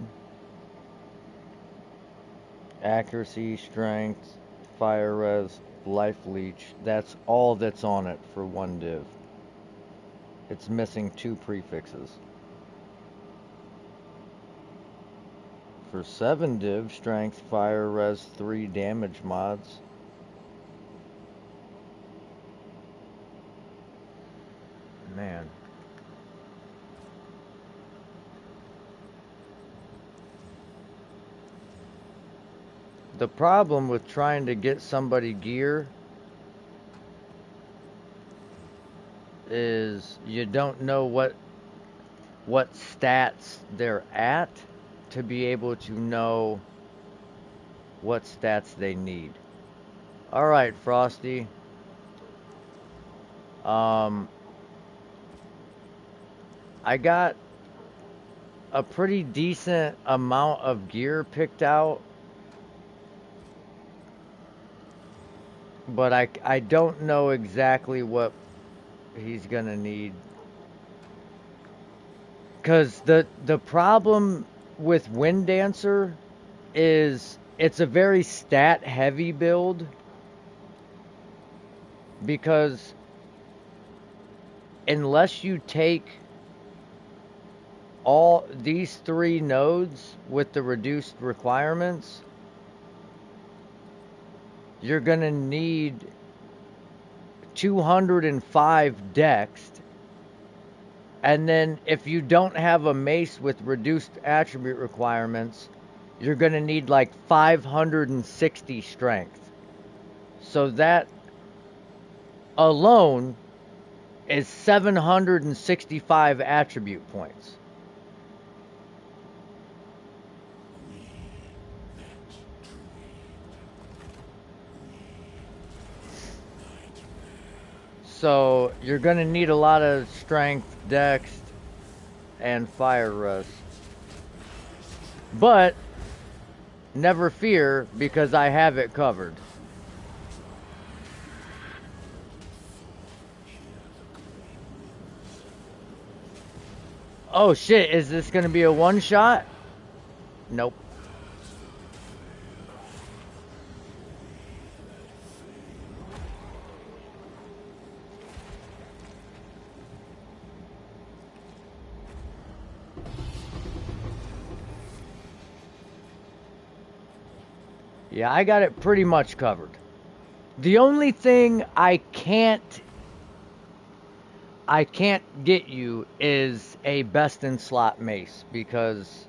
Accuracy, strength, fire res, life leech. That's all that's on it for one div. It's missing 2 prefixes. For 7 div, strength, fire res, 3 damage mods. Man. The problem with trying to get somebody gear is you don't know what stats they're at to be able to know what stats they need. All right, Frosty. I got a pretty decent amount of gear picked out, but I don't know exactly what he's gonna need. Cause the problem with Wind Dancer is it's a very stat heavy build, because unless you take all these 3 nodes with the reduced requirements, you're gonna need 205 dext, and then if you don't have a mace with reduced attribute requirements, you're gonna need like 560 strength. So that alone is 765 attribute points. So you're gonna need a lot of strength, dex, and fire rust. But never fear, because I have it covered. Oh shit, is this gonna be a one shot? Nope. Yeah, I got it pretty much covered. The only thing I can't get you is a best in slot mace, because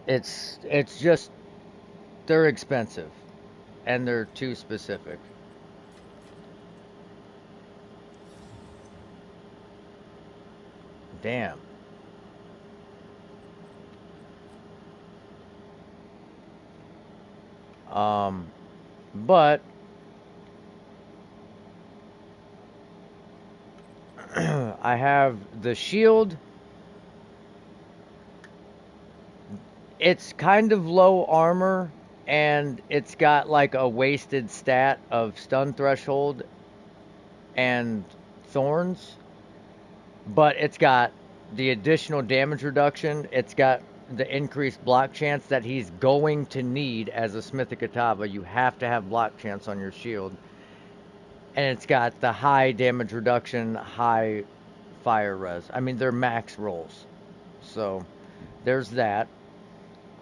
it's just, they're expensive and they're too specific. Damn. But I have the shield. It's kind of low armor, and it's got like a wasted stat of stun threshold and thorns, but it's got the additional damage reduction. It's got the increased block chance that he's going to need as a Smithikatava. You have to have block chance on your shield. And it's got the high damage reduction, high fire res. I mean, they're max rolls. So there's that.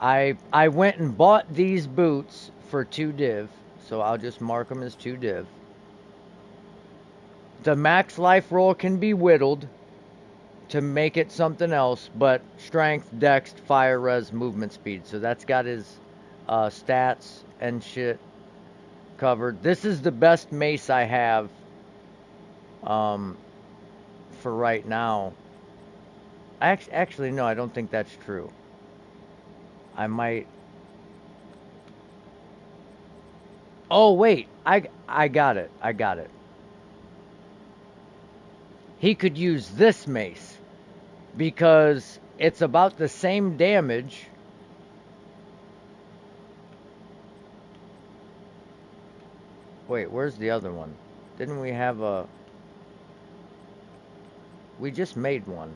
I went and bought these boots for 2 div, so I'll just mark them as 2 div. The max life roll can be whittled to make it something else, but strength, dex, fire res, movement speed. So that's got his stats and shit covered. This is the best mace I have for right now. Actually, no, I don't think that's true. I might. Oh wait, I got it. I got it. He could use this mace because it's about the same damage. Wait, where's the other one? Didn't we have a... We just made one,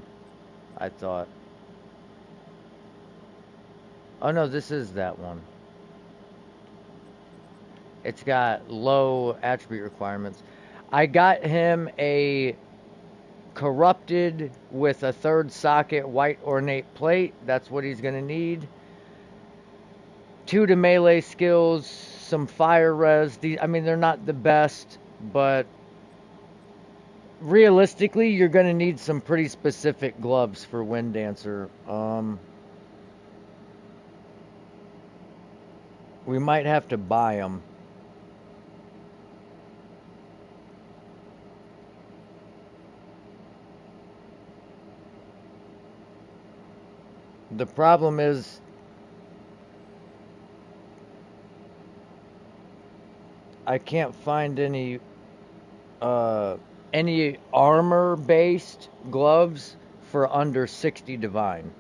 I thought. Oh no, this is that one. It's got low attribute requirements. I got him a corrupted with a 3rd socket white ornate plate. That's what he's gonna need. 2 to melee skills, some fire res. I mean, they're not the best, but realistically, you're gonna need some pretty specific gloves for Wind Dancer. We might have to buy them. The problem is I can't find any armor-based gloves for under 60 divine.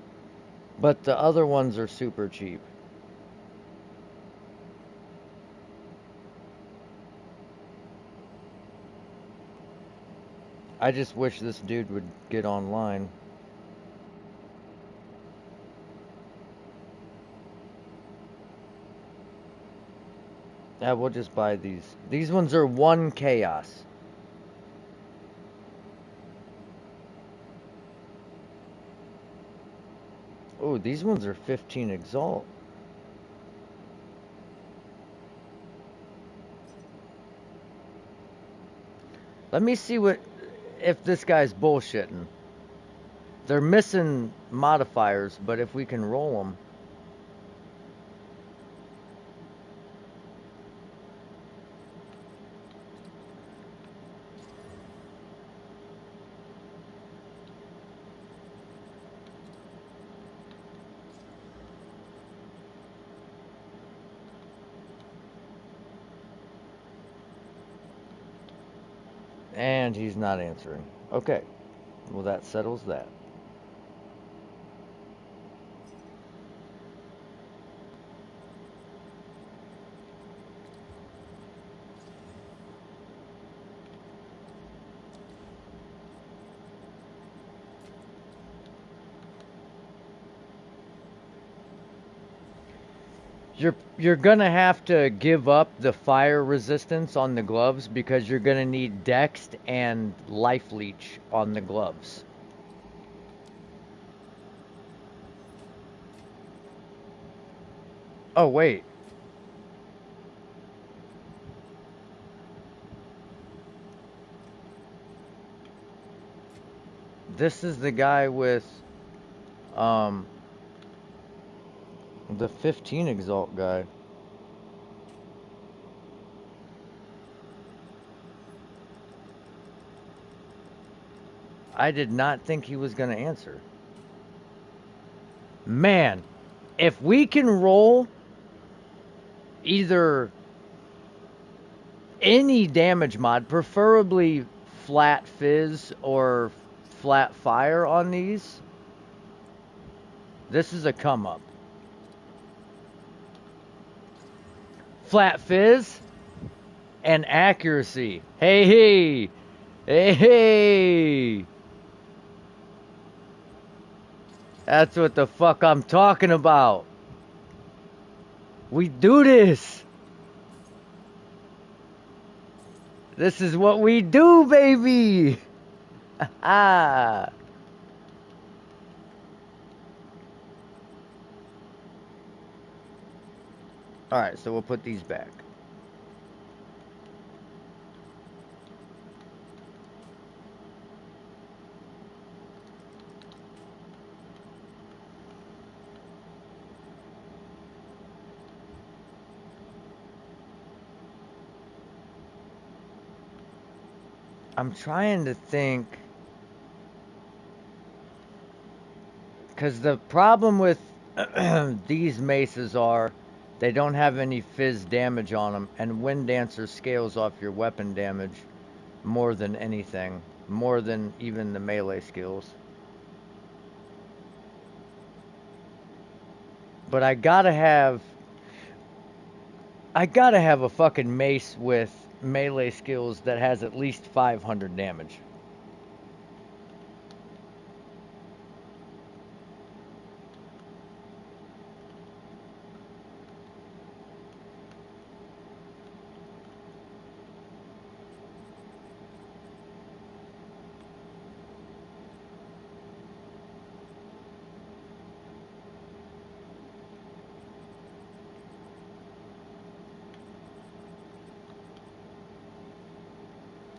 But the other ones are super cheap. I just wish this dude would get online. Yeah, we'll just buy these. These ones are 1 chaos. Oh, these ones are 15 exalt. Let me see if this guy's bullshitting. They're missing modifiers, but if we can roll them. And he's not answering. Okay. Well, that settles that. You're gonna have to give up the fire resistance on the gloves because you're gonna need Dext and Life Leech on the gloves. Oh wait. This is the guy with the 15 exalt guy. I did not think he was going to answer. Man, if we can roll either any damage mod, preferably flat fizz or flat fire on these, this is a come up. Flat fizz and accuracy. Hey, hey, hey, hey. That's what the fuck I'm talking about. We do this. This is what we do, baby. Ah. All right, so we'll put these back. I'm trying to think, because the problem with these maces are they don't have any fizz damage on them, and Wind Dancer scales off your weapon damage more than anything, more than even the melee skills. But I gotta have a fucking mace with melee skills that has at least 500 damage.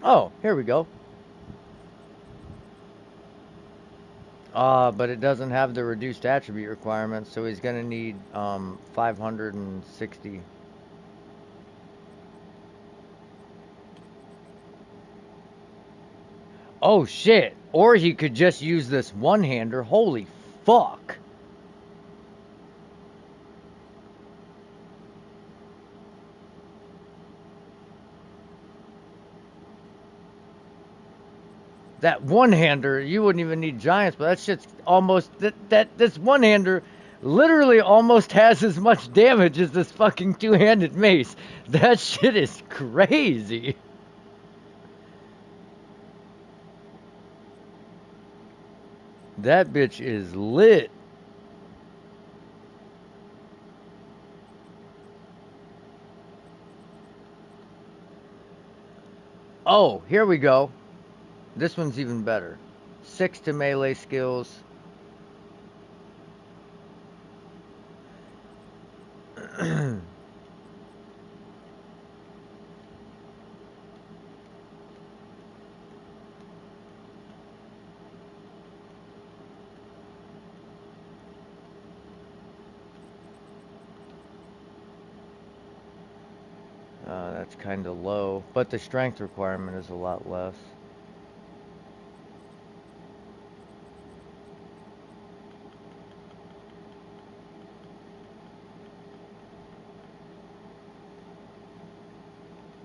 Oh, here we go. But it doesn't have the reduced attribute requirements, so he's gonna need 560. Oh shit! Or he could just use this one-hander. Holy fuck! That one-hander, you wouldn't even need giants, but that shit's almost this one-hander literally almost has as much damage as this fucking two-handed mace. That shit is crazy. That bitch is lit. Oh, here we go. This one's even better. 6 to melee skills. That's kind of low, but the strength requirement is a lot less.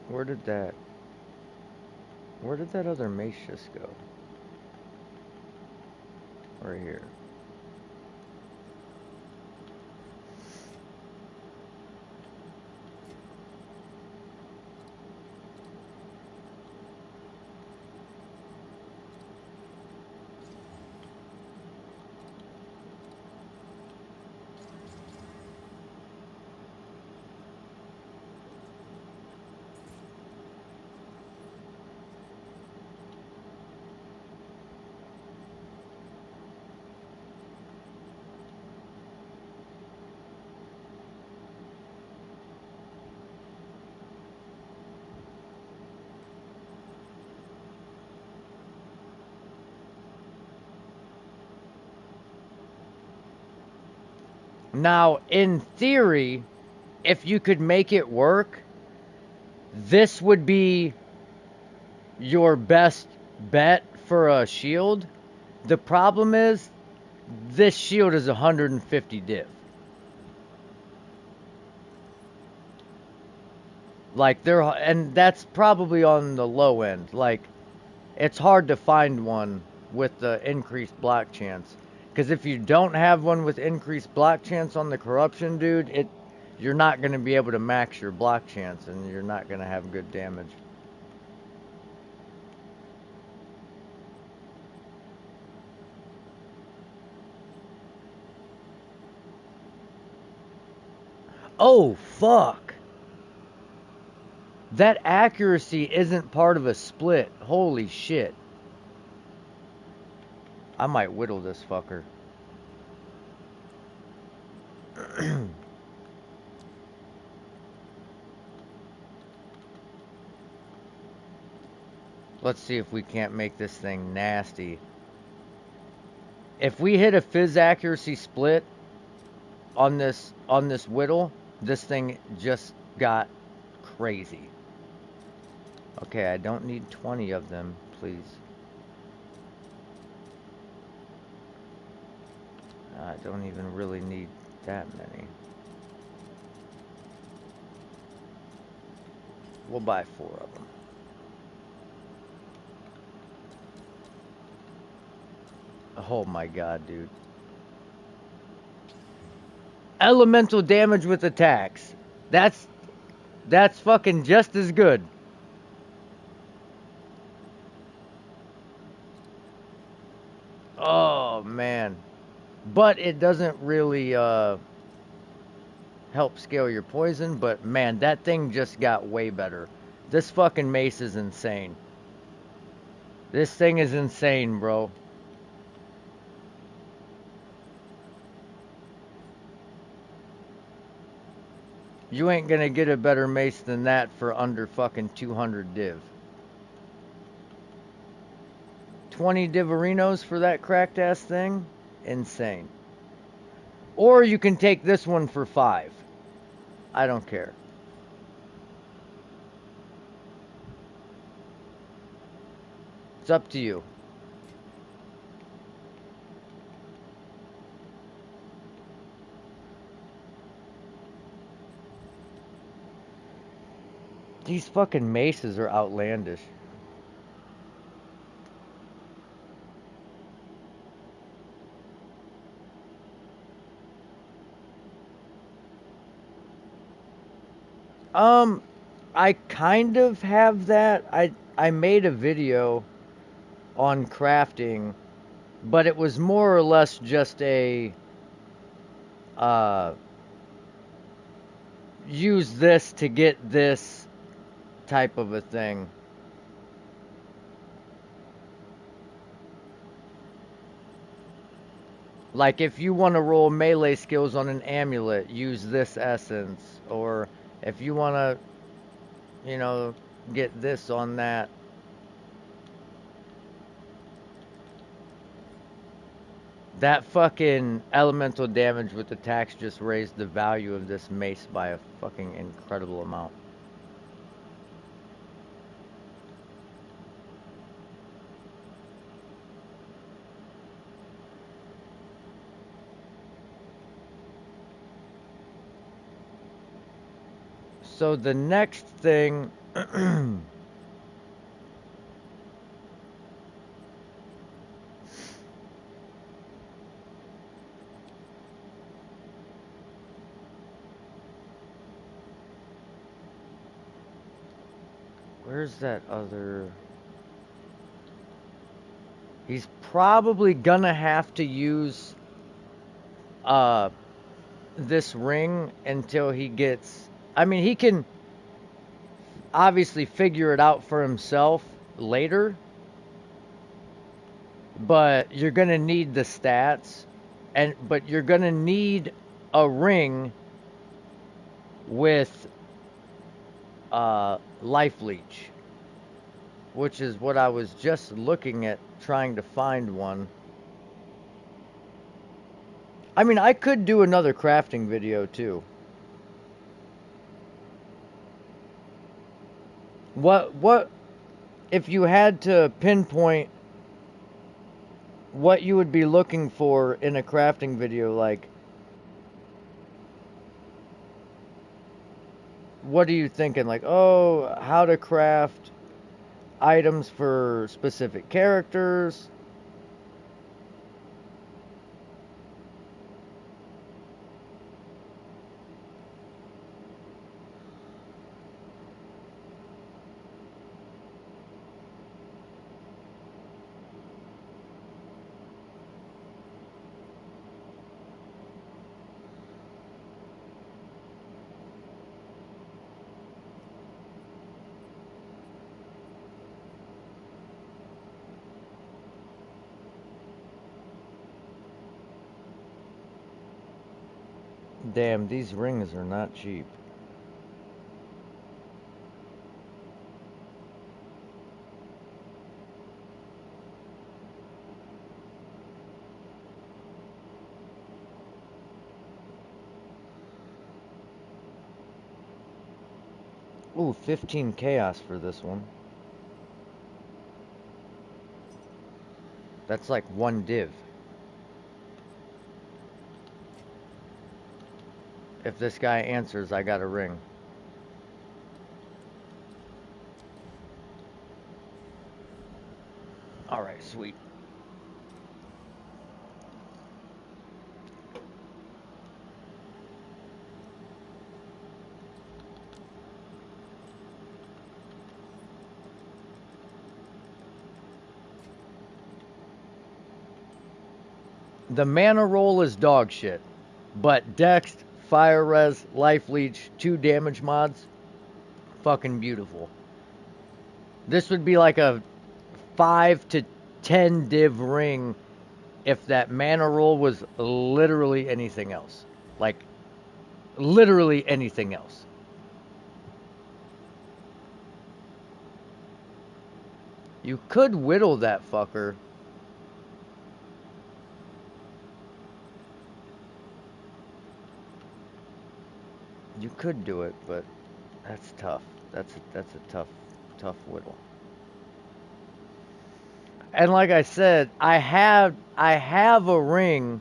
Where did that other mace just go? Right here. Now, in theory, if you could make it work, this would be your best bet for a shield. The problem is, this shield is 150 div. Like, and that's probably on the low end. Like, it's hard to find one with the increased block chance. Because if you don't have one with increased block chance on the corruption, dude, you're not going to be able to max your block chance, and you're not going to have good damage. Oh, fuck. That accuracy isn't part of a split. Holy shit. I might whittle this fucker. Let's see if we can't make this thing nasty. If we hit a fizz accuracy split on this whittle, this thing just got crazy. Okay, I don't need 20 of them, please. I don't even really need that many. We'll buy 4 of them. Oh my god, dude. Elemental damage with attacks. That's fucking just as good. Oh man. But it doesn't really help scale your poison, but man, that thing just got way better. This fucking mace is insane. This thing is insane, bro. You ain't gonna get a better mace than that for under fucking 200 div. 20 divarinos for that cracked ass thing? Insane. Or you can take this one for 5. I don't care. It's up to you. These fucking maces are outlandish. I kind of have that. I made a video on crafting, but it was more or less just a use this to get this type of a thing. Like if you want to roll melee skills on an amulet, use this essence. Or if you want to, you know, get this on that. That fucking elemental damage with attacks just raised the value of this mace by a fucking incredible amount. So the next thing where's that other? He's probably gonna have to use this ring until he gets, I mean, he can obviously figure it out for himself later, but you're gonna need the stats, but you're gonna need a ring with life leech, which is what I was just looking at, trying to find one. I mean, I could do another crafting video too. What if you had to pinpoint what you would be looking for in a crafting video? Like, what are you thinking? Like, oh, how to craft items for specific characters, Damn, these rings are not cheap. Ooh, 15 chaos for this one. That's like one div. If this guy answers, I got a ring. Alright, sweet. The mana roll is dog shit. But Dex, Fire Res, Life Leech, 2 damage mods, fucking beautiful. This would be like a 5 to 10 div ring if that mana roll was literally anything else. Like, literally anything else. You could whittle that fucker. You could do it, but that's tough. That's a tough whittle. And like I said, I have a ring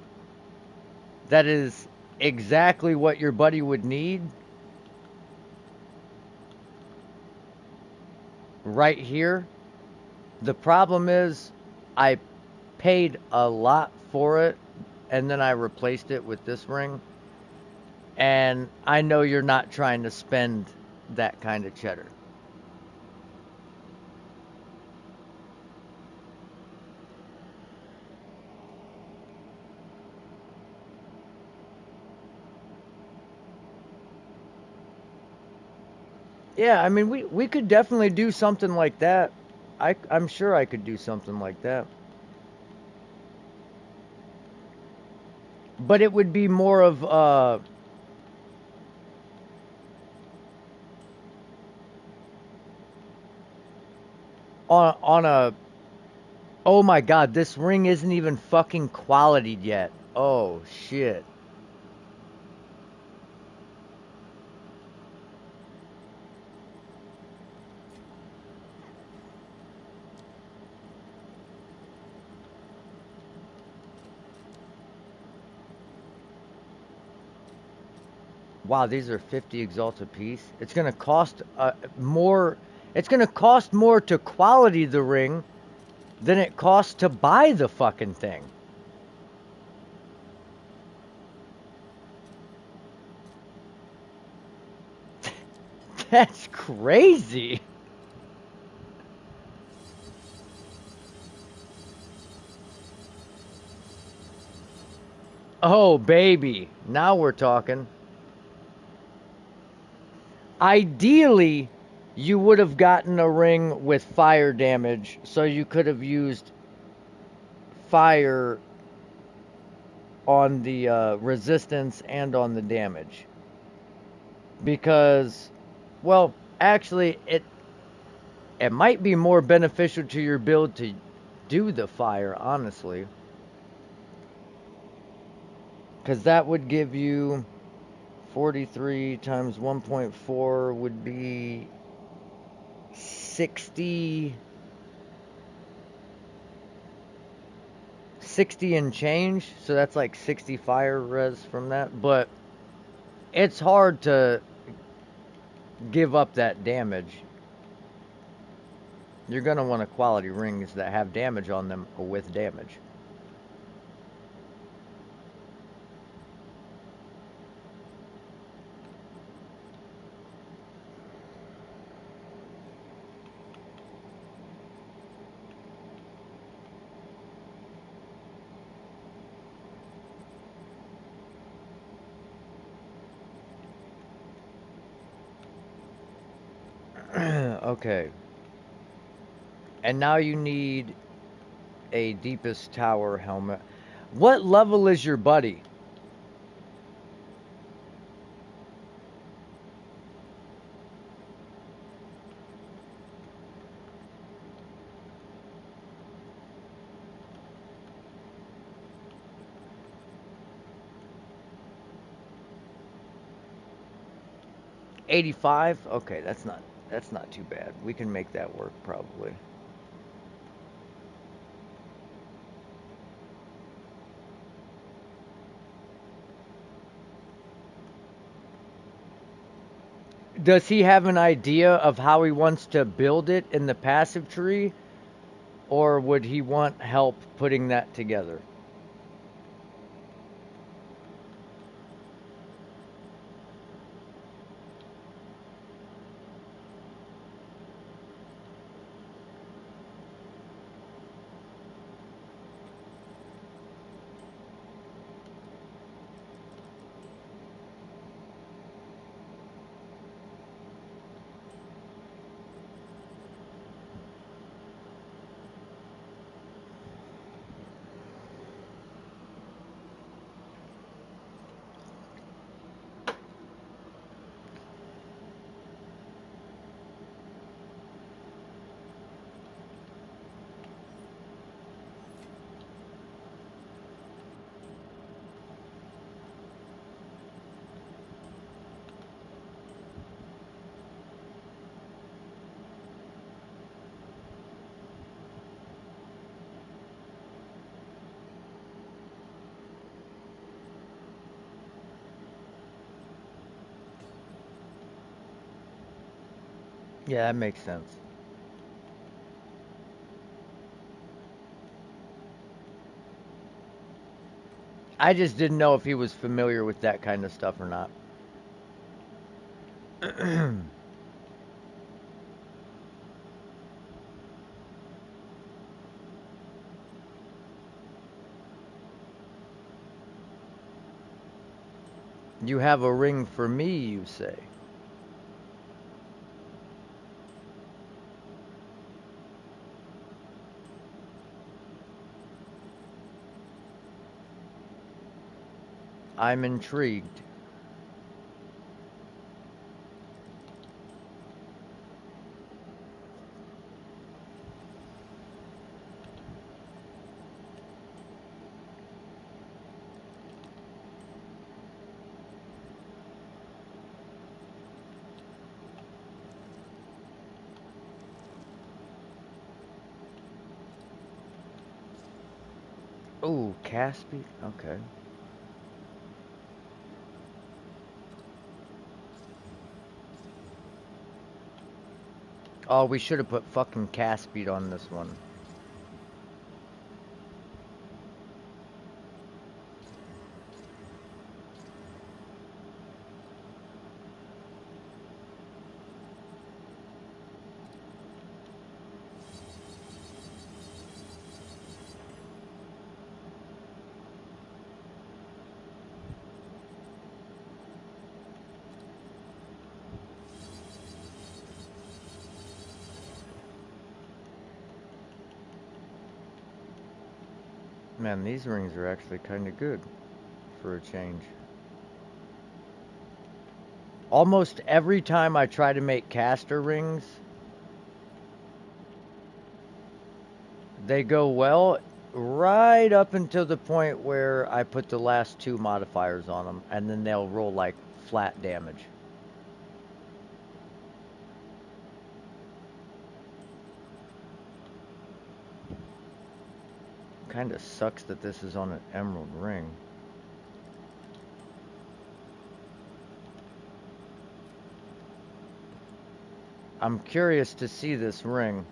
that is exactly what your buddy would need right here. The problem is I paid a lot for it and then I replaced it with this ring. And I know you're not trying to spend that kind of cheddar. Yeah, I mean, we could definitely do something like that. I'm sure I could do something like that. But it would be more of on a, oh my god, this ring isn't even fucking qualityed yet. Oh shit. Wow, these are 50 exalts a piece. It's gonna cost more. It's gonna cost more to quality the ring than it costs to buy the fucking thing. That's crazy. Oh, baby. Now we're talking. Ideally, you would have gotten a ring with fire damage, so you could have used fire on the resistance and on the damage. Because, well, actually, it might be more beneficial to your build to do the fire, honestly. Because that would give you 43 times 1.4 would be 60 and change, so that's like 60 fire res from that, but it's hard to give up that damage. You're gonna want a quality rings that have damage on them or with damage. Okay. And now you need a deepest tower helmet. What level is your buddy? 85? Okay, that's not too bad. We can make that work probably. Does he have an idea of how he wants to build it in the passive tree, or would he want help putting that together? Yeah, that makes sense. I just didn't know if he was familiar with that kind of stuff or not. You have a ring for me, you say. I'm intrigued. Ooh, Caspi? Okay. Oh, we should have put fucking Caspi on this one. Man, these rings are actually kind of good for a change. Almost every time I try to make caster rings, they go well right up until the point where I put the last two modifiers on them, and then they'll roll like flat damage. Kind of sucks that this is on an emerald ring. I'm curious to see this ring.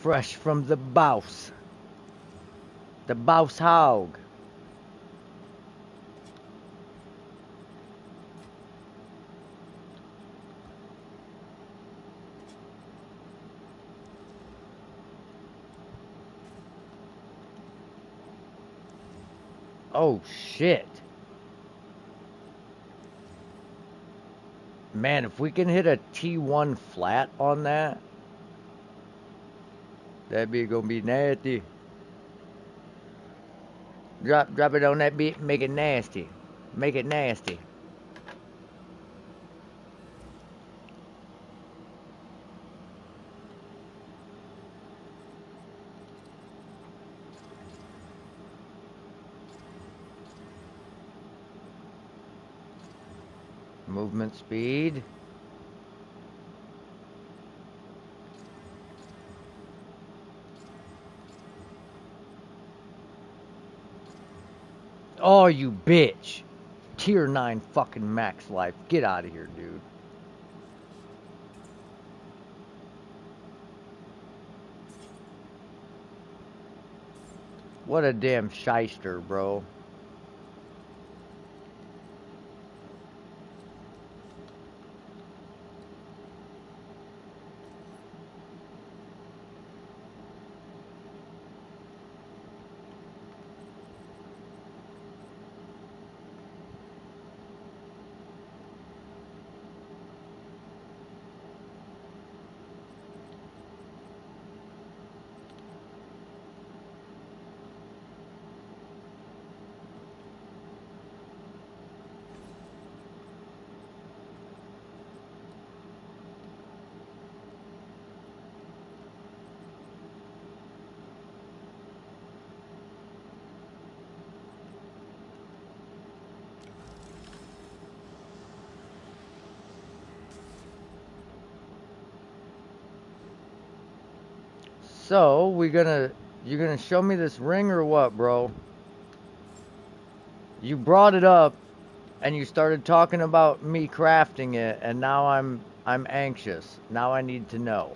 Fresh from the bouse. The bouse hog. Oh shit. Man, if we can hit a T1 flat on that, that be gonna be nasty. Drop it on that beat, make it nasty. Make it nasty. Movement speed. Oh, you bitch. Tier 9 fucking max life. Get out of here, dude. What a damn shyster, bro. So, you gonna show me this ring or what, bro? You brought it up and you started talking about me crafting it, and now I'm anxious. Now I need to know.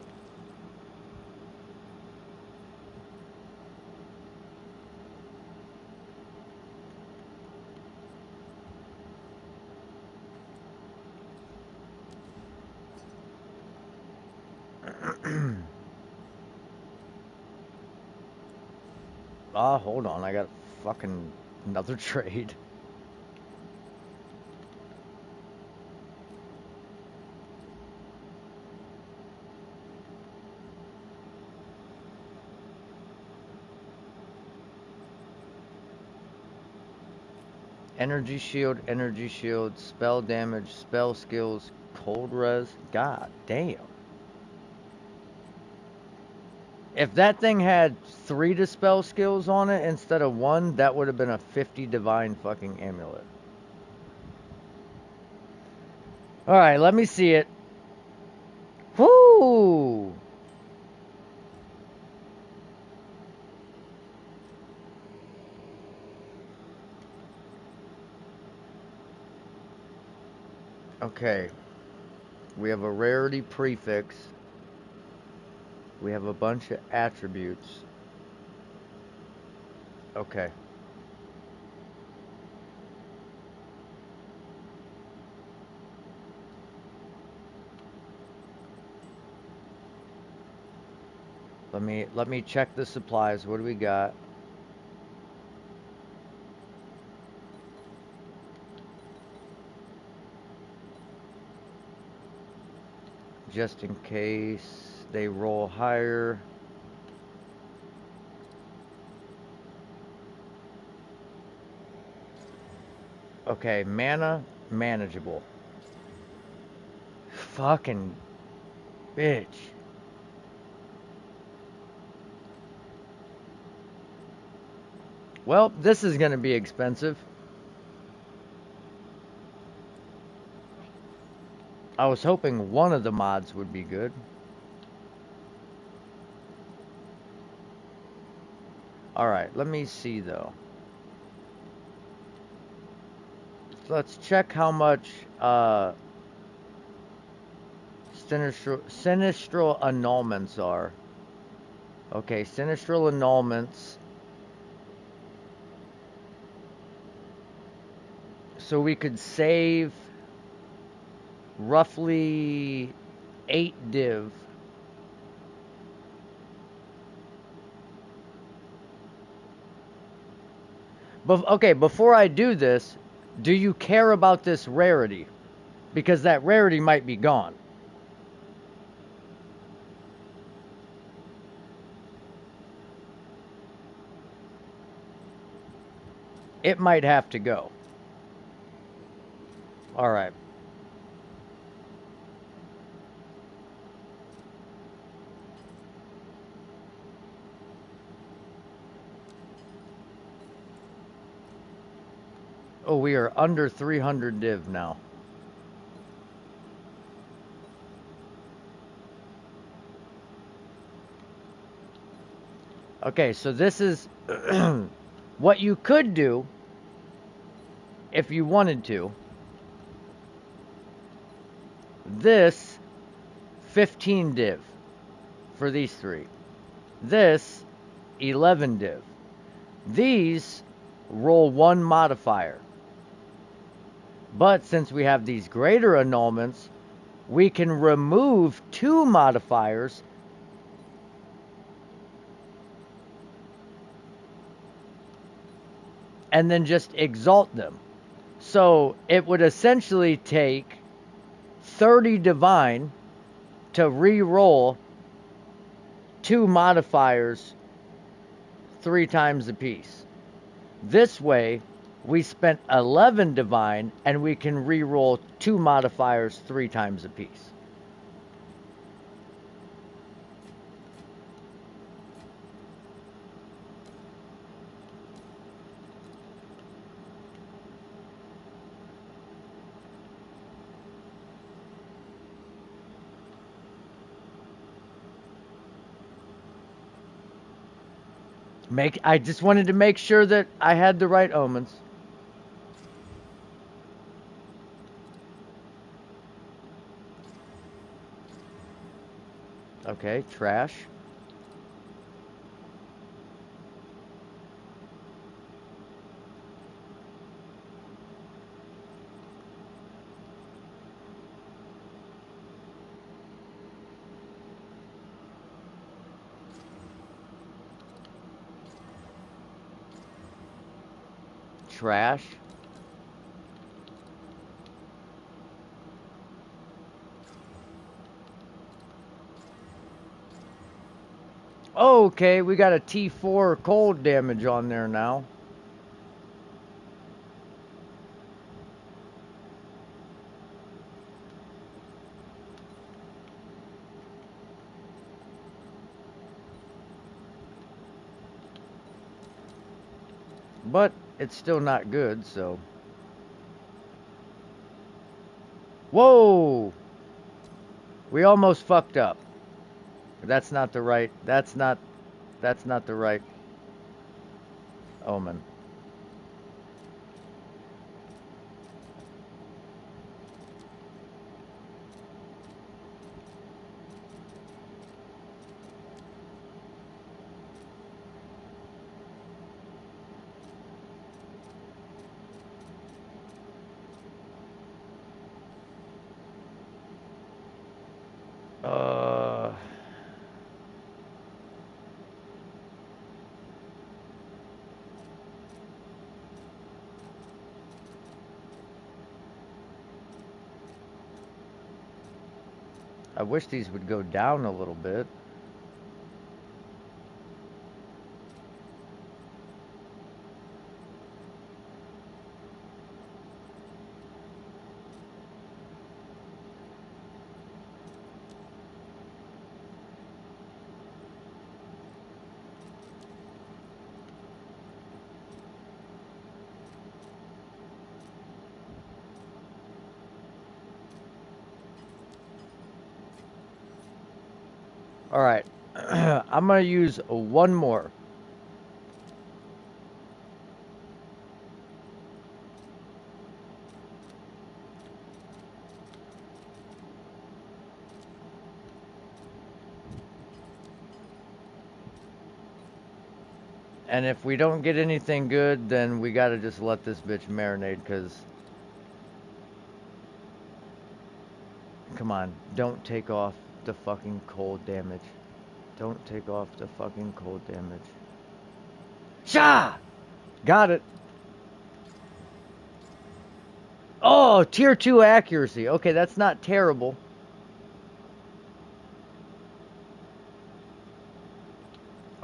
Ah, hold on, I got fucking another trade. Energy shield, spell damage, spell skills, cold res. God damn. If that thing had 3 dispel skills on it instead of 1, that would have been a 50 divine fucking amulet. Alright, let me see it. Whoo! Okay. We have a rarity prefix. We have a bunch of attributes. Okay. Let me check the supplies. What do we got? Just in case they roll higher. Okay, mana manageable. Fucking bitch. Well, this is gonna be expensive. I was hoping one of the mods would be good. Alright, let me see though. Let's check how much sinistral annulments are. Okay, sinistral annulments. So we could save roughly 8 div. Okay, before I do this, do you care about this rarity? Because that rarity might be gone. It might have to go. All right. Oh, we are under 300 div now. Okay, so this is what you could do if you wanted to. This 15 div for these three. This 11 div. These roll one modifier. But since we have these greater annulments, we can remove two modifiers and then just exalt them. So it would essentially take 30 divine to re-roll two modifiers 3 times apiece. This way, we spent 11 divine and we can re-roll two modifiers 3 times apiece. I just wanted to make sure that I had the right omens. Okay, trash. Trash. Okay, we got a T4 cold damage on there now. But it's still not good, so. Whoa! We almost fucked up. That's not the right omen. Uh I wish these would go down a little bit. All right. I'm going to use one more. And if we don't get anything good, then we got to just let this bitch marinate, because... Come on, don't take off the fucking cold damage. Don't take off the fucking cold damage. Sha! Got it. Oh, tier 2 accuracy. Okay, that's not terrible.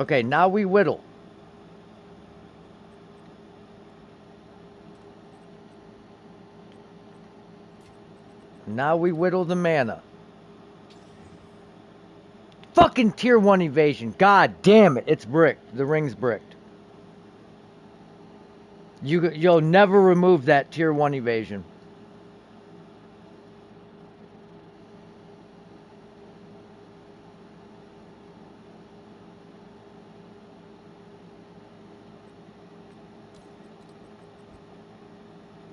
Okay, now we whittle. Now we whittle the mana. Fucking tier 1 evasion. God damn it. It's bricked. The ring's bricked. You'll never remove that tier 1 evasion.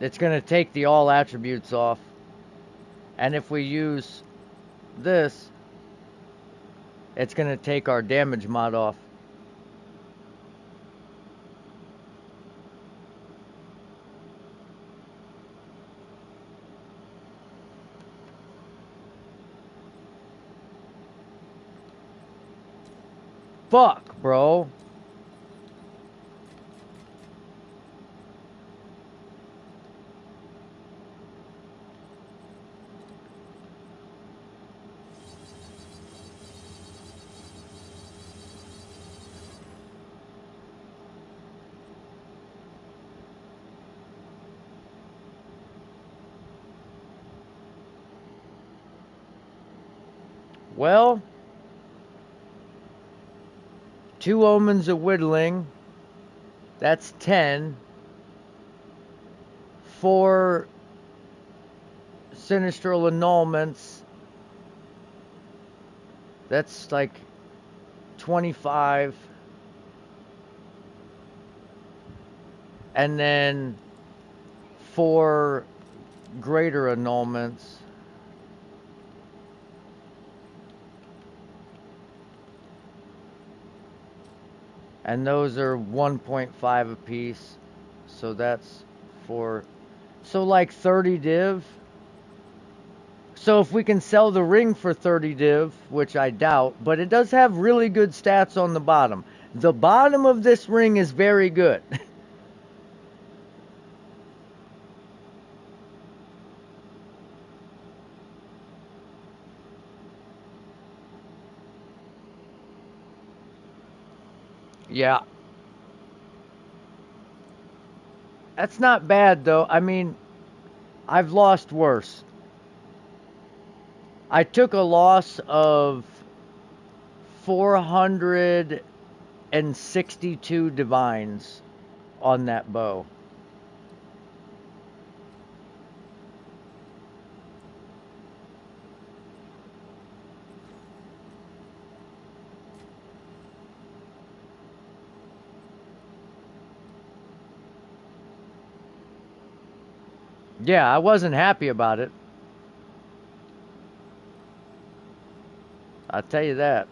It's going to take the all attributes off. And if we use this, it's going to take our damage mod off. Fuck, bro. Well, 2 omens of whittling. That's 10. 4 sinistral annulments. That's like 25. And then 4 greater annulments. And those are 1.5 apiece. So that's 4. So like 30 div. So if we can sell the ring for 30 div, which I doubt, but it does have really good stats on the bottom. The bottom of this ring is very good. Yeah. That's not bad though. I mean, I've lost worse. I took a loss of 462 divines on that bow. Yeah, I wasn't happy about it. I'll tell you that.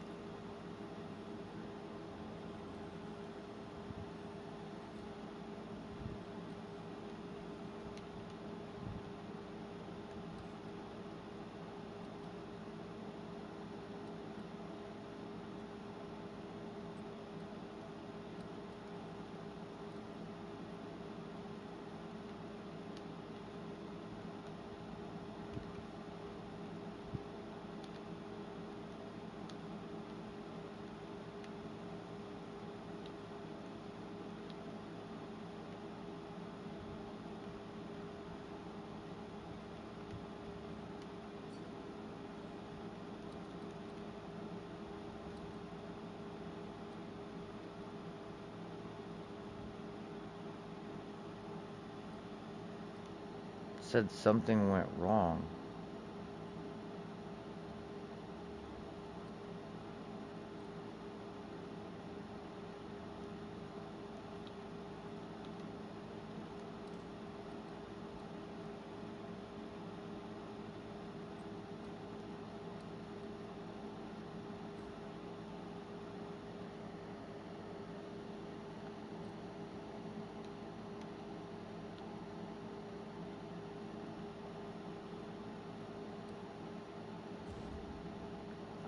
Said something went wrong.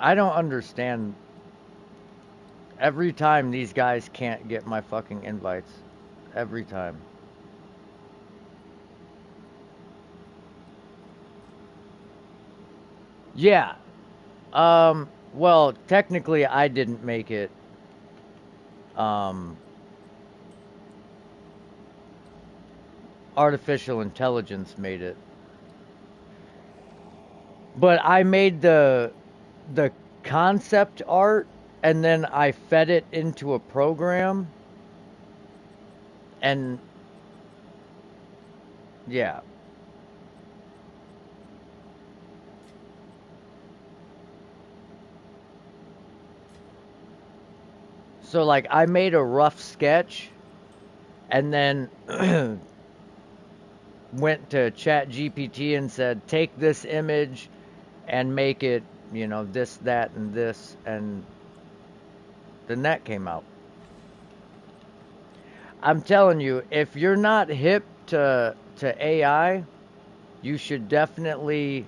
I don't understand. Every time these guys can't get my fucking invites. Every time. Yeah. Well, technically I didn't make it. Um, artificial intelligence made it. But I made the concept art and then I fed it into a program and yeah. So like I made a rough sketch and then went to Chat GPT and said, take this image and make it, you know, this, that, and this, and then that came out. I'm telling you, if you're not hip to AI, you should definitely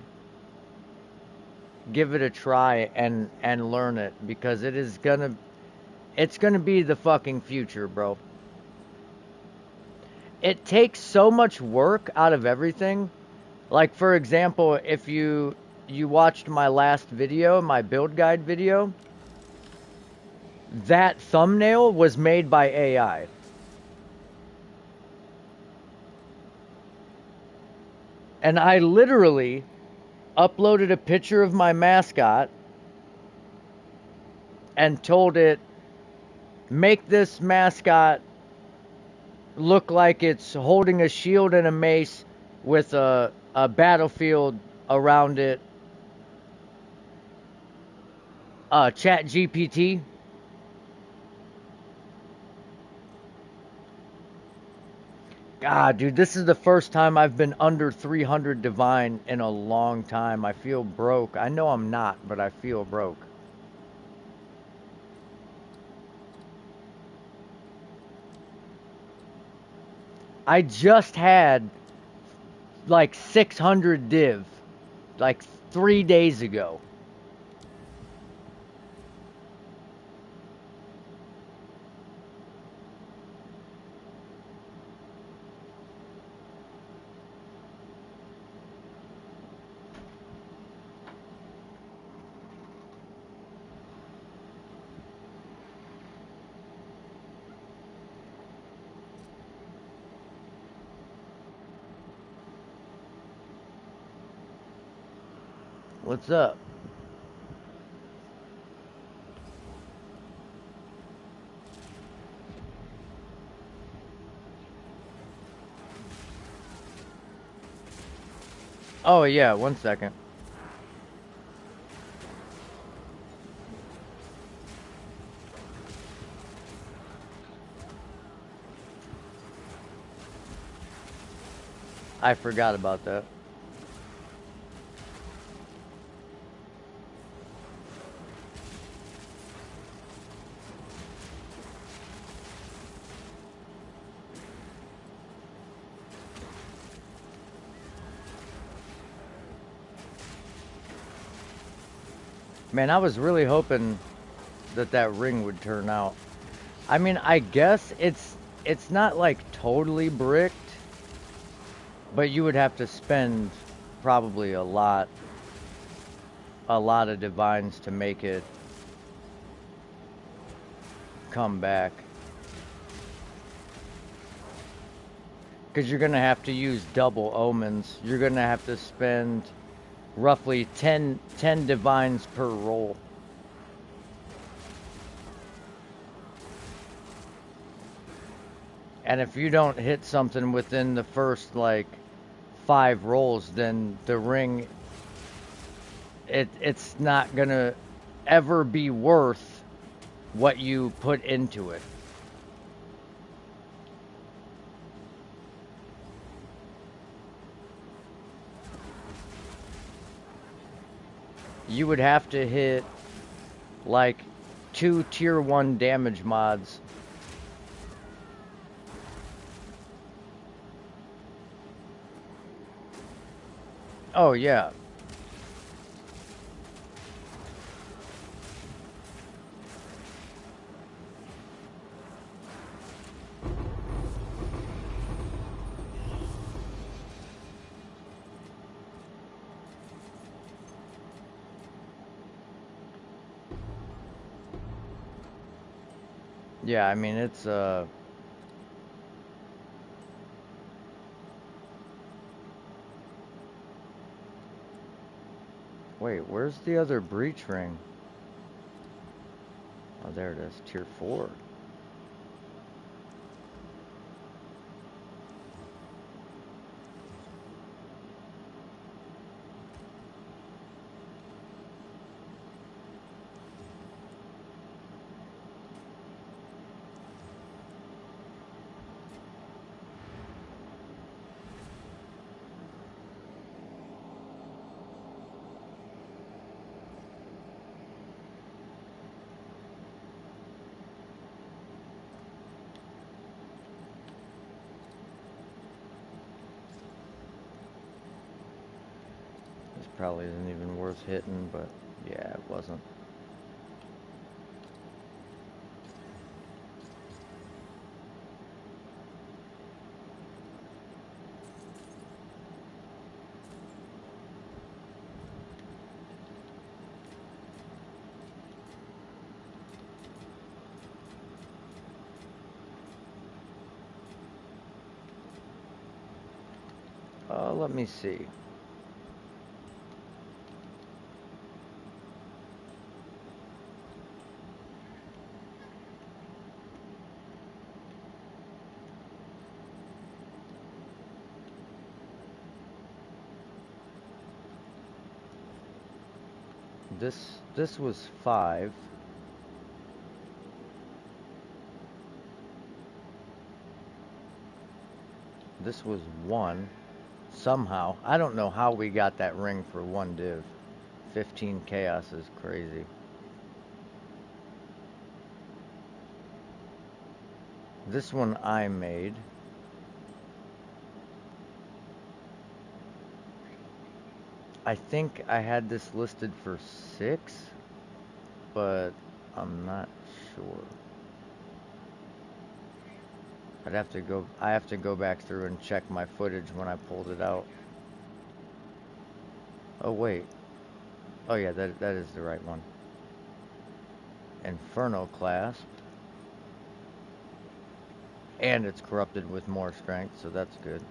give it a try and learn it because it's gonna be the fucking future, bro. It takes so much work out of everything. Like for example, if you watched my last video, my build guide video, that thumbnail was made by AI. And I literally uploaded a picture of my mascot and told it, make this mascot look like it's holding a shield and a mace with a battlefield around it. Chat GPT. God, dude, this is the first time I've been under 300 divine in a long time. I feel broke. I know I'm not, but I feel broke. I just had like 600 div like 3 days ago. What's up? Oh yeah, 1 second. I forgot about that. Man, I was really hoping that that ring would turn out. I mean, I guess it's not like totally bricked, but you would have to spend probably a lot of divines to make it come back. Because you're gonna have to use double omens. You're gonna have to spend roughly 10 divines per roll. And if you don't hit something within the first like 5 rolls, then the ring it's not gonna ever be worth what you put into it. You would have to hit like 2 tier 1 damage mods. Oh yeah. Yeah, I mean it's wait, where's the other breach ring? Oh, there it is, tier 4. This probably isn't even worth hitting, but yeah, it wasn't. Let me see. This was 5. This was 1. Somehow. I don't know how we got that ring for 1 div. 15 chaos is crazy. This one I made. I think I had this listed for 6, but I'm not sure. I have to go back through and check my footage when I pulled it out. Oh wait. Oh yeah, that is the right one. Inferno clasp. And it's corrupted with more strength, so that's good.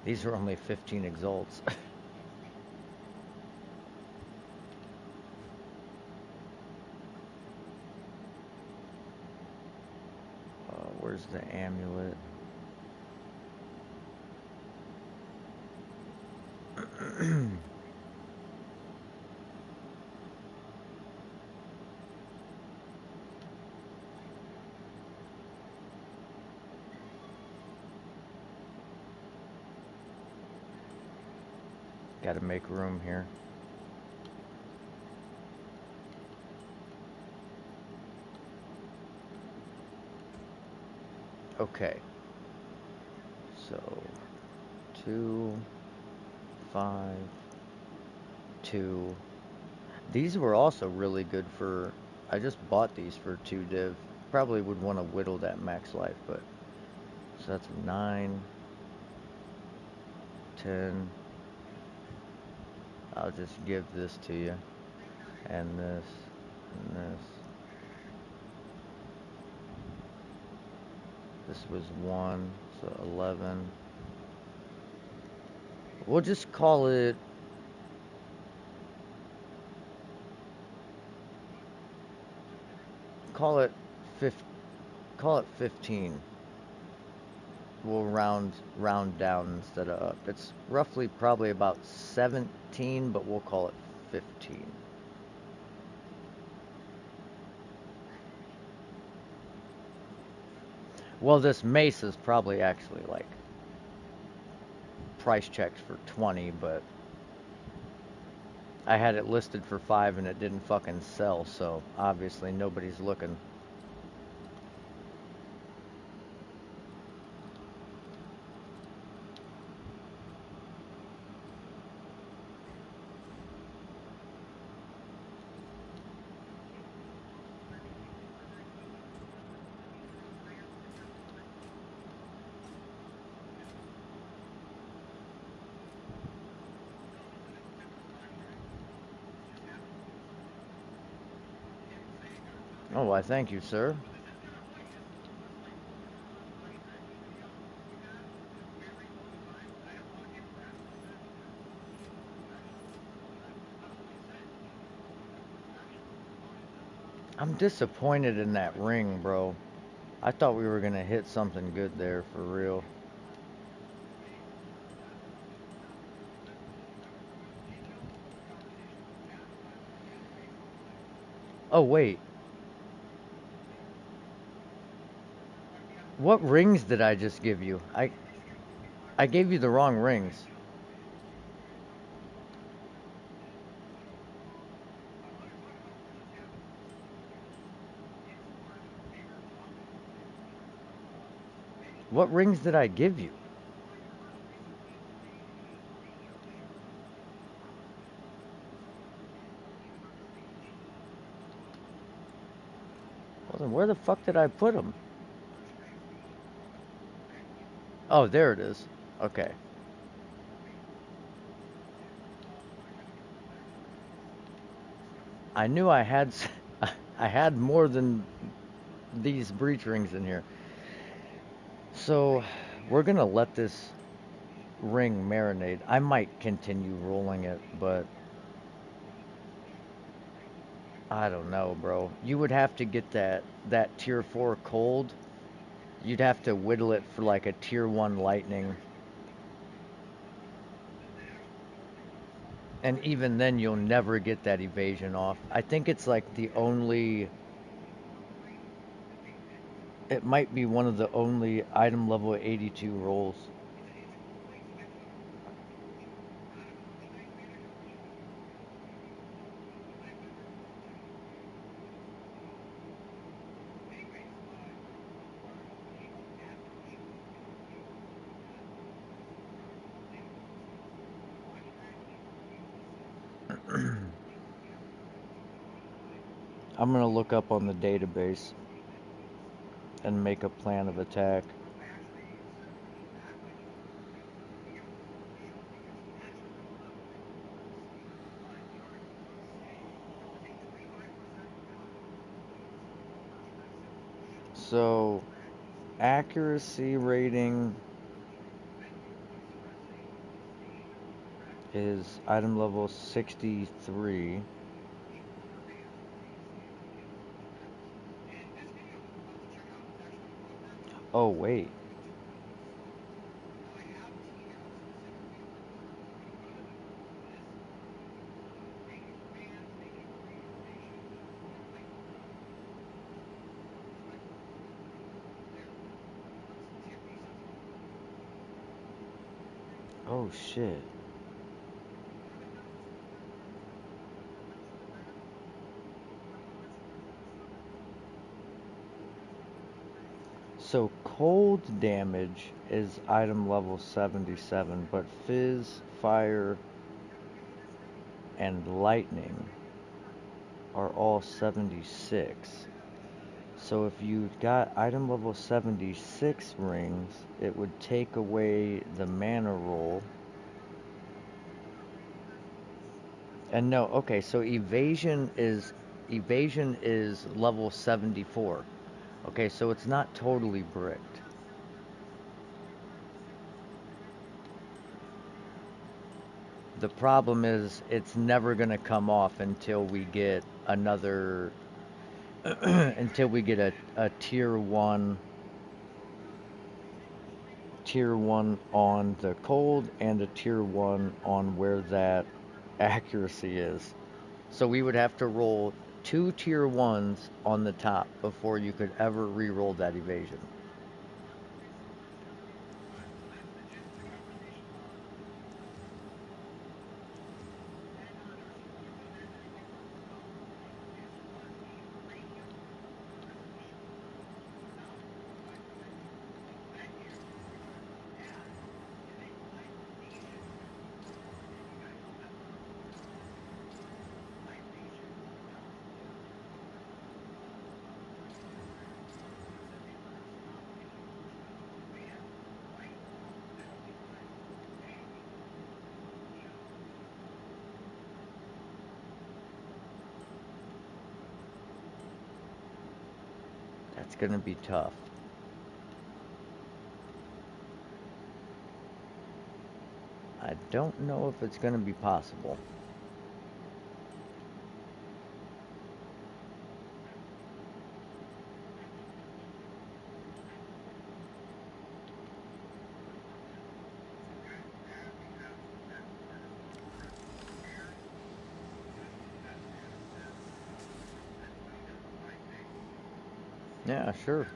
These are only 15 exalts. Where's the amulet? Gotta make room here. Okay. So, 2, 5, 2. These were also really good for, I just bought these for 2 div. Probably would want to whittle that max life, but, so that's 9, 10. I'll just give this to you, and this, and this. This was 1, so 11. We'll just call it, call it 15. We'll round down instead of up. It's roughly probably about 17, but we'll call it 15. Well, this mace is probably actually like price checked for 20, but I had it listed for 5 and it didn't fucking sell, so obviously nobody's looking. Oh, why, thank you, sir. I'm disappointed in that ring, bro. I thought we were gonna hit something good there for real. Oh, wait. What rings did I just give you? I gave you the wrong rings. What rings did I give you? Well, then where the fuck did I put them? Oh, there it is. Okay. I knew I had I had more than these breach rings in here. So, we're gonna let this ring marinate. I might continue rolling it, but I don't know, bro. You would have to get that tier 4 cold. You'd have to whittle it for like a tier 1 lightning. And even then you'll never get that evasion off. I think it's like the only it might be one of the only item level 82 rolls. I'm gonna look up on the database and make a plan of attack. So, accuracy rating is item level 63. Oh, wait. Oh, shit. So, cold damage is item level 77, but fizz, fire, and lightning are all 76. So if you got item level 76 rings, it would take away the mana roll. And no, okay, so evasion is level 74. Okay, so it's not totally bricked. The problem is it's never going to come off until we get another until we get a tier 1 on the cold and a tier 1 on where that accuracy is. So we would have to roll 2 tier 1s on the top before you could ever re-roll that evasion. it's gonna be tough. I don't know if it's gonna be possible. Yeah, sure.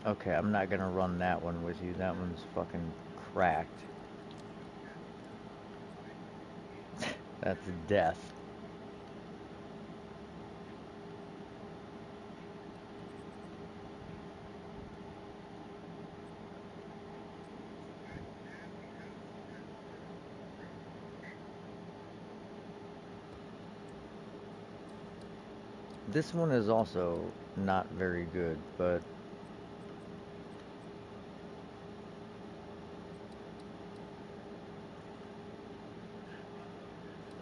Okay, I'm not gonna run that one with you. That one's fucking cracked. That's death. This one is also not very good, but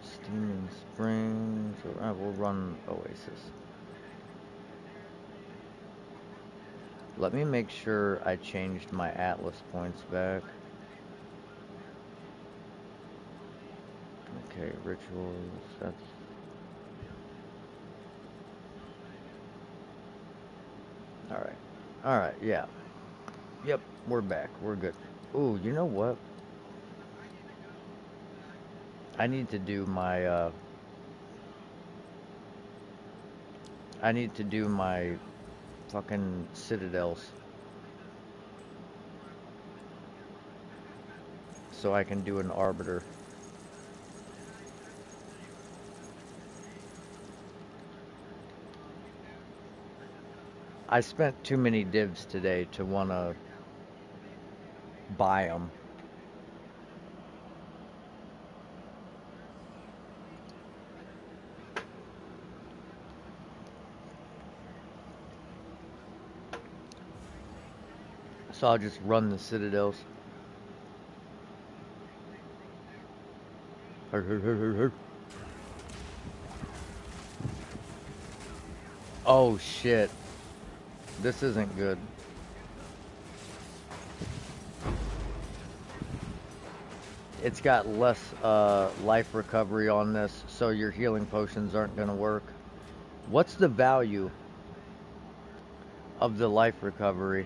Steaming Springs, we'll run Oasis. Let me make sure I changed my Atlas points back. Okay, rituals, that's... Alright. Alright, yeah. Yep, we're back. We're good. Ooh, you know what? I need to do my, I need to do my fucking citadels. So I can do an arbiter. I spent too many divs today to want to buy them. So I'll just run the citadels. Oh shit. This isn't good. It's got less life recovery on this, so your healing potions aren't going to work. What's the value of the life recovery?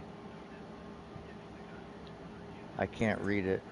I can't read it.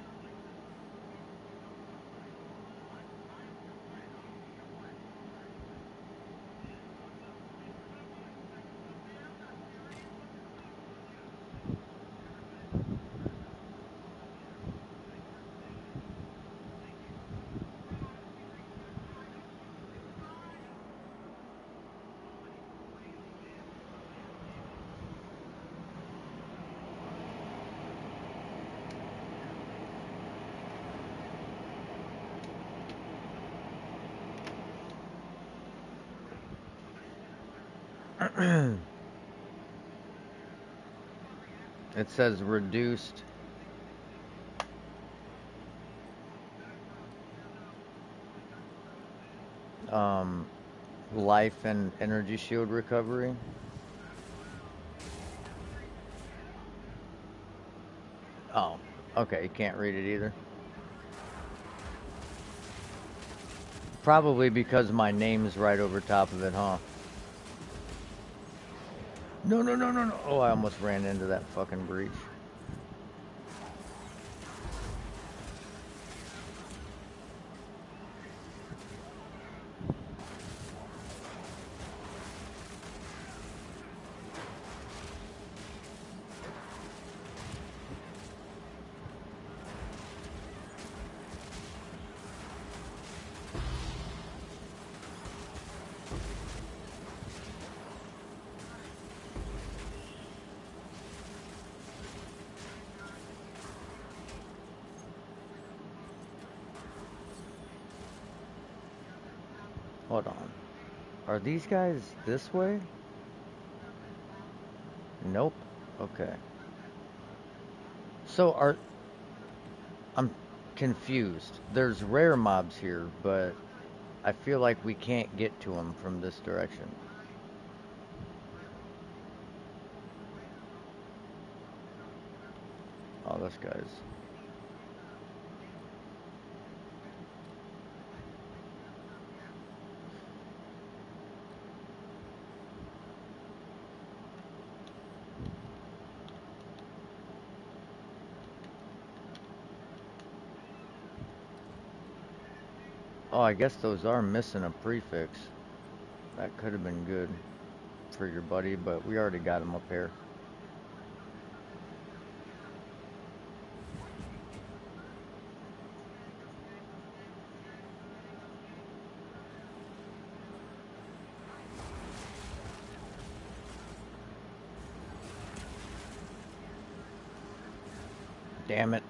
It says reduced life and energy shield recovery. Oh, okay, you can't read it either. Probably because my name's right over top of it, huh? No, no, no, no, no. Oh, I almost ran into that fucking breach. Are these guys this way? Nope. Okay. So I'm confused. There's rare mobs here, but I feel like we can't get to them from this direction. Oh, this guy's... Oh, I guess those are missing a prefix. That could have been good for your buddy, but we already got him up here. Damn it.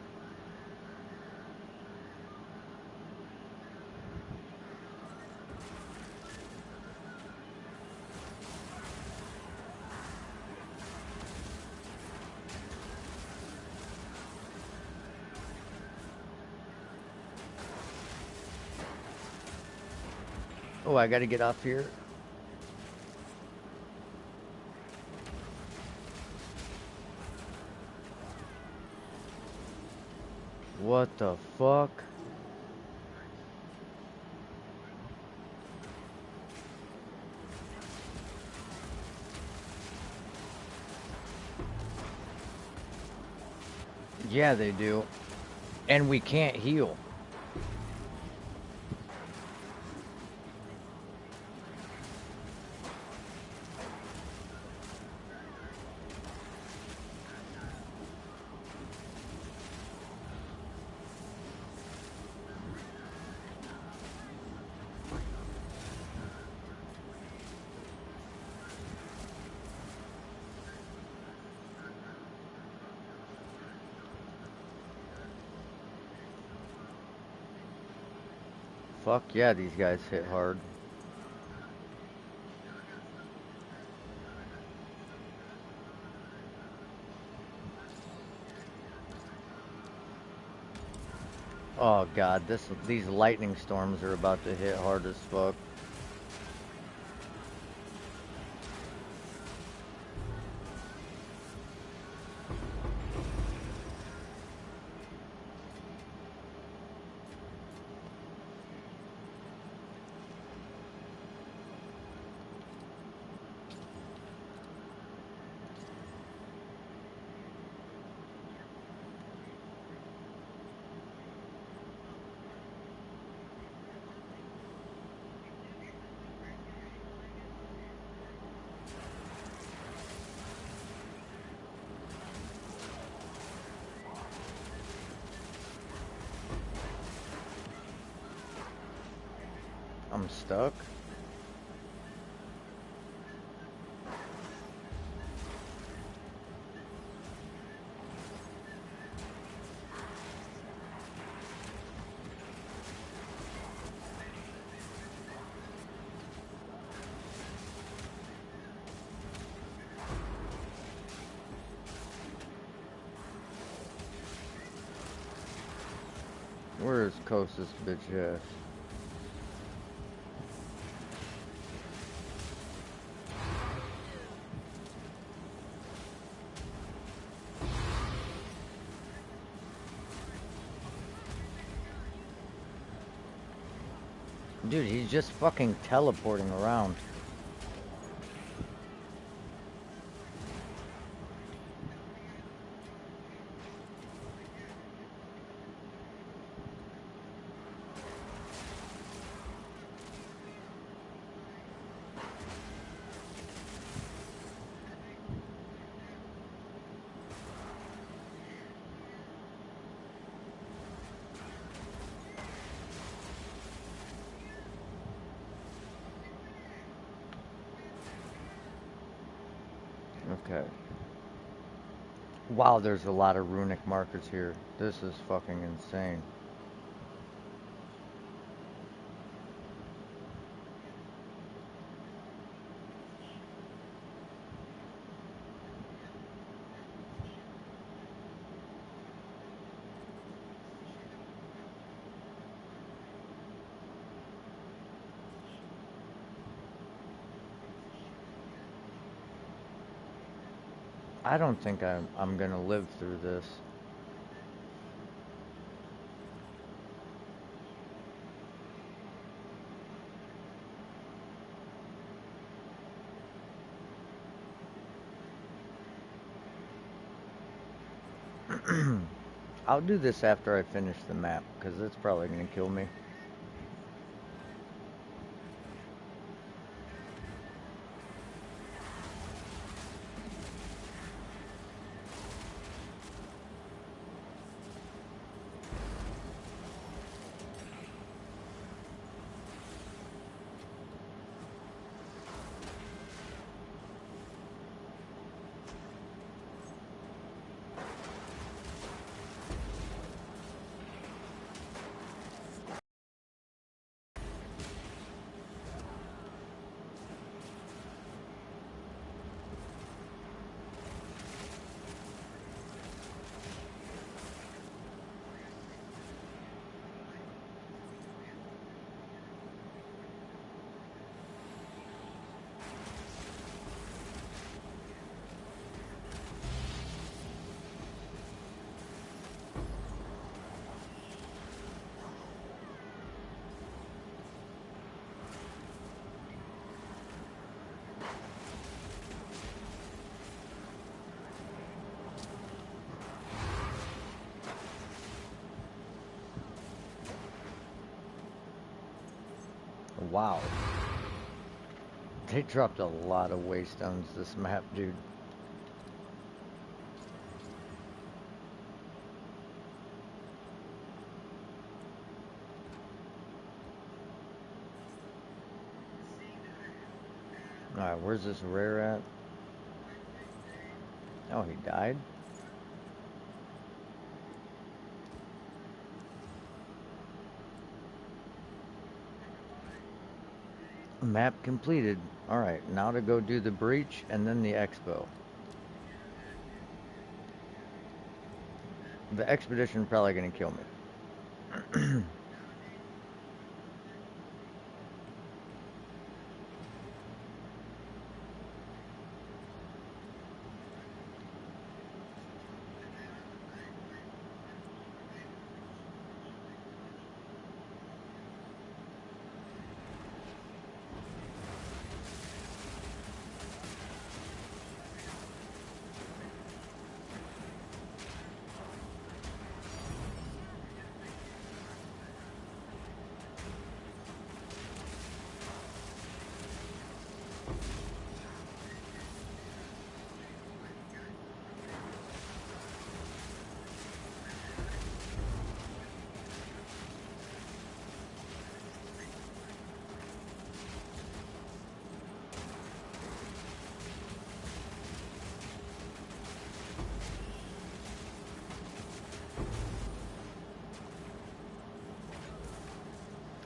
Oh, I gotta get off here. What the fuck? Yeah, they do. And we can't heal. Fuck yeah, these guys hit hard. Oh god, these lightning storms are about to hit hard as fuck. I'm stuck. Where is Kosa's bitch ass? Dude, he's just fucking teleporting around. Okay. Wow, there's a lot of runic markers here. This is fucking insane. I don't think I'm gonna live through this. I'll do this after I finish the map, because it's probably gonna kill me. Wow. They dropped a lot of waystones this map, dude. Alright, where's this rare at? Oh, he died? Map completed. Alright, now to go do the breach and then the expo. The expedition probably gonna kill me.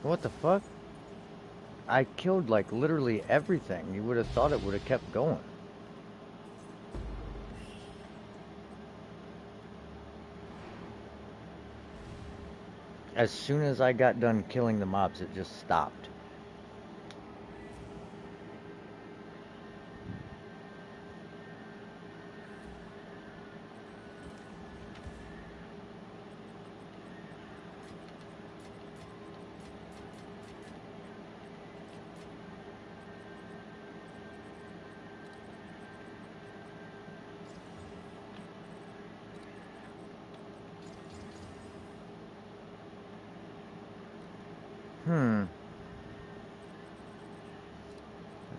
What the fuck? I killed like literally everything. You would have thought it would have kept going. As soon as I got done killing the mobs, it just stopped.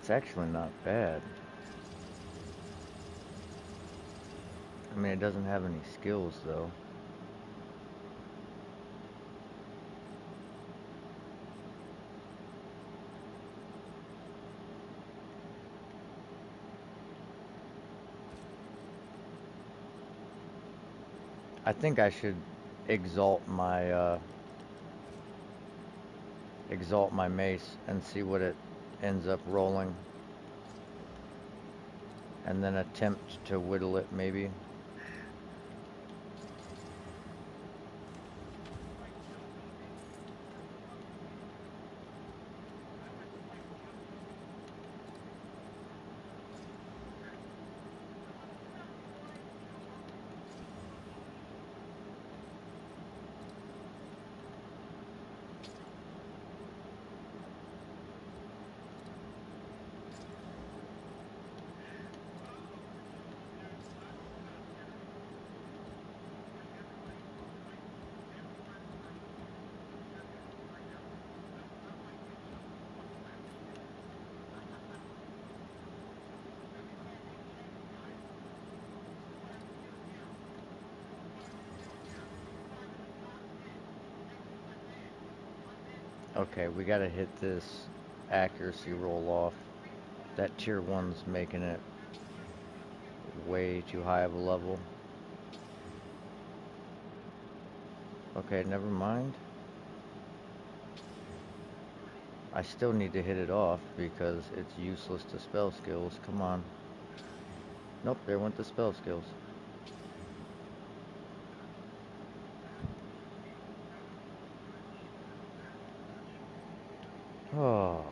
It's actually not bad. I mean, it doesn't have any skills, though. I think I should exalt my mace and see what it ends up rolling. And then attempt to whittle it, maybe. Okay, we gotta hit this accuracy roll off. That tier 1's making it way too high of a level. Okay, never mind. I still need to hit it off because it's useless to spell skills. Come on. Nope, there went the spell skills. Oh.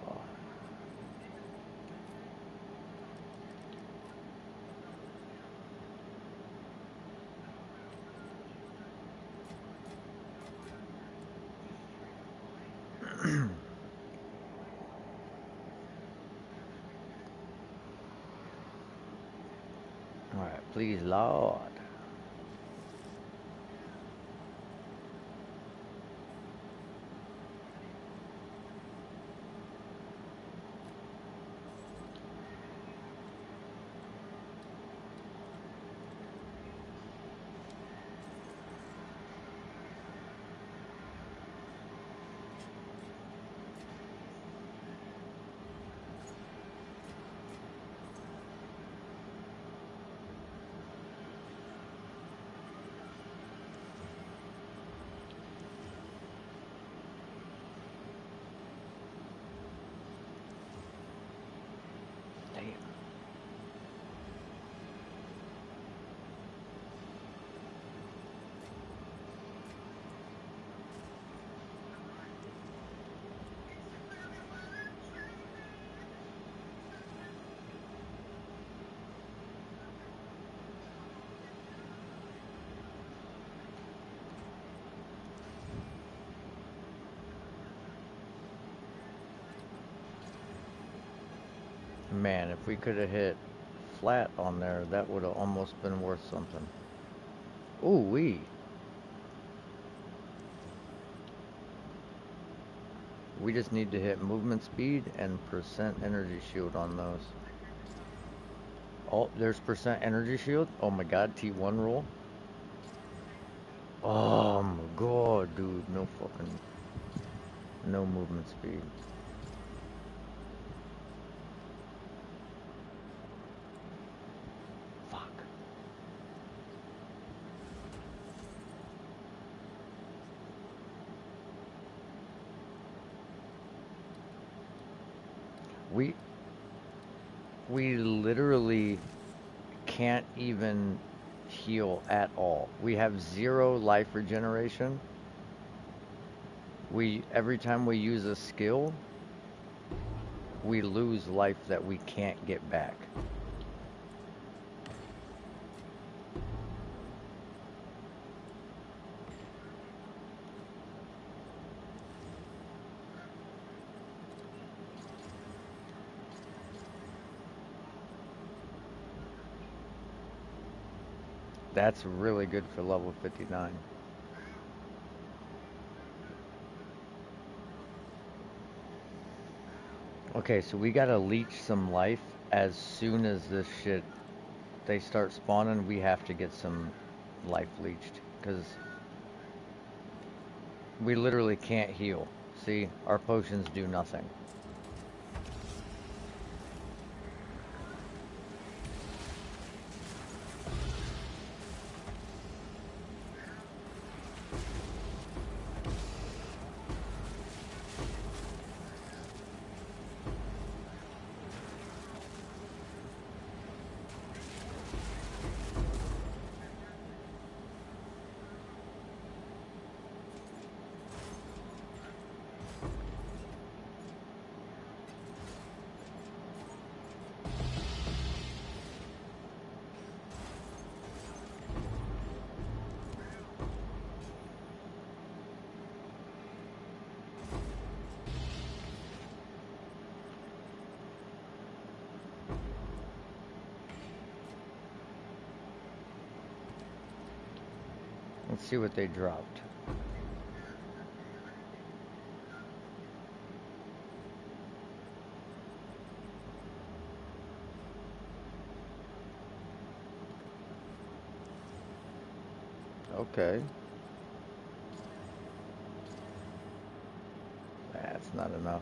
Alright, please, Lord. Damn. Man, if we could have hit flat on there, that would have almost been worth something. Ooh, wee. We just need to hit movement speed and percent energy shield on those. Oh, there's percent energy shield. Oh my god, T1 roll. Oh my god, dude. No fucking... No movement speed. Fuck. We... We literally can't even heal at all. We have 0 life regeneration. Every time we use a skill, we lose life that we can't get back. That's really good for level 59. Okay, so we gotta leech some life as soon as this shit, they start spawning. We have to get some life leeched because we literally can't heal. See, our potions do nothing. Let's see what they dropped. Okay. not enough.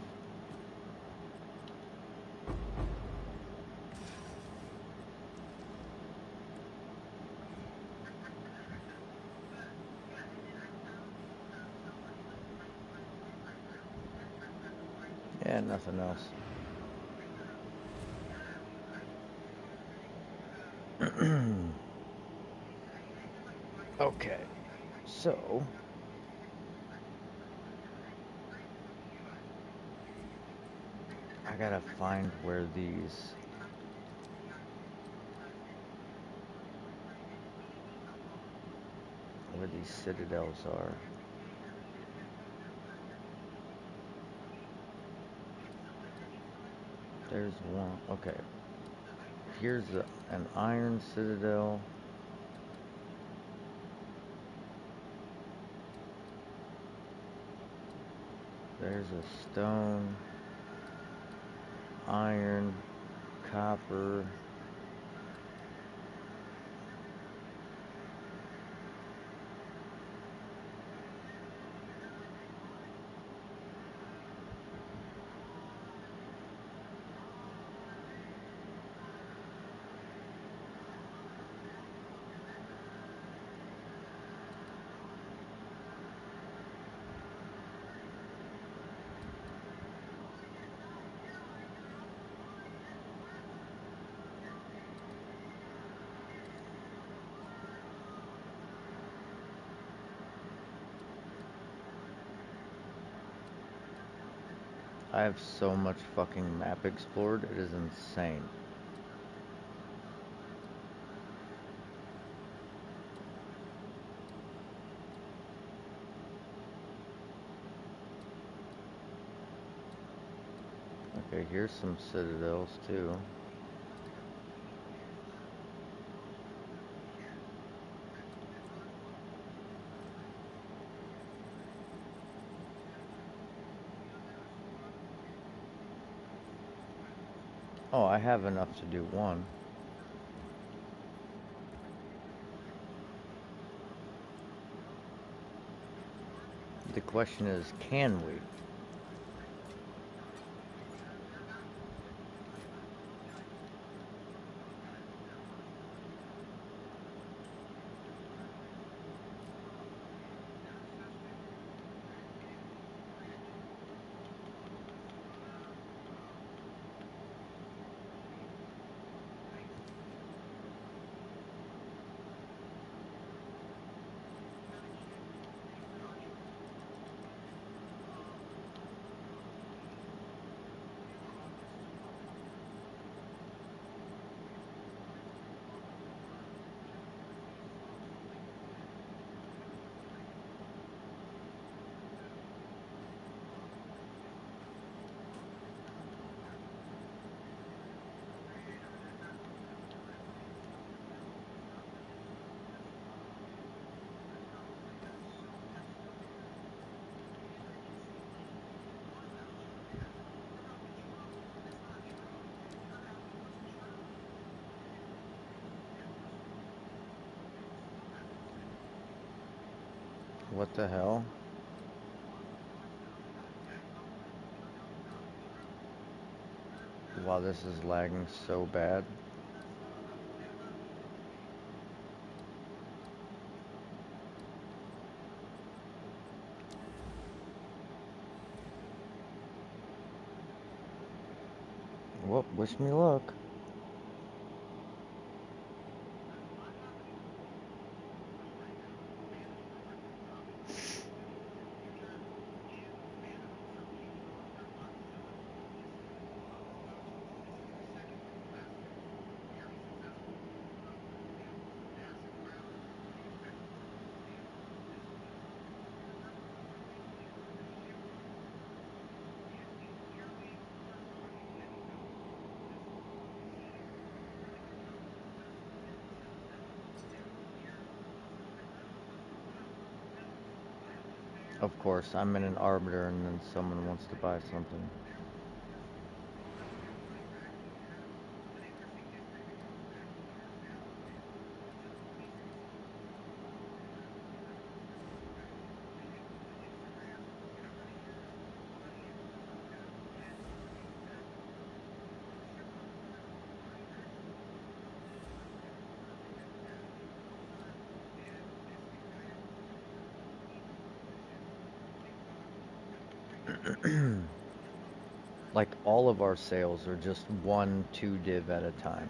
Yeah, nothing else. Okay, so I gotta find where these citadels are. There's one. Okay, here's an iron citadel. There's a stone, iron, copper. I have so much fucking map explored, it is insane. Okay, here's some citadels too. Oh, I have enough to do one. The question is, can we? What the hell? Wow, this is lagging so bad. Well, wish me luck. Of course, I'm in an arbiter and then someone wants to buy something. Like all of our sales are just 1-2 div at a time.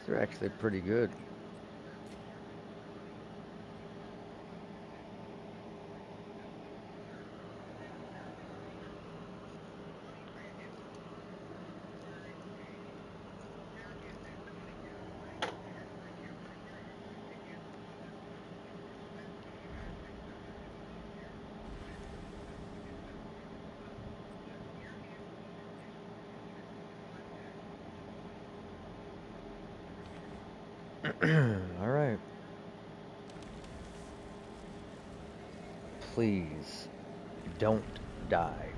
They're actually pretty good. All right. Please don't die.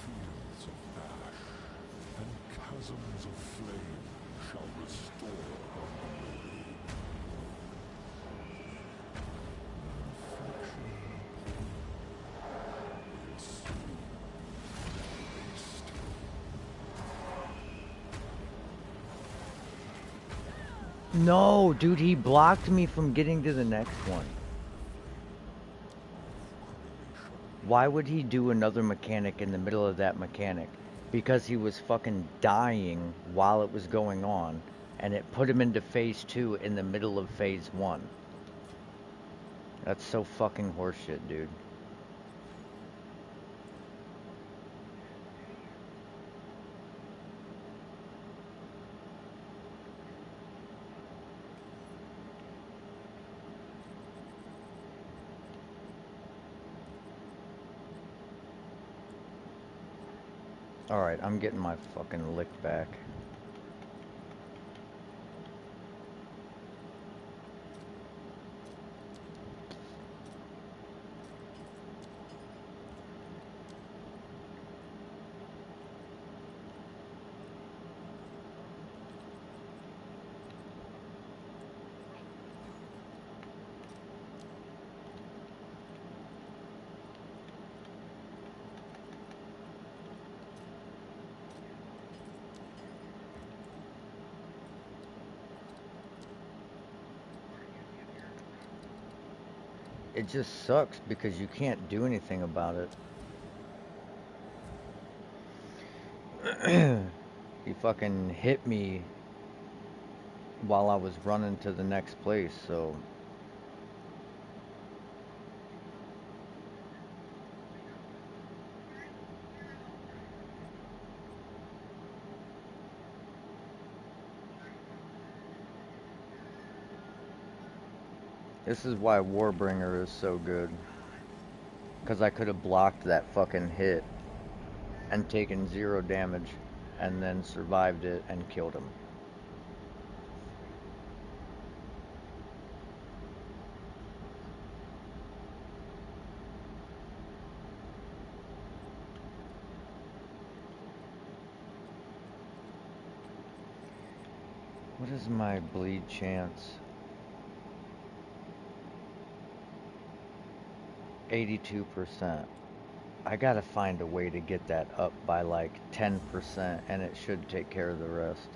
Fields of ash and chasms of flame shall restore her glory. No, dude, he blocked me from getting to the next one. Why would he do another mechanic in the middle of that mechanic? Because he was fucking dying while it was going on, and it put him into phase 2 in the middle of phase 1. That's so fucking horseshit, dude. Alright, I'm getting my fucking lick back. It just sucks because you can't do anything about it. He fucking hit me while I was running to the next place, so... This is why Warbringer is so good. Because I could have blocked that fucking hit and taken 0 damage and then survived it and killed him. What is my bleed chance? 82%. I gotta find a way to get that up by like 10% and it should take care of the rest.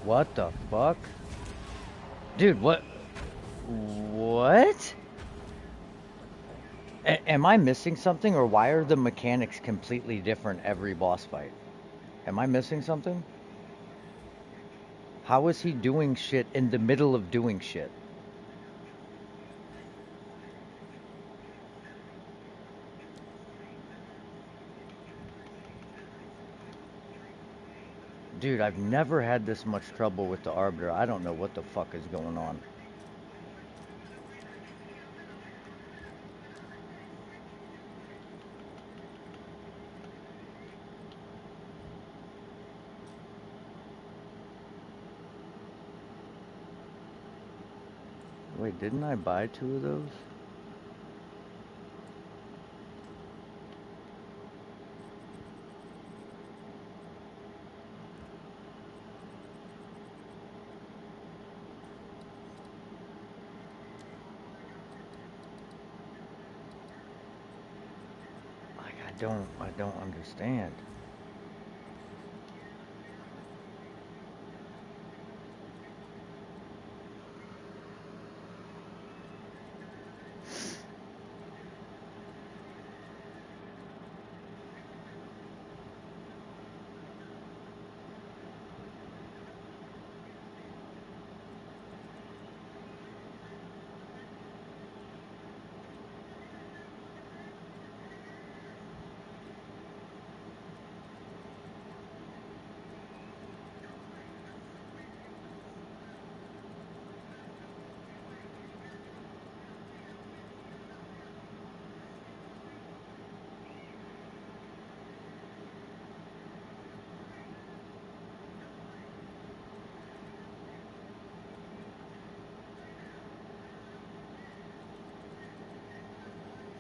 What the fuck? Dude, what? What? Am I missing something, or why are the mechanics completely different every boss fight? Am I missing something? How is he doing shit in the middle of doing shit? Dude, I've never had this much trouble with the Arbiter. I don't know what the fuck is going on. Wait, didn't I buy 2 of those? Like, I don't understand.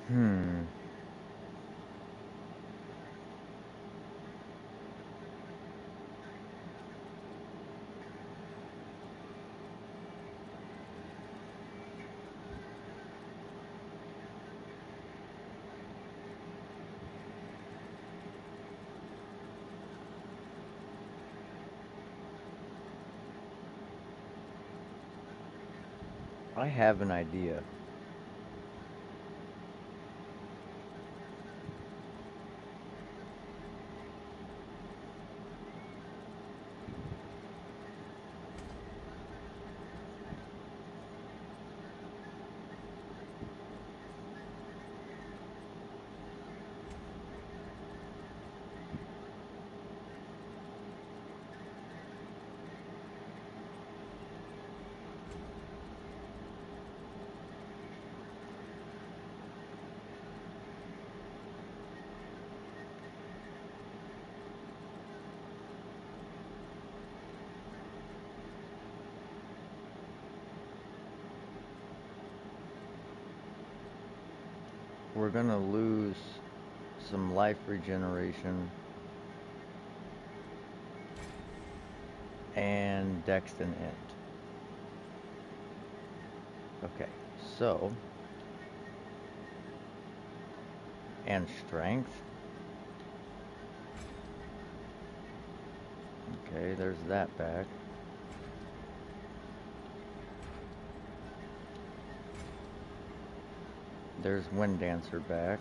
Hmm. I have an idea. We're gonna lose some life regeneration and dex and int. Okay, so, and strength. Okay, there's that back. There's Wind Dancer back.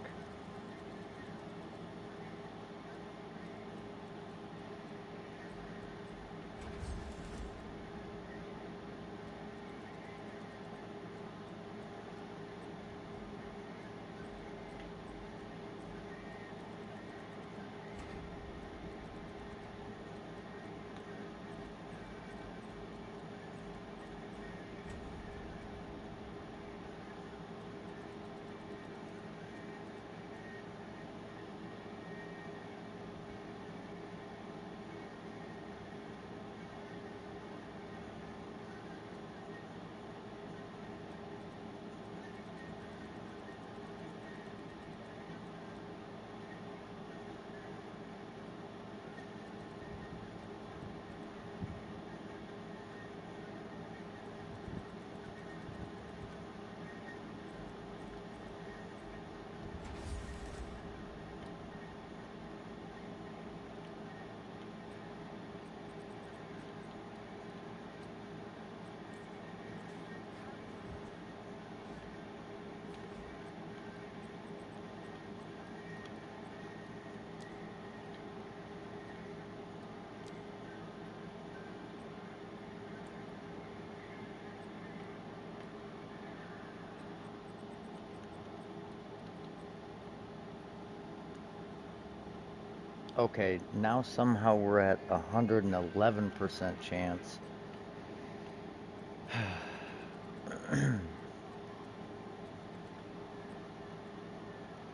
Okay, now somehow we're at 111% chance.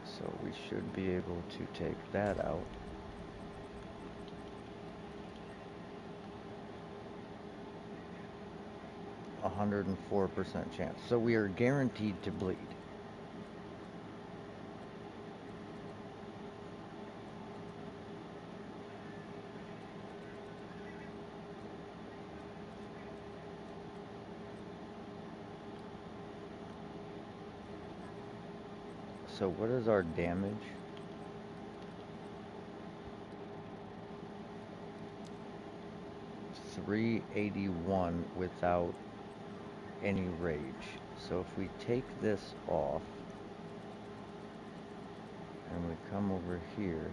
So we should be able to take that out. A 104% chance. So we are guaranteed to bleed. So what is our damage? $381 without any rage. So if we take this off and we come over here,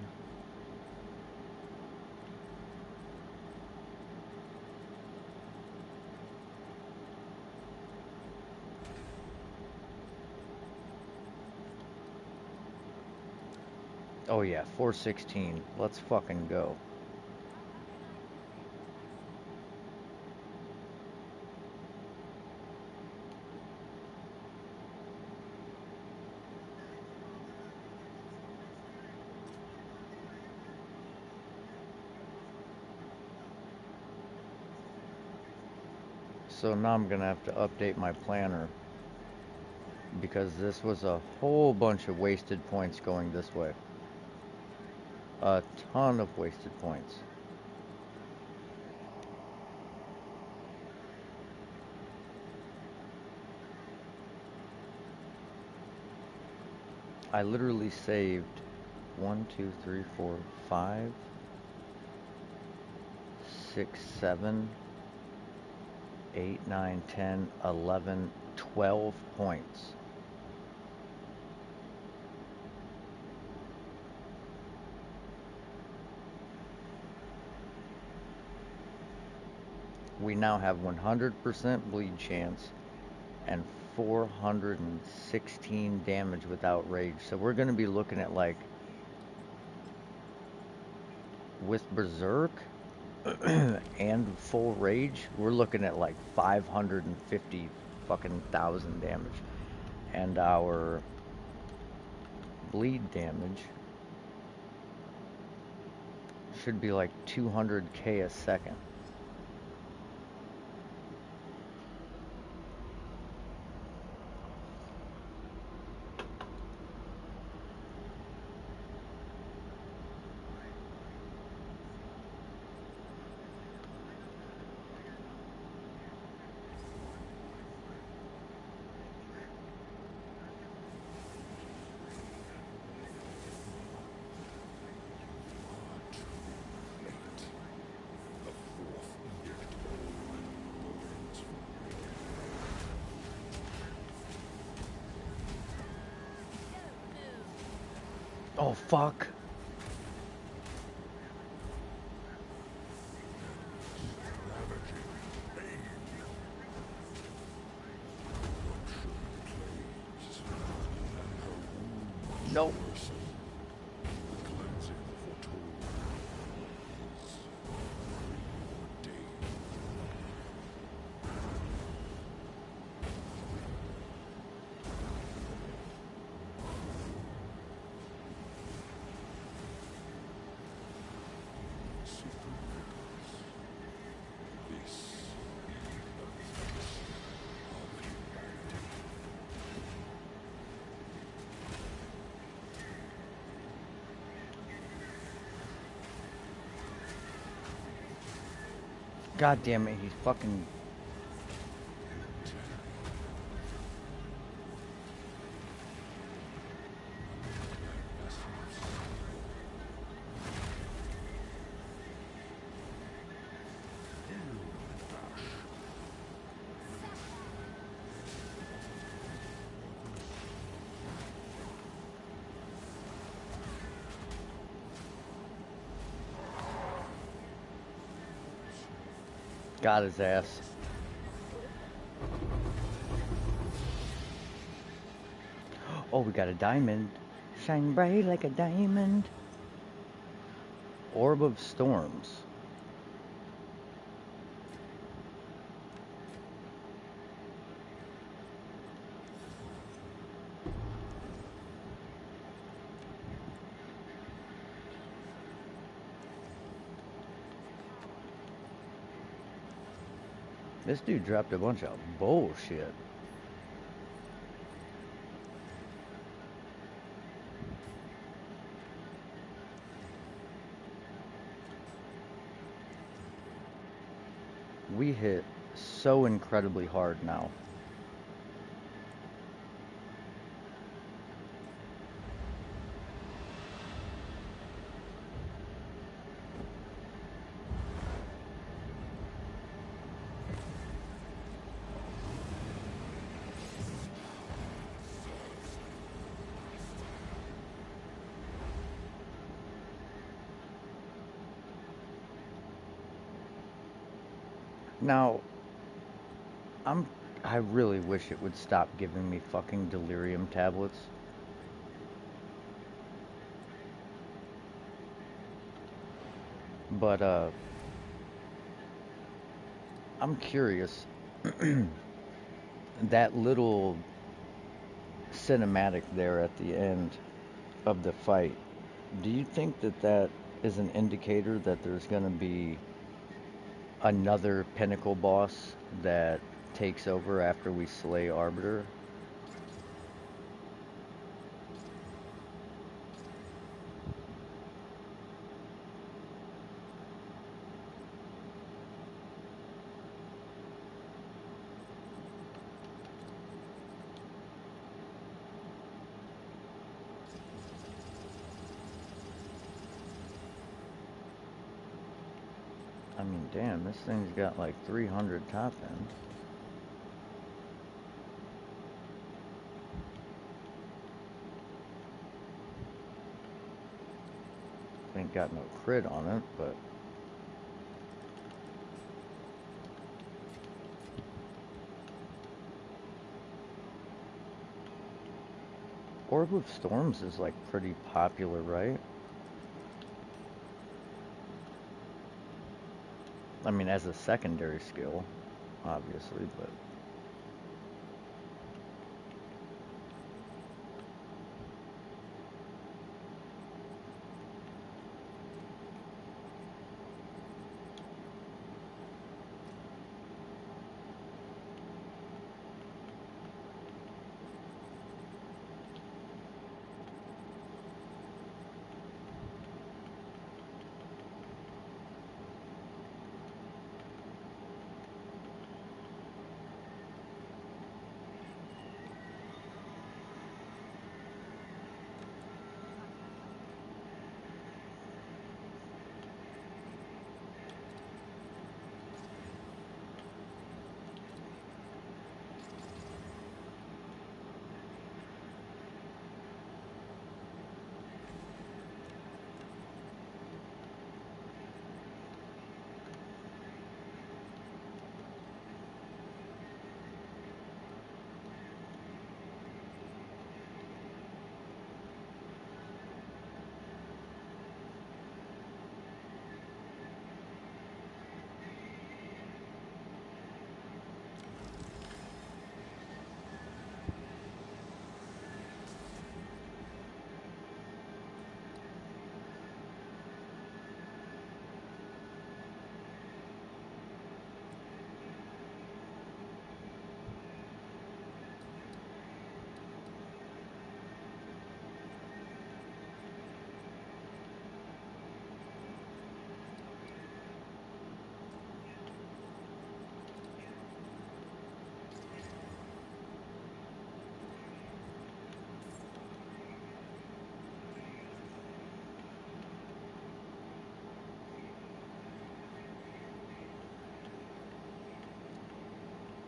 oh yeah, 416. Let's fucking go. So now I'm gonna have to update my planner because this was a whole bunch of wasted points going this way. A ton of wasted points. I literally saved 1, 2, 3, 4, 5, 6, 7, 8, 9, 10, 11, 12 points. We now have 100% bleed chance and 416 damage without rage. So we're going to be looking at, like, with Berserk and full rage, we're looking at like 550 fucking thousand damage. And our bleed damage should be like 200k a second. Oh fuck. Nope. God damn it, he's fucking... got his ass. Oh, we got a diamond. Shine bright like a diamond. Orb of Storms. This dude dropped a bunch of bullshit. We hit so incredibly hard now. Now, I really wish it would stop giving me fucking delirium tablets. But I'm curious. That little cinematic there at the end of the fight, do you think that that is an indicator that there's going to be another pinnacle boss that takes over after we slay Arbiter? I mean, damn, this thing's got like 300 top end. Ain't got no crit on it, but Orb of Storms is like pretty popular, right? I mean, as a secondary skill, obviously, but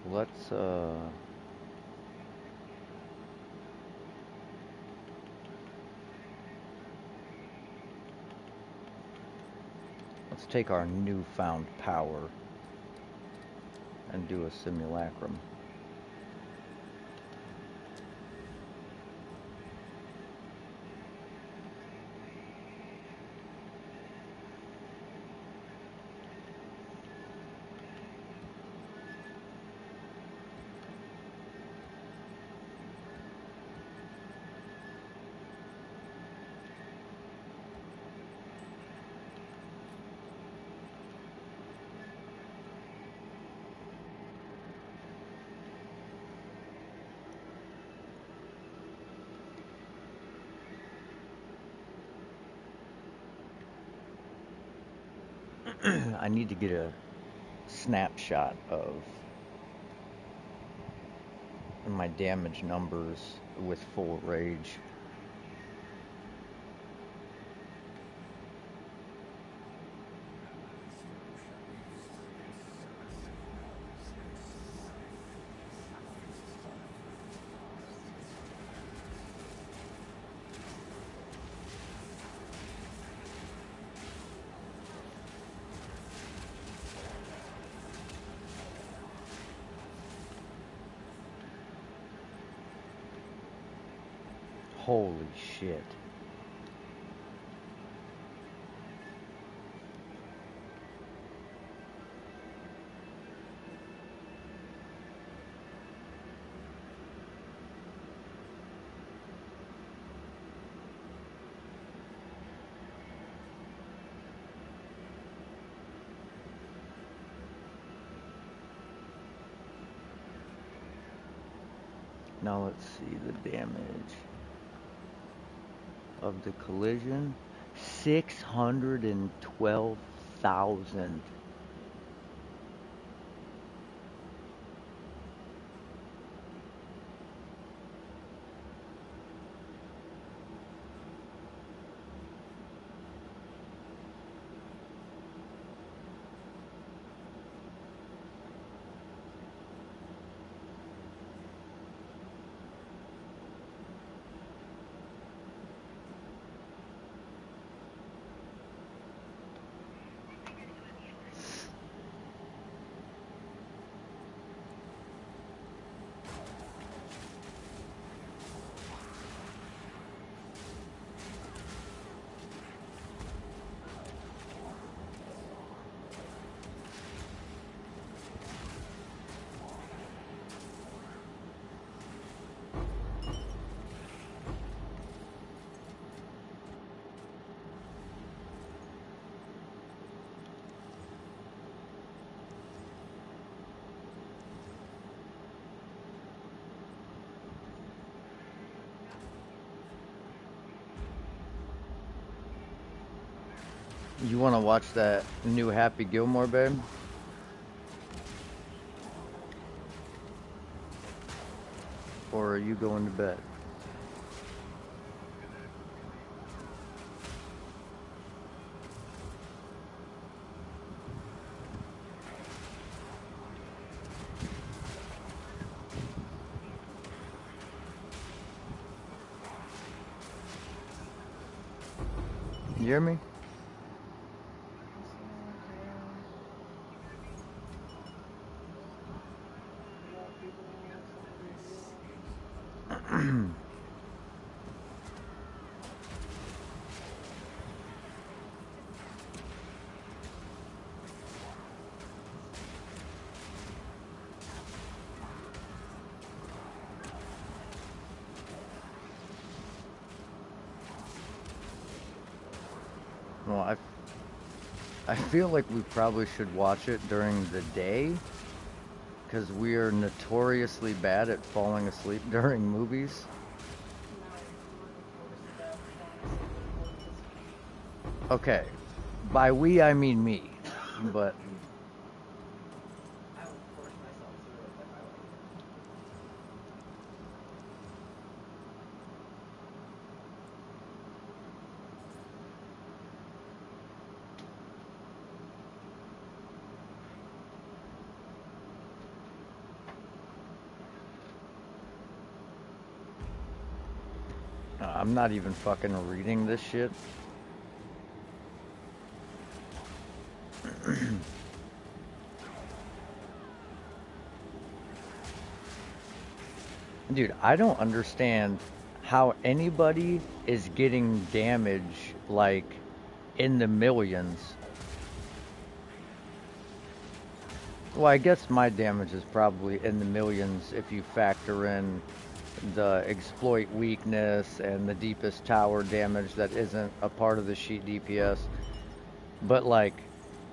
let's take our newfound power and do a simulacrum. I need to get a snapshot of my damage numbers with full rage. Holy shit. Now let's see the damage of the collision. 612,000. You want to watch that new Happy Gilmore, babe? Or are you going to bed? You hear me? Well, I feel like we probably should watch it during the day, because we are notoriously bad at falling asleep during movies. Okay, by we I mean me, but I would force myself through it if I were I'm not even fucking reading this shit. Dude, I don't understand how anybody is getting damage like in the millions. Well, I guess my damage is probably in the millions if you factor in the exploit weakness and the deepest tower damage that isn't a part of the sheet DPS. But like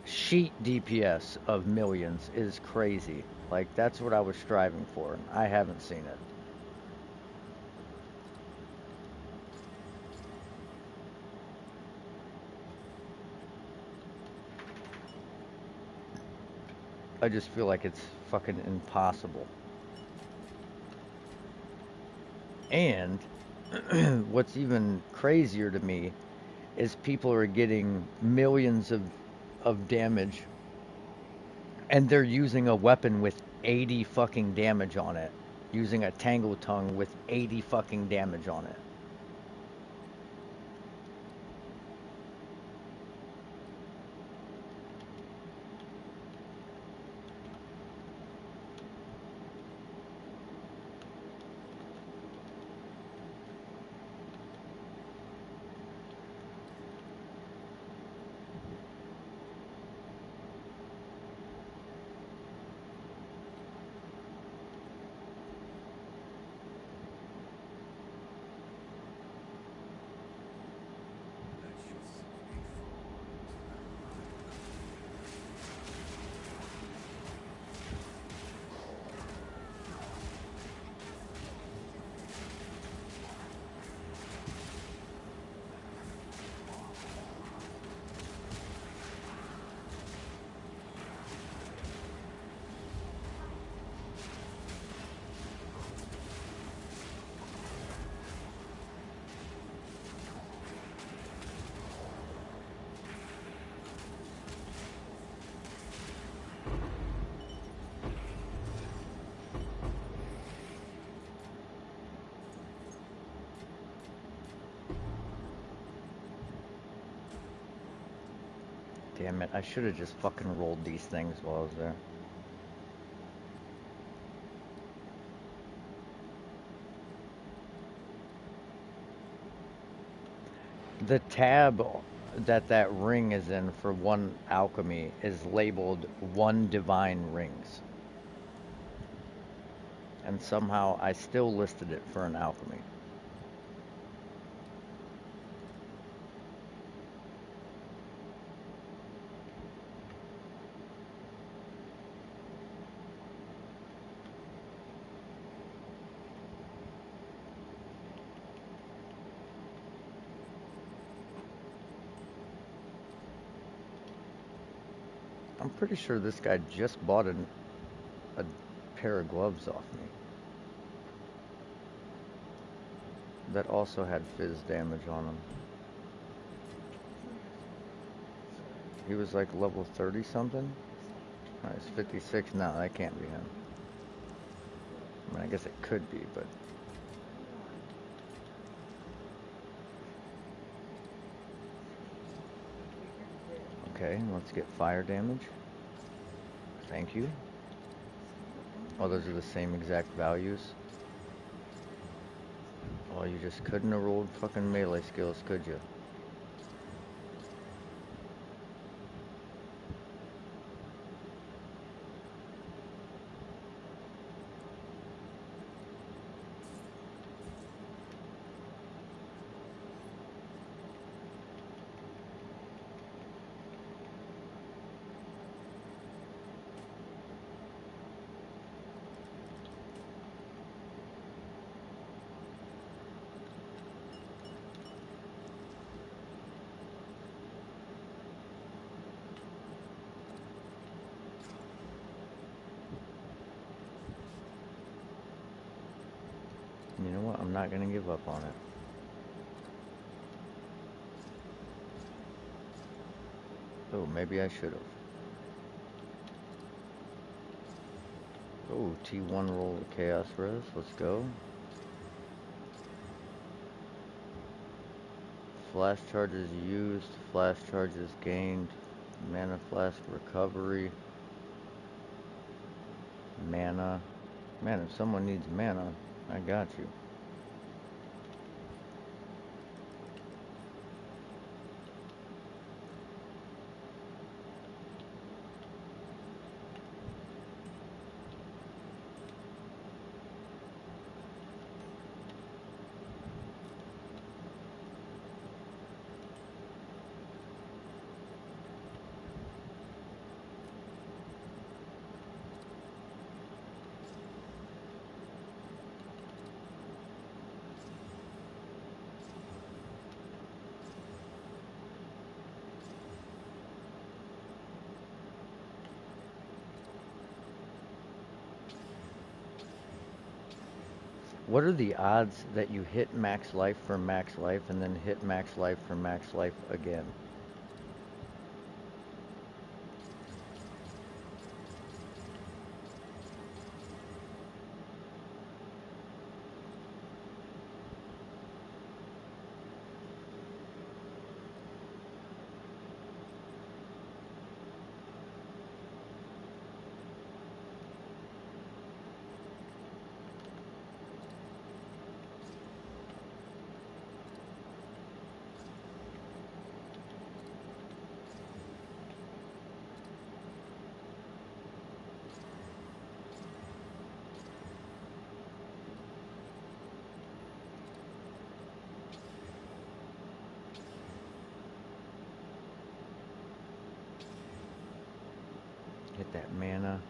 sheet DPS of millions is crazy. Like that's what I was striving for. I haven't seen it. I just feel like it's fucking impossible. And what's even crazier to me is people are getting millions of damage and they're using a weapon with 80 fucking damage on it. Using a Tangle Tongue with 80 fucking damage on it. Damn it, I should have just fucking rolled these things while I was there. The tab that ring is in for one alchemy is labeled 1 divine rings. And somehow I still listed it for an alchemy. I'm pretty sure this guy just bought a pair of gloves off me. That also had fizz damage on him. He was like level 30 something? He's 56. No, that can't be him. I mean, I guess it could be, but... Okay, let's get fire damage. Thank you. Oh, those are the same exact values. Oh, you just couldn't have rolled fucking melee skills, could you? You know what? I'm not gonna give up on it. Oh, maybe I should have. Oh, T1 roll of Chaos Res. Let's go. Flash charges used. Flash charges gained. Mana flask recovery. Mana. Man, if someone needs mana, I got you. What are the odds that you hit max life for max life and then hit max life for max life again? Hit that mana.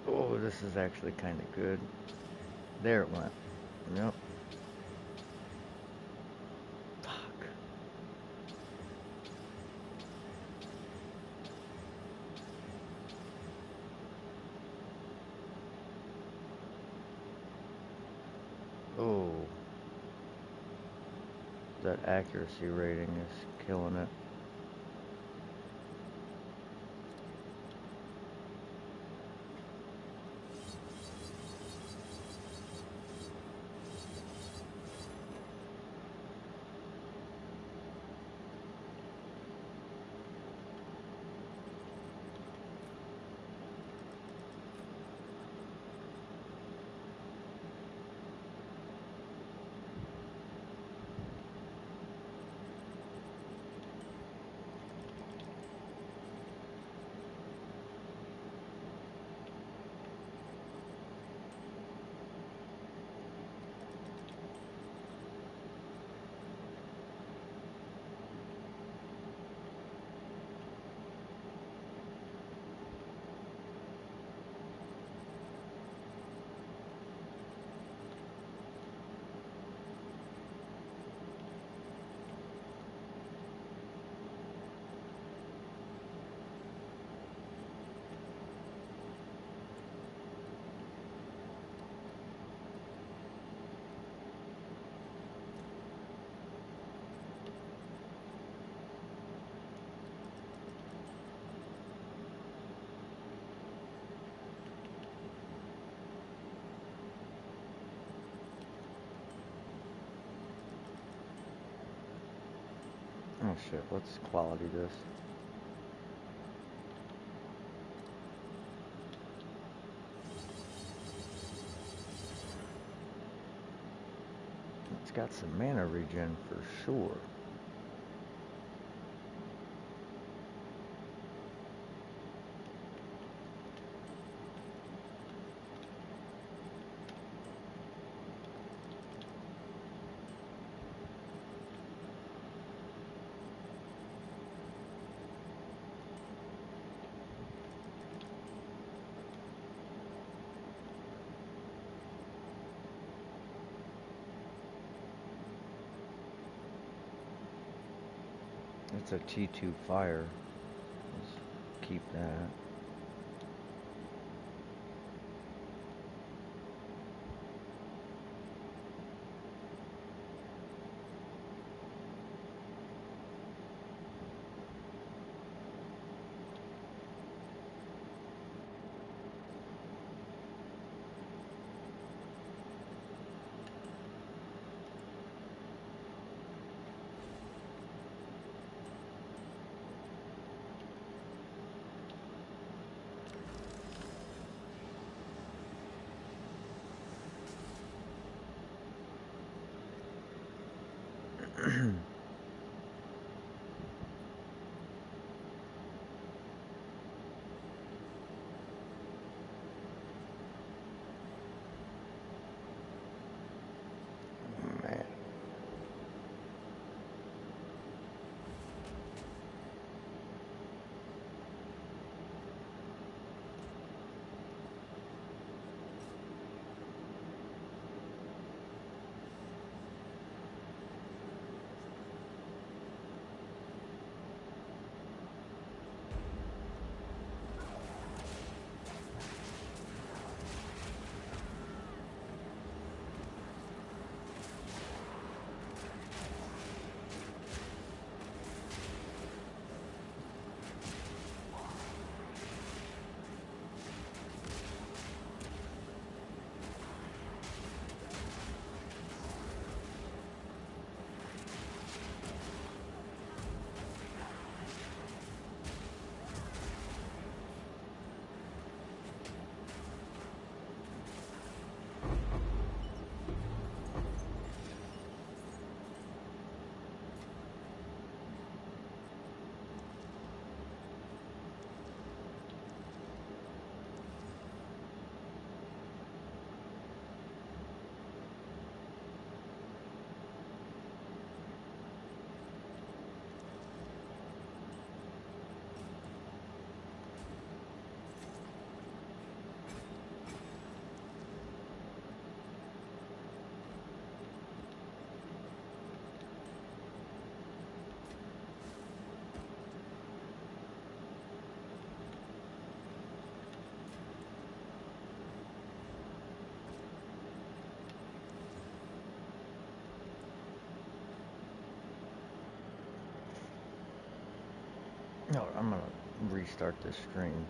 Oh, this is actually kind of good. There it went. Yep. Fuck. Oh. That accuracy rating is killing it. Oh shit, let's quality this. It's got some mana regen for sure. It's a T2 fire. Let's keep that. No, I'm gonna restart this screen.